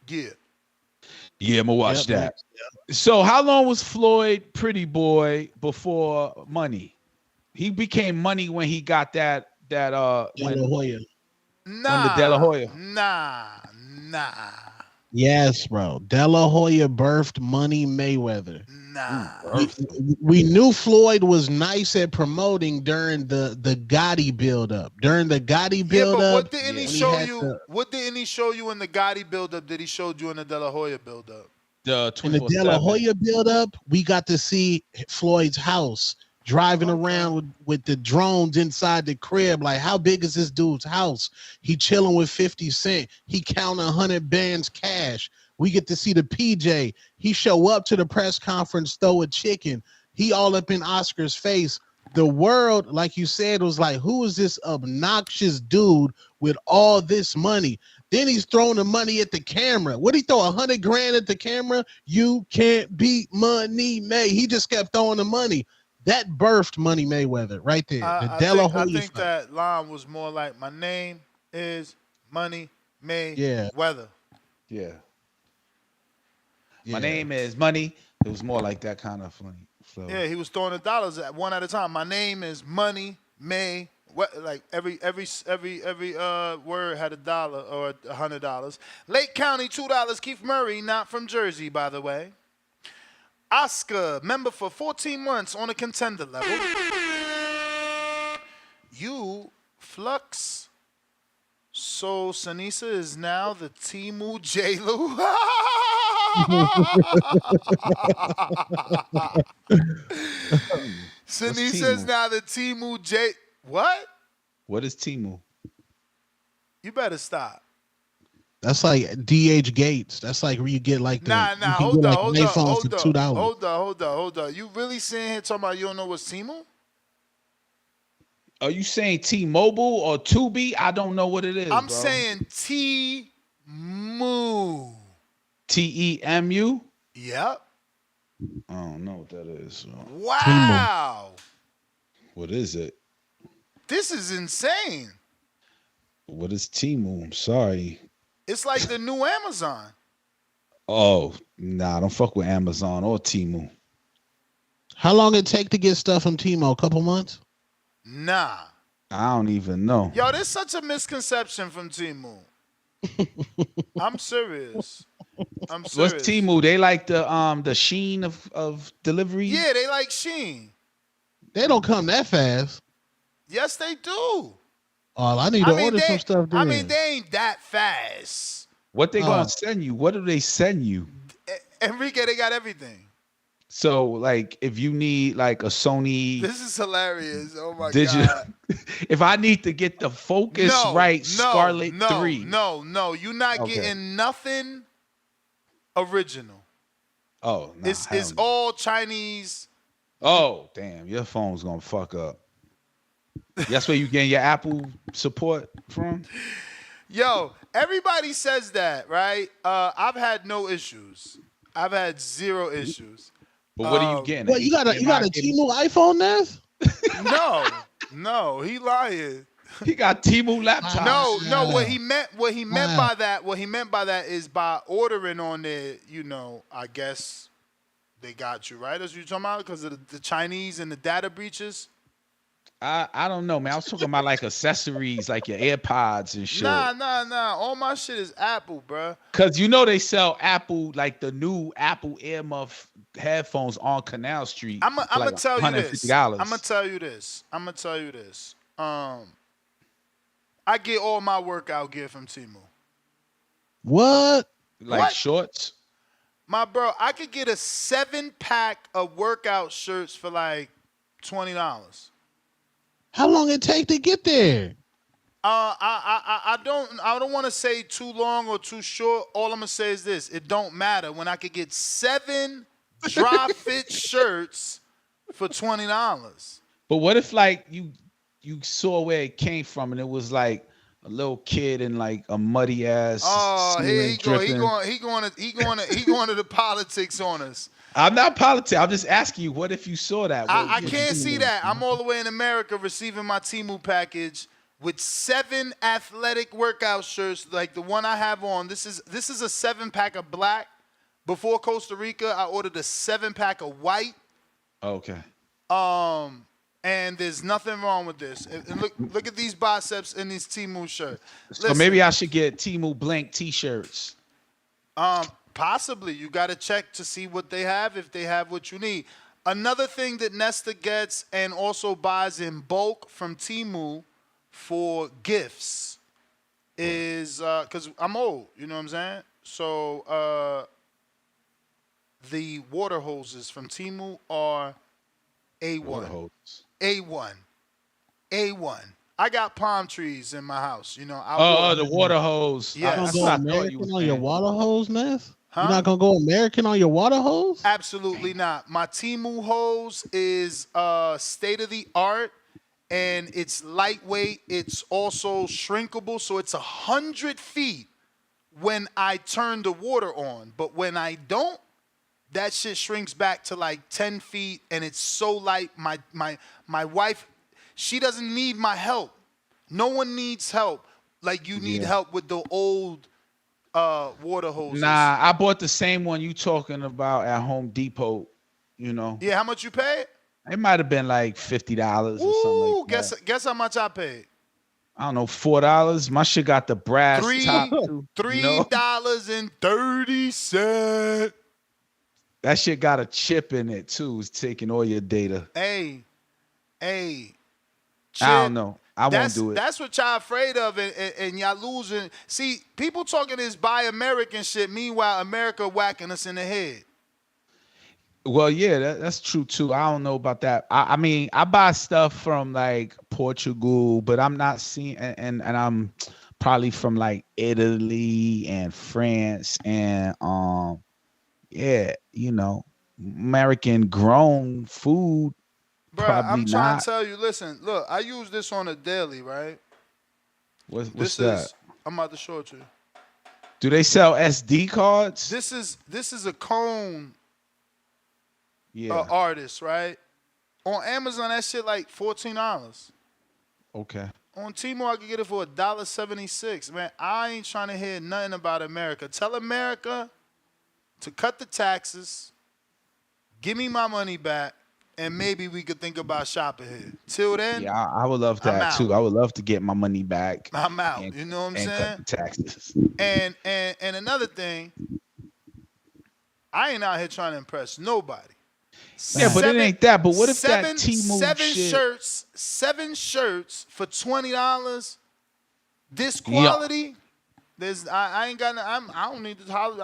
Yeah. Yeah, I'm gonna watch that. Yeah. So how long was Floyd Pretty Boy before Money? He became Money when he got that De La Hoya. Under De La Hoya. Nah. Yes, bro. De La Hoya birthed Money Mayweather. Nah. We knew Floyd was nice at promoting during the Gotti build-up. During the Gotti build-up. Yeah, but what didn't he show you? What didn't he show you in the Gotti build-up that he showed you in the De La Hoya build-up? In the De La Hoya build-up, we got to see Floyd's house. Driving around with the drones inside the crib. Like, how big is this dude's house? He chilling with 50 Cent. He counting 100 bands cash. We get to see the PJ. He show up to the press conference, throw a chicken. He all up in Oscar's face. the world, like you said, was like, who is this obnoxious dude with all this money? Then he's throwing the money at the camera. What he throw, 100 grand at the camera? You can't beat Money May. He just kept throwing the money. That birthed Money Mayweather right there. The De La I Hoya think fight. that line was more like, my name is Money Mayweather. Yeah. My name is Money. It was more like that kind of funny flow. Yeah, he was throwing the dollars at one at a time. My name is Money May. Like every word had $1 or $100. Lake County, $2. Keith Murray, not from Jersey, by the way. Oscar, member for 14 months on a contender level. You, Flux. So Sanisa is now the Tszyu J-Lu. Sanisa is now the Tszyu J. What? What is Tszyu? You better stop. That's like DH Gates. That's like where you get like the hold on. iPhone for $2. Hold on. You really sitting here talking about you don't know what's Tszyu? Are you saying T-Mobile or Tubi? I don't know what it is. I'm bro. saying Temu. Temu? Yep. I don't know what that is. Wow. What is it? This is insane. What is Temu? I'm sorry. It's like the new Amazon. Oh, nah, I don't fuck with Amazon or Temu. How long it take to get stuff from Timo? A couple months? Nah. I don't even know. Yo, there's such a misconception from Temu. I'm serious. What's Temu? They like the sheen of delivery? Yeah, they like Sheen. They don't come that fast. Yes, they do. I need to order some stuff. I mean, they ain't that fast. What they gonna send you? What do they send you? Enrique, they got everything. So, like, if you need like a Sony, This is hilarious. Oh my god. If I need to get the focus Scarlet 3. No. You're not getting nothing original. Oh, nah, it's all Chinese. Oh, damn, your phone's gonna fuck up. That's where you getting your Apple support from? Yo, everybody says that, right? I've had no issues. I've had 0 issues. But what are you getting? What, you got a Temu iPhone, Ness? No, he lying. He got Temu laptop. No. What he meant by that is by ordering on there. I guess they got you right. That's what you're talking about because of the Chinese and the data breaches. I don't know, man. I was talking about like accessories, like your AirPods and shit. Nah. All my shit is Apple, bruh. Cause they sell Apple, like the new Apple earmuff headphones on Canal Street. I'm gonna tell you this. $150. I'm gonna tell you this. I get all my workout gear from Temu. What? Like shorts? My bro, I could get a 7-pack of workout shirts for like $20. How long it take to get there? I don't want to say too long or too short. All I'm gonna say is this: it don't matter when I could get 7 dry fit shirts for $20. But what if like you saw where it came from and it was like a little kid in like a muddy ass. Oh, here he going to the politics on us. I'm not politics. I'm just asking you, what if you saw that? I can't see that. I'm all the way in America receiving my Temu package with 7 athletic workout shirts like the one I have on. This is a 7-pack of black. Before Costa Rica, I ordered a 7-pack of white. Okay. And there's nothing wrong with this. And look at these biceps in these Temu shirts. So maybe I should get Temu blank T-shirts. Possibly. You got to check to see what they have, if they have what you need. Another thing that Nesta gets and also buys in bulk from Temu for gifts is, because I'm old, you know what I'm saying? So the water hoses from Temu are A1. Water hoses. A1. I got palm trees in my house, the water hose. Yeah, I don't go American on your water hose, Ness? Huh? You're not gonna go American on your water hose? Absolutely not. My Temu hose is state of the art, and it's lightweight. It's also shrinkable, so it's 100 feet when I turn the water on. But when I don't, that shit shrinks back to like 10 feet, and it's so light. My wife, she doesn't need my help. No one needs help like you need help with the old water hoses. Nah, I bought the same one you talking about at Home Depot. You know. Yeah, how much you paid? It might have been like $50 or something like that. Guess how much I paid? I don't know, $4. My shit got the brass top. $3.30. That shit got a chip in it too. It's taking all your data. Hey. I don't know. I won't do it. That's what y'all afraid of, and y'all losing. See, people talking this buy American shit. Meanwhile, America whacking us in the head. Well, yeah, that's true too. I don't know about that. I mean, I buy stuff from like Portugal, but I'm not seeing, and I'm probably from like Italy and France and yeah, you know, American grown food. Bro, I'm trying to tell you. Listen, look, I use this on a daily, right? What's that? I'm about to show it to you. Do they sell SD cards? This is a cone. Yeah. Artist, right? On Amazon, that shit like $14. Okay. On Temu, I could get it for $1.76. Man, I ain't trying to hear nothing about America. Tell America to cut the taxes, give me my money back, and maybe we could think about shopping here. Till then, yeah, I would love that too. I would love to get my money back. I'm out. You know what I'm saying? Cut the taxes. And another thing, I ain't out here trying to impress nobody. Yeah, but it ain't that. But what if that Temu shit? Seven shirts for $20. This quality, I ain't got. I don't need to talk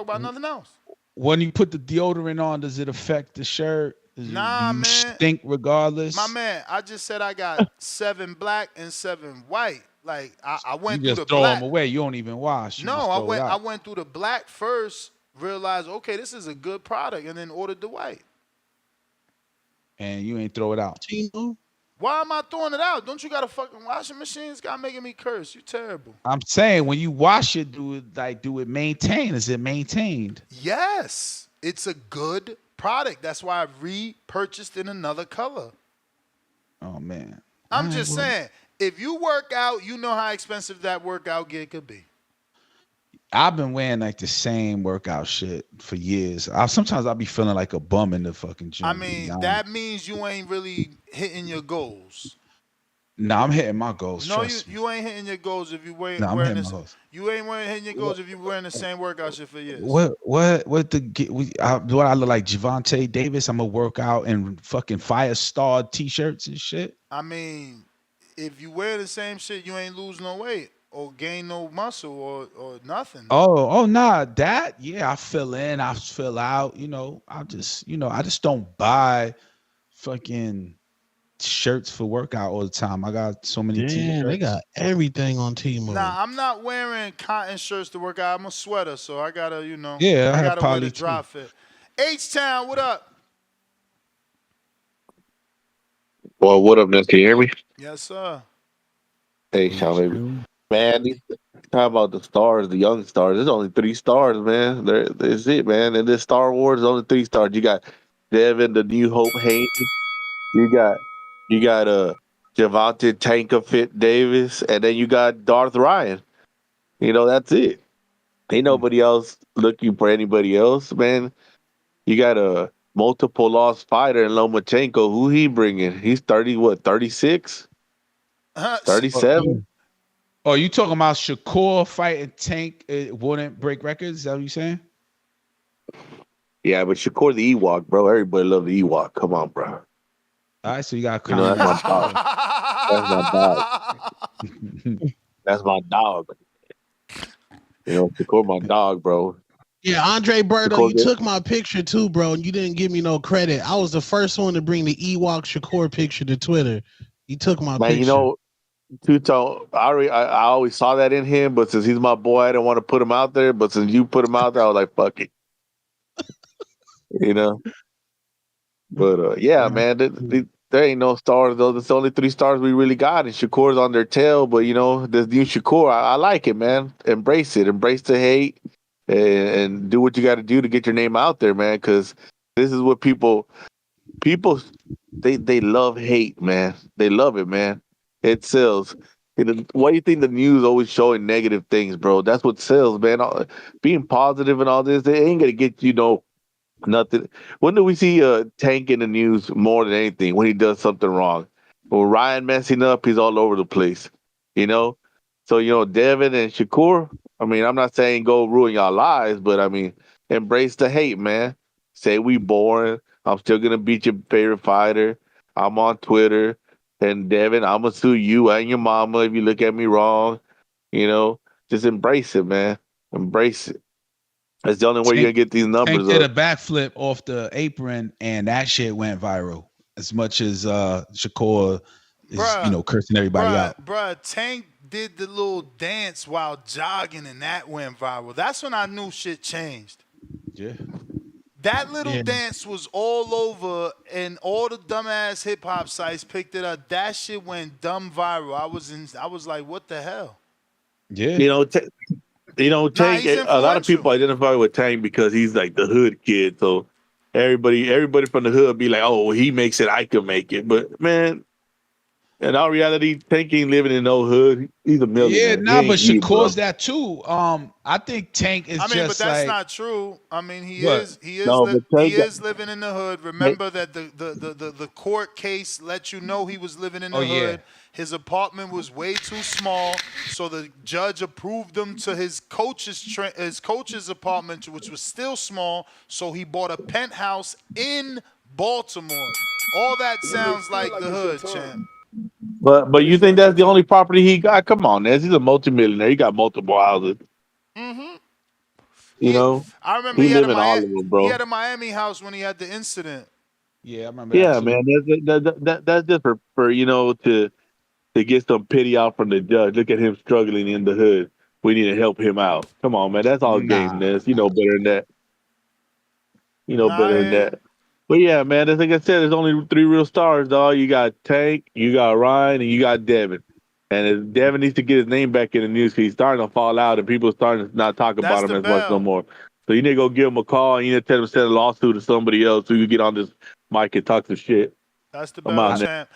about nothing else. When you put the deodorant on, does it affect the shirt? Do you stink regardless? My man, I just said I got 7 black and 7 white. Like I went you through just the throw black. them away. You don't even wash. No, I went through the black first. Realized, okay, this is a good product, and then ordered the white. And you ain't throw it out. Why am I throwing it out? Don't you got a fucking washing machine? It's got making me curse. You terrible. I'm saying when you wash it, do it maintain? Is it maintained? Yes, it's a good product. That's why I repurchased in another color. Oh man. I'm just saying, if you work out, you know how expensive that workout gear could be. I've been wearing like the same workout shit for years. Sometimes I'll be feeling like a bum in the fucking gym. I mean, that means you ain't really hitting your goals. No, I'm hitting my goals. No, trust you ain't hitting your goals if you wearing this. You ain't hitting your goals if you wearing the same workout shit for years. Do I look like Javante Davis? I'm gonna work out in fucking Firestar t-shirts and shit. I mean, if you wear the same shit, you ain't lose no weight or gain no muscle or nothing. Oh, nah, that I fill in, I fill out. You know, I just don't buy fucking shirts for workout all the time. I got so many t-shirts. They got everything on Temu. Nah, I'm not wearing cotton shirts to work out. I'm a sweater, so I gotta, I gotta wear the dry fit. H-Town, what up? Well, what up, Ness? Can you hear me? Yes, sir. Hey, baby. Man, talk about the stars, the young stars. There's only 3 stars, man. That's it, man. And this Star Wars is only 3 stars. You got Devin, the New Hope Haynes. You got Javante Tanker Fit Davis, and then you got Darth Ryan. You know, that's it. Ain't nobody else looking for anybody else, man. You got a multiple loss fighter in Lomachenko. Who he bringing? He's 36? 37? Oh, you talking about Shakur fighting Tank? It wouldn't break records? Is that what you saying? Yeah, but Shakur the Ewok, bro. Everybody love the Ewok. Come on, bro. All right, so you got that's my dog. That's my dog. You know, Shakur my dog, bro. Yeah, Andre Berto, you took my picture too, bro, and you didn't give me no credit. I was the first one to bring the Ewok Shakur picture to Twitter. You took my picture. You know, Two-Tone, I always saw that in him, but since he's my boy, I didn't want to put him out there. But since you put him out there, I was like, fuck it. You know? But yeah, man, there ain't no stars though. There's only 3 stars we really got, and Shakur's on their tail. But you know, this new Shakur, I like it, man. Embrace it, embrace the hate, and do what you got to do to get your name out there, man. Because this is what people they love hate, man. They love it, man. It sells. Why do you think the news always showing negative things, bro? That's what sells, man. Being positive and all this, they ain't gonna get nothing. When do we see Tank in the news more than anything? When he does something wrong. When Ryan messing up, he's all over the place. You know? So, Devin and Shakur, I mean, I'm not saying go ruin y'all lives, but I mean, embrace the hate, man. Say we boring. I'm still gonna beat your favorite fighter. I'm on Twitter. And Devin, I'm gonna sue you and your mama if you look at me wrong. Just embrace it, man. Embrace it. That's the only way you're gonna get these numbers Tank did up. a backflip off the apron, and that shit went viral. As much as Shakur is, cursing everybody out. Bruh, Tank did the little dance while jogging, and that went viral. That's when I knew shit changed. Yeah. That little dance was all over, and all the dumbass hip hop sites picked it up. That shit went dumb viral. I was like, what the hell? Yeah. Tank. A lot of people identify with Tank because he's like the hood kid. So everybody from the hood be like, "Oh, he makes it, I can make it." But man, in all reality, Tank ain't living in no hood. He's a millionaire. Yeah, but Shakur's that too. I think Tank is but just that's like, not true. I mean, he What? is living in the hood. Remember that the court case let you know he was living in the hood. His apartment was way too small, so the judge approved him to his coach's apartment, which was still small. So he bought a penthouse in Baltimore. All that sounds like the hood, champ. But you think that's the only property he got? Come on, Nez. He's a multimillionaire. He got multiple houses. Mm-hmm. I He remember he had live in all of them, bro. He had a Miami house when he had the incident. Yeah, I remember Yeah, that too. man. That's just for to get some pity out from the judge. Look at him struggling in the hood. We need to help him out. Come on, man. That's all game, Nez. You know better than that. Better than that. But yeah, man, as like I said, there's only 3 real stars, dog. You got Tank, you got Ryan, and you got Devin. And Devin needs to get his name back in the news because he's starting to fall out and people are starting to not talk about him as much no more. So you need to go give him a call and you need to tell him to send a lawsuit to somebody else so you can get on this mic and talk some shit. That's the bell, champ.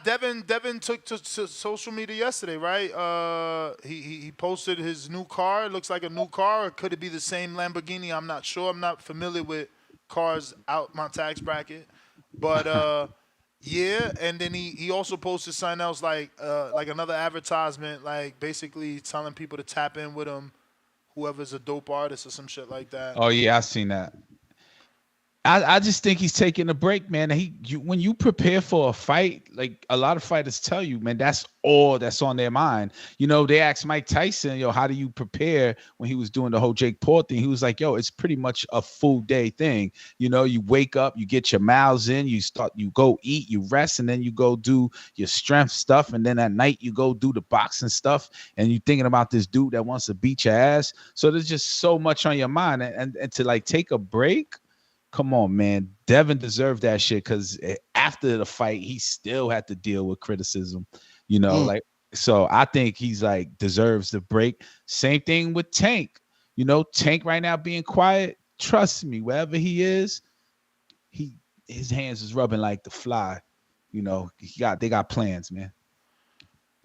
Devin took to social media yesterday, right? He posted his new car. It looks like a new car. Or could it be the same Lamborghini? I'm not sure. I'm not familiar with cars out my tax bracket. But yeah, and then he also posted something else like another advertisement, like basically telling people to tap in with him, whoever's a dope artist or some shit like that. Oh yeah, I seen that. I just think he's taking a break, man. When you prepare for a fight, like a lot of fighters tell you, man, that's all that's on their mind. They asked Mike Tyson, how do you prepare when he was doing the whole Jake Paul thing? He was like, it's pretty much a full day thing. You wake up, you get your miles in, you go eat, you rest, and then you go do your strength stuff. And then at night you go do the boxing stuff and you're thinking about this dude that wants to beat your ass. So there's just so much on your mind and to like take a break. Come on, man. Devin deserved that shit because after the fight, he still had to deal with criticism, so I think he's like deserves the break. Same thing with Tank. Tank right now being quiet. Trust me, wherever he is, his hands is rubbing like the fly. They got plans, man.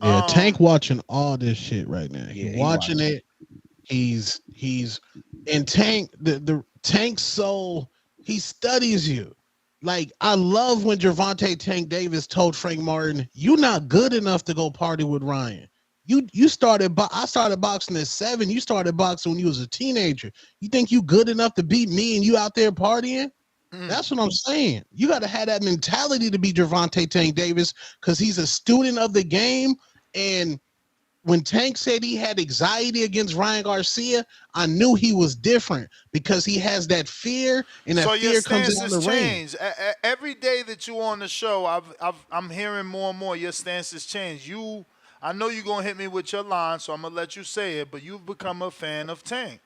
Yeah, Tank watching all this shit right now. Yeah, He's watching it. He's and Tank, the Tank's soul. He studies you. Like, I love when Gervonta Tank Davis told Frank Martin, "You're not good enough to go party with Ryan. I started boxing at 7. You started boxing when you was a teenager. You think you good enough to beat me and you out there partying?" That's what I'm saying. You got to have that mentality to be Gervonta Tank Davis because he's a student of the game. And when Tank said he had anxiety against Ryan Garcia, I knew he was different because he has that fear, and that So your fear comes stance out in has the ring. changed. Every day that you on the show, I'm hearing more and more your stance has changed. I know you're gonna hit me with your line, so I'm gonna let you say it. But you've become a fan of Tank.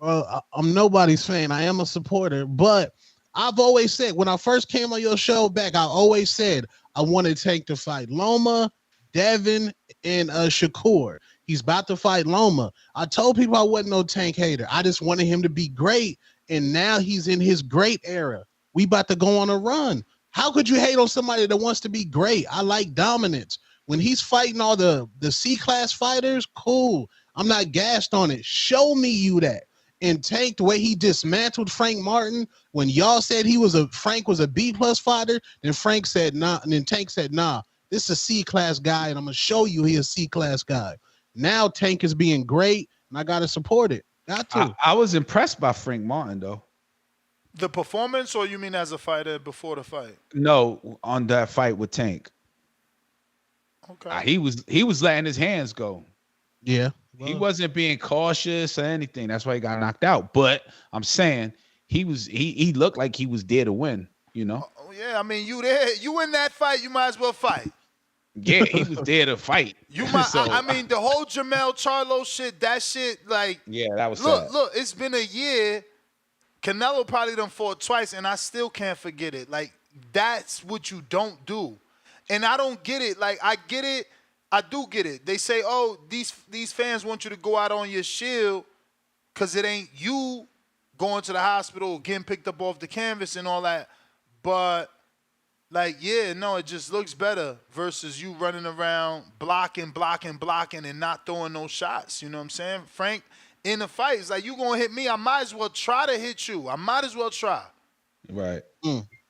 I'm nobody's fan. I am a supporter, but I've always said when I first came on your show back, I always said I wanted Tank to fight Loma, Devin, and Shakur. He's about to fight Loma. I told people I wasn't no Tank hater. I just wanted him to be great, and now he's in his great era. We about to go on a run. How could you hate on somebody that wants to be great? I like dominance. When he's fighting all the C-class fighters, cool. I'm not gassed on it. Show me you that. And Tank, the way he dismantled Frank Martin, when y'all said Frank was a B-plus fighter, then Frank said nah, and then Tank said nah. This is a C-class guy, and I'm gonna show you he's a C-class guy. Now Tank is being great, and I gotta support it. Got to. I was impressed by Frank Martin though. The performance, or you mean as a fighter before the fight? No, on that fight with Tank. Okay. He was letting his hands go. Yeah. He wasn't being cautious or anything. That's why he got knocked out. But I'm saying he looked like he was there to win, you know? Yeah, I mean, you there, you in that fight, you might as well fight. Yeah, he was there to fight. You might. So, I mean, the whole Jamel Charlo shit. That shit, like. Yeah, that was look. sad. Look, it's been a year. Canelo probably done fought twice, and I still can't forget it. Like, that's what you don't do, and I don't get it. Like, I get it. I do get it. They say, oh, these fans want you to go out on your shield because it ain't you going to the hospital, getting picked up off the canvas and all that. But, like, yeah, no, it just looks better versus you running around blocking, and not throwing no shots. You know what I'm saying? Frank, in the fight, it's like, you going to hit me, I might as well try to hit you. I might as well try. Right.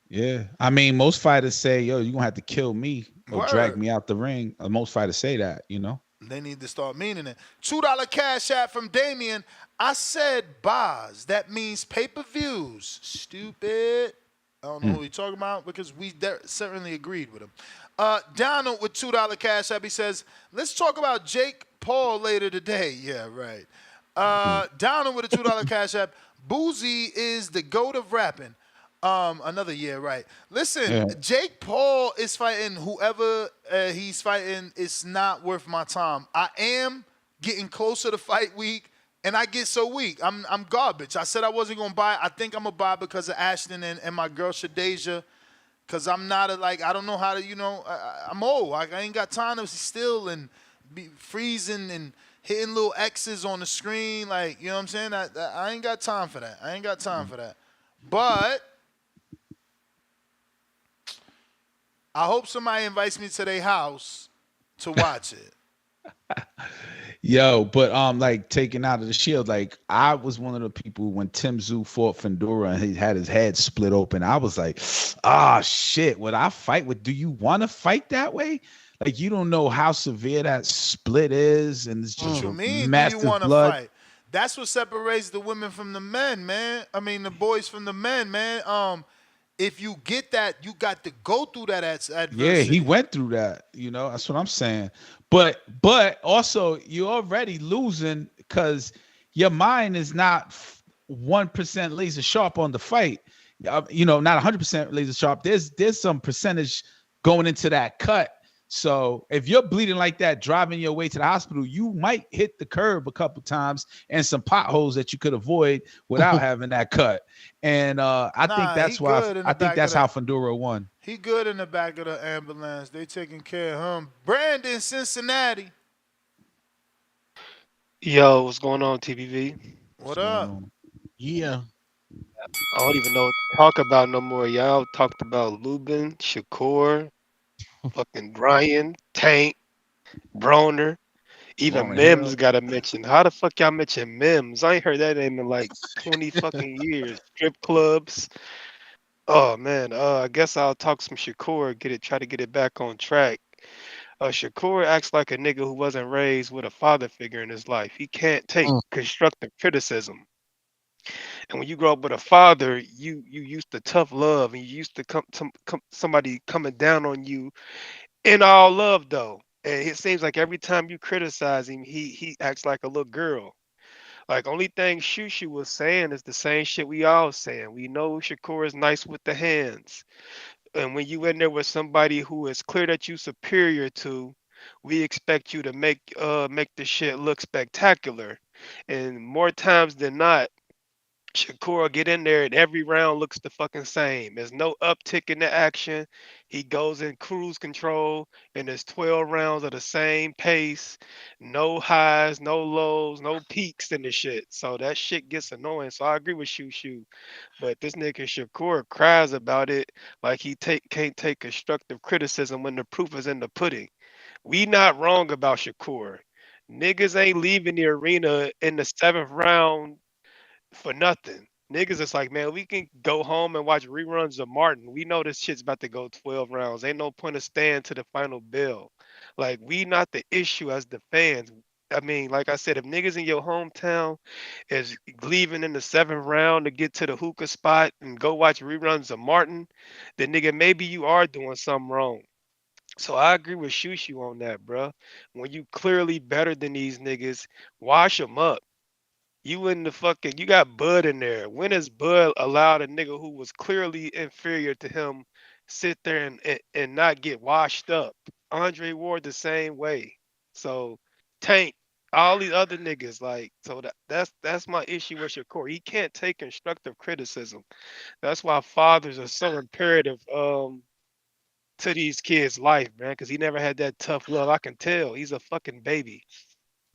Yeah. I mean, most fighters say, yo, you're going to have to kill me or drag me out the ring. Most fighters say that, you know? They need to start meaning it. $2 cash app from Damien. I said bars. That means pay-per-views. Stupid. I don't know who he's talking about because we certainly agreed with him. Donald with $2 cash app. He says, let's talk about Jake Paul later today. Yeah, right. Donald with a $2 cash app. Boozy is the GOAT of rapping. Another year, right. Listen, Jake Paul is fighting whoever he's fighting. It's not worth my time. I am getting closer to fight week, and I get so weak. I'm garbage. I said I wasn't going to buy. I think I'm going to buy because of Ashton and my girl Shadeja, because I'm not I don't know how to, I'm old. I ain't got time to still and be freezing and hitting little X's on the screen. Like, you know what I'm saying? I ain't got time for that. I ain't got time for that. But I hope somebody invites me to their house to watch it. Yo, but like taking out of the shield, like I was one of the people when Tim Tszyu fought Fedora and he had his head split open. I was like, shit, would I fight with? Do you want to fight that way? Like, you don't know how severe that split is, and it's just What you mean? massive Do you want to blood. fight? That's what separates the women from the men, man. I mean, the boys from the men, man. If you get that, you got to go through that adversity. Yeah, he went through that. You know, that's what I'm saying. But also, you're already losing because your mind is not 1% laser sharp on the fight. Not 100% laser sharp. There's some percentage going into that cut. So if you're bleeding like that, driving your way to the hospital, you might hit the curb a couple times and some potholes that you could avoid without having that cut. And I think that's why I think that's how Fedora won. He good in the back of the ambulance. They taking care of him. Brandon, Cincinnati. Yo, what's going on, TBV? What up? Yeah. I don't even know what to talk about no more. Y'all talked about Lubin, Shakur, fucking Ryan, Tank, Broner, even Broner, Mims yeah. got a mention. How the fuck y'all mention Mims? I ain't heard that name in like 20 fucking years. Strip clubs. Oh man, I guess I'll talk some Shakur, try to get it back on track. Shakur acts like a nigga who wasn't raised with a father figure in his life. He can't take constructive criticism. And when you grow up with a father, you used to tough love, and you used to somebody coming down on you in all love though. And it seems like every time you criticize him, he acts like a little girl. Like only thing Shushu was saying is the same shit we all saying. We know Shakur is nice with the hands. And when you in there with somebody who is clear that you superior to, we expect you to make the shit look spectacular. And more times than not, Shakur get in there and every round looks the fucking same. There's no uptick in the action. He goes in cruise control and there's 12 rounds of the same pace. No highs, no lows, no peaks in the shit. So that shit gets annoying. So I agree with Shushu. But this nigga Shakur cries about it like he can't take constructive criticism when the proof is in the pudding. We not wrong about Shakur. Niggas ain't leaving the arena in the 7th round for nothing. Niggas is like, man, we can go home and watch reruns of Martin. We know this shit's about to go 12 rounds. Ain't no point of staying to the final bell. Like, we not the issue as the fans. I mean, like I said, if niggas in your hometown is leaving in the 7th round to get to the hookah spot and go watch reruns of Martin, then nigga, maybe you are doing something wrong. So I agree with Shushu on that, bruh. When you clearly better than these niggas, wash them up. You in the fucking, you got Bud in there. When has Bud allowed a nigga who was clearly inferior to him sit there and not get washed up? Andre Ward the same way. So Tank, all these other niggas, like, so that's my issue with Shakur. He can't take constructive criticism. That's why fathers are so imperative to these kids' life, man, because he never had that tough love. I can tell. He's a fucking baby.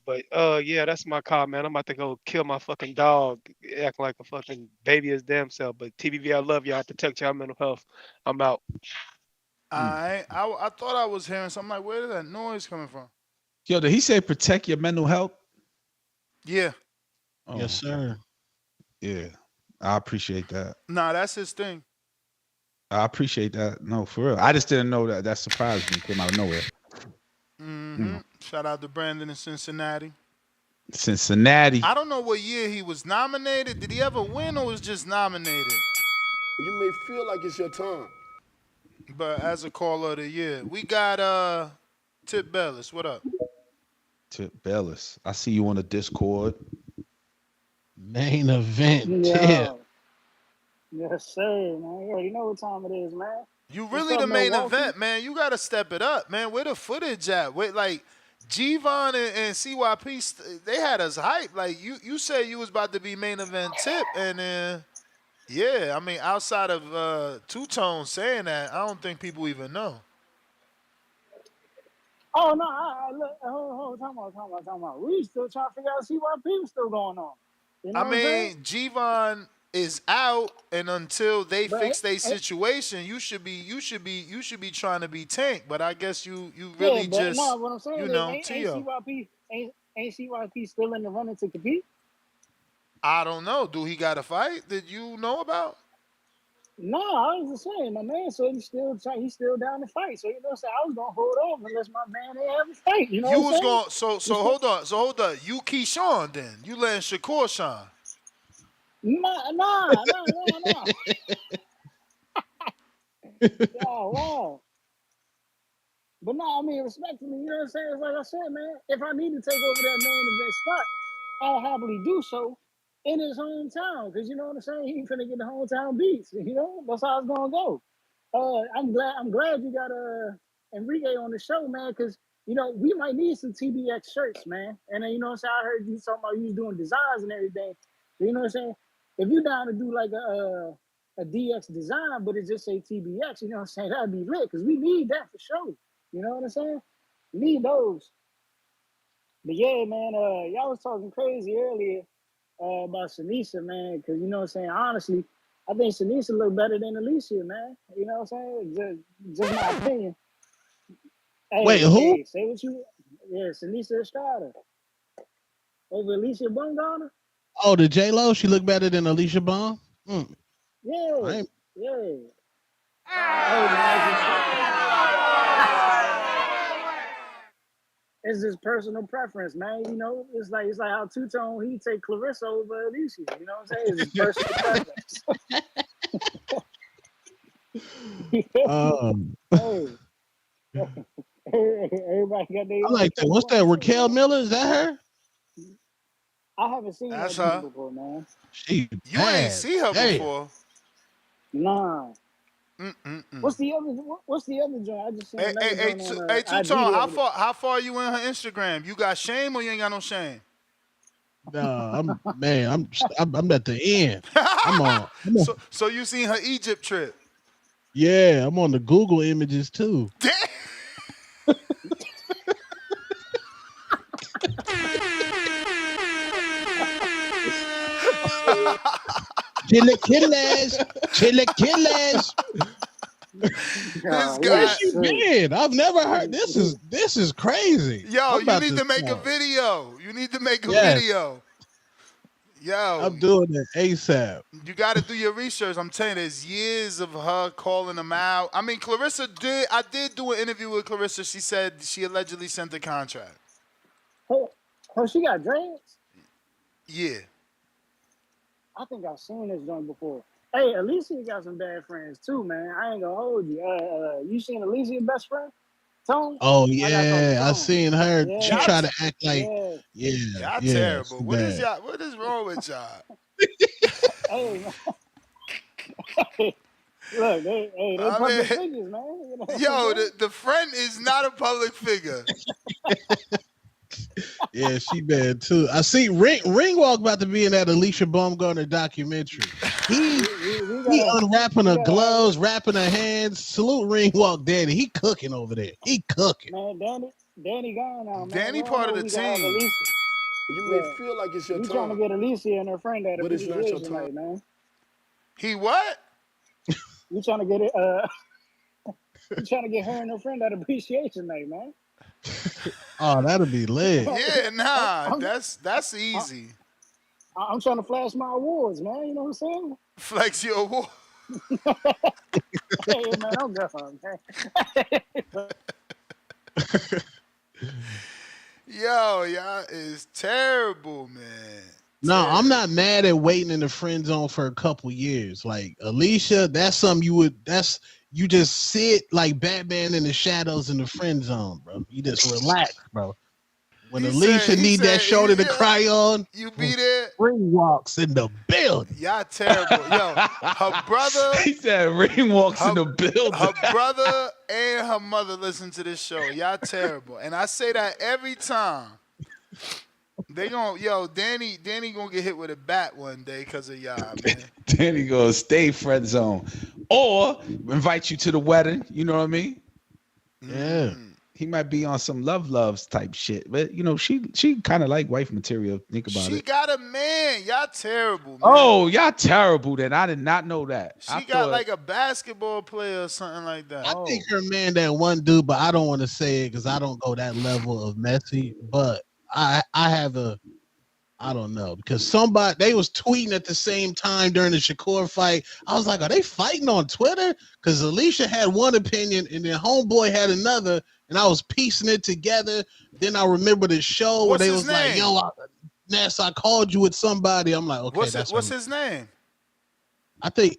But yeah, that's my call, man. I'm about to go kill my fucking dog, acting like a fucking baby his damn self. But TBV, I love y'all. Protect y'all mental health. I'm out. I thought I was hearing something like, where did that noise coming from? Yo, did he say protect your mental health? Yeah. Oh, Yes, sir. yeah. I appreciate that. Nah, that's his thing. I appreciate that. No, for real. I just didn't know that. That surprised me. Came out of nowhere. Shout out to Brandon in Cincinnati. Cincinnati. I don't know what year he was nominated. Did he ever win or was just nominated? You may feel like it's your time. But as a caller of the year, we got Tip Bellis. What up? Tip Bellis. I see you on the Discord. Main event tip. Yeah. Yes, sir, man. You already know what time it is, man. You What's really up, the main Milwaukee? event, man. You got to step it up, man. Where the footage at? Wait, like G-Von and CYP, they had us hyped. Like you said you was about to be main event Tip, and then yeah, I mean outside of Two Tone saying that, I don't think people even know. Oh no, look, hold, time out. We still trying to figure out CYP was still going on. You know I what I'm saying? mean, G-Von is out, and until they But fix their situation, you should be trying to be Tank. But I guess you yeah, really but just no, what I'm saying is ain't Tio. CYP ain't CYP still in the running to compete? I don't know. Do he got a fight that you know about? No, I was just saying, my man said he's still down to fight. So you know what I'm saying? I was gonna hold off unless my man ain't have a fight. You know You what was I'm saying? going so hold on. You Keyshawn then. You letting Shakur shine. Nah. Oh, wow. But no, I mean, respectfully, you know what I'm saying? It's like I said, man, if I need to take over that main event spot, I'll happily do so in his hometown. Because you know what I'm saying? He finna get the hometown beats. You know, that's how it's gonna go. I'm glad you got Enrique on the show, man, because you know, we might need some TBX shirts, man. And then you know what I'm saying? I heard you talking about you was doing designs and everything. You know what I'm saying? If you down to do like a DX design, but it just say TBX, you know what I'm saying? That'd be lit, because we need that for sure. You know what I'm saying? We need those. But yeah, man, y'all was talking crazy earlier about Shanisa, man, because you know what I'm saying? Honestly, I think Shanisa look better than Alicia, man. You know what I'm saying? Just my opinion. Wait, who? Hey, say what you. Yeah, Shanisa Estrada over Alicia Bungana. Oh, the J Lo. She look better than Alicia Bond. Yeah, yeah. Hey, man, it's just personal preference, man. You know, it's like how Two Tone he take Clarissa over Alicia. You know what I'm saying? It's just personal preference. Hey, everybody Everybody got their I own like that. What's that? Raquel Miller? Is that her? I haven't seen That's that joint her. before, man. She You ain't bad. see her Damn. before. Nah. Mm-mm-mm. What's the other joint? I just seen Hey, another joint on hey, IG Two-Tone, the other day. how far you in her Instagram? You got shame or you ain't got no shame? Nah, I'm at the end. I'm on. So you seen her Egypt trip? Yeah, I'm on the Google images too. Chilaquiles. Where she been? I've never heard. This is crazy. Yo, I'm you about need to make a start. video. You need to make a Yes. video. Yo, I'm doing it ASAP. you got to do your research. I'm telling you, there's years of her calling them out. I mean, I did do an interview with Clarissa. She said she allegedly sent the contract. Oh, she got dreads? Yeah. I think I've seen this joint before. Hey, Alicia got some bad friends too, man. I ain't gonna hold you. You seen Alicia's best friend? Tone? Oh I gotta talk to yeah, I Tone. seen her. Yeah. She tried to act like Yeah. Y'all yeah. terrible. she What is bad. What is wrong with y'all? Hey, man. Look, they public figures, man. You know what I'm Yo, saying? the friend is not a public figure. Yeah, she bad too. I see Ringwalk about to be in that Alicia Baumgartner documentary. He unwrapping her gloves, wrapping her hands. Salute Ringwalk Danny. He cooking over there. He cooking. Man, Danny gone now, man. Danny We don't part know of the we gonna have team. Alicia. You may feel like it's your We trying to time, get Alicia and her friend at but it's not your appreciation time. night, man. He what? We trying to get it. We trying to get her and her friend at appreciation night, man. Oh, that'll be lit. Yeah, nah, that's easy. I'm trying to flash my awards, man. You know what I'm saying? Flex your award. Hey, man, I'm gone, man. Yo, y'all is terrible, man. No, I'm not mad at waiting in the friend zone for a couple years. Like Alicia, that's something you just sit like Batman in the shadows in the friend zone, bro. You just relax, bro. When Alicia need that shoulder to cry on, you be there. Ring walks in the building. Y'all terrible. Yo, her brother. He said Ring walks in the building. Her brother and her mother listen to this show. Y'all terrible. And I say that every time. They Danny gonna get hit with a bat one day because of y'all, man. Danny gonna stay friend zone. Or invite you to the wedding. You know what I mean? Yeah. He might be on some loves type shit. But she kind of like wife material. Think about She it. got a man. Y'all terrible, man. Oh, y'all terrible then. I did not know that. She got like a basketball player or something like that. I think her man that one dude, but I don't want to say it because I don't go that level of messy. But I have I don't know, because they was tweeting at the same time during the Shakur fight. I was like, are they fighting on Twitter? Because Alicia had one opinion and then homeboy had another, and I was piecing it together. Then I remember the show where they was like, yo, Ness, I called you with somebody. I'm like, okay, what's his name? I think,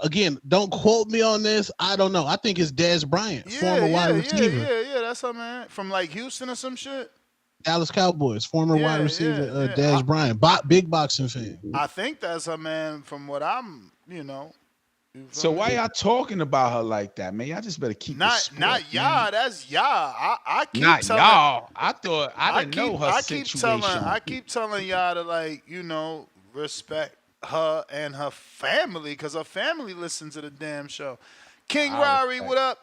again, don't quote me on this. I don't know. I think it's Dez Bryant, former wide receiver. Yeah, that's her man. From like Houston or some shit. Dallas Cowboys, former wide receiver, Dez Bryant, big boxing fan. I think that's her man from what I'm, So why y'all talking about her like that, man? Y'all just better keep not y'all. That's y'all. I keep not telling y'all. I thought I didn't know her situation. I keep telling y'all to respect her and her family because her family listens to the damn show. King Rari, what up?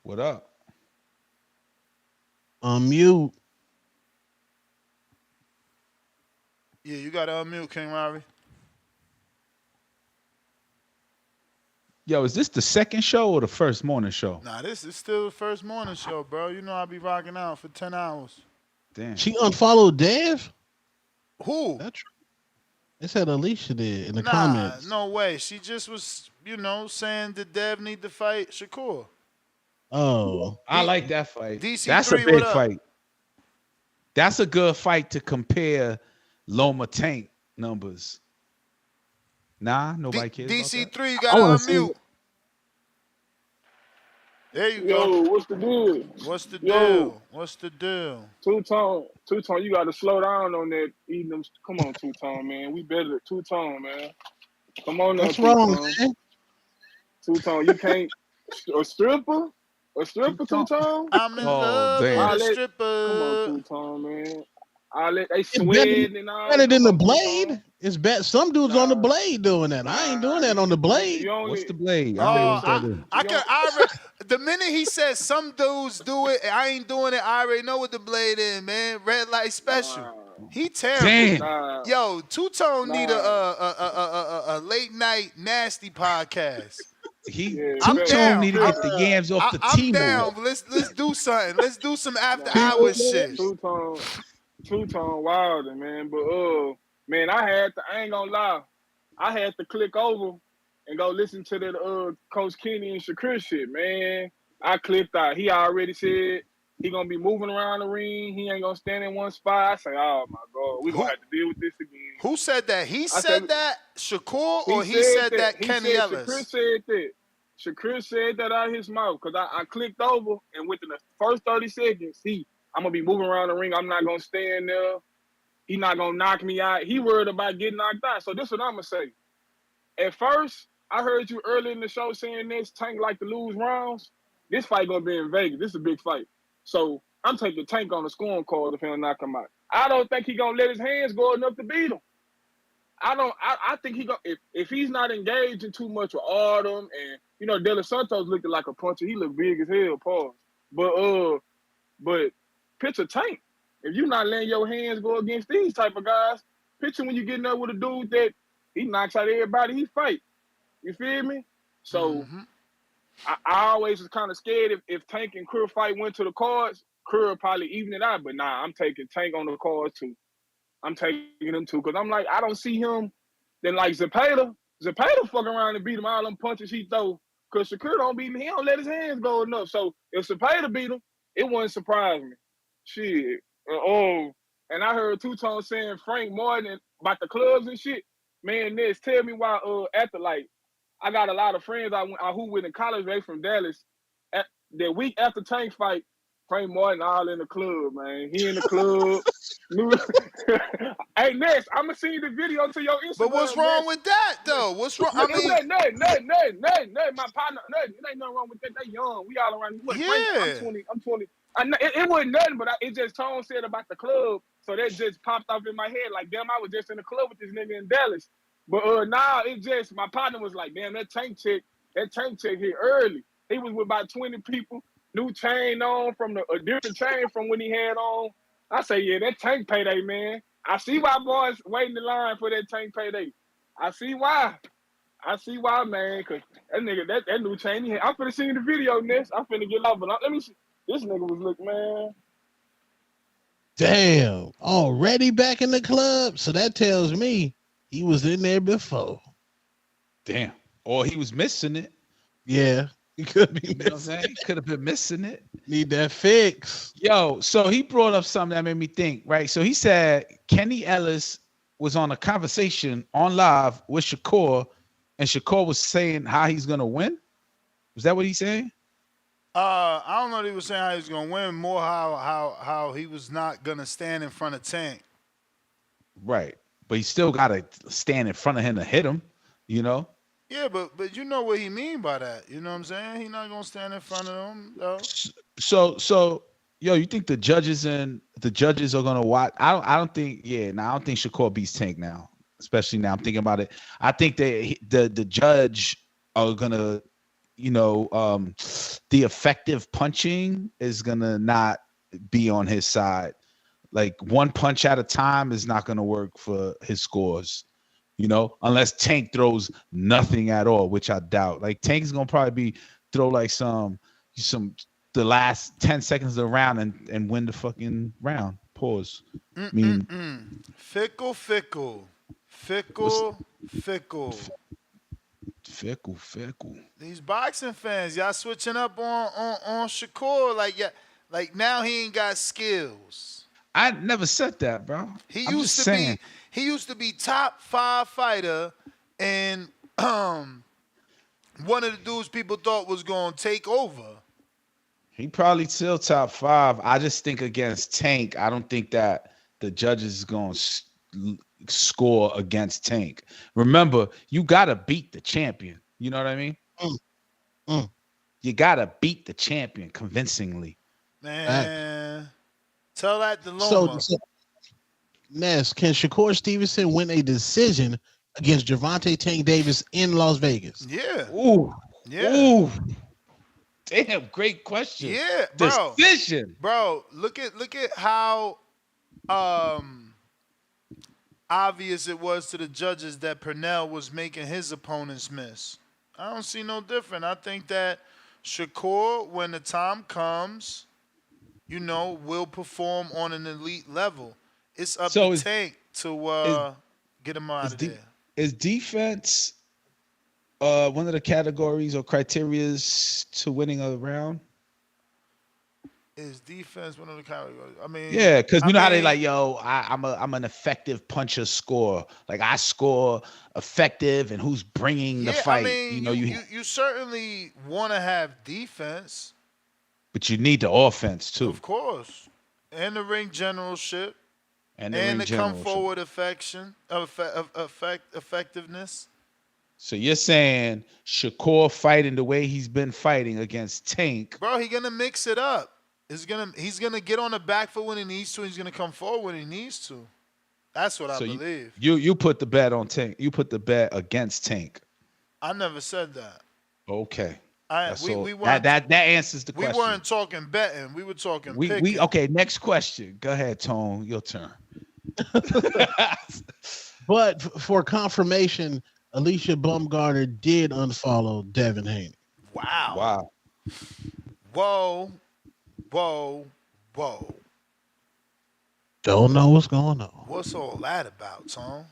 What up? Mute. Yeah, you got to unmute, King Rari. Yo, is this the second show or the first morning show? Nah, this is still the first morning show, bro. You know I be rocking out for 10 hours. Damn. She unfollowed Dev? Who? They said Alicia did in the comments. No way. She just was, saying that Dev need to fight Shakur. Oh. I like that fight. DC3, That's a big fight. That's a good fight to compare Loma Tank numbers. Nah, nobody cares about that. DC3, you I gotta want to see. unmute. There you Yo, go. what's the deal? What's the Yo, deal? What's the deal? Two-Tone, you got to slow down on that eating them. Come on, Two-Tone, man. We better than Two-Tone, man. Come on now, What's wrong, Two-Tone. man? Two-Tone, you can't. A stripper? A stripper, Two-Tone? I'm in Oh, love with damn. a Come on, stripper. Two-Tone, man. They It's better, sweating and all better that. than Come the on, Two-Tone. blade. It's better. Some dudes on the blade doing that. I ain't doing that on the blade. You only. What's the blade? I I don't know mean, what that is. The minute he said some dudes do it, I ain't doing it. I already know what the blade is, man. Red light special. He terrible. Damn. Nah, Yo, Two-Tone need nah. a late night nasty podcast. Yeah, I'm Two-Tone down. need to get the yams off the I'm T-Mobile. down. Let's do something. Let's do some after hours shit. Two-Tone wilder, man. But man, I ain't gonna lie. I had to click over and go listen to that Coach Kenny and Shakur shit, man. I clicked out. He already said he gonna be moving around the ring. He ain't gonna stand in one spot. I say, oh my God, we gonna have to deal with this again. Who said that? He I said that, Shakur, or he said that he Kenny said, Ellis? Shakur said that. Shakur said that out of his mouth because I clicked over and within the first 30 seconds, I'm gonna be moving around the ring. I'm not gonna stand there. He not gonna knock me out. He worried about getting knocked out. So this is what I'm gonna say. At first, I heard you early in the show saying this Tank like to lose rounds. This fight gonna be in Vegas. This is a big fight. So I'm taking Tank on the scoring card if he'll knock him out. I don't think he gonna let his hands go enough to beat him. I think he gonna if he's not engaging too much with Autumn and De Los Santos looking like a puncher. He look big as hell, pause. But picture Tank. If you not letting your hands go against these type of guys, picture when you getting up with a dude that he knocks out everybody he fight. You feel me? So I always was kind of scared if Tank and Kerr fight went to the cards, Kerr probably even it out. But nah, I'm taking Tank on the cards too. I'm taking him too because I'm like I don't see him. Then like Zepeda fuck around and beat him all them punches he throw. Cause Shakur don't beat him. He don't let his hands go enough. So if Zepeda beat him, it wouldn't surprise me. Shit. And I heard Two-Tone saying Frank Martin about the clubs and shit. Man, Ness, tell me why after like I got a lot of friends I who went in college, they from Dallas. At the week after Tank fight, Frank Martin all in the club, man. He in the club. Hey, Ness, I'ma send you the video to your Instagram. But what's wrong with that though? What's wrong? I mean, nothing. My partner, nothing. It ain't nothing wrong with that. They young. We all around. Yeah. I'm 20. It wasn't nothing, but it just Tone said about the club, so that just popped off in my head. Like, damn, I was just in the club with this nigga in Dallas. But now it just my partner was like, damn, that tank chick hit early. He was with about 20 people, new chain on from a different chain from when he had on. I say, yeah, that Tank payday, man. I see why boys waiting in line for that Tank payday. I see why, man, because that nigga, that new chain he had. I'm finna see the video, Ness. I'm finna get off, but let me see. This nigga was looking, man. Damn, already back in the club. So that tells me he was in there before. Damn. Or he was missing it. Yeah, he could be missing. You know what I'm saying? He could have been missing it. Need that fix. Yo, so he brought up something that made me think, right? So he said Kenny Ellis was on a conversation on live with Shakur, and Shakur was saying how he's gonna win. Was that what he's saying? I don't know if he was saying how he's gonna win, more how he was not gonna stand in front of Tank. Right. But he still gotta stand in front of him to hit him, you know? Yeah, but you know what he mean by that. You know what I'm saying? He not gonna stand in front of him, though. So yo, you think the judges are gonna watch? I don't think Shakur beats Tank now. Especially now I'm thinking about it. I think the judge are gonna, the effective punching is gonna not be on his side. Like one punch at a time is not gonna work for his scores. Unless Tank throws nothing at all, which I doubt. Like Tank's gonna probably throw like some the last 10 seconds of the round and win the fucking round. Pause. I mean, fickle. These boxing fans, y'all switching up on Shakur like now he ain't got skills. I never said that, bro. He used to be top 5 fighter and one of the dudes people thought was gonna take over. He probably still top 5. I just think against Tank, I don't think that the judges is going to score against Tank. Remember, you got to beat the champion. You know what I mean? You got to beat the champion convincingly. Man, tell that to So, Loma. Ness, can Shakur Stevenson win a decision against Gervonta Tank Davis in Las Vegas? Yeah. Ooh. Yeah. Ooh. Damn, great question. Yeah, bro. Decision. Bro, look at how obvious it was to the judges that Purnell was making his opponents miss. I don't see no different. I think that Shakur, when the time comes, will perform on an elite level. It's up to Tank to get him out of there. Is defense one of the categories or criterias to winning a round? Is defense one of the categories? I mean, yeah, because you know how they like, I'm an effective puncher scorer. Like I score effective, and who's bringing the fight? I mean, you certainly want to have defense, but you need the offense too, of course, and the ring generalship, and the come forward effectiveness. So you're saying Shakur fighting the way he's been fighting against Tank? Bro, he's gonna mix it up. He's gonna get on the back foot when he needs to. He's gonna come forward when he needs to. That's what I believe. You put the bet on Tank. You put the bet against Tank. I never said that. Okay. We weren't, that answers the question. We weren't talking betting. We were talking picking. Okay. Next question. Go ahead, Tone. Your turn. But for confirmation, Alicia Bumgarner did unfollow Devin Haney. Wow. Whoa. Don't know what's going on. What's all that about, Tom?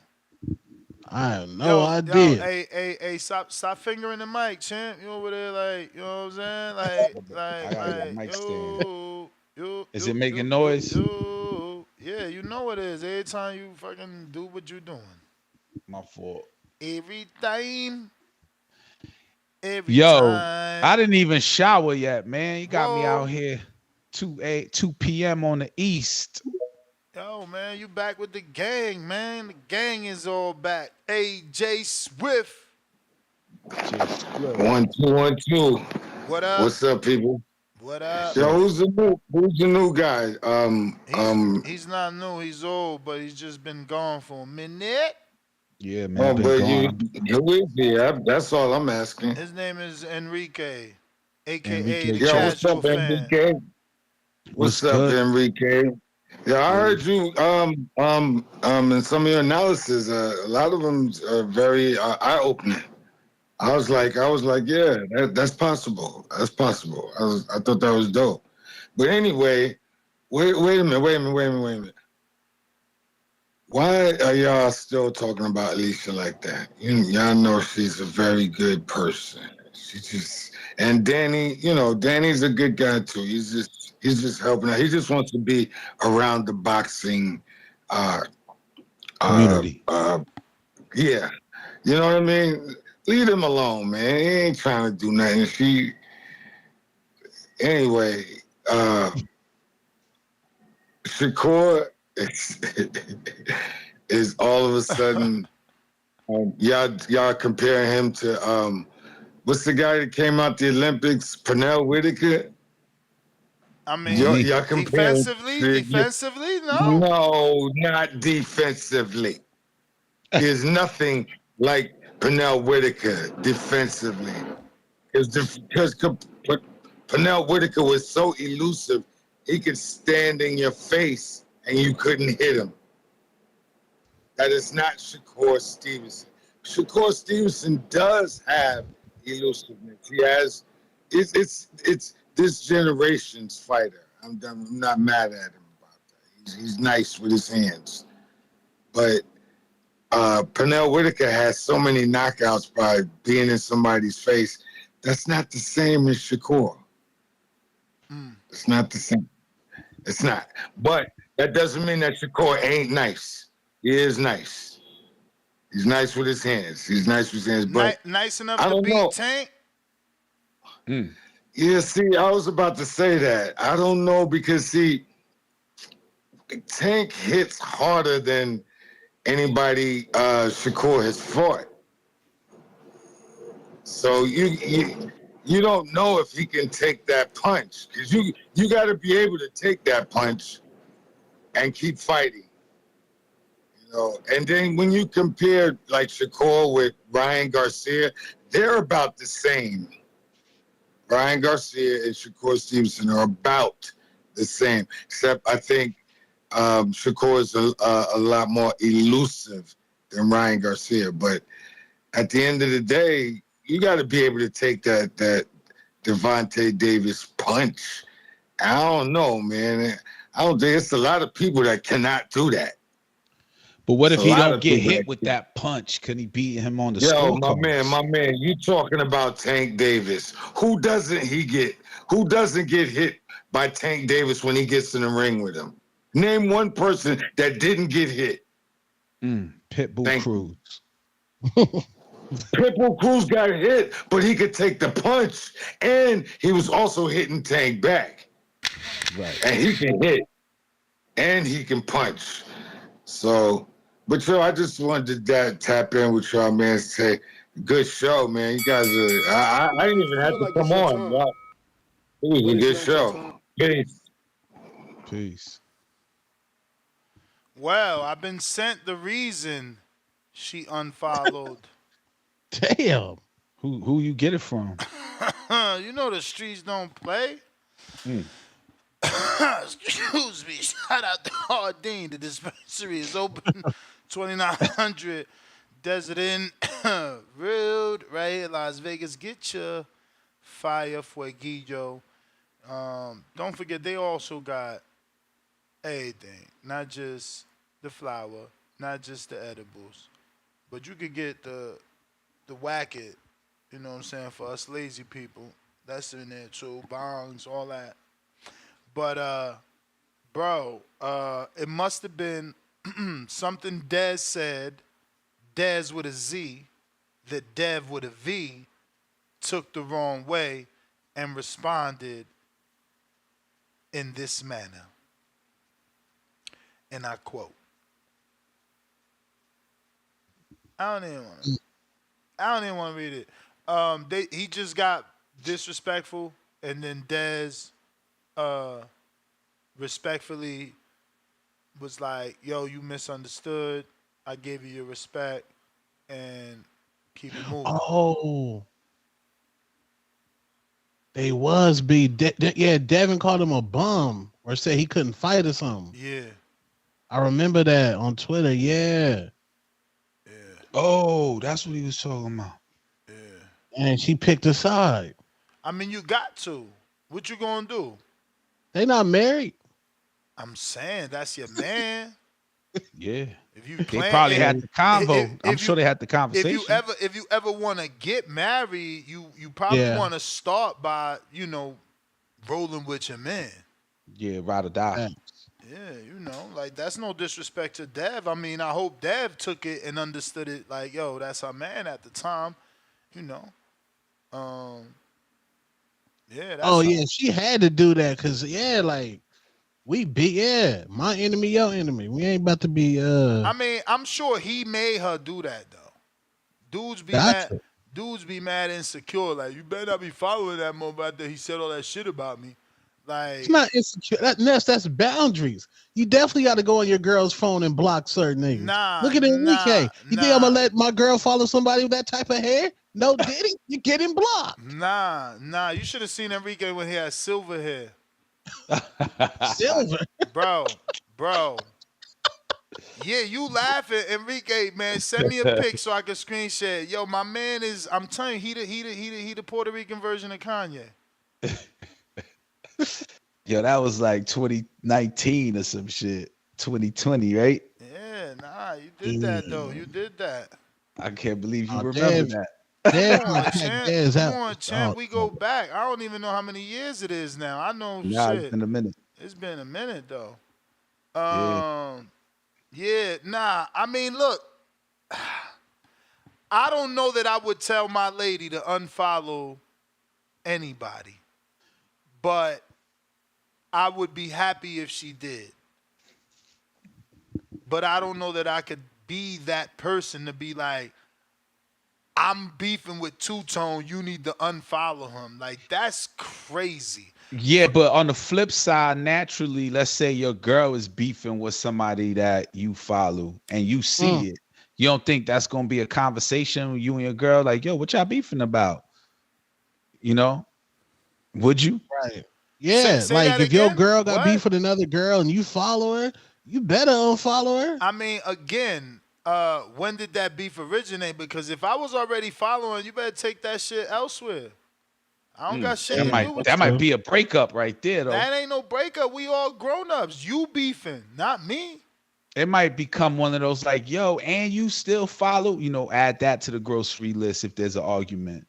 I have no idea. Hey, stop fingering the mic, champ. You over there, like, you know what I'm saying? I got a mic stand. Is it making noise? Yeah, you know it is. Every time you fucking do what you're doing. My fault. Every time. Yo, time. I didn't even shower yet, man. You got me out here 2 p.m. on the East. Yo, man, you back with the gang, man. The gang is all back. AJ Swift. 1 2 1 2. What up? What's up, people? What up? Yo, who's the new guy? He's not new. He's old, but he's just been gone for a minute. Yeah, man. Who is he? That's all I'm asking. His name is Enrique, aka Enrique. the Yo, what's casual up, fan. Enrique? What's up, good? Enrique? Yeah, I heard you in some of your analysis. A lot of them are very eye-opening. I was like, yeah, that's possible. That's possible. I thought that was dope. But anyway, wait a minute. Why are y'all still talking about Alicia like that? Y'all know she's a very good person. And Danny, Danny's a good guy too. He's just helping out. He just wants to be around the boxing community. Yeah. You know what I mean? Leave him alone, man. He ain't trying to do nothing. Anyway, Shakur is all of a sudden, y'all comparing him to, what's the guy that came out the Olympics, Pernell Whitaker? I mean, y'all comparing defensively, no. No, not defensively. There's nothing like Pernell Whitaker defensively. Because Pernell Whitaker was so elusive, he could stand in your face and you couldn't hit him. That is not Shakur Stevenson. Shakur Stevenson does have elusiveness. He has. It's this generation's fighter. I'm not mad at him about that. He's nice with his hands, but Pernell Whitaker has so many knockouts by being in somebody's face. That's not the same as Shakur. It's not the same. It's not. But that doesn't mean that Shakur ain't nice. He is nice. He's nice with his hands. He's nice with his hands, but nice enough I to don't beat know. Tank. Yeah, see, I was about to say that. I don't know because see, Tank hits harder than anybody Shakur has fought. So you don't know if he can take that punch because you got to be able to take that punch and keep fighting. You know, and then when you compare like Shakur with Ryan Garcia, they're about the same. Ryan Garcia and Shakur Stevenson are about the same, except I think Shakur is a lot more elusive than Ryan Garcia. But at the end of the day, you got to be able to take that Devontae Davis punch. I don't know, man. I don't think it's a lot of people that cannot do that. But what if It's a he lot don't of get people hit that with can't. that punch? Can he beat him on the Yo, scorecards? my man, you talking about Tank Davis. Who doesn't get hit by Tank Davis when he gets in the ring with him? Name one person that didn't get hit. Pitbull Cruz. Pitbull Cruz got hit, but he could take the punch, and he was also hitting Tank back. Right. And he can hit, and he can punch. So, but yo, I just wanted to tap in with y'all, man. Say, good show, man. You guys are. I didn't even have Feel to like come it's your on, time, y'all. It was but a it's good not your show. time. Peace. Peace. Well, I've been sent the reason she unfollowed. Damn. Who you get it from? You know the streets don't play. Excuse me. Shout out to Hardin. The dispensary is open 2900 Desert Inn Road, right here, Las Vegas. Get your fire fueguillo. Don't forget, they also got everything, not just the flour, not just the edibles, but you could get the whack it. You know what I'm saying? For us lazy people, that's in there too. Bongs, all that. But bro, it must have been something Dez said. Dez with a Z, that Dev with a V took the wrong way and responded in this manner. And I quote. I don't even want to read it. He just got disrespectful, and then Dez respectfully was like, "Yo, you misunderstood. I gave you your respect, and keep it moving." Oh, they was yeah. Devin called him a bum or said he couldn't fight or something. Yeah. I remember that on Twitter. Yeah. Oh, that's what he was talking about. And she picked a side. I mean, you got to. What you gonna do? They not married. I'm saying that's your man. Yeah. If you They probably had the convo. I'm sure they had the conversation. If you ever want to get married, you probably want to start by rolling with your man. Yeah, ride or die. Yeah, like that's no disrespect to Dev. I mean, I hope Dev took it and understood it. Like, yo, that's her man at the time. Yeah. That's she had to do that because like we beat my enemy, your enemy. We ain't about to be. I mean, I'm sure he made her do that though. Dudes be mad. Dudes be mad insecure. Like, you better not be following that mother after he said all that shit about me. Like, it's not insecure. That's boundaries. You definitely got to go on your girl's phone and block certain niggas. Look at Enrique. You think I'm gonna let my girl follow somebody with that type of hair? No, did he? You're getting blocked. Nah. You should have seen Enrique when he had silver hair. Silver, bro. Yeah, you laughing, Enrique, man. Send me a pic so I can screen share. Yo, my man is. I'm telling you, he the Puerto Rican version of Kanye. Yo, that was like 2019 or some shit. 2020, right? Yeah, you did that though. You did that. I can't believe you remember that. Come on, champ. We go back. I don't even know how many years it is now. I know shit. It's been a minute. It's been a minute though. I mean, look. I don't know that I would tell my lady to unfollow anybody, but I would be happy if she did. But I don't know that I could be that person to be like, I'm beefing with Two Tone, you need to unfollow him. Like, that's crazy. Yeah, but on the flip side, naturally, let's say your girl is beefing with somebody that you follow and you see it. You don't think that's gonna be a conversation with you and your girl? Like, yo, what y'all beefing about? You know? Would you? Right. Yeah, Say like that if your again? girl got What? beef with another girl and you follow her, you better unfollow her. I mean, again, when did that beef originate? Because if I was already following, you better take that shit elsewhere. I don't got shit That to do with might you. be a breakup right there, though. That ain't no breakup. We all grown-ups. You beefing, not me. It might become one of those like, yo, and you still follow, add that to the grocery list if there's an argument.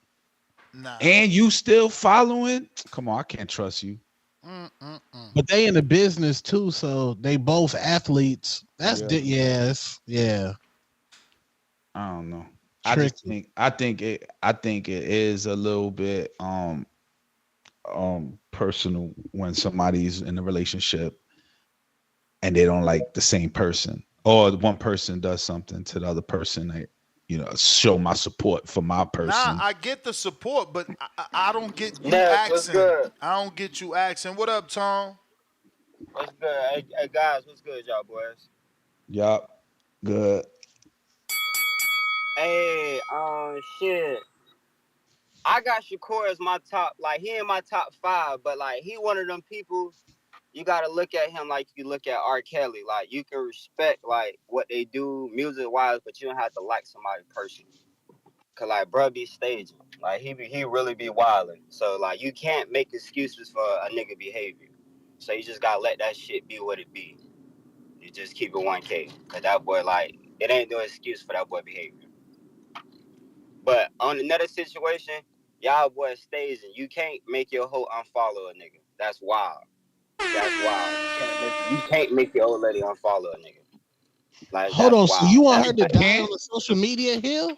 Nah. And you still following? Come on, I can't trust you. But they in the business too, so they both athletes. That's yeah. I don't know. Tricky. I think it is a little bit personal when somebody's in a relationship and they don't like the same person, or one person does something to the other person that, show my support for my person. Nah, I get the support, but I don't get you Ness, what's asking. good? I don't get you asking. What up, Tom? What's good? Hey guys, what's good, y'all boys? Yup. Good. Hey, shit. I got Shakur as my top, like he in my top 5, but like he one of them people. You gotta look at him like you look at R. Kelly. Like you can respect like what they do music wise, but you don't have to like somebody personally. Cause like bruh be staging, like he really be wilding. So like you can't make excuses for a nigga behavior. So you just gotta let that shit be what it be. You just keep it 1K. Cause that boy like it ain't no excuse for that boy behavior. But on another situation, y'all boys staging. You can't make your hoe unfollow a nigga. That's wild. That's wild. You can't make your old lady unfollow a nigga. Like Hold that's on, so you wild. want That's her to die on the social media hill?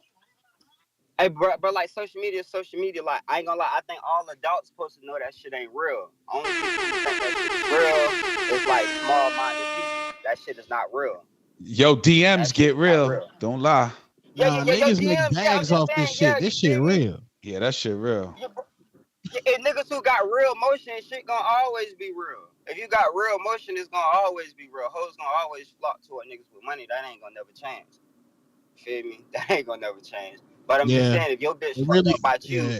Hey, bro, like social media is social media. Like I ain't gonna lie, I think all adults supposed to know that shit ain't real. Only people who think that shit is real is like small-minded people. That shit is not real. Yo, DMs get Not real. real. Don't lie. Nah, Yo, niggas make DMs. Yeah, I'm bags just off this saying. shit. Yeah, This you shit feel me? real. Yeah, that shit real. If niggas who got real motion, shit gonna always be real. If you got real motion, it's gonna always be real. Hoes gonna always flock toward niggas with money. That ain't gonna never change. Feel me? That ain't gonna never change. But I'm just Yeah. saying, if your bitch It fucked really, up by yeah.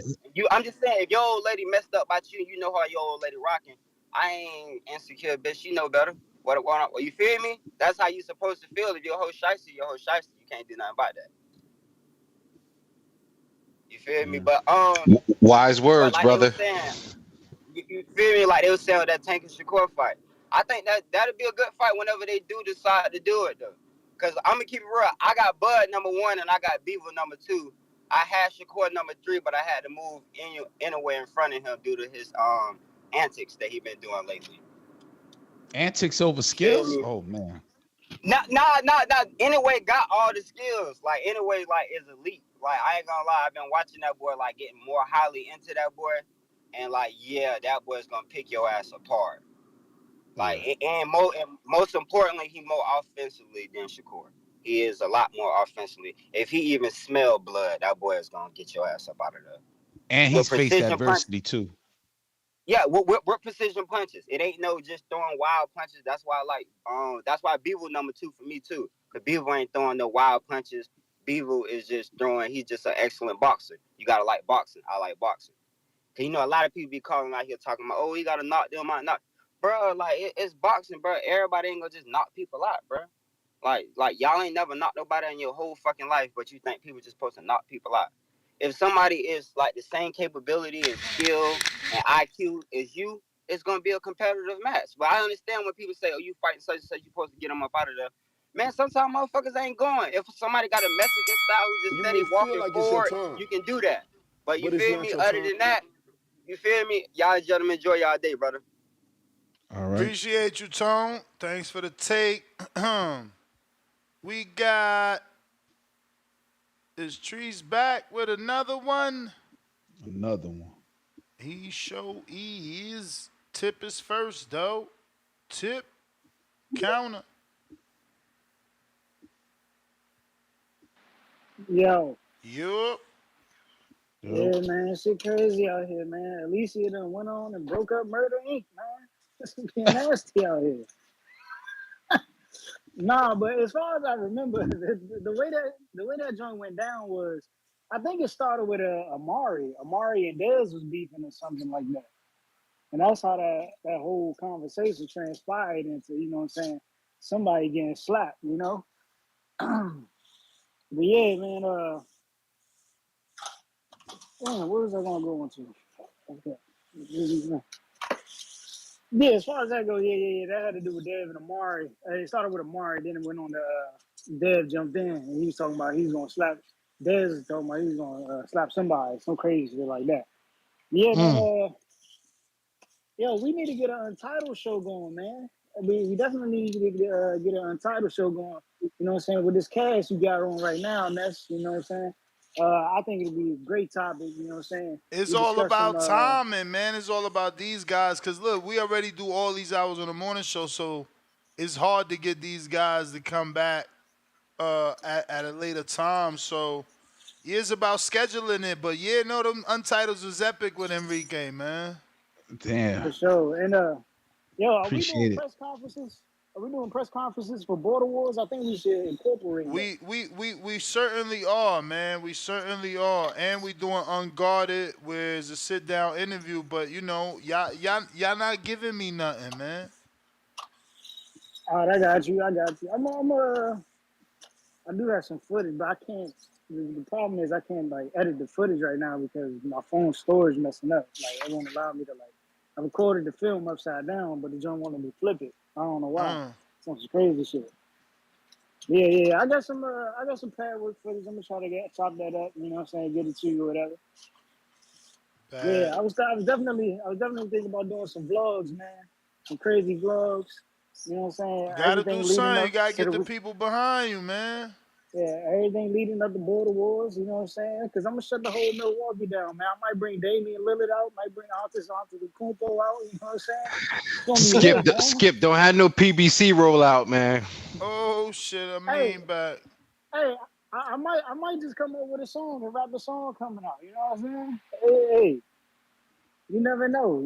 I'm just saying, if your old lady messed up by you know how your old lady rocking. I ain't insecure, bitch. You know better. What you feel me? That's how you supposed to feel. If your hoe shiesty, your hoe shiesty. You can't do nothing about that. You feel me? But Wise but words, like they were brother. saying, you feel me? Like they were saying with that Tank and Shakur fight. I think that'd be a good fight whenever they do decide to do it though. Cause I'm gonna keep it real. I got Bud number 1 and I got Beaver number 2. I had Shakur number 3, but I had to move anywhere in front of him due to his antics that he been doing lately. Antics over skills? Oh man. Nah. Anyway, got all the skills. Like anyway, like is elite. Like I ain't gonna lie, I've been watching that boy, like getting more highly into that boy, and like yeah, that boy's gonna pick your ass apart. Like and most importantly, he more offensively than Shakur. He is a lot more offensively. If he even smell blood, that boy is gonna get your ass up out of there. And With he's faced precision punch. adversity too. Yeah, with precision punches. It ain't no just throwing wild punches. That's why I like that's why Beaver number 2 for me too. Cause Beaver ain't throwing no wild punches. Beaver is just throwing. He's just an excellent boxer. You gotta like boxing. I like boxing. Cause you know a lot of people be calling out here talking about, oh, he gotta knock them out. Knock, bro. Like it's boxing, bro. Everybody ain't gonna just knock people out, bro. Like y'all ain't never knocked nobody in your whole fucking life, but you think people just supposed to knock people out. If somebody is like the same capability and skill and IQ as you, it's gonna be a competitive match. But I understand when people say, "Oh, you fighting such and such, you supposed to get them up out of there." Man, sometimes motherfuckers ain't going. If somebody got a Mexican style who's just You steady may feel walking like it's your forward, time, you can do that. But you but it's feel not me? your Other time. than that, you feel me? Y'all gentlemen, enjoy y'all day, brother. All right. Appreciate you, Tone. Thanks for the take. We got Is Trees back with another one? Another one. He show is. Tip is first, though. Tip counter. Yo. Yup. Yeah, man, shit crazy out here, man. Alicia done went on and broke up Murder Inc., man. It's being nasty out here. Nah, but as far as I remember, the way that joint went down was, I think it started with Amari. Amari and Dez was beefing or something like that, and that's how that whole conversation transpired into, you know what I'm saying, somebody getting slapped, you know. But yeah, man. Damn, where was I gonna go into? Okay. Yeah, as far as that goes, yeah. That had to do with Dev and Amari. It started with Amari, then it went on to Dev jumped in, and he was talking about he's gonna slap. Dev was talking about he's gonna slap somebody, some crazy shit like that. Yeah, man. Yo, we need to get an Untitled show going, man. We definitely need to get an Untitled show going. You know what I'm saying? With this cast you got on right now, and that's, you know what I'm saying. I think it'd be a great topic. You know what I'm saying? It's We all discuss some. about timing, man. It's all about these guys. Cause look, we already do all these hours on the morning show, so it's hard to get these guys to come back at a later time. So yeah, it's about scheduling it. But yeah, no, them Untitles was epic with Enrique, man. Damn. For sure. And yo, are we doing Appreciate it. press conferences? Are we doing press conferences for Border Wars? I think we should incorporate that. We certainly are, man. We certainly are, and we doing Unguarded, where it's a sit down interview. But you know, y'all not giving me nothing, man. All right, I got you. I do have some footage, but I can't. The problem is I can't like edit the footage right now because my phone storage messing up. Like it won't allow me to like. I recorded the film upside down, but it don't want me to flip it. I don't know why. Some crazy shit. Yeah. I got some pad work footage. I'm gonna try to chop that up. You know what I'm saying? Get it to you or whatever. Yeah, I was definitely thinking about doing some vlogs, man. Some crazy vlogs. You know what I'm saying? You gotta do something. You gotta get the people behind you, man. Yeah, everything leading up to Border Wars. You know what I'm saying? Because I'm gonna shut the whole Milwaukee down, man. I might bring Damian Lillard out. Might bring Artis onto the Kumpo out. You know what I'm saying? It's gonna be lit, man. Skip. Don't have no PBC rollout, man. Oh shit, I mean back. Hey, I might just come up with a song and rap the song coming out. You know what I'm saying? Hey. You never know.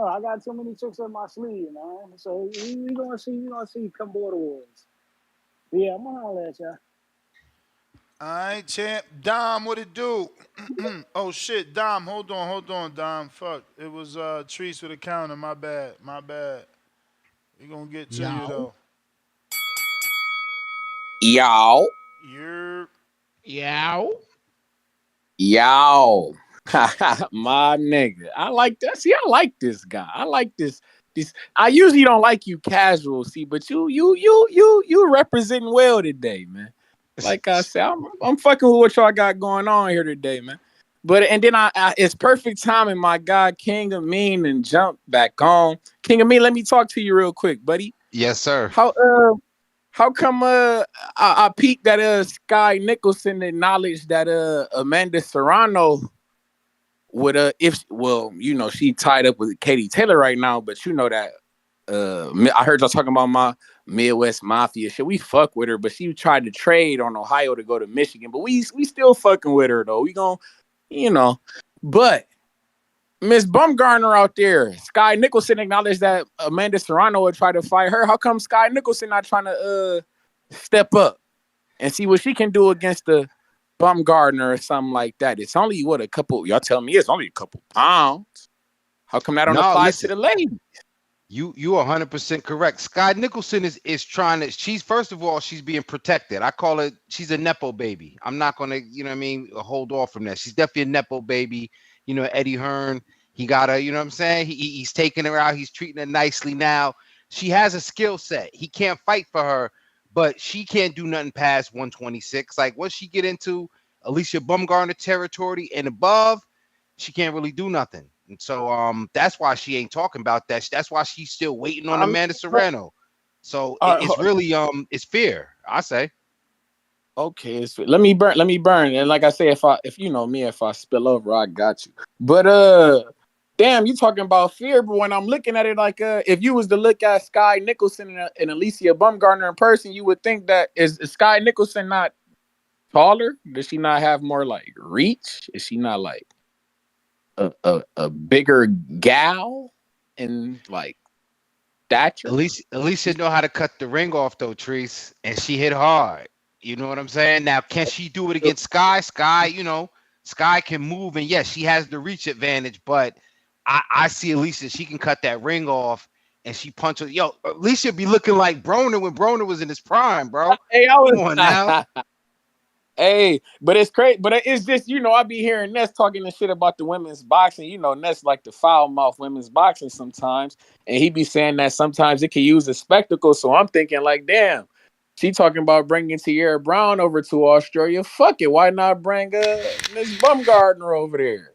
I got too many tricks up my sleeve, man. So we gonna see come Border Wars. But yeah, I'm gonna holler at y'all. All right, champ. Dom, what it do? Oh shit, Dom. Hold on, Dom. Fuck. It was Trees with a counter. My bad. We gonna get to you though. Yow. My nigga. I like that. See, I like this guy. I like this. I usually don't like you casual, see, but you representing well today, man. Like I said, I'm fucking with what y'all got going on here today, man. But and then I it's perfect timing, my guy King of Mean and jump back on. King of Mean, let me talk to you real quick, buddy. Yes, sir. How come I peeked that Sky Nicholson acknowledged that Amanda Serrano would she tied up with Katie Taylor right now, but you know that I heard y'all talking about my Midwest Mafia shit. We fuck with her, but she tried to trade on Ohio to go to Michigan, but we still fucking with her though. We gon' but Miss Bumgarner out there, Sky Nicholson acknowledged that Amanda Serrano would try to fight her. How come Sky Nicholson not trying to step up and see what she can do against the Bumgarner or something like that? It's only a couple. Y'all tell me it's only a couple pounds. How come that don't apply to the ladies? You 100% correct. Sky Nicholson is trying to. She's being protected. I call it. She's a nepo baby. I'm not gonna, hold off from that. She's definitely a nepo baby. Eddie Hearn. He got her. You know what I'm saying? He's taking her out. He's treating her nicely now. She has a skill set. He can't fight for her, but she can't do nothing past 126. Like once she get into Alicia Bumgarner territory and above, she can't really do nothing. And so that's why she ain't talking about that. That's why she's still waiting on Amanda Serrano. So it's really it's fair, I say. Okay, let me burn. And like I say, if you know me, if I spill over, I got you. But damn, you talking about fear, but when I'm looking at it like if you was to look at Sky Nicholson and Alicia Bumgarner in person, you would think that is Sky Nicholson not taller? Does she not have more like reach? Is she not like a bigger gal in like stature? Alicia know how to cut the ring off though, Treese, and she hit hard. You know what I'm saying? Now, can she do it against Sky? Sky, Sky can move, and yes, she has the reach advantage. But I see Alicia; she can cut that ring off, and she punches. Yo, Alicia be looking like Broner when Broner was in his prime, bro. Hey, Come on now. Hey, but it's crazy. But it's just, I be hearing Ness talking this shit about the women's boxing. Ness like to foul mouth women's boxing sometimes. And he be saying that sometimes it can use a spectacle. So I'm thinking like, damn, she talking about bringing Tierra Brown over to Australia. Fuck it. Why not bring Miss Bumgardner over there?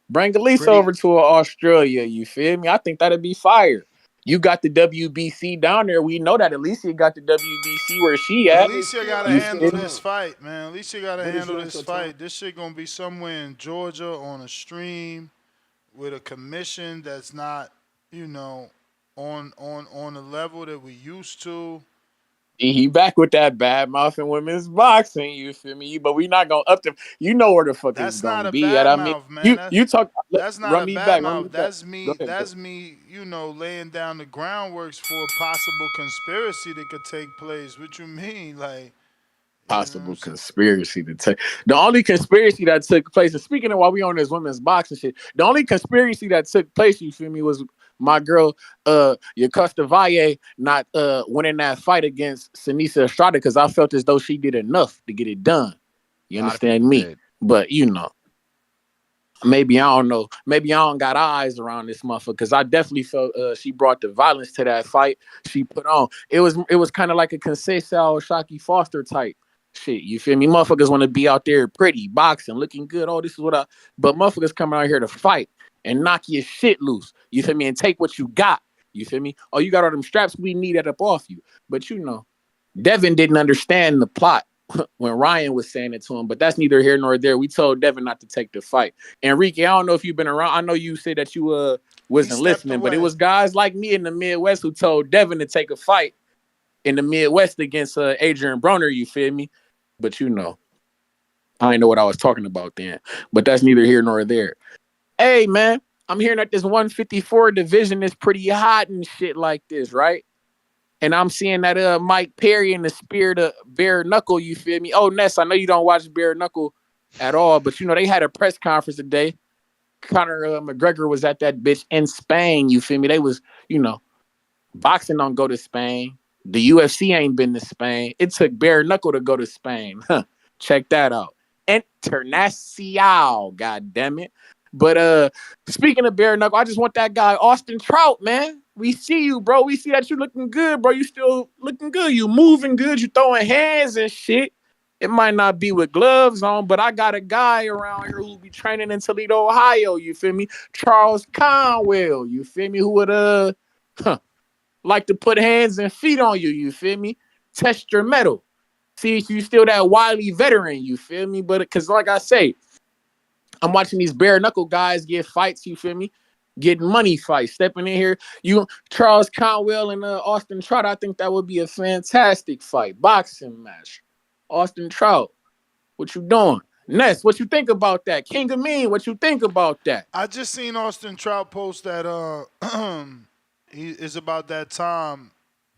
Bring Elisa over to Australia. You feel me? I think that'd be fire. You got the WBC down there. We know that Alicia got the WBC where she at. Alicia gotta handle this fight, man. Alicia gotta handle this fight. This shit gonna be somewhere in Georgia on a stream with a commission that's not, on the level that we used to. He back with that bad mouth in women's boxing, you feel me? But we not gonna up them. You know where the fuck it's gonna be at. I mean, you talk. That's not run a me bad back. mouth. That's Go me. ahead, That's me. Laying down the groundworks for a possible conspiracy that could take place. What you mean, like? Possible conspiracy to take. The only conspiracy that took place, and speaking of while we on this women's boxing shit, the only conspiracy that took place, you feel me, was my girl Yakusta Valle not winning that fight against Sinisa Estrada because I felt as though she did enough to get it done. You understand me? But maybe I don't know. Maybe I don't got eyes around this motherfucker because I definitely felt she brought the violence to that fight she put on. It was kind of like a Conceição Shockey Foster type shit. You feel me? Motherfuckers want to be out there pretty, boxing, looking good. Oh, this is but motherfuckers coming out here to fight and knock your shit loose. You feel me? And take what you got. You feel me? Oh, you got all them straps, we need that up off you. But Devin didn't understand the plot when Ryan was saying it to him, but that's neither here nor there. We told Devin not to take the fight. Enrique, I don't know if you've been around. I know you said that you wasn't listening, but it was guys like me in the Midwest who told Devin to take a fight in the Midwest against Adrian Broner, you feel me? But I didn't know what I was talking about then. But that's neither here nor there. Hey, man, I'm hearing that this 154 division is pretty hot and shit like this, right? And I'm seeing that Mike Perry in the spirit of bare knuckle, you feel me? Oh, Ness, I know you don't watch bare knuckle at all, but they had a press conference today. Conor McGregor was at that bitch in Spain, you feel me? They was, boxing don't go to Spain. The UFC ain't been to Spain. It took bare knuckle to go to Spain. Check that out. Internacional, god damn it. But speaking of bare knuckle, I just want that guy Austin Trout, man. We see you, bro. We see that you looking good, bro. You still looking good. You moving good. You throwing hands and shit. It might not be with gloves on, but I got a guy around here who be training in Toledo, Ohio. You feel me? Charles Conwell. You feel me? Who would like to put hands and feet on you. You feel me? Test your metal. See if you still that wily veteran. You feel me? But because like I say, I'm watching these bare knuckle guys get fights, you feel me? Getting money fights, stepping in here. Charles Conwell and Austin Trout, I think that would be a fantastic fight. Boxing match. Austin Trout, what you doing? Ness, what you think about that? King of Mean, what you think about that? I just seen Austin Trout post that it's about that time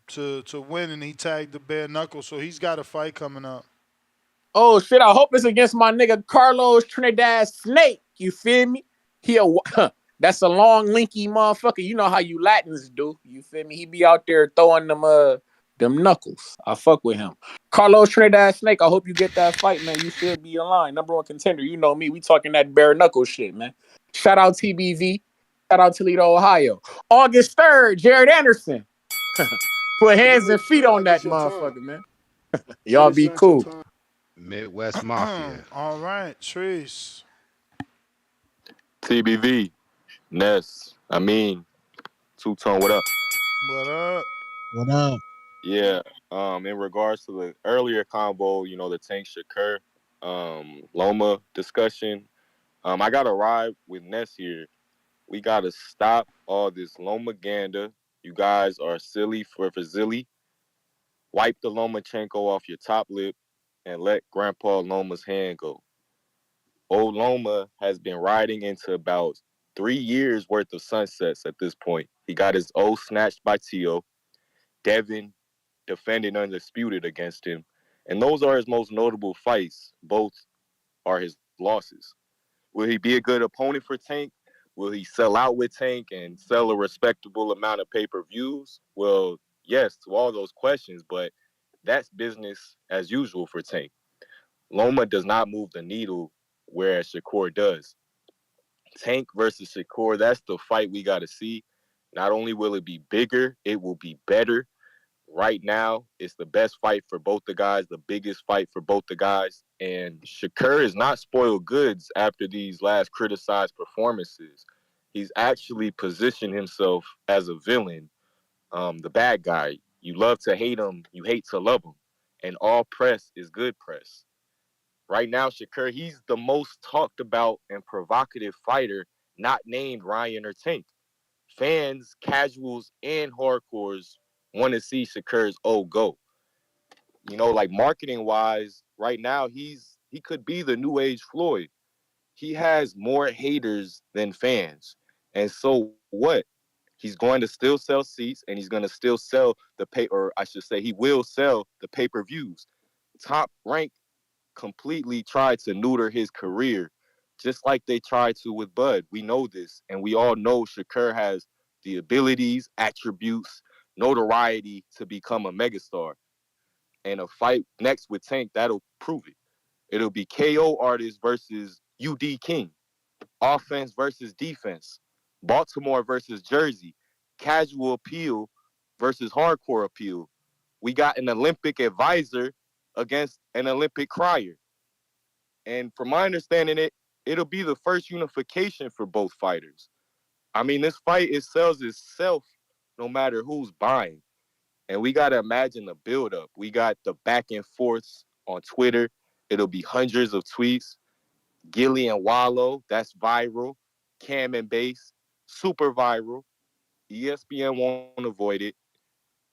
to win, and he tagged the bare knuckle, so he's got a fight coming up. Oh shit! I hope it's against my nigga Carlos Trinidad Snake. You feel me? That's a long, linky motherfucker. You know how you Latins do. You feel me? He be out there throwing them knuckles. I fuck with him. Carlos Trinidad Snake. I hope you get that fight, man. You should be in line. Number one contender. You know me. We talking that bare knuckle shit, man. Shout out TBV. Shout out Toledo, Ohio. August 3rd, Jared Anderson. Put hands and feet on that motherfucker, man. Y'all be cool. Midwest Mafia. All right, Trees. TBV. Ness. Two-tone, what up? What up? What up? Yeah. In regards to the earlier combo, you know, the Tank Shakur, Loma discussion, I gotta ride with Ness here. We gotta stop all this Lomaganda. You guys are silly for Zilly. Wipe the Lomachenko off your top lip and let Grandpa Loma's hand go. Old Loma has been riding into about 3 years worth of sunsets at this point. He got his O snatched by Tszyu. Devin defended undisputed against him. And those are his most notable fights. Both are his losses. Will he be a good opponent for Tank? Will he sell out with Tank and sell a respectable amount of pay-per-views? Well, yes, to all those questions, but that's business as usual for Tank. Loma does not move the needle, whereas Shakur does. Tank versus Shakur, that's the fight we got to see. Not only will it be bigger, it will be better. Right now, it's the best fight for both the guys, the biggest fight for both the guys. And Shakur is not spoiled goods after these last criticized performances. He's actually positioned himself as a villain, the bad guy. You love to hate him, you hate to love him. And all press is good press. Right now, Shakur, he's the most talked about and provocative fighter not named Ryan or Tank. Fans, casuals, and hardcores want to see Shakur's go. You know, like marketing wise, right now he could be the new age Floyd. He has more haters than fans. And so what? He's going to still sell seats and he's going to still sell or I should say he will sell the pay-per-views. Top Rank completely tried to neuter his career, just like they tried to with Bud. We know this, and we all know Shakur has the abilities, attributes, notoriety to become a megastar. And a fight next with Tank, that'll prove it. It'll be KO artist versus UD King, offense versus defense, Baltimore versus Jersey, casual appeal versus hardcore appeal. We got an Olympic advisor against an Olympic crier. And from my understanding, it'll be the first unification for both fighters. I mean, this fight, it sells itself no matter who's buying. And we got to imagine the buildup. We got the back and forths on Twitter. It'll be hundreds of tweets. Gilly and Wallow, that's viral. Cam and Base, super viral. ESPN won't avoid it.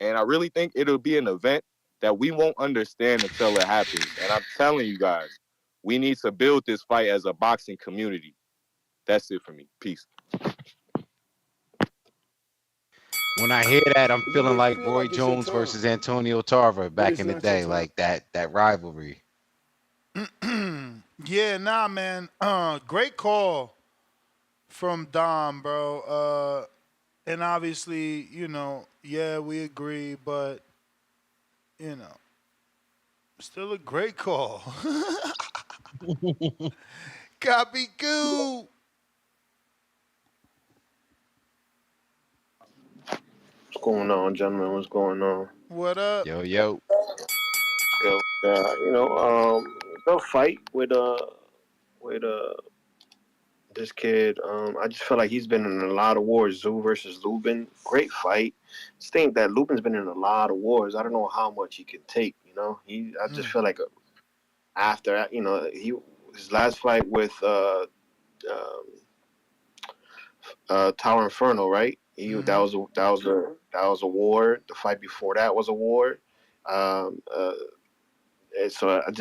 And I really think it'll be an event that we won't understand until it happens. And I'm telling you guys, we need to build this fight as a boxing community. That's it for me. Peace. When I hear that, I'm You feeling may like feel Roy like it's your Jones turn, versus Antonio Tarver but back it's in the not your day, turn. like that rivalry. Yeah, nah, man. Great call from Dom, bro. And obviously, yeah, we agree, but you know, still a great call. Copy goo. What's going on, gentlemen? What's going on? What up? Yo. Yo, the fight with this kid. I just feel like he's been in a lot of wars. Tszyu versus Lubin, great fight. Just think that Lubin's been in a lot of wars. I don't know how much he can take. I just feel like after his last fight with Tower Inferno, right? That was a war. The fight before that was a war. Um, uh, and so I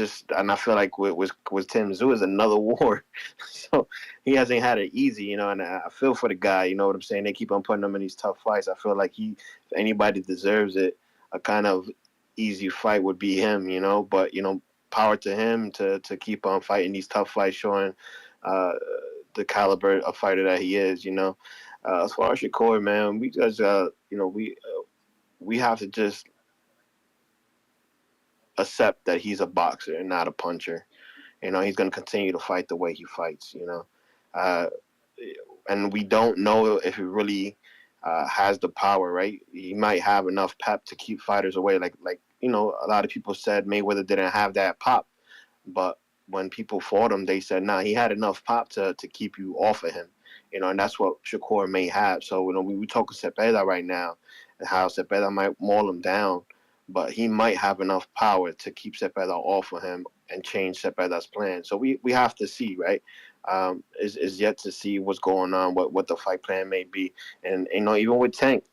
feel like with Tim Tszyu is another war. So he hasn't had it easy, and I feel for the guy. You know what I'm saying? They keep on putting him in these tough fights. I feel like if anybody deserves it, a kind of easy fight would be him. But power to him to keep on fighting these tough fights, showing the caliber of fighter that he is. As far as Shakur, man, we have to just accept that he's a boxer and not a puncher. He's going to continue to fight the way he fights. Uh, and we don't know if he really has the power. Right? He might have enough pep to keep fighters away. Like a lot of people said Mayweather didn't have that pop, but when people fought him, they said, nah, he had enough pop to keep you off of him. And that's what Shakur may have. So, we talk Cepeda right now and how Cepeda might maul him down. but he might have enough power to keep Cepeda off of him and change Cepeda's plan. So we have to see, right? Is yet to see what's going on, what the fight plan may be, and even with Tank,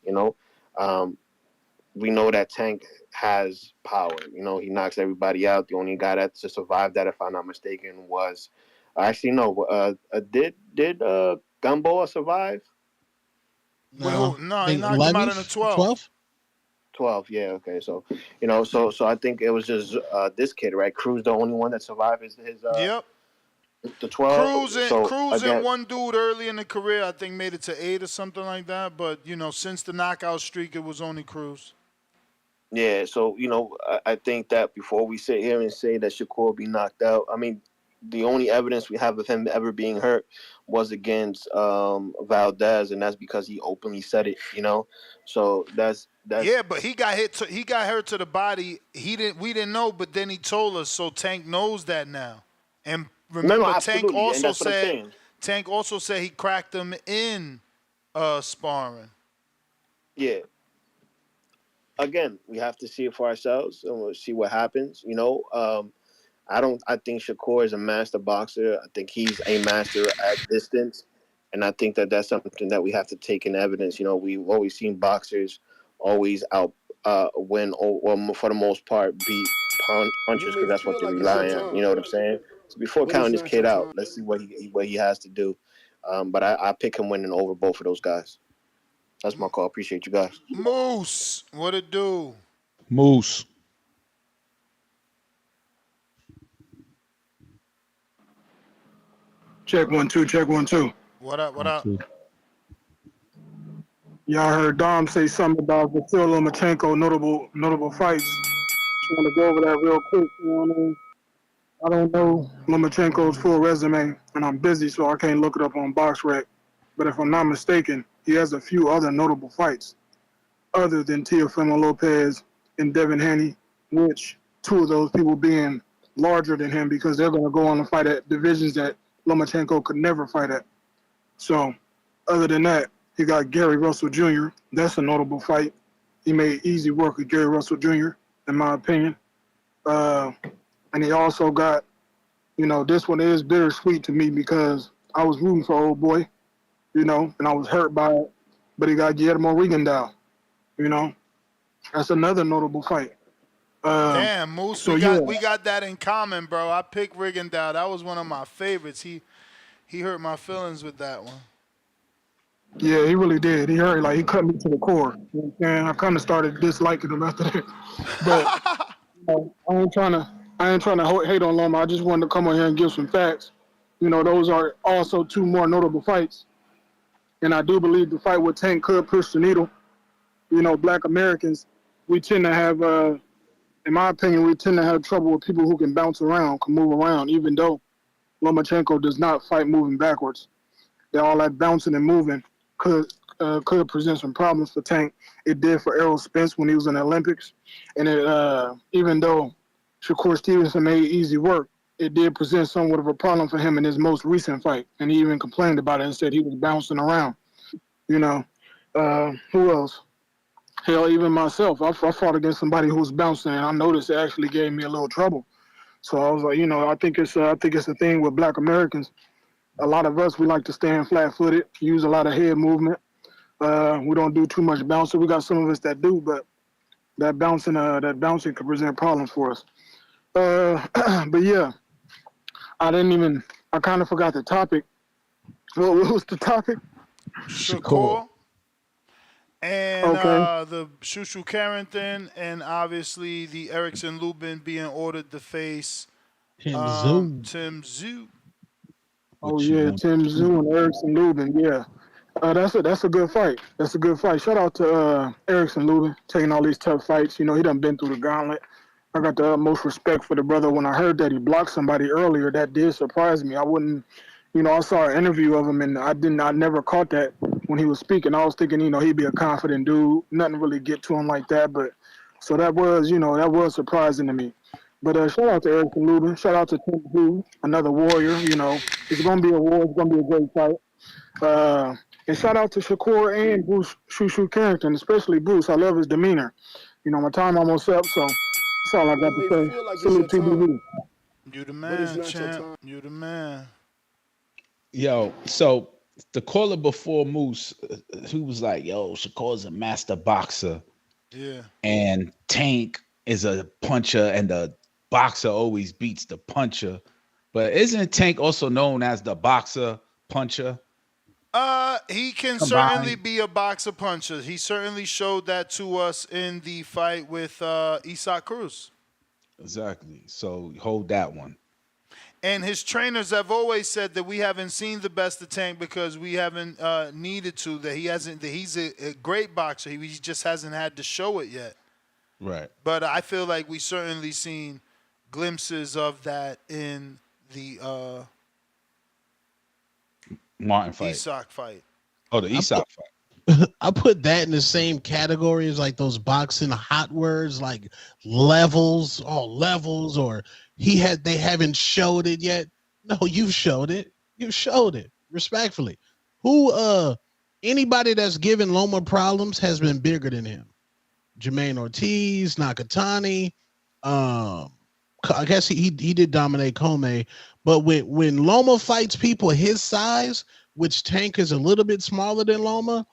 we know that Tank has power. He knocks everybody out. The only guy that to survive that, if I'm not mistaken, was actually no. Did Gamboa survive? No, he knocked him out in the 12. 12, yeah, okay. So, so I think it was just this kid, right? Cruz, the only one that survived his Yep. the 12. Cruz and one dude early in the career, I think, made it to 8 or something like that. But since the knockout streak, it was only Cruz. Yeah, so I think that before we sit here and say that Shakur will be knocked out, I mean, the only evidence we have of him ever being hurt was against Valdez, and that's because he openly said it. So that's Yeah, but he got hit. He got hurt to the body. We didn't know, but then he told us. So Tank knows that now. And remember, Tank absolutely, and also that's what I'm said. saying. Tank also said he cracked him in sparring. Yeah. Again, we have to see it for ourselves, and we'll see what happens. I think Shakur is a master boxer. I think he's a master at distance, and I think that that's something that we have to take in evidence. We've always seen boxers always win or for the most part beat punchers because that's what they rely on. You know what I'm saying? So before counting this kid out, let's see what he has to do. But I pick him winning over both of those guys. That's my call. Appreciate you guys. Moose, what it do? Moose. Check 1 2. Check 1 2. What up? What up? Y'all heard Dom say something about Vasyl Lomachenko notable fights. Just want to go over that real quick. You know what I mean? I don't know Lomachenko's full resume, and I'm busy, so I can't look it up on BoxRec. But if I'm not mistaken, he has a few other notable fights other than Teofimo Lopez and Devin Haney, which two of those people being larger than him because they're going to go on to fight at divisions that Lomachenko could never fight at. So, other than that, he got Gary Russell Jr. That's a notable fight. He made easy work with Gary Russell Jr., in my opinion. And he also got, this one is bittersweet to me because I was rooting for old boy, and I was hurt by it. But he got Guillermo Rigondeaux, That's another notable fight. Damn, Moose, so we got that in common, bro. I picked Rigondeaux. That was one of my favorites. He hurt my feelings with that one. Yeah, he really did. He hurt, he cut me to the core. You know what I'm saying? I kind of started disliking him after that. But I ain't trying to hate on Loma. I just wanted to come on here and give some facts. Those are also two more notable fights. And I do believe the fight with Tank could push the needle. Black Americans, we tend to have, in my opinion, we tend to have trouble with people who can bounce around, can move around, even though Lomachenko does not fight moving backwards. All that bouncing and moving could present some problems for Tank. It did for Errol Spence when he was in the Olympics. And even though Shakur Stevenson made easy work, it did present somewhat of a problem for him in his most recent fight. And he even complained about it and said he was bouncing around. Who else? Hell, even myself, I fought against somebody who was bouncing, and I noticed it actually gave me a little trouble. So I was like, I think it's a thing with Black Americans. A lot of us, we like to stand flat-footed, use a lot of head movement. We don't do too much bouncing. We got some of us that do, but that bouncing could present problems for us. But yeah, I kind of forgot the topic. What was the topic? Shakur. And okay. The Tszyu Carrington, and obviously the Erickson Lubin being ordered to face Tszyu. Oh yeah, Tszyu and Erickson Lubin. Yeah, that's a good fight. That's a good fight. Shout out to Erickson Lubin taking all these tough fights. He done been through the gauntlet. I got the utmost respect for the brother. When I heard that he blocked somebody earlier, that did surprise me. I wouldn't, I saw an interview of him and I never caught that when he was speaking. I was thinking, he'd be a confident dude. Nothing really get to him like that. But so that was surprising to me. But shout out to Erickson Lubin. Shout out to Tszyu, another warrior. It's gonna be a war. It's gonna be a great fight. And shout out to Shakur and Bruce Tszyu Carrington, especially Bruce. I love his demeanor. You know, my time almost up, so that's all I got to say. feel like it's Salute your time, TBV. You the but it's man, not your champ. time. You the man. Yo, so the caller before Moose, he was like, "Yo, Shakur's a master boxer, Yeah. and Tank is a puncher, and the boxer always beats the puncher." But isn't Tank also known as the boxer puncher? He can certainly Combined. be a boxer puncher. He certainly showed that to us in the fight with Isaac Cruz. Exactly. So hold that one. And his trainers have always said that we haven't seen the best of Tank because we haven't needed to. That he hasn't. That he's a great boxer. He just hasn't had to show it yet. Right. But I feel like we certainly seen glimpses of that in the Martin fight. Isaac fight. Oh, the Isaac fight. I put that in the same category as like those boxing hot words like levels, or they haven't showed it yet. No, you've showed it. You showed it. Respectfully. Anybody that's given Loma problems has been bigger than him. Jermaine Ortiz, Nakatani, I guess he did dominate Kome, but when Loma fights people his size, which Tank is a little bit smaller than Loma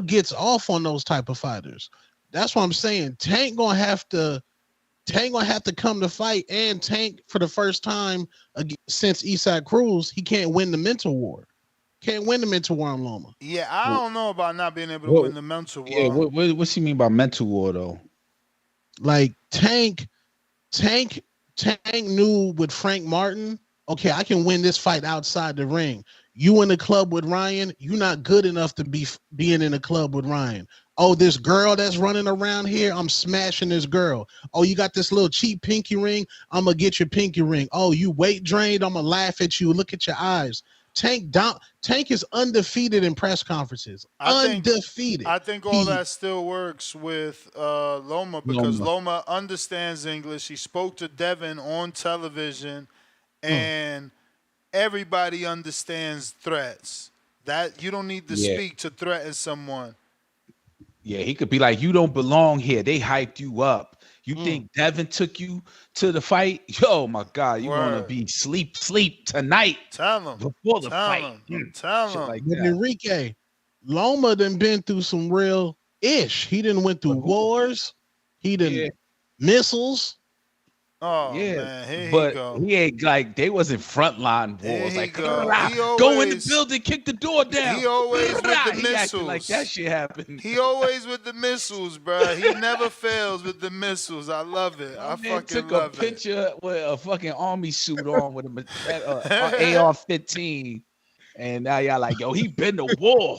gets off on those type of fighters. That's what I'm saying. Tank gonna have to come to fight, and Tank for the first time since Isaac Cruz, he can't win the mental war. Can't win the mental war on Loma. Yeah, I don't know about not being able to win the mental war. Yeah, what's he mean by mental war though? Like Tank knew with Frank Martin, okay, I can win this fight outside the ring. You in the club with Ryan, you're not good enough to be being in the club with Ryan. Oh, this girl that's running around here, I'm smashing this girl. Oh, you got this little cheap pinky ring, I'm going to get your pinky ring. Oh, you weight drained, I'm going to laugh at you. Look at your eyes. Tank is undefeated in press conferences. Undefeated. I think all that still works with Loma because Loma understands English. He spoke to Devin on television, and everybody understands threats. That you don't need to speak to threaten someone. Yeah, he could be like, "You don't belong here. They hyped you up. You think Devin took you to the fight? Yo, my God, you're gonna be sleep tonight. Tell him before the fight. Tell him. Like With Enrique, Loma done been through some real ish. He done went through wars. He done missiles. Oh yeah, man, here but he go. he ain't like they wasn't frontline wars. Here Like he go. go in the building, kick the door down. He always with the He missiles. acting like that shit happened. He always with the missiles, bro. He never fails with the missiles. I love it. I Man fucking took love a picture with a fucking army suit on with a AR-15, and now y'all like, yo, he been to war.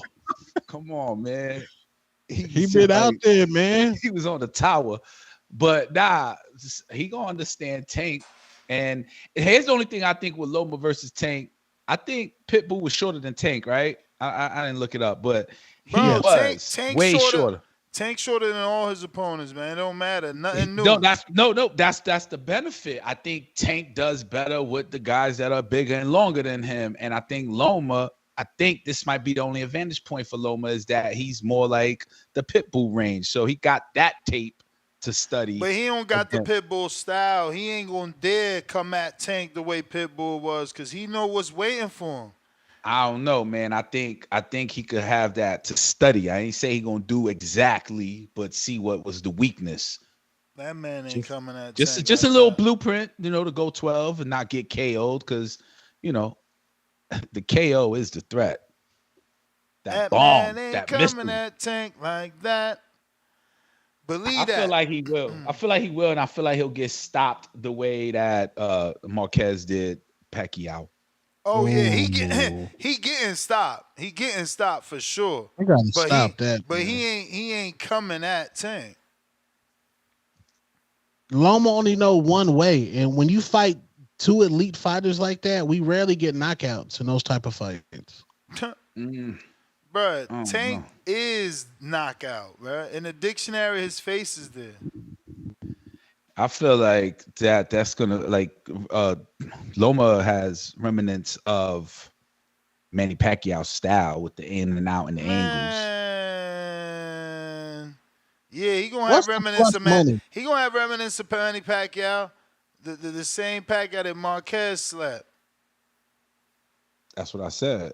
Come on, man. He been out there, man. He was on the tower, but nah, he gonna understand Tank. And here's the only thing I think with Loma versus Tank. I think Pitbull was shorter than Tank, right? I didn't look it up, but he was Tank way shorter. Tank shorter than all his opponents, man. It don't matter. Nothing new. No, that's the benefit. I think Tank does better with the guys that are bigger and longer than him. And I think Loma, I think this might be the only advantage point for Loma is that he's more like the Pitbull range. So he got that tape to study. But he don't got the Pitbull style. He ain't gonna dare come at Tank the way Pitbull was because he know what's waiting for him. I don't know, man. I think he could have that to study. I ain't say he gonna do exactly, but see what was the weakness. That man ain't coming at just Tank a little blueprint, to go 12 and not get KO'd because the KO is the threat. That bomb, man ain't that coming missile. at Tank like that. Believe I that. feel like he will. I feel like he will, and I feel like he'll get stopped the way that Marquez did Pacquiao. Oh yeah, he getting stopped. He getting stopped for sure. I gotta stop that. But he ain't coming at Tank. Loma only know one way, and when you fight two elite fighters like that, we rarely get knockouts in those type of fights. Bruh, Tank is knockout, bruh. In the dictionary, his face is there. I feel like that's gonna Loma has remnants of Manny Pacquiao style with the in and out and the angles. Yeah, he gonna What's have the remnants plus of money? He gonna have remnants of Manny Pacquiao, the same Pacquiao that Marquez slapped. That's what I said.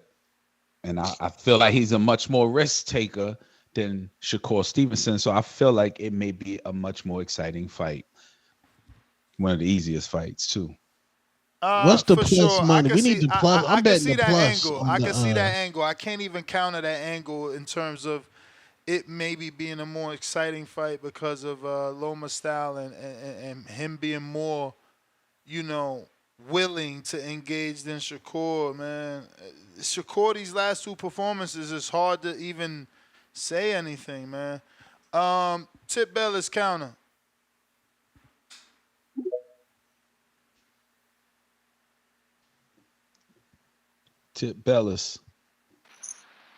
And I feel like he's a much more risk taker than Shakur Stevenson. So I feel like it may be a much more exciting fight. One of the easiest fights too. What's the For plus sure. I money? can We need see. the plus. I I'm can betting see the that plus angle. on I the. can see that angle. I can't even counter that angle in terms of it maybe being a more exciting fight because of Loma style and him being more, willing to engage than Shakur. Man, Shakur these last two performances is hard to even say anything, man. Tip Bella's counter. Tip Bellis.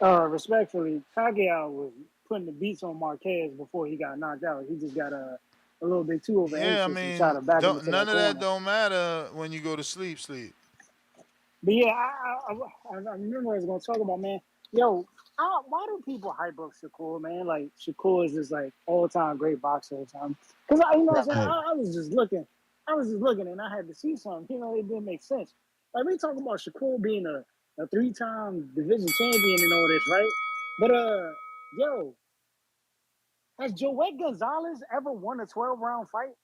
Respectfully, Pacquiao was putting the beats on Marquez before he got knocked out. He just got a little bit too over Yeah, I anxious and tried mean, to back him into none that of that corner. don't matter when you go to sleep. But yeah, I remember I was gonna talk about, man. Yo, why do people hype up Shakur, man? Like Shakur is this like all time great boxer or something. Because what I'm saying, Right. I was just looking, and I had to see something. It didn't make sense. Like we talk about Shakur being a 3-time division champion and all this, right? But yo, has Joet Gonzalez ever won a 12-round fight?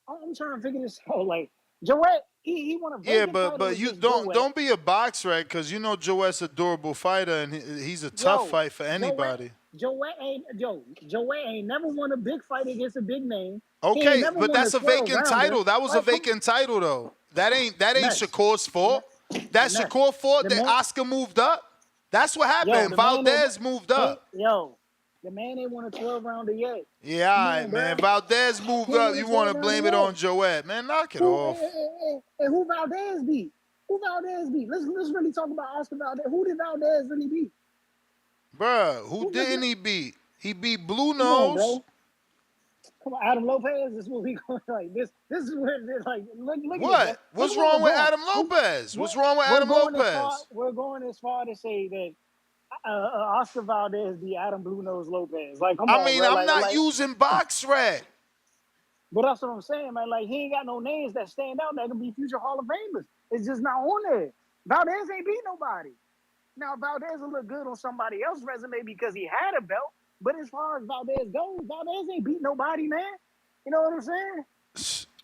I'm trying to figure this out. Like Joet, he won a Yeah, vacant but title you against Joet. don't be a box rat because Joet's a durable fighter and he's a tough Yo, fight for anybody. Joet ain't never won a big fight against a big name. He ain't Okay, never but won a that's a 12 vacant rounder. title. That was a Like, come vacant title though. That ain't Ness, Shakur's fault. That Ness. Shakur fault The that man, Oscar moved up. That's what yo, happened. the man ain't, Valdez moved up. the man ain't won a 12 rounder yet. Yeah, all Come right, on, bro. man. Valdez moved He ain't up. won a You want 12 to rounder blame it yet. on Joet, man? Knock it Who off. and who Valdez beat? Who Valdez beat? Let's really talk about Oscar Valdez. Who did Valdez really beat? Bruh, who didn't he beat? He beat Blue Come on, Nose. bro. Come on, Adam Lopez. This is what we going like. This is where like look at this, bro. What? Look What's at where wrong we're with going. Adam Lopez? What's wrong with We're Adam going as far. Lopez? We're going as far to say that Oscar Valdez beat Adam Blue Nose Lopez. Like, come I on, mean, bro. I'm not Like. using box rat. But that's what I'm saying, man. Like, he ain't got no names that stand out that can be future Hall of Famers. It's just not on there. Valdez ain't beat nobody. Now, Valdez will look good on somebody else's resume because he had a belt. But as far as Valdez goes, Valdez ain't beat nobody, man. You know what I'm saying?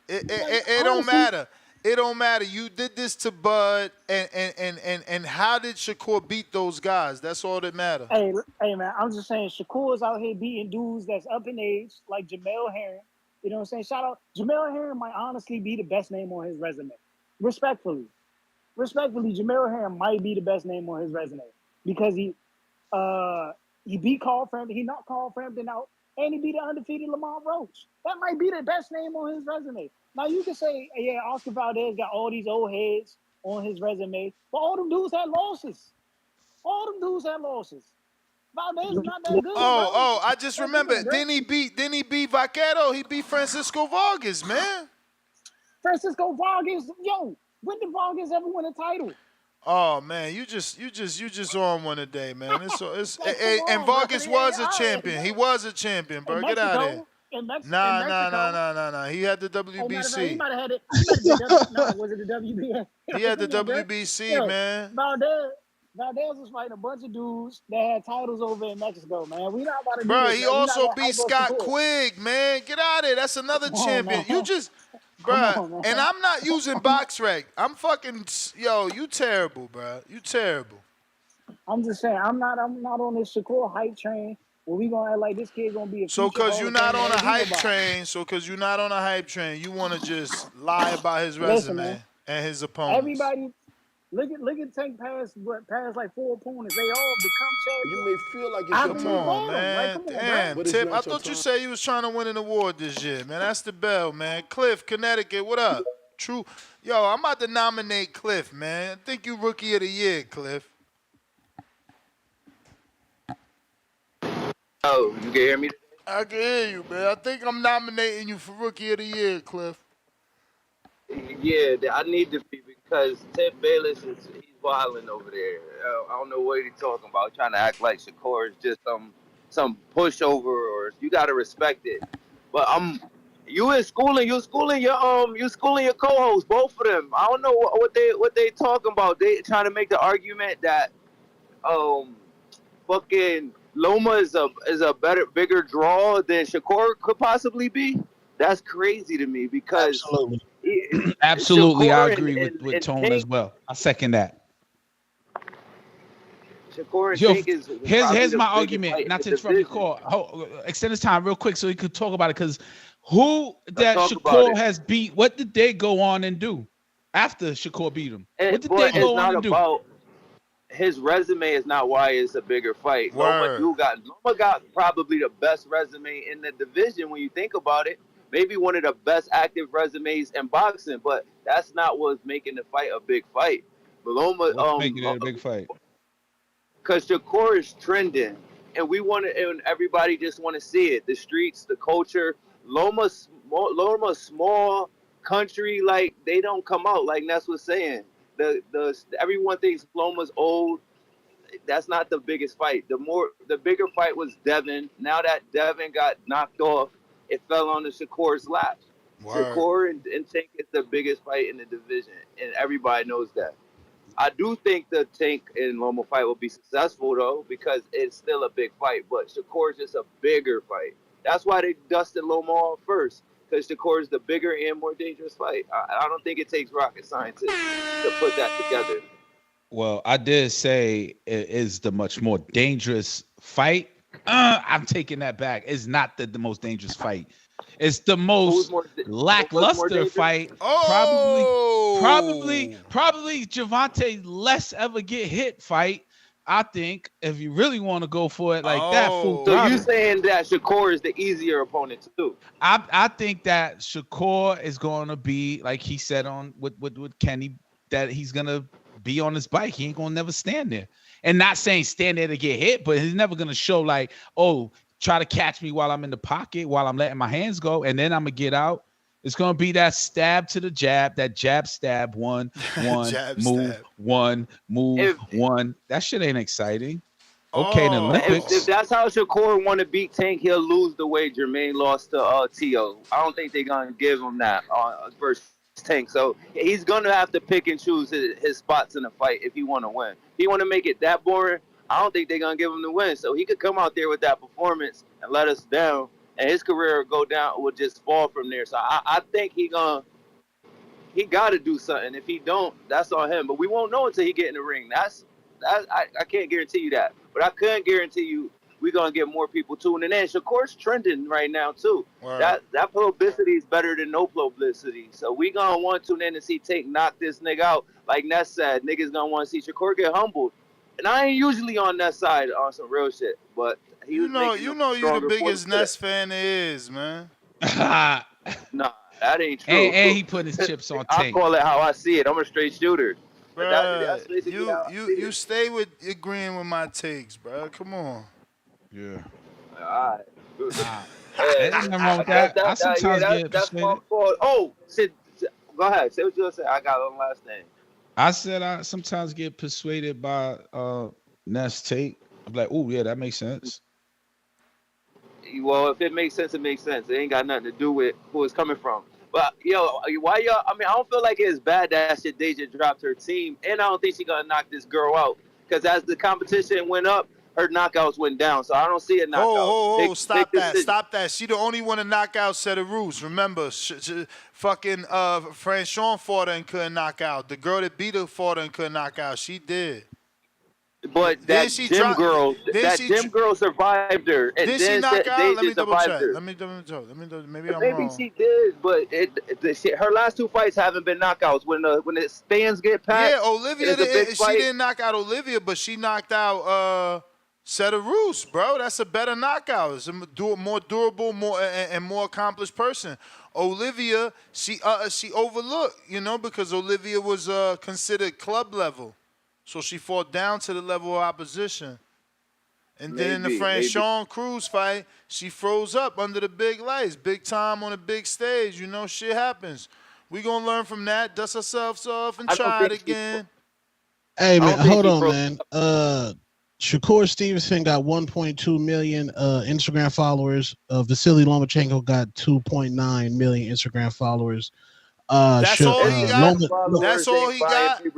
It don't Honestly, matter. It don't matter. You did this to Bud, and how did Shakur beat those guys? That's all that matter. hey, man, I'm just saying Shakur's out here beating dudes that's up in age, like Jamel Herring. You know what I'm saying? Shout out. Jamel Herring might honestly be the best name on his resume. Respectfully, Jamel Herring might be the best name on his resume because he beat Carl Frampton, he knocked Carl Frampton out, and he beat the undefeated Lamont Roach. That might be the best name on his resume. Now you can say, yeah, Oscar Valdez got all these old heads on his resume, but all them dudes had losses. Valdez is not that good, bro. I just Like, come on, remembered. bro. Didn't he beat Vaquero? He beat Francisco Vargas, man. Francisco Vargas, yo, when did Vargas ever win a title? Oh man, you just on one today, man. Like, And on, Vargas bro. was a champion. He was a champion, In bro. Get out of here. Mexico, in Nah. Mexico. He had the Oh, matter of fact, he WBC. might have had it. He might have been no, was it the WBA? He had the Come on, bro. WBC, Yo, man. Valdez was fighting a bunch of dudes that had titles over in Mexico, man. We not about to do Bro, this, he man. We not also gonna beat hype up Scott Shakur. Quigg, man. Get out of here. That's another Come on, champion. man. Come Bruh, on, man. and I'm not using box rec. I'm fucking, you terrible, bruh. You terrible. I'm just saying, I'm not on this Shakur hype train where we gonna act like this kid gonna be a So future cause Hall you're of not Famer. on a Ain't beat hype nobody. train, you wanna just lie about his Listen, resume man. and his opponents. Everybody, look at Tank past like 4 opponents. They all become champions. You may feel like it's your Come time, on, man. Come on, Damn, bro. but it's Tip. I not your thought you time. said you was trying to win an award this year, man. That's the bell, man. Cliff, Connecticut, what up? True. Yo, I'm about to nominate Cliff, man. I think you rookie of the year, Cliff. Oh, you can hear me? I can hear you, man. I think I'm nominating you for rookie of the year, Cliff. Yeah, I need to be because Ted Bayless he's wilding over there. I don't know what he's talking about. Trying to act like Shakur is just some pushover, or you got to respect it. But you schooling your co-hosts, both of them. I don't know what they talking about. They trying to make the argument that fucking Loma is a bigger draw than Shakur could possibly be. That's crazy to me because absolutely, absolutely, I agree with Tone Tank, as well. I second that. Shakur and Yo, Tank is here's my argument. Not to interrupt your call. Extend this time real quick so we could talk about it. Because who that Shakur has beat? What did they go on and do after Shakur beat him? What did they go on and do? His resume is not why it's a bigger fight. Loma got probably the best resume in the division when you think about it. Maybe one of the best active resumes in boxing, but that's not what's making the fight a big fight. But Loma, what's making it a big fight? Because Shakur is trending, and and everybody just want to see it. The streets, the culture. Loma's small country, like they don't come out. Like Ness was saying, everyone thinks Loma's old. That's not the biggest fight. The bigger fight was Devin. Now that Devin got knocked off, it fell on the Shakur's lap. Shakur and Tank is the biggest fight in the division, and everybody knows that. I do think the Tank and Loma fight will be successful though, because it's still a big fight. But Shakur's just a bigger fight. That's why they dusted Loma off first, because Shakur is the bigger and more dangerous fight. I don't think it takes rocket scientists to put that together. Well, I did say it is the much more dangerous fight. I'm taking that back. It's not the most dangerous fight. It's the most lackluster fight. Probably Javante less ever get hit fight. I think if you really want to go for it like that, so you saying that Shakur is the easier opponent too? I think that Shakur is going to be, like he said on with Kenny, that he's going to be on his bike. He ain't going to never stand there. And not saying stand there to get hit, but he's never going to show like, oh, try to catch me while I'm in the pocket, while I'm letting my hands go, and then I'm going to get out. It's going to be that stab to the jab, that jab stab, one, Jab move, stab. one, move, one. That shit ain't exciting. Okay, the Olympics. If that's how Shakur want to beat Tank, he'll lose the way Jermaine lost to Tszyu. I don't think they're going to give him that versus Tank. So he's going to have to pick and choose his spots in the fight if he want to win. If he want to make it that boring, I don't think they're going to give him the win. So he could come out there with that performance and let us down, and his career would just fall from there. So I think he got to do something. If he don't, that's on him. But we won't know until he get in the ring. I can't guarantee you that. But I couldn't guarantee you we're going to get more people tuning in. Shakur's trending right now, too. That publicity is better than no publicity. So we going to want to tune in and see Tank knock this nigga out. Like Ness said, niggas going to want to see Shakur get humbled. And I ain't usually on that side on some real shit. But he was you the biggest Ness fan there is, man. Nah, that ain't true. And he put his chips on Tank. I call it how I see it. I'm a straight shooter. Bruh, you stay with agreeing with my takes, bro. Come on. Yeah. All right. There's nothing wrong with that. I sometimes get that's persuaded. my fault. Oh, go ahead. Say what you want to say. I got one last thing. I said I sometimes get persuaded by Ness take. I'm like, oh yeah, that makes sense. Well, if it makes sense, it makes sense. It ain't got nothing to do with who it's coming from. But why y'all? I mean, I don't feel like it's bad that shit Deja dropped her team, and I don't think she's gonna knock this girl out, because as the competition went up, her knockouts went down. So I don't see a knockout. Stop that. She the only one to knock out Set of Rules. Remember, fucking Franchon fought her and couldn't knock out. The girl that beat her fought her and couldn't knock out. She did. But that gym girl survived her. And did then she knock out? Let me double check. Her. Let me maybe I'm Maybe wrong. she did, but her last two fights haven't been knockouts. When the stands get packed, yeah, Olivia. She didn't knock out Olivia, but she knocked out Set of Roos, bro. That's a better knockout. It's a more durable, more accomplished person. Olivia, she overlooked, because Olivia was considered club level. So she fought down to the level of opposition. And then in the Franchon Cruz fight, she froze up under the big lights. Big time on a big stage. Shit happens. We going to learn from that, dust ourselves off, and try it again. Hey, man, hold on, man. Shakur Stevenson got 1.2 million Instagram followers. Vasily Lomachenko got 2.9 million Instagram followers. That's all he got. Loma, That's all he got. The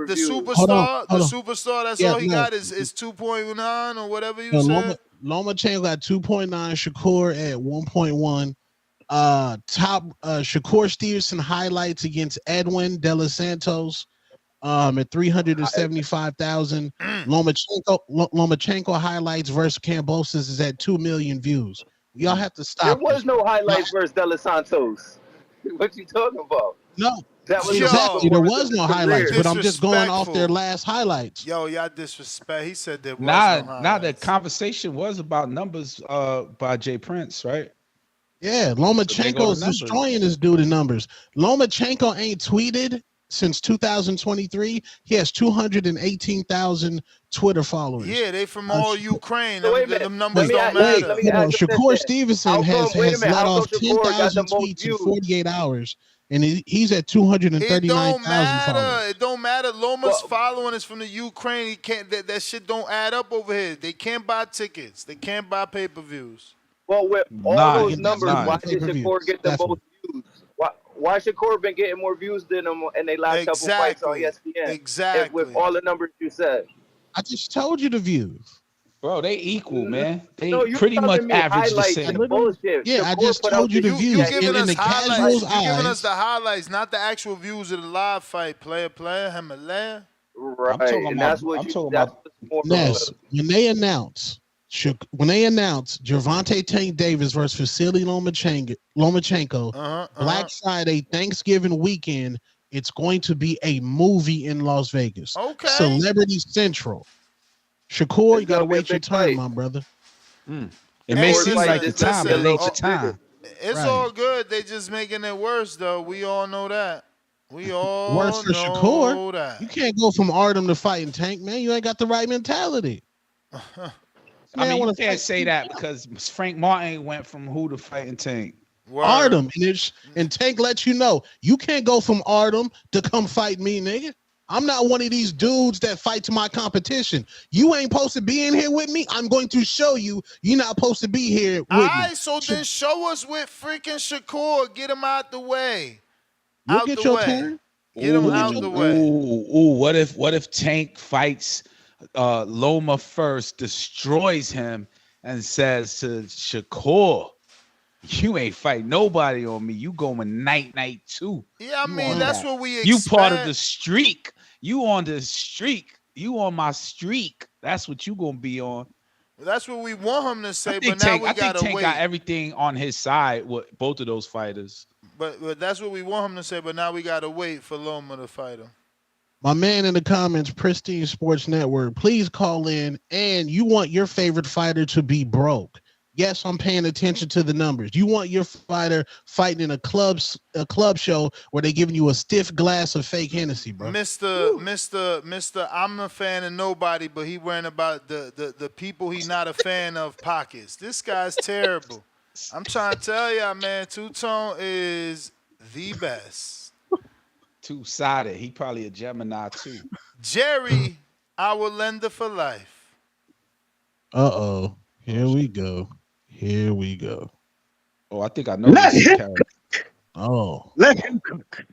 hold on, superstar. The hold on. superstar. That's Yeah, all he no, got is 2.9 or whatever you no, said. Lomachenko got 2.9. Shakur at 1.1. Shakur Stevenson highlights against Edwin De Los Santos at 375,000. Lomachenko highlights versus Kambosos is at 2 million views. Y'all have to stop. There was no highlights versus De Los Santos. What you talking about? No, that was exactly. There was no career. highlights, but I'm just going off their last highlights. Yo, y'all disrespect. He said there was no highlights. Nah, the conversation was about numbers by Jay Prince, right? Yeah, Lomachenko is destroying this dude in numbers. Lomachenko ain't tweeted since 2023. He has 218,000 Twitter followers. Yeah, they from all Ukraine. So Them numbers don't matter. Shakur Stevenson has let off Shakur got the 10,000 most tweets in views? 48 hours, and he's at 239,000 followers. It don't matter. Loma's following is from the Ukraine. He can't. That shit don't add up over here. They can't buy tickets. They can't buy pay-per-views. Well, with all those numbers, why did Shakur get the Definitely. most views? Why Shakur been getting more views than him in their last couple fights on ESPN? Exactly. With all the numbers you said. I just told you the views. Bro, they equal, man. They No, you pretty much telling me average the highlights same. and bullshit. Yeah, I Shakur just put told out you the the views. Giving In us the highlights. casual's You giving us eyes. the highlights, not the actual views of the live fight. Player, Himalaya. Right. I'm talking and about. that's what I'm you. talking That's about. what's more Ness, when they announce Gervonta Tank Davis versus Vasily Lomachenko, Black Friday, Thanksgiving weekend, it's going to be a movie in Las Vegas. Okay. Celebrity Central. Shakur, you got to wait your turn, my brother. It may seem like the time, but it ain't the time. It's all good. They just making it worse, though. We all know that. We all Worse for know Shakur. that. You can't go from Artem to fighting Tank, man. You ain't got the right mentality. I mean, you can't say that because Frank Martin went from who to fighting Tank. Artem, and Tank lets you know you can't go from Artem to come fight me, nigga. I'm not one of these dudes that fight to my competition. You ain't supposed to be in here with me. I'm going to show you you're not supposed to be here with All me. right, so then show us with freaking Shakur. Get him out the way. You'll get your turn. Get him out the way. Ooh, what if Tank fights Loma first, destroys him, and says to Shakur, "You ain't fight nobody on me. You going night too." Yeah, I mean that's what we expect. You part of the streak. You on the streak. You on my streak. That's what you gonna be on. That's what we want him to say. But Tank, now we gotta Tank wait. got everything on his side with both of those fighters. But that's what we want him to say. But now we gotta wait for Loma to fight him. My man in the comments, Pristine Sports Network, please call in. And you want your favorite fighter to be broke. Yes, I'm paying attention to the numbers. You want your fighter fighting in a club show where they're giving you a stiff glass of fake Hennessy, bro. Mr. I'm a fan of nobody, but he worrying about the people he not a fan of pockets. This guy's terrible. I'm trying to tell y'all, man, Two-Tone is the best. Two-sided. He probably a Gemini too. Jerry, our lender for life. Uh-oh. Here we go. Here we go. Oh, I think I know Let this him character. Oh. Let him cook.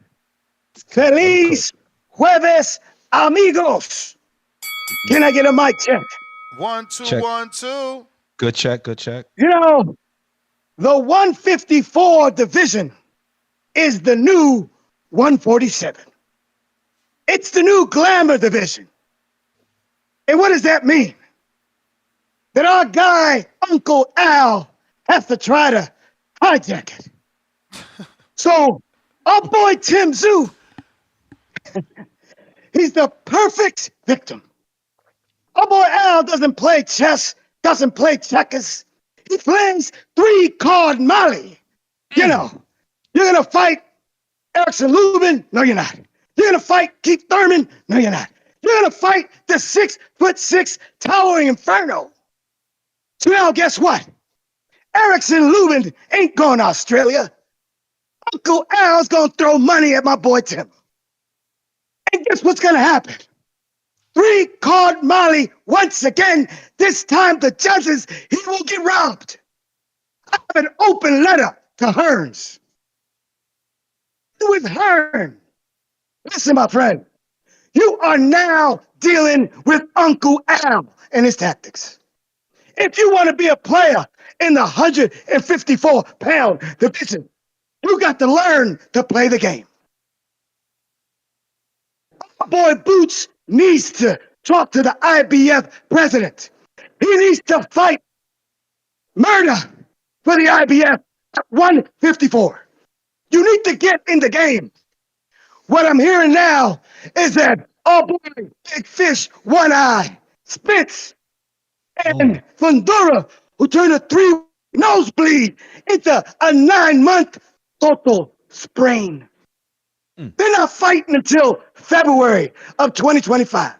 Feliz jueves, amigos. Can I get a mic check? 1, 2, Check. 1, 2. Good check. Good check. You know, the 154 division is the new 147. It's the new glamour division. And what does that mean? That our guy, Uncle Al, has to try to hijack it. So, our boy Tim Tszyu, he's the perfect victim. Our boy Al doesn't play chess, doesn't play checkers. He plays 3-card Molly. You know, you're going to fight Erickson Lubin? No, you're not. You're going to fight Keith Thurman? No, you're not. You're going to fight the 6'6" towering inferno. So now guess what? Erickson Lubin ain't going to Australia. Uncle Al's going to throw money at my boy Tim. And guess what's going to happen? 3-card Molly once again. This time the judges, he will get robbed. I have an open letter to Hearns. With Hearn, listen, my friend, you are now dealing with Uncle Al and his tactics. If you want to be a player in the 154-pound division, you got to learn to play the game. Our boy Boots needs to talk to the IBF president. He needs to fight murder for the IBF at 154. You need to get in the game. What I'm hearing now is that our boy Big Fish, One Eye, Spitz, and Fundura, who turned a 3 nosebleed into a 9-month total sprain. They're not fighting until February of 2025.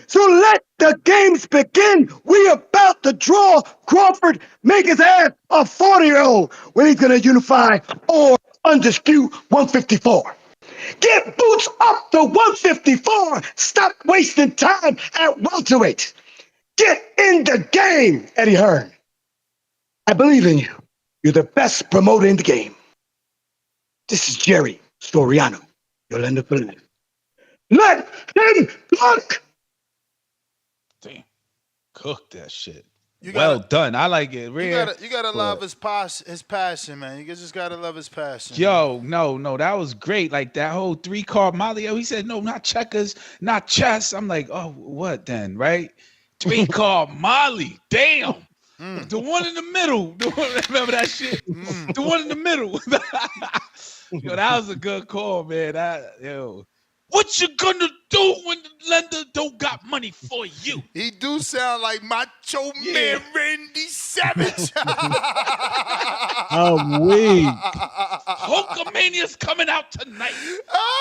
So let the games begin. We're about to draw Crawford, make his ass a 40-year-old when he's going to unify or undisputed 154. Get Boots up to 154. Stop wasting time at welterweight. Get in the game, Eddie Hearn. I believe in you. You're the best promoter in the game. This is Jerry Storiano, your lender for life. Let him cook! Damn. Cook that shit. You Well gotta- done. I like it. You Rare. gotta love his passion, man. You just gotta love his passion. Yo, no, that was great. Like that whole 3-card Molly. He said, no, not checkers, not chess. I'm like, oh, what then, right? 3-card Molly. Damn. The one in the middle. Remember that shit? The one in the middle. Yo, that was a good call, man. What you gonna do when the lender don't got money for you? He do sound like Macho Man Randy Savage. I'm weak. Hulkamania's coming out tonight.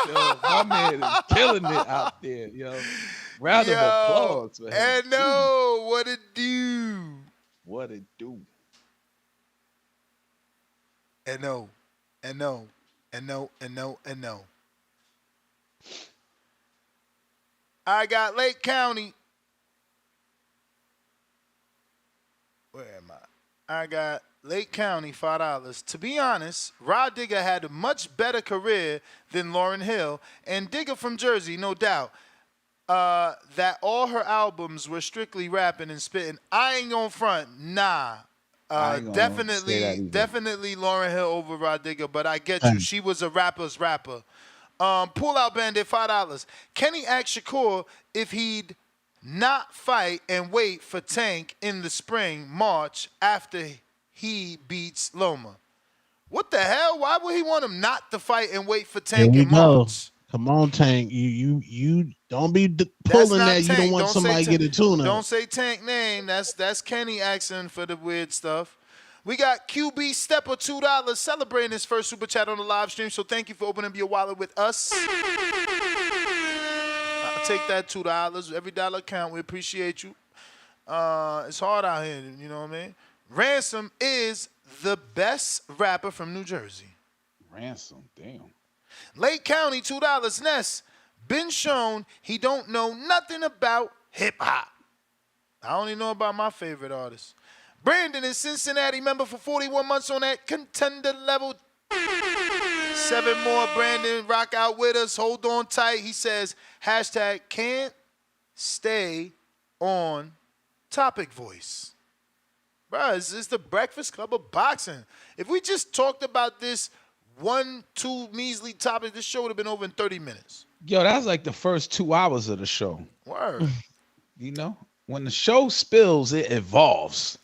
Yo, my man is killing it out there, yo. Round of applause for him. And no, what it do? What it do? And no. I got Lake County. Where am I? I got Lake County, $5. To be honest, Rod Digger had a much better career than Lauryn Hill, and Digger from Jersey, no doubt. That all her albums were strictly rapping and spitting. I ain't gonna front, nah. Definitely Lauryn Hill over Rod Digger, but I get you. She was a rapper's rapper. Pull Out Bandit, $5. Kenny asked Shakur if he'd not fight and wait for Tank in the spring, March, after he beats Loma. What the hell? Why would he want him not to fight and wait for Tank in March? Come on, Tank. You don't be pulling that. You don't want somebody to get a tune-up. Don't say Tank name. That's Kenny asking for the weird stuff. We got QB Stepper, $2, celebrating his first super chat on the live stream. So thank you for opening up your wallet with us. I'll take that $2. Every dollar count. We appreciate you. It's hard out here, you know what I mean? Ransom is the best rapper from New Jersey. Ransom, damn. Lake County, $2. Ness, been shown he don't know nothing about hip-hop. I only know about my favorite artists. Brandon in Cincinnati, member for 41 months on that contender level. 7 more, Brandon, rock out with us. Hold on tight. He says, hashtag can't stay on topic voice. Bruh, it's the Breakfast Club of boxing. If we just talked about this 1-2 measly topics, this show would have been over in 30 minutes. Yo, that's like the first 2 hours of the show. Word. You know, when the show spills, it evolves.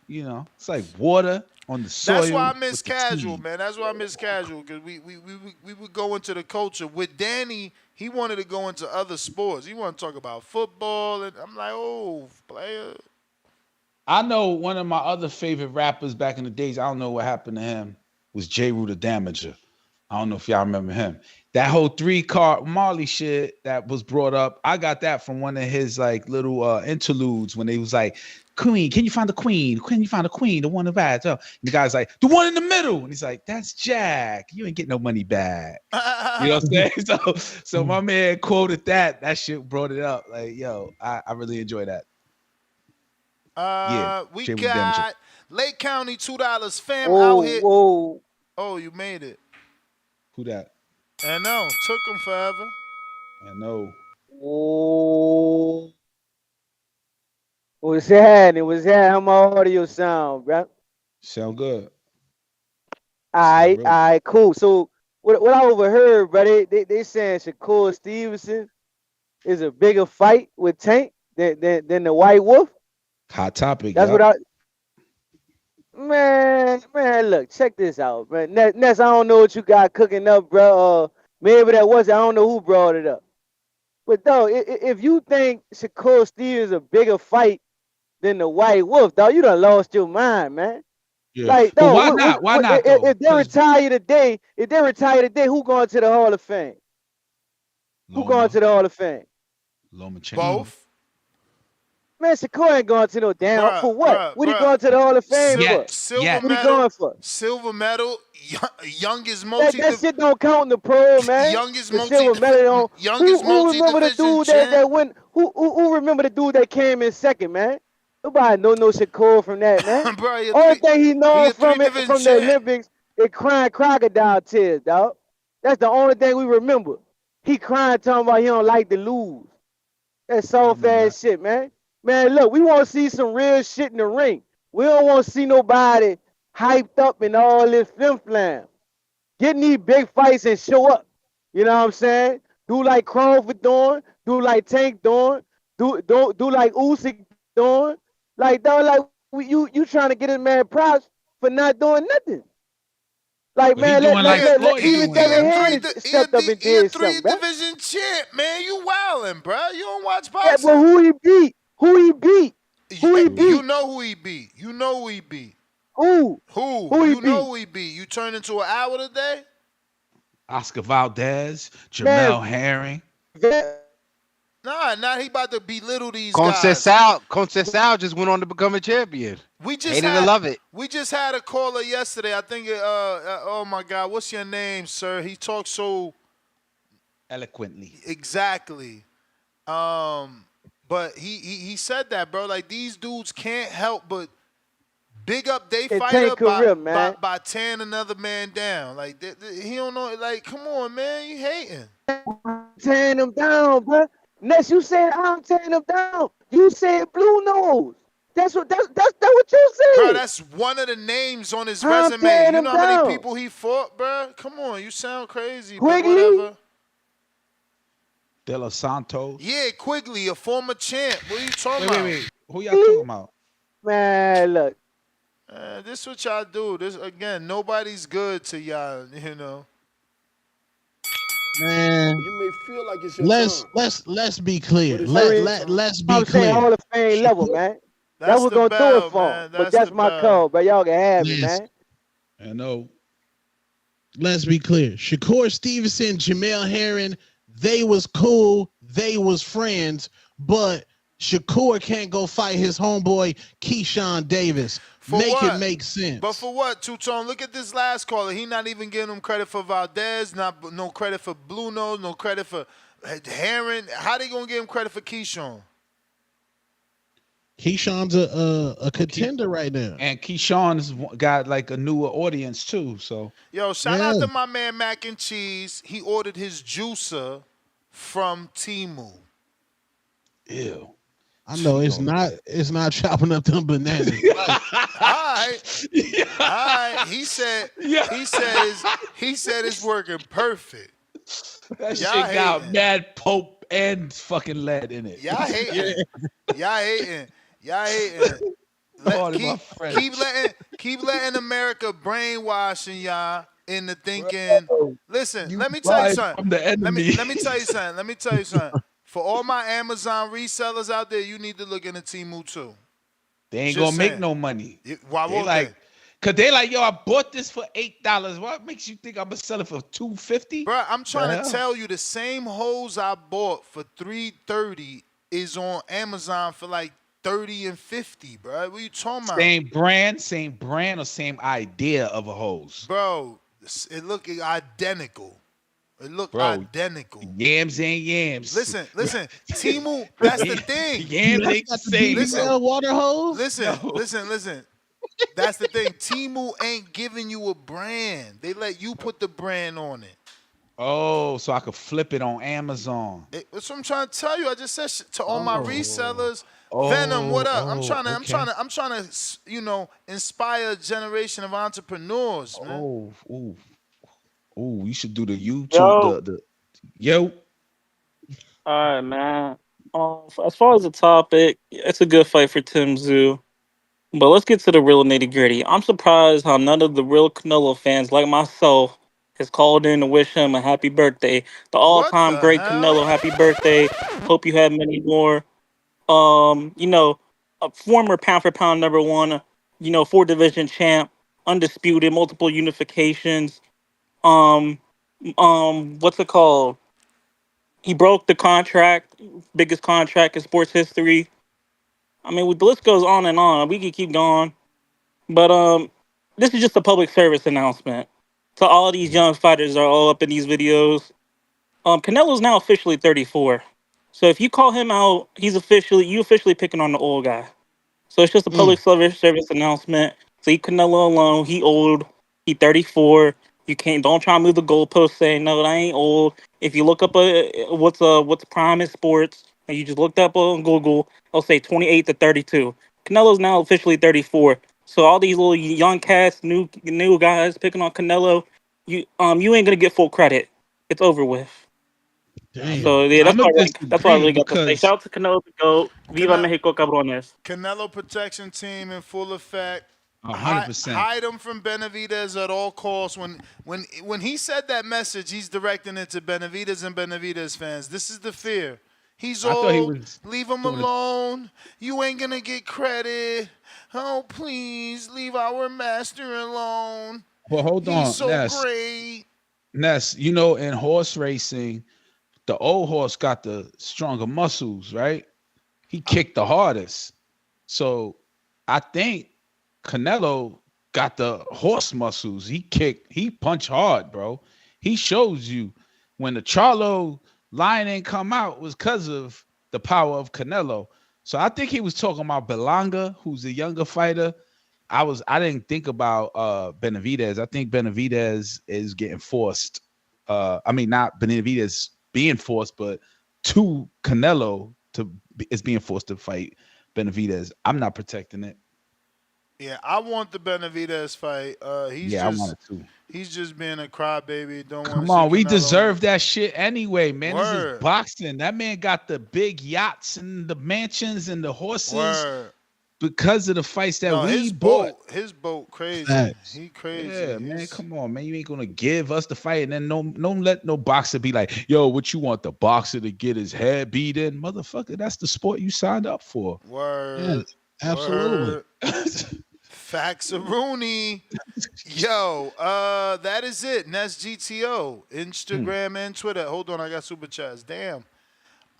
You know, it's like water on the soil. That's why I miss casual, man. That's why I miss casual, because we would go into the culture. With Danny, he wanted to go into other sports. He wanted to talk about football, and I'm like, oh, player. I know one of my other favorite rappers back in the days, I don't know what happened to him, was J. Rue the Damager. I don't know if y'all remember him. That whole 3-card Marley shit that was brought up, I got that from one of his like little interludes when they was like, Queen, can you find the queen? Can you find the queen? The one in the back. Oh. The guy's like, the one in the middle. And he's like, that's Jack. You ain't getting no money back. You know what I'm saying? So my man quoted that. That shit brought it up. Like, yo, I really enjoy that. We Jay got Lake County $2 fam Whoa, out here. whoa. Oh, you made it. Who that? I know. Took him forever. I know. Whoa. What's happening? What's happening? How my audio sound, bro? Sound good. All right, cool. So what I overheard, bro, they saying Shakur Stevenson is a bigger fight with Tank than the White Wolf. Hot topic. That's what I. Man, look, check this out, man. Ness, I don't know what you got cooking up, bro. Maybe that was I don't know who brought it up. But though, if you think Shakur Stevens is a bigger fight than the White Wolf, dog, you done lost your mind, man. Yeah. Like, But dog, why not? Why not? If they retire today, who going to the Hall of Fame? Who going to the Hall of Fame? Lomachenko. Both. Man, Shakur ain't going to no damn for what? What he going to the Hall of Fame for? Silver What medal. he going for? Silver medal. Youngest That shit don't count in the pro, man. Youngest the silver medal don't. Who remember the dude that went? Who remember the dude that came in second, man? Nobody know no Shakur from that, man. Bro, Only thing he known from the champ. Olympics is crying crocodile tears, dog. That's the only thing we remember. He crying talking about he don't like to lose. That soft ass shit, man. Man, look, we want to see some real shit in the ring. We don't want to see nobody hyped up in all this film flam. Get in these big fights and show up. You know what I'm saying? Do like Crawford doing, do like Tank doing, do like Usyk doing. Like, dog, like you trying to get his man props for not doing nothing. Like, man, even Devin Haney stepped up and did something, bro. Division champ, man. You wildin', bro. You don't watch boxing. Yeah, but who he beat? You know who he beat. You know who he beat. Who? You know who he beat. You turned into an hour today? Oscar Valdez, Jamel Herring. Nah, he about to belittle these guys. Conceição just went on to become a champion. We just hated to love it. We just had a caller yesterday. I think, oh my God, what's your name, sir? He talks so eloquently. Exactly. But he said that, bro. Like, these dudes can't help but big up they fighter by tearing another man down. Like, he don't know. Like, come on, man, you hating. Tearing him down, bro. Next, you said I'm tearing him down. You said Blue Nose. That's what you said. Bro, that's one of the names on his resume. You know how many people he fought, bro? Come on, you sound crazy, but whatever. De Los Santos. Yeah, Quigley, a former champ. What are you talking about? Wait. Who y'all talking about? Man, look. This is what y'all do. This again, nobody's good to y'all, you know. Man, you may feel like it's your time. Let's be clear. Let's be clear. Hall of Fame level, man. That was gonna do it for him. But that's my call, but y'all can have it, man. I know. Let's be clear. Shakur Stevenson, Jamel Herring, they was cool. They was friends, but Shakur can't go fight his homeboy Keyshawn Davis. It make sense. But for what, Two-Tone? Look at this last caller. He not even giving him credit for Valdez, no credit for Blue Nose, no credit for Herring. How they gonna give him credit for Keyshawn? Keyshawn's a contender right now. And Keyshawn's got like a newer audience too. So shout out to my man Mac and Cheese. He ordered his juicer from Temu. Ew. I know it's not chopping up them bananas. All right. He said it's working perfect. That shit got mad Pope and fucking lead in it. Y'all hating. Keep letting America brainwashing y'all into thinking. Listen, let me tell you something. Let me tell you something. For all my Amazon resellers out there, you need to look into Temu too. They ain't gonna make no money. Why won't they? Cause they like, yo, I bought this for $8. What makes you think I'm gonna sell it for $250? Bro, I'm trying to tell you the same hose I bought for $330 is on Amazon for like $30 and $50, bro. What you talking about? Same brand, or same idea of a hose? Bro, it look identical. It looked identical. Yams ain't yams. Listen. Temu, that's the thing. Yams ain't the same. Listen, water hose. Listen. That's the thing. Temu ain't giving you a brand. They let you put the brand on it. Oh, so I could flip it on Amazon. That's what I'm trying to tell you. I just said to all my resellers. Venom, what up? I'm trying to, inspire a generation of entrepreneurs, man. Oh, you should do the YouTube. Yo. All right, man. As far as the topic, it's a good fight for Tszyu. But let's get to the real nitty gritty. I'm surprised how none of the real Canelo fans, like myself, has called in to wish him a happy birthday. The all-time great Canelo, happy birthday. Hope you have many more. A former pound for pound number one, 4-division champ, undisputed, multiple unifications. What's it called? He broke the contract, biggest contract in sports history. I mean, the list goes on and on. We could keep going. But this is just a public service announcement. So all these young fighters are all up in these videos. Canelo's now officially 34. So if you call him out, you officially picking on the old guy. So it's just a public service announcement. So leave Canelo alone. He old. He 34. Don't try to move the goalpost saying, no, I ain't old. If you look up what's prime in sports, and you just looked up on Google, it'll say 28 to 32. Canelo's now officially 34. So all these little young cats, new guys picking on Canelo, you ain't gonna get full credit. It's over with. Damn. So yeah, that's why I really got to say. Shout out to Canelo the GOAT. Viva Mexico, cabrones. Canelo protection team in full effect. 100%. Hide him from Benavidez at all costs. When he said that message, he's directing it to Benavidez and Benavidez fans. This is the fear. He's old. Leave him alone. You ain't gonna get credit. Oh, please leave our master alone. Well, hold on. He's so great. Ness, in horse racing, the old horse got the stronger muscles, right? He kicked the hardest. So I think Canelo got the horse muscles. He punched hard, bro. He shows you when the Charlo line ain't come out was because of the power of Canelo. So I think he was talking about Belanga, who's a younger fighter. I didn't think about Benavidez. I think Benavidez is getting forced. Not Benavidez being forced, but to Canelo is being forced to fight Benavidez. I'm not protecting it. Yeah, I want the Benavidez fight. I want it too. He's just being a crybaby. Come on, we deserve that shit anyway, man. This is boxing. That man got the big yachts and the mansions and the horses because of the fights that we bought. His boat crazy. He crazy. Yeah, man. Come on, man. You ain't gonna give us the fight and then don't let no boxer be like, yo, what you want the boxer to get his head beat in? Motherfucker, that's the sport you signed up for. Word. Yeah, absolutely. Faxaroonie. Yo, that is it. Ness GTO. Instagram and Twitter. Hold on, I got super chats. Damn.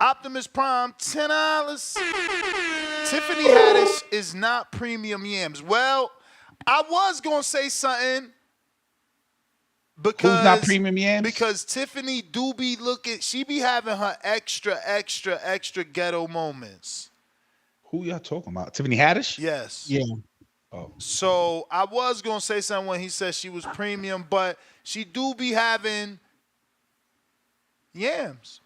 Optimus Prime, $10. Tiffany Haddish is not premium yams. Well, I was gonna say something because who's not premium yams? Because Tiffany do be looking, she be having her extra ghetto moments. Who y'all talking about? Tiffany Haddish? Yes. Yeah. Oh. So I was gonna say something when he said she was premium, but she do be having yams.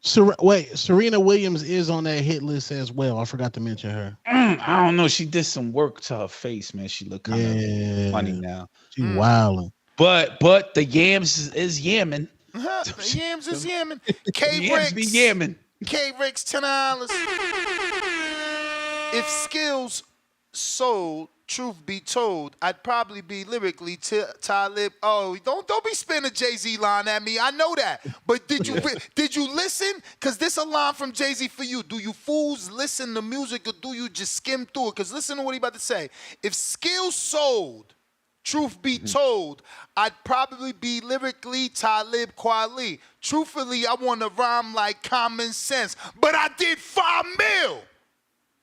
Serena Williams is on that hit list as well. I forgot to mention her. I don't know. She did some work to her face, man. She look kind of funny now. She wilding. But the yams is yamming. The yams is yamming. Yams be yamming. K-Ricks, $10. If Skills sold truth be told, I'd probably be lyrically Talib. Oh, don't be spinning a Jay-Z line at me. I know that. But did you listen? Because this a line from Jay-Z for you. Do you fools listen to music or do you just skim through it? Because listen to what he about to say. If skills sold, truth be told, I'd probably be lyrically Talib Kweli. Truthfully, I want to rhyme like common sense. But I did 5 mil.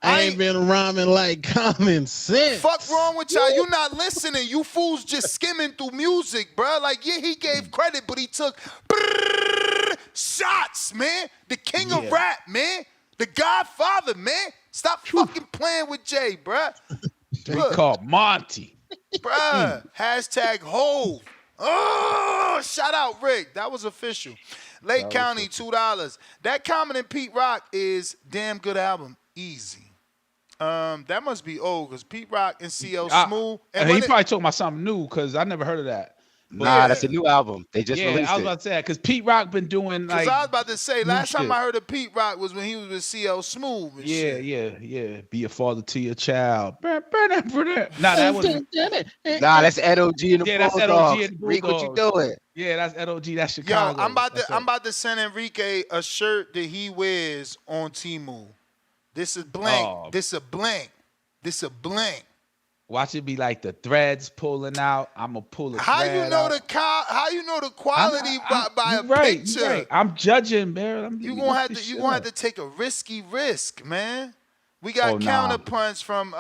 I ain't been rhyming like common sense. Fuck wrong with y'all? You not listening. You fools just skimming through music, bro. Like, yeah, he gave credit, but he took shots, man. The king of rap, man. The Godfather, man. Stop fucking playing with Jay, bro. They called Monty. Bruh, hashtag Hove. Oh, shout out Rick. That was official. Lake County, $2. That Common and Pete Rock is damn good album. Easy. That must be old because Pete Rock and CL Smooth. And he probably talking about something new because I never heard of that. Nah, that's a new album. They just released it. I was about to say that because Pete Rock been doing like. Because I was about to say, last time I heard of Pete Rock was when he was with CL Smooth. And shit. Yeah. Be a father to your child. Nah, that wasn't. Nah, that's Ed OG and the that's Ed OG and the Reek, what you doing? Yeah, that's Ed OG. That's Chicago. Yo, I'm about to send Enrique a shirt that he wears on Temu. This is blank. Oh. This a blank. Watch it be like the threads pulling out. I'ma pull a How thread you know out. How you know the quality by a picture? You're right. I'm judging, man. You gonna have to take a risky risk, man. We got Counterpunch from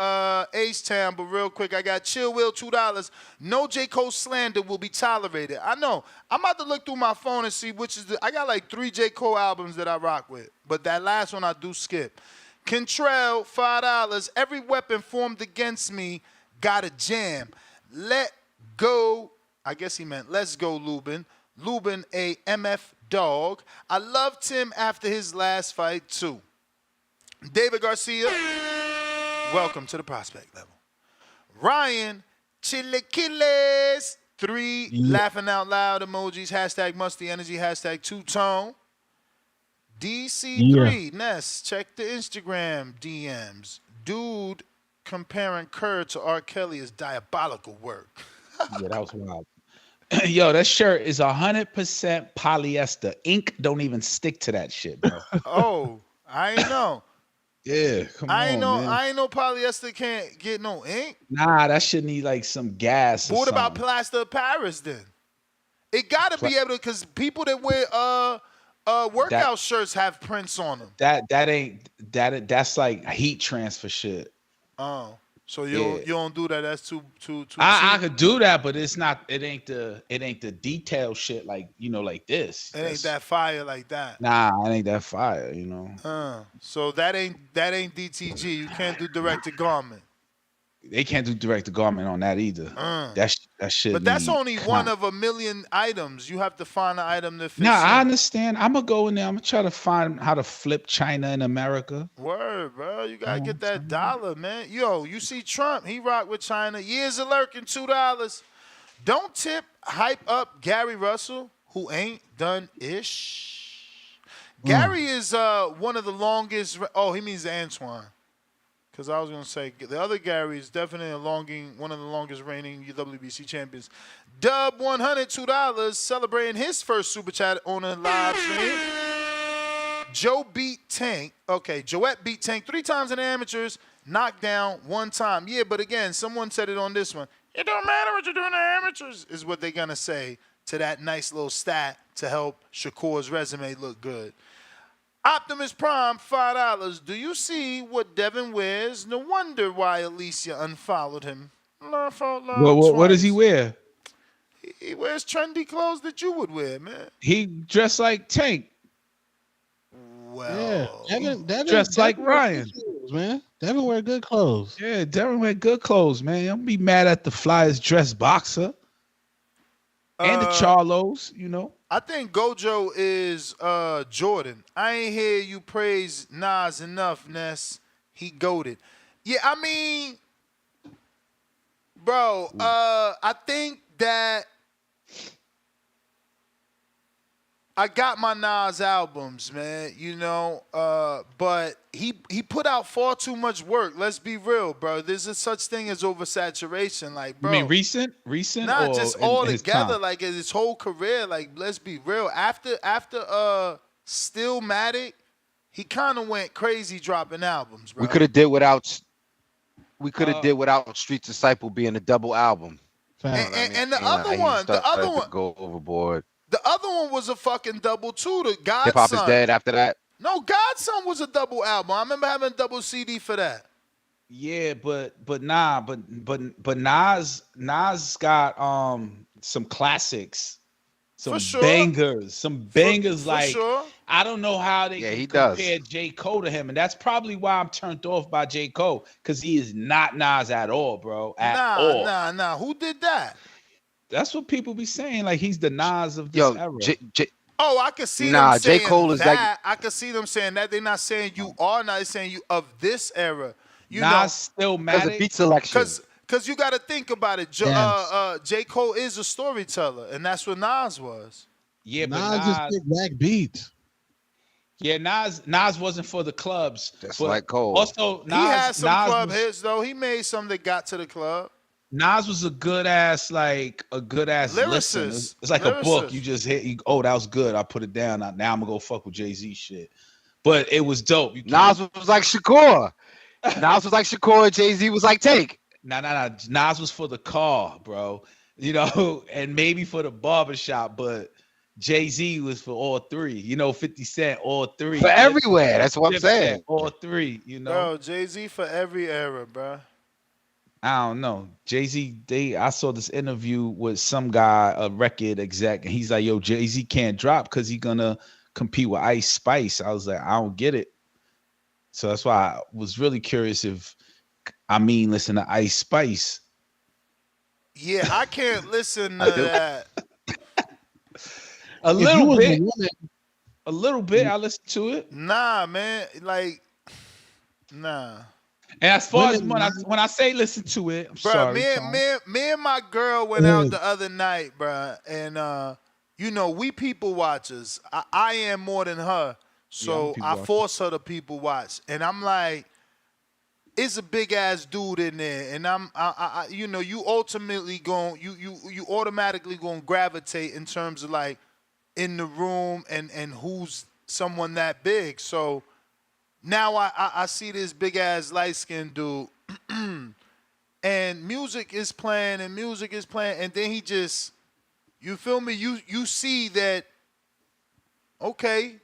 H-Town, but real quick, I got Chill Will, $2. No J. Cole slander will be tolerated. I know. I'm about to look through my phone and see which is I got like 3 J. Cole albums that I rock with, but that last one I do skip. Contrell, $5. Every weapon formed against me got a jam. Let go. I guess he meant let's go, Lubin. Lubin, a MF dog. I loved him after his last fight, too. David Garcia, welcome to the prospect level. Ryan, Chilaquiles, 3 laughing out loud emojis, hashtag musty energy, hashtag two-tone. DC3, Ness, check the Instagram DMs. Dude comparing Kerr to R. Kelly is diabolical work. Yeah, that was wild. Yo, that shirt is 100% polyester. Ink don't even stick to that shit, bro. Oh, I ain't know. Yeah, come on, man. I ain't know polyester can't get no ink. Nah, that shit need like some gas. What about plaster of Paris then? It gotta be able to, because people that wear workout shirts have prints on them. That's like heat transfer shit. Oh, so you don't do that? That's too. I could do that, but it's not. It ain't the detail shit like like this. It ain't that fire like that. Nah, it ain't that fire. So that ain't DTG. You can't do direct to garment. They can't do direct to garment on that either. That shit. But that's only one of a million items. You have to find an item that fits. Nah, I understand. I'm gonna go in there. I'm gonna try to find how to flip China in America. Word, bro. You gotta get that dollar, man. Yo, you see Trump? He rocked with China. Years of lurking, $2. Don't tip, hype up Gary Russell, who ain't done ish. Gary is one of the longest. Oh, he means Antoine. Because I was going to say, the other Gary is definitely one of the longest reigning WBC champions. Dub $100, $2, celebrating his first Super Chat on a live stream. Joe beat Tank. Okay, Joette beat Tank 3 times in the amateurs, knocked down 1 time. Yeah, but again, someone said it on this one. It don't matter what you do in the amateurs, is what they're going to say to that nice little stat to help Shakur's resume look good. Optimus Prime, $5. Do you see what Devin wears? No wonder why Alicia unfollowed him. What does he wear? He wears trendy clothes that you would wear, man. He dressed like Tank. Well, Devin dressed like Ryan. Clothes, man. Devin wear good clothes. Yeah, Devin wear good clothes, man. Don't be mad at the Flyers dress boxer. And the Charlos, I think Gojo is Jordan. I ain't hear you praise Nas enough, Ness. He goated. Yeah, I mean, bro, I think that I got my Nas albums, man. You know, but he put out far too much work. Let's be real, bro. There's a such thing as oversaturation. Like, You mean bro, recent not or just all in his together. time? Like his whole career. Like, let's be real. After Stillmatic, he kind of went crazy dropping albums, bro. We could have did without. We could have did without Street Disciple being a double album. And the Like, other he one, started to go overboard. the other one was a fucking double too. The Hip Hop is Godson. Dead after that. No, Godson was a double album. I remember having a double CD for that. Yeah, but Nas got some classics, some For sure. bangers, For like sure. I don't know how they he can does. compare J. Cole to him, and that's probably why I'm turned off by J. Cole, because he is not Nas at all, bro. At all. Nah. Who did that? That's what people be saying. Like he's the Nas of this era. Oh, I could see Nah, them saying J. Cole is like- that. I could see them saying that. They're not saying you are not. They're saying you of this era. You Nas know, Stillmatic. of beat selection. Because you got to think about it. J. Cole is a storyteller, and that's what Nas was. Yeah, but Nas just did whack beats. Yeah, Nas wasn't for the clubs. Just but like Cole. Also, He had some Nas club was, hits though. He made some that got to the club. Nas was a good ass Lyricist. listen. It's like a book. Lyricist. You just hit. Oh, that was good. I put it down. Now I'm gonna go fuck with Jay-Z shit. But it was dope. Nas was like Shakur. Nas was like Shakur. Jay-Z was like Take. Nah. Nas was for the car, bro. You know, and maybe for the barbershop, but Jay-Z was for all three. You know, 50 Cent, all three. For everywhere. That's what I'm saying. All three, you know. Bro, Jay-Z for every era, bro. I don't know. Jay-Z, I saw this interview with some guy, a record exec, and he's like, yo, Jay-Z can't drop because he's gonna compete with Ice Spice. I was like, I don't get it. So that's why I was really curious if listen to Ice Spice. Yeah, I can't listen to that. A little bit. I listened to it. Nah, man. Like, nah. And as far as when I say listen to it, I'm sorry. Me and my girl went out the other night, bro, and you know, we people watchers. I am more than her, so I force her to people watch, and I'm like, it's a big ass dude in there, and I you know, you ultimately you automatically gonna gravitate in terms of like in the room and who's someone that big, so. Now I see this big ass light skinned dude, and music is playing, and then he just, you feel me? You see that, okay,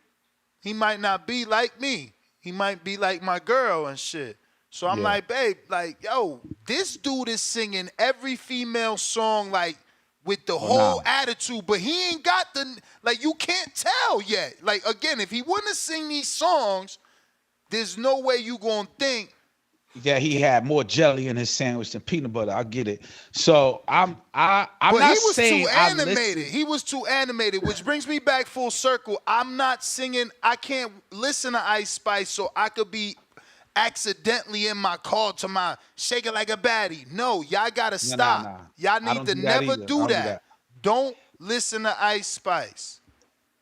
he might not be like me. He might be like my girl and shit. So I'm like, babe, like, yo, this dude is singing every female song like with the whole attitude, but he ain't got like, you can't tell yet. Like, again, if he wouldn't have sing these songs, there's no way you gonna think. Yeah, he had more jelly in his sandwich than peanut butter. I get it. So I'm not saying too animated. He was too animated, which brings me back full circle. I'm not singing. I can't listen to Ice Spice, so I could be accidentally in my car to my shake it like a baddie. No, y'all gotta stop. Nah. Y'all need to never do that. Don't listen to Ice Spice.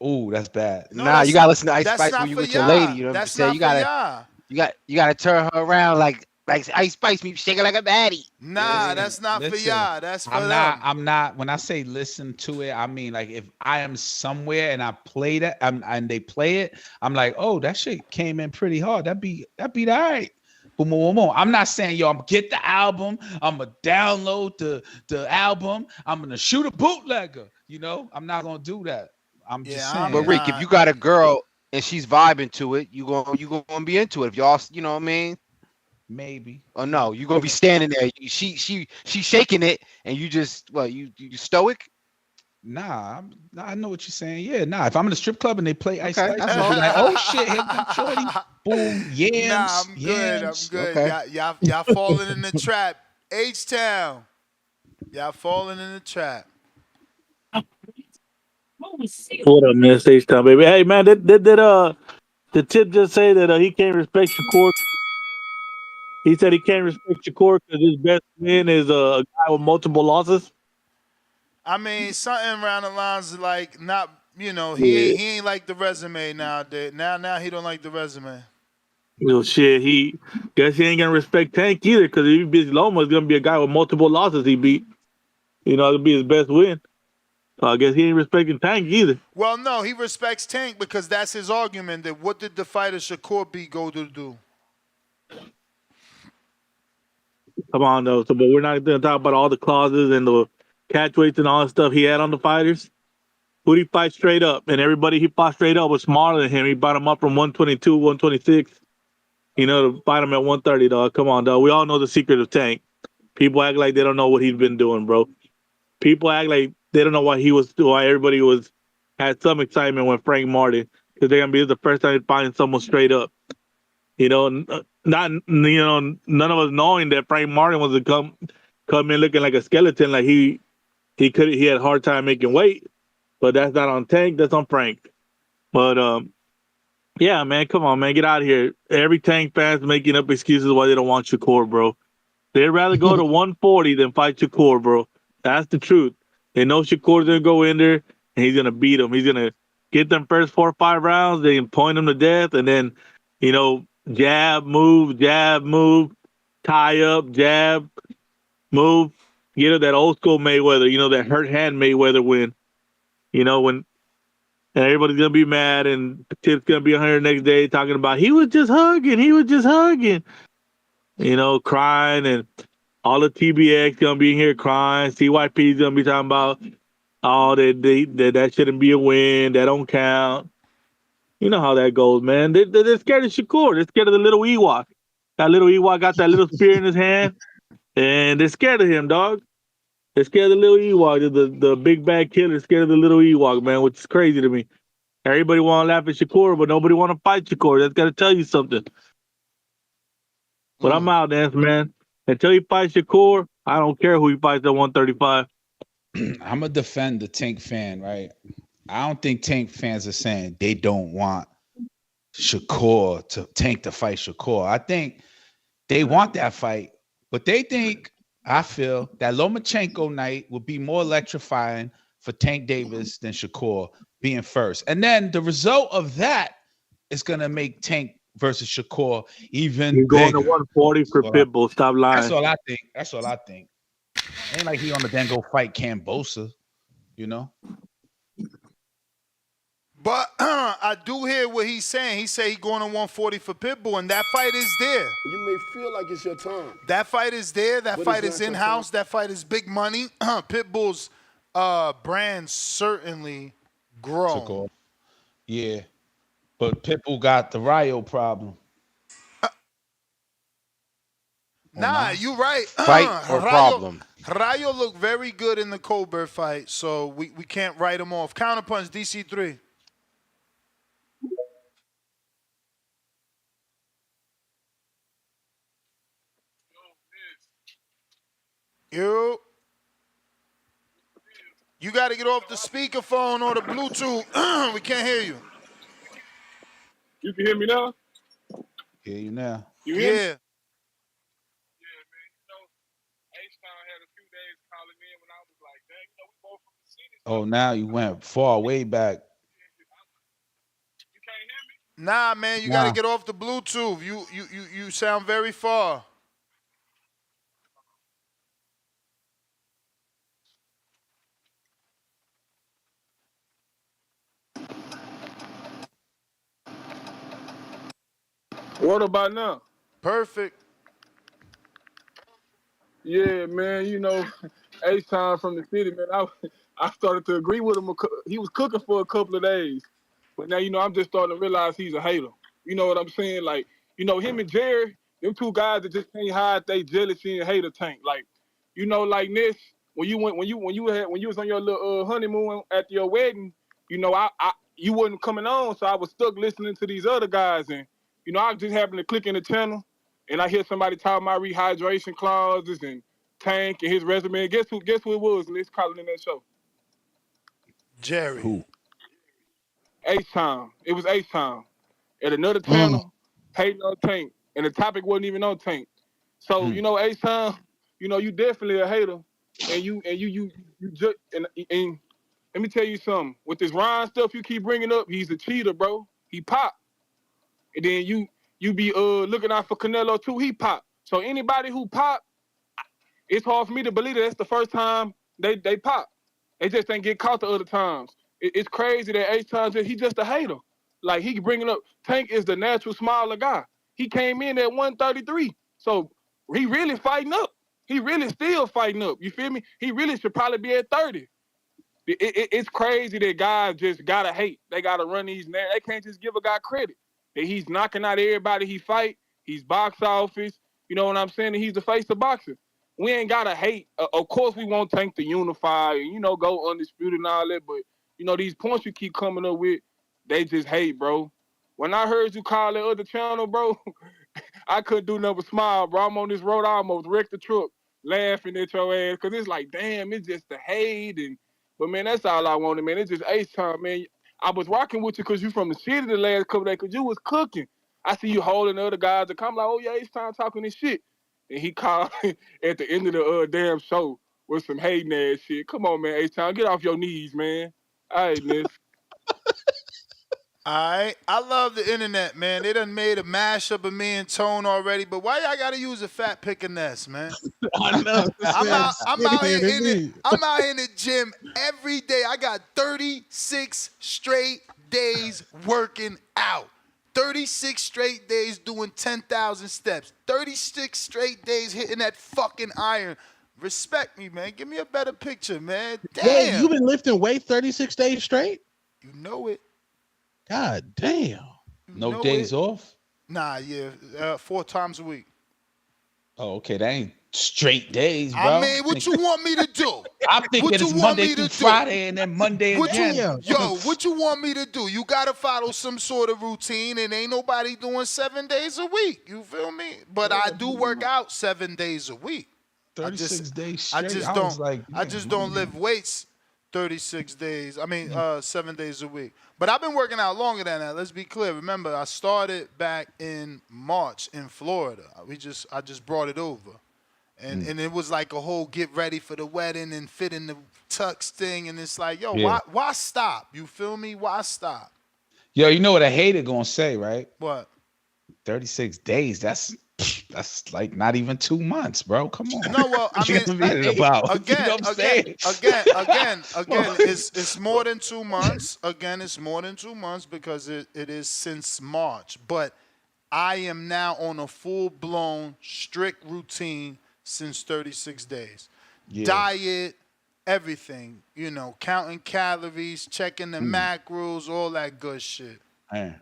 Oh, that's bad. No, you gotta listen to Ice Spice when you with your lady. You know what I'm saying? You gotta turn her around like Ice Spice, me shaking like a baddie. Nah, that's not for y'all. That's for them. I'm not. When I say listen to it, I mean like if I am somewhere and I play that and they play it, I'm like, oh, that shit came in pretty hard. That beat all right. Boom, boom, boom. I'm not saying yo, I'm get the album. I'm gonna download the album. I'm gonna shoot a bootlegger. You know, I'm not gonna do that. I'm just saying. But Rick, if you got a girl and she's vibing to it, you gonna be into it. If y'all, you know what I mean? Maybe. Oh no, you gonna be standing there. She shaking it, and you just you stoic? Nah, I know what you're saying. Yeah, nah. If I'm in a strip club and they play Ice Spice, I'm like, oh shit, here comes shorty. Boom, yams. Nah, I'm good. I'm good. Okay. Y'all falling in the trap. H-Town. Y'all falling in the trap. What up, man? Stage time, baby. Hey, man, did Tip just say that he can't respect Shakur? He said he can't respect Shakur because his best win is a guy with multiple losses. I mean, something around the lines of like not, you know, Yeah. he ain't like the resume nowadays. Now he don't like the resume. Shit, he guess he ain't gonna respect Tank either because if he beats Loma, it's gonna be a guy with multiple losses he beat. You know, it'll be his best win. So I guess he ain't respecting Tank either. Well, no, he respects Tank because that's his argument that what did the fighter Shakur B go to do? Come on though. So, but we're not gonna talk about all the clauses and the catch weights and all the stuff he had on the fighters. Who'd he fight straight up? And everybody he fought straight up was smaller than him. He brought him up from 122, 126. You know, to fight him at 130, dog. Come on, dog. We all know the secret of Tank. People act like they don't know what he's been doing, bro. People act like they don't know why everybody had some excitement when Frank Martin, because they're gonna be the first time fighting someone straight up. You know, none of us knowing that Frank Martin was to come in looking like a skeleton, like he had a hard time making weight. But that's not on Tank, that's on Frank. But yeah, man, come on, man, get out of here. Every Tank fan's making up excuses why they don't want Shakur, bro. They'd rather go to 140 than fight Shakur, bro. That's the truth. They know Shakur's gonna go in there and he's gonna beat him. He's gonna get them first 4 or 5 rounds. They can point him to death, and then, you know, jab, move, tie up, jab, move. Get him that old school Mayweather. You know, that hurt hand Mayweather win. You know, when and everybody's gonna be mad, and Tip's gonna be on her next day talking about he was just hugging. You know, crying, and all the TBX gonna be in here crying. CYP's gonna be talking about, oh, that shouldn't be a win. That don't count. You know how that goes, man. They're scared of Shakur. They're scared of the little Ewok. That little Ewok got that little spear in his hand, and they're scared of him, dog. They're scared of the little Ewok. The big bad killer is scared of the little Ewok, man, which is crazy to me. Everybody want to laugh at Shakur, but nobody want to fight Shakur. That's got to tell you something. But I'm out, Dance, man. Until he fights Shakur, I don't care who he fights at 135. I'm going to defend the Tank fan, right? I don't think Tank fans are saying they don't want Tank to fight Shakur. I think they want that fight, but they think, I feel, that Lomachenko night will be more electrifying for Tank Davis than Shakur being first. And then the result of that is going to make Tank versus Shakur even You're going bigger. to 140 for Pitbull. Stop lying. That's all I think. Ain't like he on the then go fight Cambosa, you know? But I do hear what he's saying. He say he going to 140 for Pitbull, and that fight is there. You may feel like it's your time. That fight is there. That But fight it's is not your in-house. That fight is big money. Pitbull's brand certainly grown. Shakur. Yeah. But Pitbull got the Rio problem. Nah, you right. Fight or problem? Rayo looked very good in the Colbert fight, so we can't write him off. Counterpunch, DC3. You got to get off the speakerphone or the Bluetooth. We can't hear you. You can hear me now? Hear you now. You hear me? Yeah. Oh, now you went far way back. Nah, man, you got to get off the Bluetooth. You sound very far. What about now? Perfect. Yeah, man, you know, H-Time from the city, man, I started to agree with him. He was cooking for a couple of days. But now, you know, I'm just starting to realize he's a hater. You know what I'm saying? Like, you know, him and Jerry, them two guys that just can't hide they jealousy and hater tank. Like, you know, like this, when you was on your little honeymoon at your wedding, you know, you wasn't coming on, so I was stuck listening to these other guys, and you know, I just happened to click in the channel, and I hear somebody talking about rehydration clauses and Tank and his resume. Guess who it was? Let's call it in that show. Jerry. Who? H-Time. It was H-Time. At another channel, hating on Tank. And the topic wasn't even on Tank. So, you know, H-Time, you know, you definitely a hater. And you just and Let me tell you something. With this Ryan stuff you keep bringing up, he's a cheater, bro. He pop. And then you be looking out for Canelo too. He pop. So anybody who pop, it's hard for me to believe that that's the first time they pop. They just ain't get caught the other times. It's crazy that H-Time he just a hater. Like he bringing up Tank is the natural smaller guy. He came in at 133, so he really fighting up. He really still fighting up. You feel me? He really should probably be at 30. It's crazy that guys just gotta hate. They gotta run these. They can't just give a guy credit. That he's knocking out everybody he fight. He's box office. You know what I'm saying? And he's the face of boxing. We ain't gotta hate. Of course, we won't Tank to unify and go undisputed and all that. But these points you keep coming up with, they just hate, bro. When I heard you call that other channel, bro, I couldn't do nothing but smile, bro. I'm on this road, I almost wrecked the truck, laughing at your ass, cause it's like, damn, it's just the hate But man, that's all I wanted, man. It's just H-Time, man. I was rocking with you because you from the city the last couple days, because you was cooking. I see you holding the other guys to come like, oh yeah, H-Time talking this shit. And he called at the end of the damn show with some hating ass shit. Come on, man, H-Time, get off your knees, man. All right, miss. All right. I love the internet, man. They done made a mashup of me and Tone already, but why y'all gotta use a fat pickiness, man? I know. I'm out here in the gym every day. I got 36 straight days working out. 36 straight days doing 10,000 steps. 36 straight days hitting that fucking iron. Respect me, man. Give me a better picture, man. Damn. Wait, you been lifting weight 36 days straight? You know it. God damn. No days off? Nah, yeah. 4 times a week. Oh, okay. That ain't straight days, bro. I mean, what you want me to do? I'm thinking it's Monday through Friday and then Monday again. What you want me to do? You got to follow some sort of routine, and ain't nobody doing 7 days a week. You feel me? But I do work out 7 days a week. 36 days straight. I just don't lift weights 36 days. I mean, 7 days a week. But I've been working out longer than that. Let's be clear. Remember, I started back in March in Florida. I just brought it over. And it was like a whole get ready for the wedding and fit in the tux thing. And it's like, why stop? You feel me? Why stop? Yo, you know what a hater gonna say, right? What? 36 days. That's like not even 2 months, bro. Come on. No, well, I mean, again, it's more than 2 months. Again, it's more than 2 months because it is since March. But I am now on a full-blown, strict routine since 36 days. Yeah. Diet, everything. Counting calories, checking the macros, all that good shit. Man.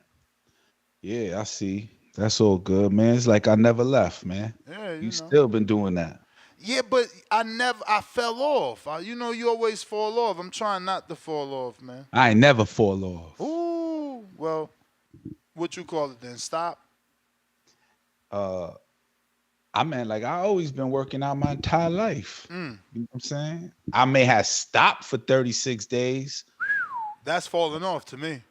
Yeah, I see. That's all good, man. It's like I never left, man. Yeah, you still been doing that. Yeah, but I fell off. You always fall off. I'm trying not to fall off, man. I ain't never fall off. Ooh, well, what you call it then? Stop? I mean, like I always been working out my entire life. You know what I'm saying? I may have stopped for 36 days. That's falling off to me.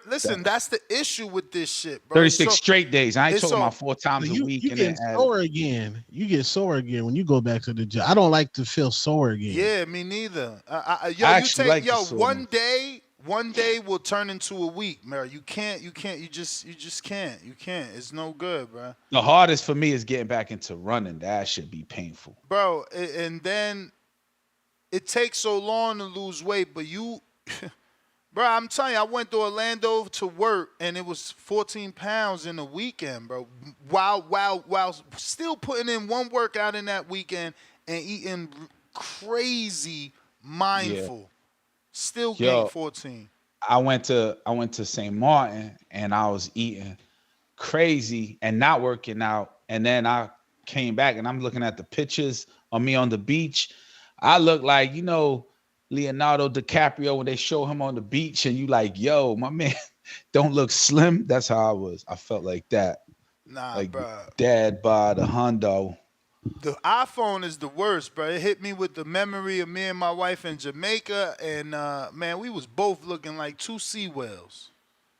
Listen, that's the issue with this shit, bro. 36 straight days. I ain't talking about 4 times a week. You get sore again. You get sore again when you go back to the gym. I don't like to feel sore again. Yeah, me neither. One day will turn into a week, man. You just can't. It's no good, bro. The hardest for me is getting back into running. That should be painful. Bro, and then it takes so long to lose weight, but you... Bro, I'm telling you, I went to Orlando to work, and it was 14 pounds in a weekend, bro. While still putting in one workout in that weekend and eating crazy mindful. Yeah. Still gained 14. I went to St. Martin, and I was eating crazy and not working out. And then I came back, and I'm looking at the pictures of me on the beach. I look like, Leonardo DiCaprio when they show him on the beach and you like, yo, my man don't look slim. That's how I was. I felt like that. Nah, like bro. Dad by the Hondo. The iPhone is the worst, bro. It hit me with the memory of me and my wife in Jamaica, and man, we was both looking like 2 sea whales.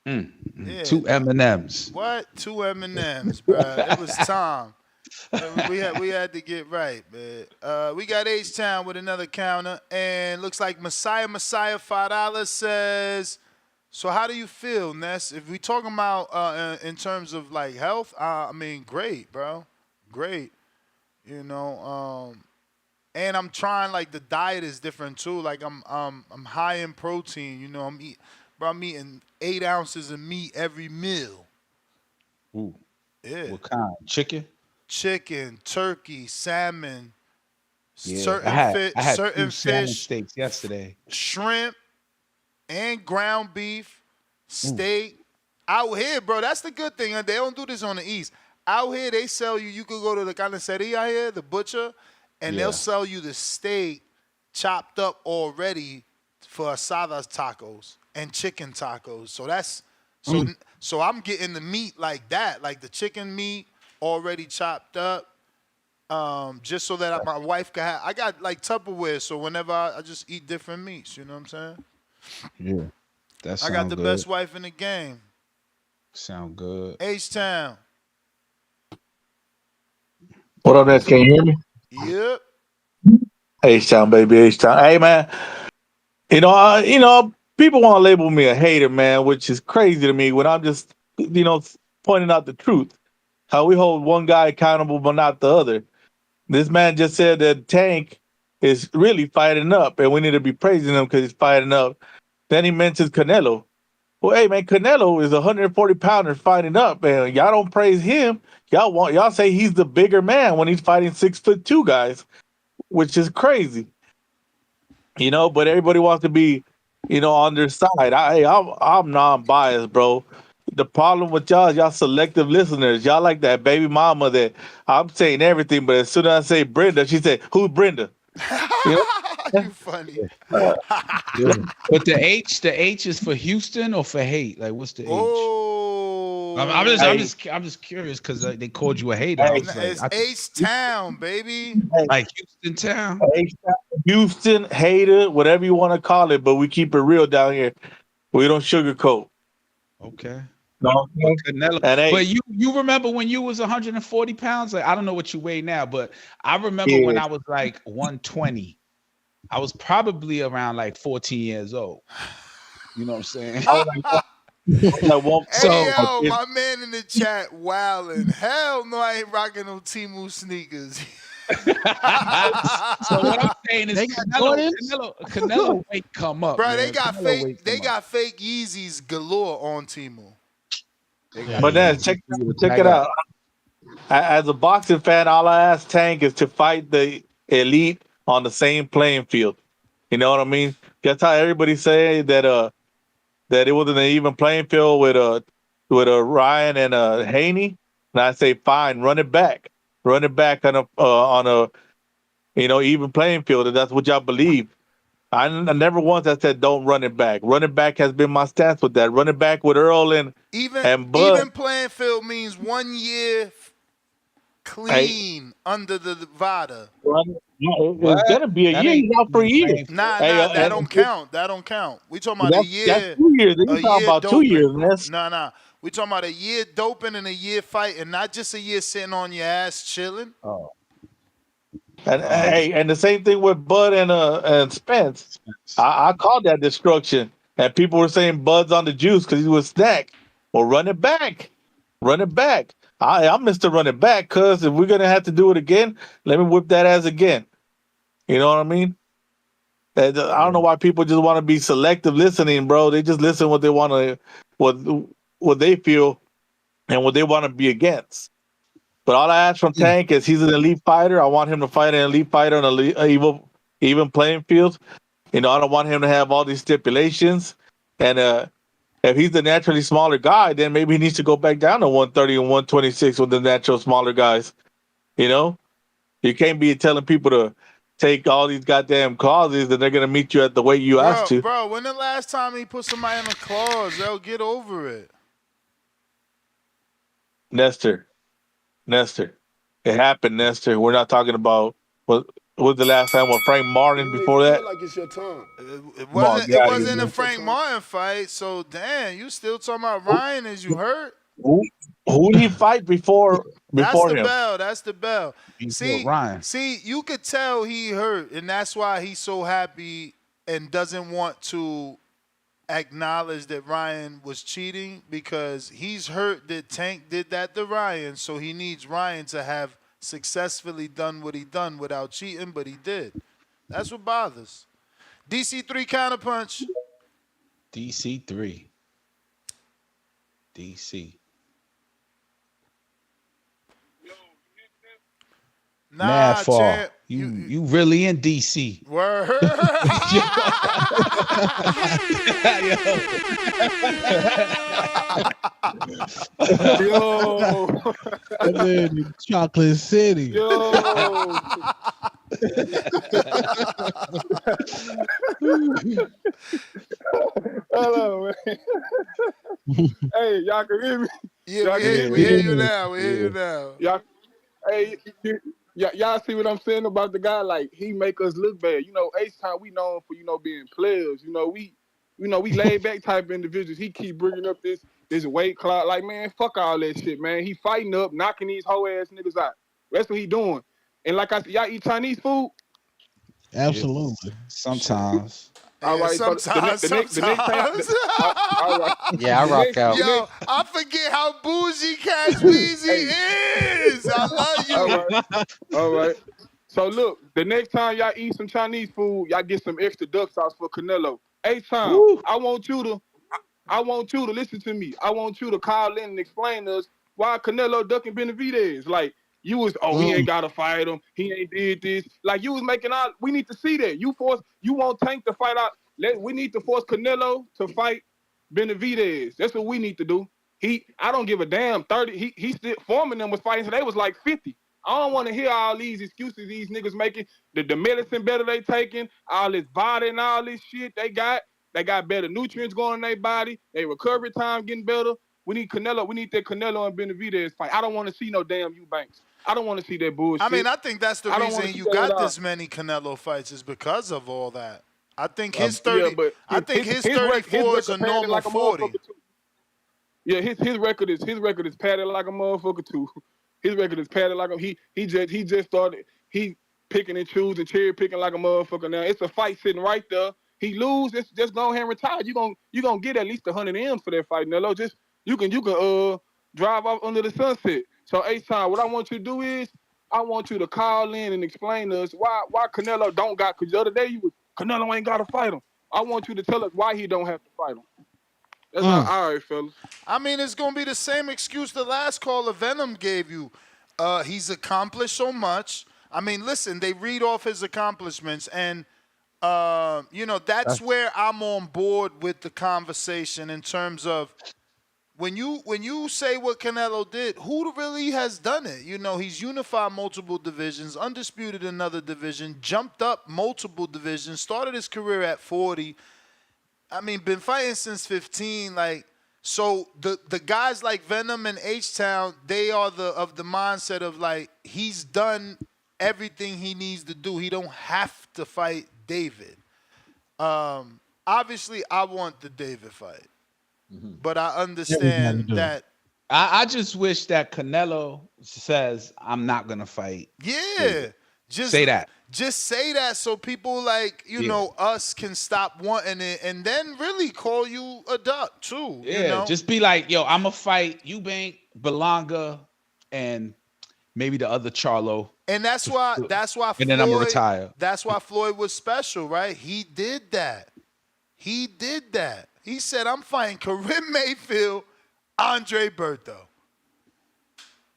Yeah, 2 M&Ms. What? 2 M&Ms, bro. It was time. We had to get right, man. We got H-Town with another counter, and looks like Messiah $5 says, so how do you feel, Ness? If we talking about in terms of like health, I mean, great, bro, great. You know, and I'm trying, like, the diet is different too. Like I'm high in protein. You know, I'm eating 8 ounces of meat every meal. Ooh. Yeah. What kind? Chicken? Chicken, turkey, salmon, Yeah. I had 2 salmon fish, steaks yesterday. shrimp, and ground beef, Ooh. steak. Out here, bro, that's the good thing. They don't do this on the East. Out here, they sell you. You could go to the carniceria here, the butcher, and they'll Yeah. sell you the steak chopped up already for asadas tacos and chicken tacos. So that's so I'm getting the meat like that, like the chicken meat already chopped up. Just so that my wife can have. I got like Tupperware, so whenever I just eat different meats. You know what I'm saying? Yeah. That I got sound the good. best wife in the game. Sound good. H-Town. What up, Ness? Can you hear me? Yep. H-Town, baby, H-Town. Hey, man. People want to label me a hater, man, which is crazy to me when I'm just, pointing out the truth. How we hold one guy accountable, but not the other. This man just said that Tank is really fighting up, and we need to be praising him because he's fighting up. Then he mentions Canelo. Well, hey, man, Canelo is a 140-pounder fighting up, and y'all don't praise him. Y'all say he's the bigger man when he's fighting 6'2" guys, which is crazy. But everybody wants to be, on their side. I'm non-biased, bro. The problem with y'all is y'all selective listeners. Y'all like that baby mama that I'm saying everything, but as soon as I say Brenda, she said, "Who's Brenda?" You funny. Yeah. But the H is for Houston or for hate? Like, what's the H? Oh. I'm just curious because they called you a hater. I was like, It's H-Town, baby. like Houston Town. Houston, hater, whatever you want to call it, but we keep it real down here. We don't sugarcoat. Okay. No, Canelo. But you remember when you was 140 pounds? Like, I don't know what you weigh now, but I remember when I was like 120. I was probably around like 14 years old. You know what I'm saying? Hey, yo, my man in the chat wilding. Hell no, I ain't rocking no Tszyu sneakers. So what I'm saying is Canelo weight come up. Bro, man. they got Canelo fake fake Yeezys galore on Temu. But then check it out. As a boxing fan, all I ask Tank is to fight the elite on the same playing field. You know what I mean? That's how everybody say that that it wasn't an even playing field with Ryan and Haney. And I say, fine, run it back on a even playing field. If that's what y'all believe. I never once I said don't run it back. Run it back has been my stance with that. Run it back with Earl and Bud. Even playing field means 1 year clean under the VADA. It's gonna be a year. He's out for a year. Nah, that don't count. That don't count. We talking about a year. That's 2 years. You talking about 2 years, man. Nah. We talking about a year doping and a year fighting, not just a year sitting on your ass chilling. Oh. And the same thing with Bud and Spence. I called that destruction, and people were saying Bud's on the juice because he was snack. Well, run it back. I'm Mr. Run It Back, cuz if we're gonna have to do it again, let me whip that ass again. You know what I mean? And I don't know why people just want to be selective listening, bro. They just listen what they want to, what they feel, and what they want to be against. But all I ask from Tank is he's an elite fighter. I want him to fight an elite fighter on an even playing field. I don't want him to have all these stipulations. And if he's the naturally smaller guy, then maybe he needs to go back down to 130 and 126 with the natural smaller guys. You can't be telling people to take all these goddamn clauses and they're going to meet you at the weight you asked to. Bro, when the last time he put somebody in a clause, they'll get over it. Nestor. It happened, Nestor. We're not talking about what was the last time with Frank Martin before that. Like it's your time. It wasn't a Frank Martin fight, so damn, you still talking about Ryan as you hurt? Who he fight before That's the him? bell. That's the bell. Before Ryan. See, you could tell he hurt, and that's why he's so happy and doesn't want to acknowledge that Ryan was cheating, because he's hurt that Tank did that to Ryan, so he needs Ryan to have successfully done what he done without cheating, but he did. That's what bothers. DC3 counterpunch. DC3. DC. Nah, Mad fall. champ. You really in DC. Word. Yo. And then in Chocolate City. Yo. Hello, man. Hey, y'all can hear me? Yeah, we hear you now. We hear you now. Y'all, hey, y'all see what I'm saying about the guy? Like, he make us look bad. You know, H-Time, we known for, being players. We laid back type individuals. He keep bringing up this weight clout. Like, man, fuck all that shit, man. He fighting up, knocking these hoe ass niggas out. That's what he doing. And like I said, y'all eat Chinese food? Absolutely. Sometimes. All right, sometimes. the next time. All right. Yeah, I rock out. Yo, I forget how bougie Cash Weezy is. I love you. All right. So look, the next time y'all eat some Chinese food, y'all get some extra duck sauce for Canelo. H-Time, I want you to listen to me. I want you to call in and explain to us why Canelo ducking Benavidez. Like, you was, he ain't gotta fight him. He ain't did this. Like, you was making out. We need to see that. You want Tank to fight out. We need to force Canelo to fight Benavidez. That's what we need to do. I don't give a damn. 30. He still forming them was fighting, so they was like 50. I don't want to hear all these excuses these niggas making. The medicine better they taking, all this body and all this shit they got. They got better nutrients going in their body. Their recovery time getting better. We need Canelo. We need that Canelo and Benavidez fight. I don't want to see no damn Eubanks. I don't want to see that bullshit. I mean, I think that's the reason you got this many Canelo fights is because of all that. I think his 30. Yeah, I think his 34 is a normal like 40. Yeah, his record is padded like a motherfucker too. His record is padded like a he just started. He picking and choosing, cherry picking like a motherfucker. Now it's a fight sitting right there. He lose, just go ahead and retire. You gonna get at least 100 M's for that fight, Nello. Just you can drive off under the sunset. So H-Time, what I want you to do is I want you to call in and explain to us why Canelo don't got. Because the other day Canelo ain't got to fight him. I want you to tell us why he don't have to fight him. That's all right, fellas. I mean, it's gonna be the same excuse the last caller Venom gave you. He's accomplished so much. I mean, listen, they read off his accomplishments, and that's where I'm on board with the conversation in terms of when you say what Canelo did, who really has done it? He's unified multiple divisions, undisputed another division, jumped up multiple divisions, started his career at 40. I mean, been fighting since 15. Like, so the guys like Venom and H-Town, they are of the mindset of like he's done everything he needs to do. He don't have to fight David. Obviously, I want the David fight. But I understand that. I just wish that Canelo says, I'm not going to fight. Yeah. Just say that. Just say that so people like, us can stop wanting it and then really call you a duck too. Yeah, just be like, yo, I'm going to fight Eubank, Belonga, and maybe the other Charlo. And that's why and Floyd, then I'm going to retire. That's why Floyd was special, right? He did that. He said, I'm fighting Karim Mayfield, Andre Berto.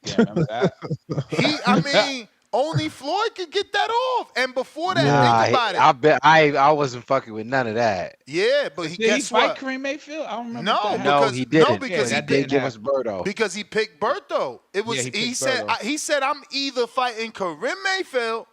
Yeah, remember that? Only Floyd could get that off. And before that, think about it. I bet I wasn't fucking with none of that. Yeah, but did he fight Kareem Mayfield? I don't remember. No, he didn't. No, because he did give us Berto. Because he picked Berto. It was he said I'm either fighting Karim Mayfield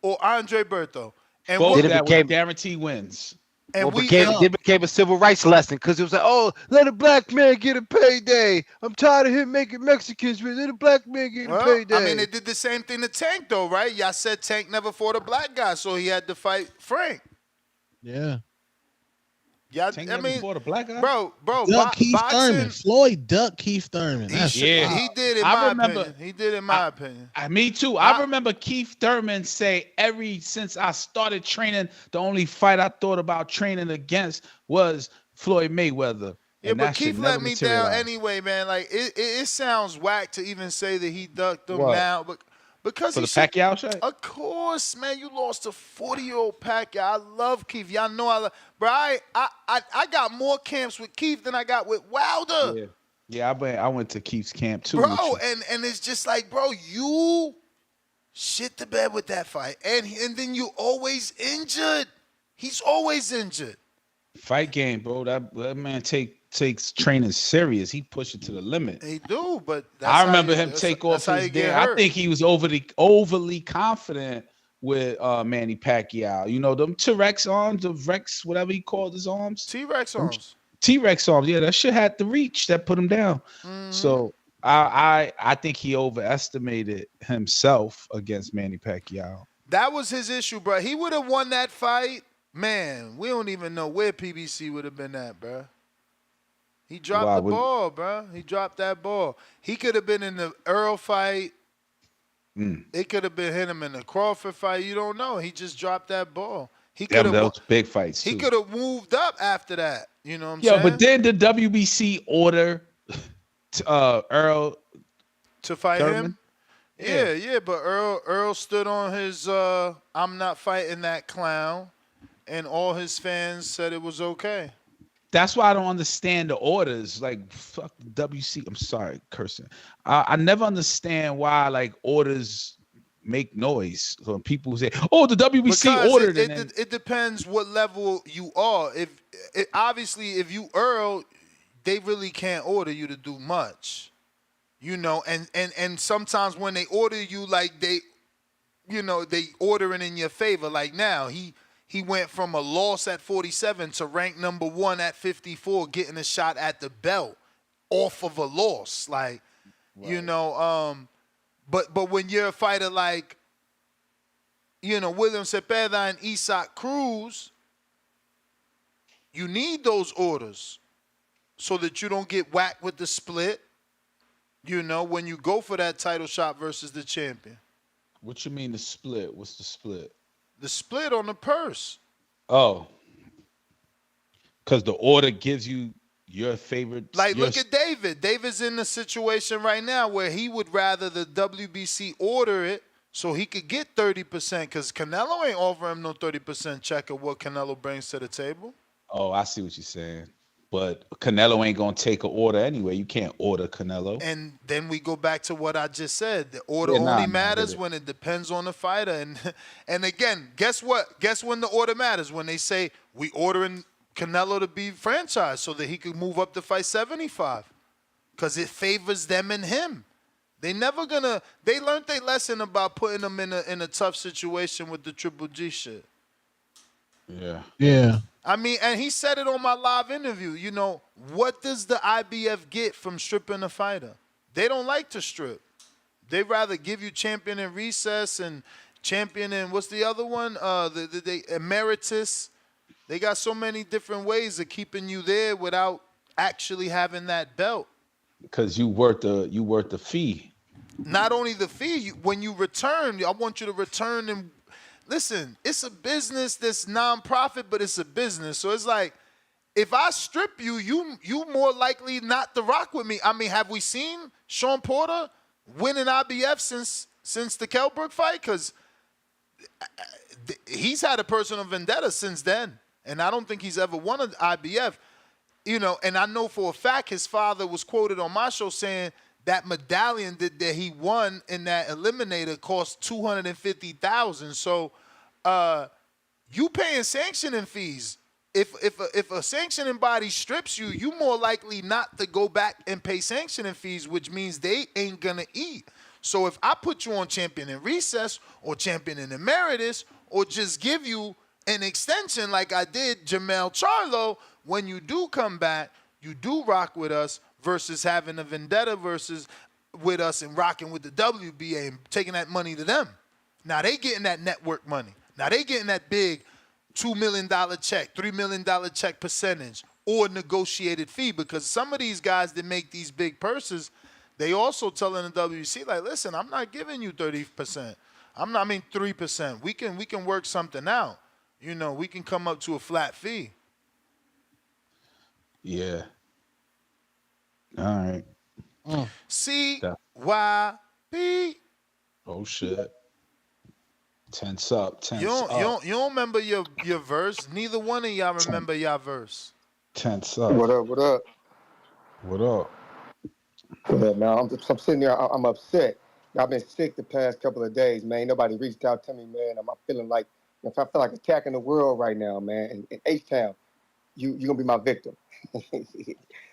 or Andre Berto. And both that became guaranteed wins. And it became a civil rights lesson because it was like, oh, let a black man get a payday. I'm tired of him making Mexicans rich. Let a black man get a payday. I mean, they did the same thing to Tank, though, right? Y'all said Tank never fought a black guy, so he had to fight Frank. Yeah. Yeah, Tank I never mean, fought a black guy. bro, Duck Keith Thurman. boxing. Floyd Duck Keith Thurman. He That's he did in I my remember. opinion. He did in my opinion. Me too. I remember Keith Thurman say, since I started training, the only fight I thought about training against was Floyd Mayweather. Yeah, And but that shit Keith never let me down materialized. anyway, man. Like it sounds whack to even say that he ducked him What? now, but because For he the should. Pacquiao shit? Of course, man. You lost a 40-year-old Pacquiao. I love Keith. Y'all know I love. Bro, I got more camps with Keith than I got with Wilder. Yeah. Yeah, I went to Keith's camp too. Bro, with you. and it's just like, bro, you shit the bed with that fight, and then you always injured. He's always injured. Fight game, bro. That man takes training serious. He pushed it to the limit. He do, but I remember him take off his day. I think he was overly confident with Manny Pacquiao. You know, them T-Rex arms, the Rex, whatever he called his arms. T-Rex arms. T-Rex arms. Yeah, that shit had the reach that put him down. So I think he overestimated himself against Manny Pacquiao. That was his issue, bro. He would have won that fight. Man, we don't even know where PBC would have been at, bro. He dropped the ball, bro. He dropped that ball. He could have been in the Earl fight. It could have been him in the Crawford fight. You don't know. He just dropped that ball. He could have. Those big fights too. He could have moved up after that. You know what I'm saying? Yeah, but then the WBC order Earl to fight Thurman? him. Yeah, but Earl stood on his I'm not fighting that clown, and all his fans said it was okay. That's why I don't understand the orders. Like, fuck the WC. I'm sorry, cursing. I never understand why like orders make noise. So when people say, "Oh, the WBC ordered," it depends what level you are. Obviously, if you Earl, they really can't order you to do much. You know, and sometimes when they order you, like they ordering in your favor. Like now, he went from a loss at 47 to rank number 1 at 54, getting a shot at the belt off of a loss. Like, you know, but when you're a fighter like, you know, William Cepeda and Isaac Cruz, you need those orders so that you don't get whacked with the split, you know, when you go for that title shot versus the champion. What you mean the split? What's the split? The split on the purse. Oh. Because the order gives you your favorite. Like, look at David. David's in a situation right now where he would rather the WBC order it so he could get 30%, because Canelo ain't offering him no 30% check of what Canelo brings to the table. Oh, I see what you're saying. But Canelo ain't going to take an order anyway. You can't order Canelo. And then we go back to what I just said. The order only matters when it depends on the fighter. And again, guess what? Guess when the order matters? When they say we ordering Canelo to be franchised so that he could move up to fight 75. Because it favors them and him. They learned their lesson about putting them in a tough situation with the Triple G shit. Yeah. Yeah. I mean, and he said it on my live interview. You know, what does the IBF get from stripping a fighter? They don't like to strip. They rather give you champion in recess and champion in, what's the other one? The emeritus. They got so many different ways of keeping you there without actually having that belt. Because you worth the fee. Not only the fee, when you return, I want you to return and listen, it's a business that's non-profit, but it's a business. So it's like, if I strip you, you more likely not to rock with me. I mean, have we seen Sean Porter win an IBF since the Kell Brook fight? Because he's had a personal vendetta since then, and I don't think he's ever won an IBF. You know, and I know for a fact his father was quoted on my show saying that medallion that he won in that Eliminator cost $250,000. So you paying sanctioning fees. If a sanctioning body strips you, you more likely not to go back and pay sanctioning fees, which means they ain't gonna eat. So if I put you on champion in recess or champion in emeritus, or just give you an extension like I did Jamel Charlo, when you do come back, you do rock with us versus having a vendetta versus with us and rocking with the WBA and taking that money to them. Now they getting that network money. Now they getting that big $2 million check, $3 million check percentage, or negotiated fee. Because some of these guys that make these big purses, they also telling the WC, like, listen, I'm not giving you 30%. I'm not, I mean 3%. We can work something out. You know, we can come up to a flat fee. Yeah. All right. CYP. Oh shit. Tense up. You don't, you don't remember your verse. Neither one of y'all remember y'all verse. Tense up. What up? What up? What up? What up, man? I'm sitting there. I'm upset. I've been sick the past couple of days, man. Nobody reached out to me, man. I'm feeling like I feel like attacking the world right now, man. In H-Town, you're gonna be my victim.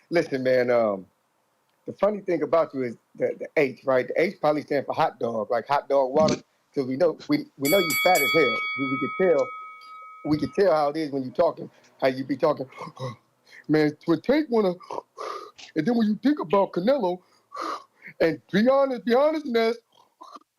Listen, man. The funny thing about you is the H, right? The H probably stands for hot dog, like hot dog water. Because we know you fat as hell. We can tell how it is when you talking, how you be talking. Man, to take one of, and then when you think about Canelo, and be honest,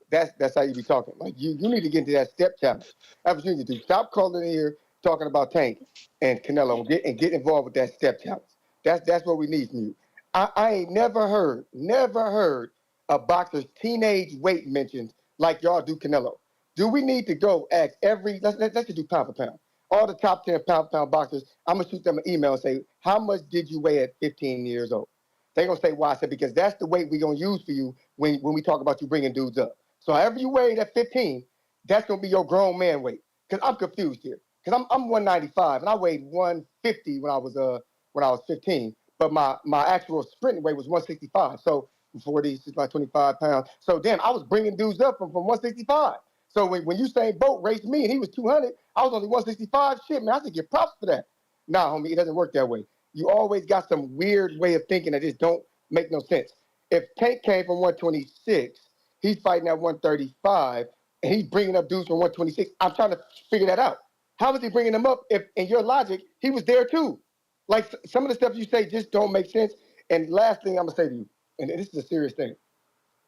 that's how you be talking. Like you need to get into that step challenge. That's what you need to do. Stop calling in here talking about Tank and Canelo and get involved with that step challenge. That's what we need from you. I ain't never heard a boxer's teenage weight mentioned like y'all do Canelo. Do we need to go ask let's just do pound for pound. All the top 10 pound for pound boxers, I'm gonna shoot them an email and say, how much did you weigh at 15 years old? They're gonna say why. I said, because that's the weight we're gonna use for you when we talk about you bringing dudes up. So however you weighed at 15, that's gonna be your grown man weight. Because I'm confused here. Because I'm 195 and I weighed 150 when I was 15. But my actual sprint weight was 165. So 40, it's like 25 pounds. So damn, I was bringing dudes up from 165. So when Usain Bolt raced me and he was 200, I was only 165. Shit, man, I should get props for that. Nah, homie, it doesn't work that way. You always got some weird way of thinking that just don't make no sense. If Tank came from 126, he's fighting at 135, and he's bringing up dudes from 126. I'm trying to figure that out. How is he bringing them up if, in your logic, he was there too? Like, some of the stuff you say just don't make sense. And last thing I'm going to say to you, and this is a serious thing.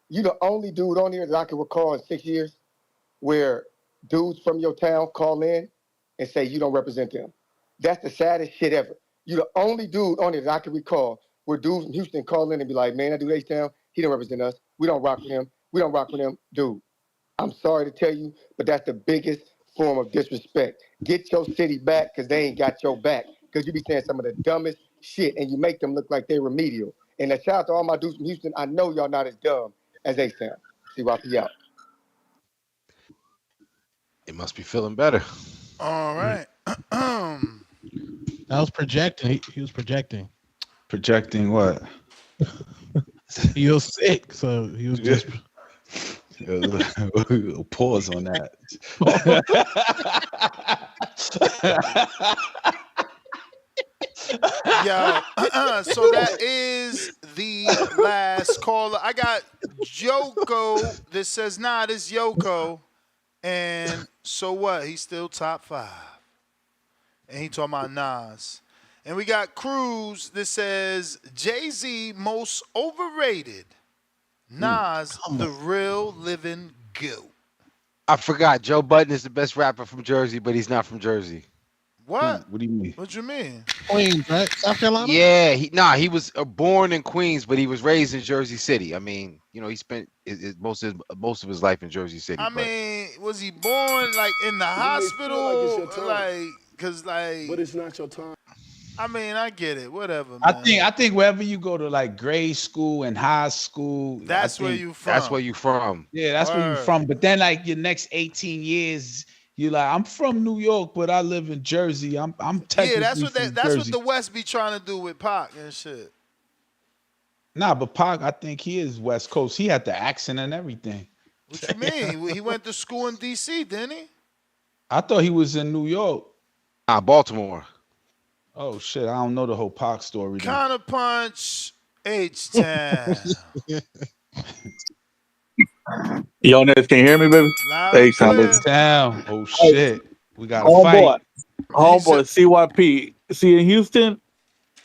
You the only dude on here that I can recall in 6 years where dudes from your town call in and say you don't represent them. That's the saddest shit ever. You the only dude on here that I can recall where dudes from Houston call in and be like, man, that dude H-Town, he don't represent us. We don't rock with him. We don't rock with him. Dude, I'm sorry to tell you, but that's the biggest form of disrespect. Get your city back because they ain't got your back. Because you be saying some of the dumbest shit and you make them look like they're remedial. And a shout out to all my dudes from Houston. I know y'all not as dumb as they sound. CYP out. It must be feeling better. All right. That was projecting. He was projecting. Projecting what? He was sick, so he was just. Pause on that. Yo, so that is the last caller. I got Yoko that says, nah, this Yoko. And so what? He's still top 5. And he talking about Nas. And we got Cruz that says, Jay-Z most overrated. Nas, the real living goat. I forgot. Joe Budden is the best rapper from Jersey, but he's not from Jersey. What? What do you mean? What you mean? Queens, right? South Carolina? Yeah, he was born in Queens, but he was raised in Jersey City. I mean, you know, he spent most of his life in Jersey City. I mean, was he born like in the hospital? But it's not your time. I mean, I get it. Whatever, man. I think wherever you go to like grade school and high school, that's where you from. That's where you from. Yeah, that's where you from. But then like your next 18 years, you're like, I'm from New York, but I live in Jersey. I'm technically yeah, that's what Jersey. what the West be trying to do with Pac and shit. Nah, but Pac, I think he is West Coast. He had the accent and everything. What you mean? He went to school in D.C., didn't he? I thought he was in New York. Baltimore. Oh shit, I don't know the whole Pac story. Counterpunch, H-Town. Yo, Ness, can you hear me, baby? H-Town. Oh shit, we got a fight. Homeboy, CYP. See, in Houston,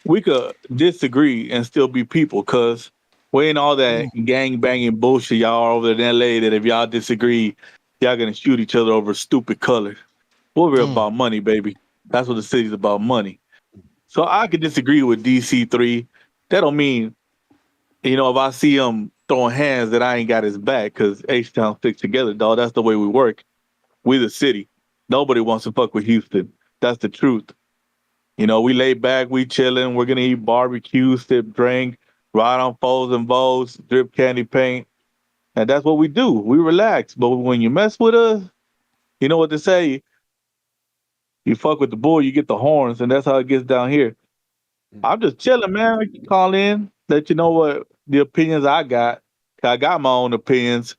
we could disagree and still be people, cause we ain't all that gang banging bullshit y'all are over there in LA. That if y'all disagree, y'all gonna shoot each other over stupid color. Louisville about money, baby. That's what the city's about, money. So I could disagree with DC3. That don't mean, if I see him throwing hands that I ain't got his back because H-Town sticks together, dog. That's the way we work. We the city. Nobody wants to fuck with Houston. That's the truth. We lay back, we chilling. We're going to eat barbecue, sip drink, ride on foes and bows, drip candy paint. And that's what we do. We relax. But when you mess with us, you know what to say. You fuck with the bull, you get the horns, and that's how it gets down here. I'm just chilling, man. I can call in, let you know what the opinions I got. I got my own opinions.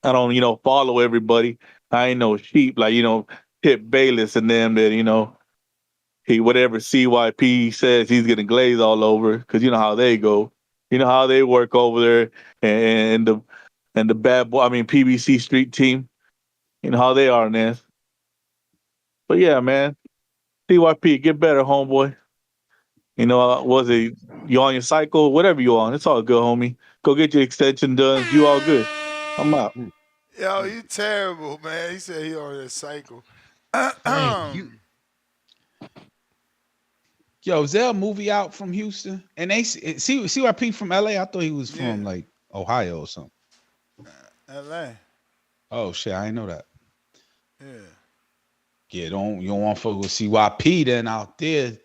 I don't, follow everybody. I ain't no sheep like, Tip Bayless and them that, he whatever CYP says he's getting glazed all over because you know how they go. You know how they work over there and the bad boy, PBC street team. You know how they are in this. But yeah, man. CYP, get better, homeboy. Was it you on your cycle? Whatever you on, it's all good, homie. Go get your extension done. You all good. I'm out. Yo, you terrible, man. He said he on his cycle. Yo, is there a movie out from Houston? And they CYP from LA? I thought he was from like Ohio or something. LA. Oh shit, I didn't know that. Yeah. Yeah, you don't want to fuck with CYP then out there,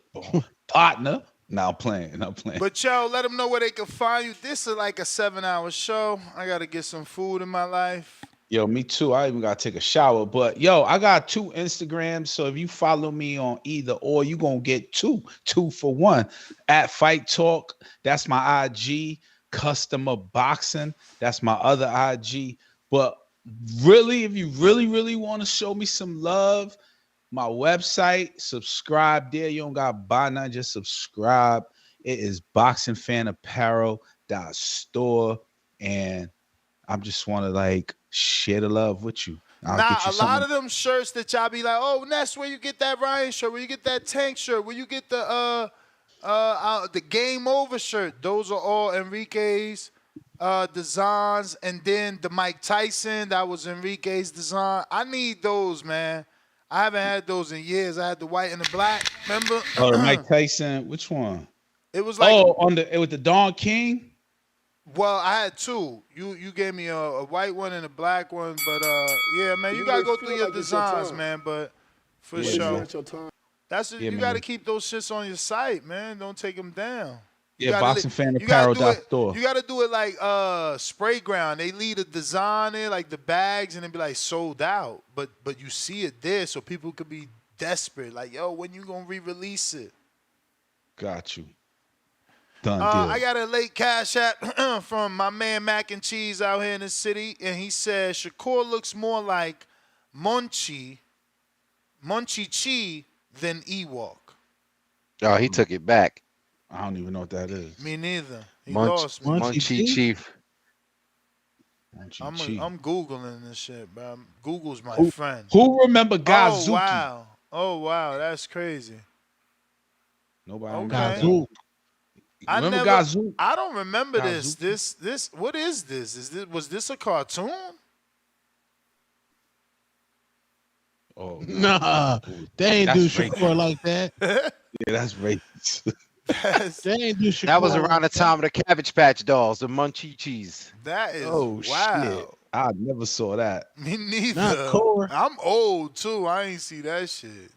partner. Now playing. But yo, let them know where they can find you. This is like a 7-hour show. I gotta get some food in my life. Yo, me too. I even gotta take a shower. But yo, I got 2 Instagrams. So if you follow me on either or, you gonna get 2 for 1. At Fight Talk, that's my IG. Customer Boxing, that's my other IG. But really, if you really want to show me some love, my website, subscribe there. You don't gotta buy nothing, just subscribe. It is boxingfanapparel.store. And I just want to share the love with you. I'll get you a lot of them shirts that y'all be like, oh, Ness, where you get that Ryan shirt? Where you get that Tank shirt? Where you get the Game Over shirt? Those are all Enrique's designs. And then the Mike Tyson, that was Enrique's design. I need those, man. I haven't had those in years. I had the white and the black. Remember? Oh, the Mike Tyson. Which one? It was like with the Don King. Well, I had 2. You gave me a white one and a black one, but yeah, man, you gotta go through your designs, man. But for sure, you gotta keep those shits on your site, man. Don't take them down. Yeah, boxingfanapparel.store. You gotta do it like Spray Ground. They leave a design in, like the bags, and then be like sold out. But you see it there, so people could be desperate. Like, yo, when you gonna re-release it? Got you. Done deal. I got a late cash app from my man Mac and Cheese out here in the city, and he said Shakur looks more like Munchie Chi than Ewok. Oh, he took it back. I don't even know what that is. Me neither. He lost me. Munchie Chief. I'm Googling this shit, bro. Google's my friend. Who remember Gazuki? Oh, wow. That's crazy. Nobody okay. Gazuki. I don't remember Gazuki? this. What is this? Was this a cartoon? Oh nah, they ain't do Shakur like that. Yeah, that's racist. They ain't do Shakur. That was around the time of the Cabbage Patch Dolls, the Munchie Cheese. That is wow. Shit. I never saw that. Me neither. Not Core. I'm old too. I ain't see that shit.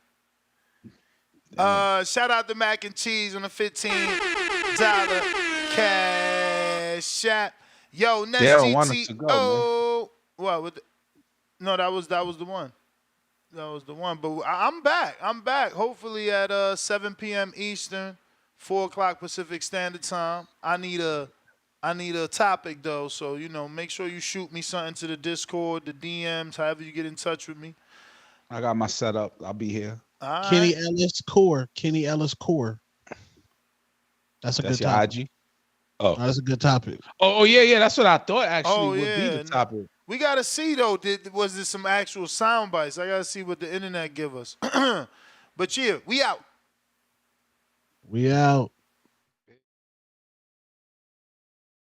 Shout out to Mac and Cheese on the $15 cash app. Yo, next GTO. What? No, that was the one. That was the one. But I'm back. Hopefully at 7 p.m. Eastern, 4 o'clock Pacific Standard Time. I need a topic though, so make sure you shoot me something to the Discord, the DMs, however you get in touch with me. I got my setup. I'll be here. Kenny Ellis Core. That's a good topic. IG? Oh, that's a good topic. Oh yeah. That's what I thought actually would be the topic. We gotta see though. Was there some actual sound bites? I gotta see what the internet give us. But yeah, we out. We out.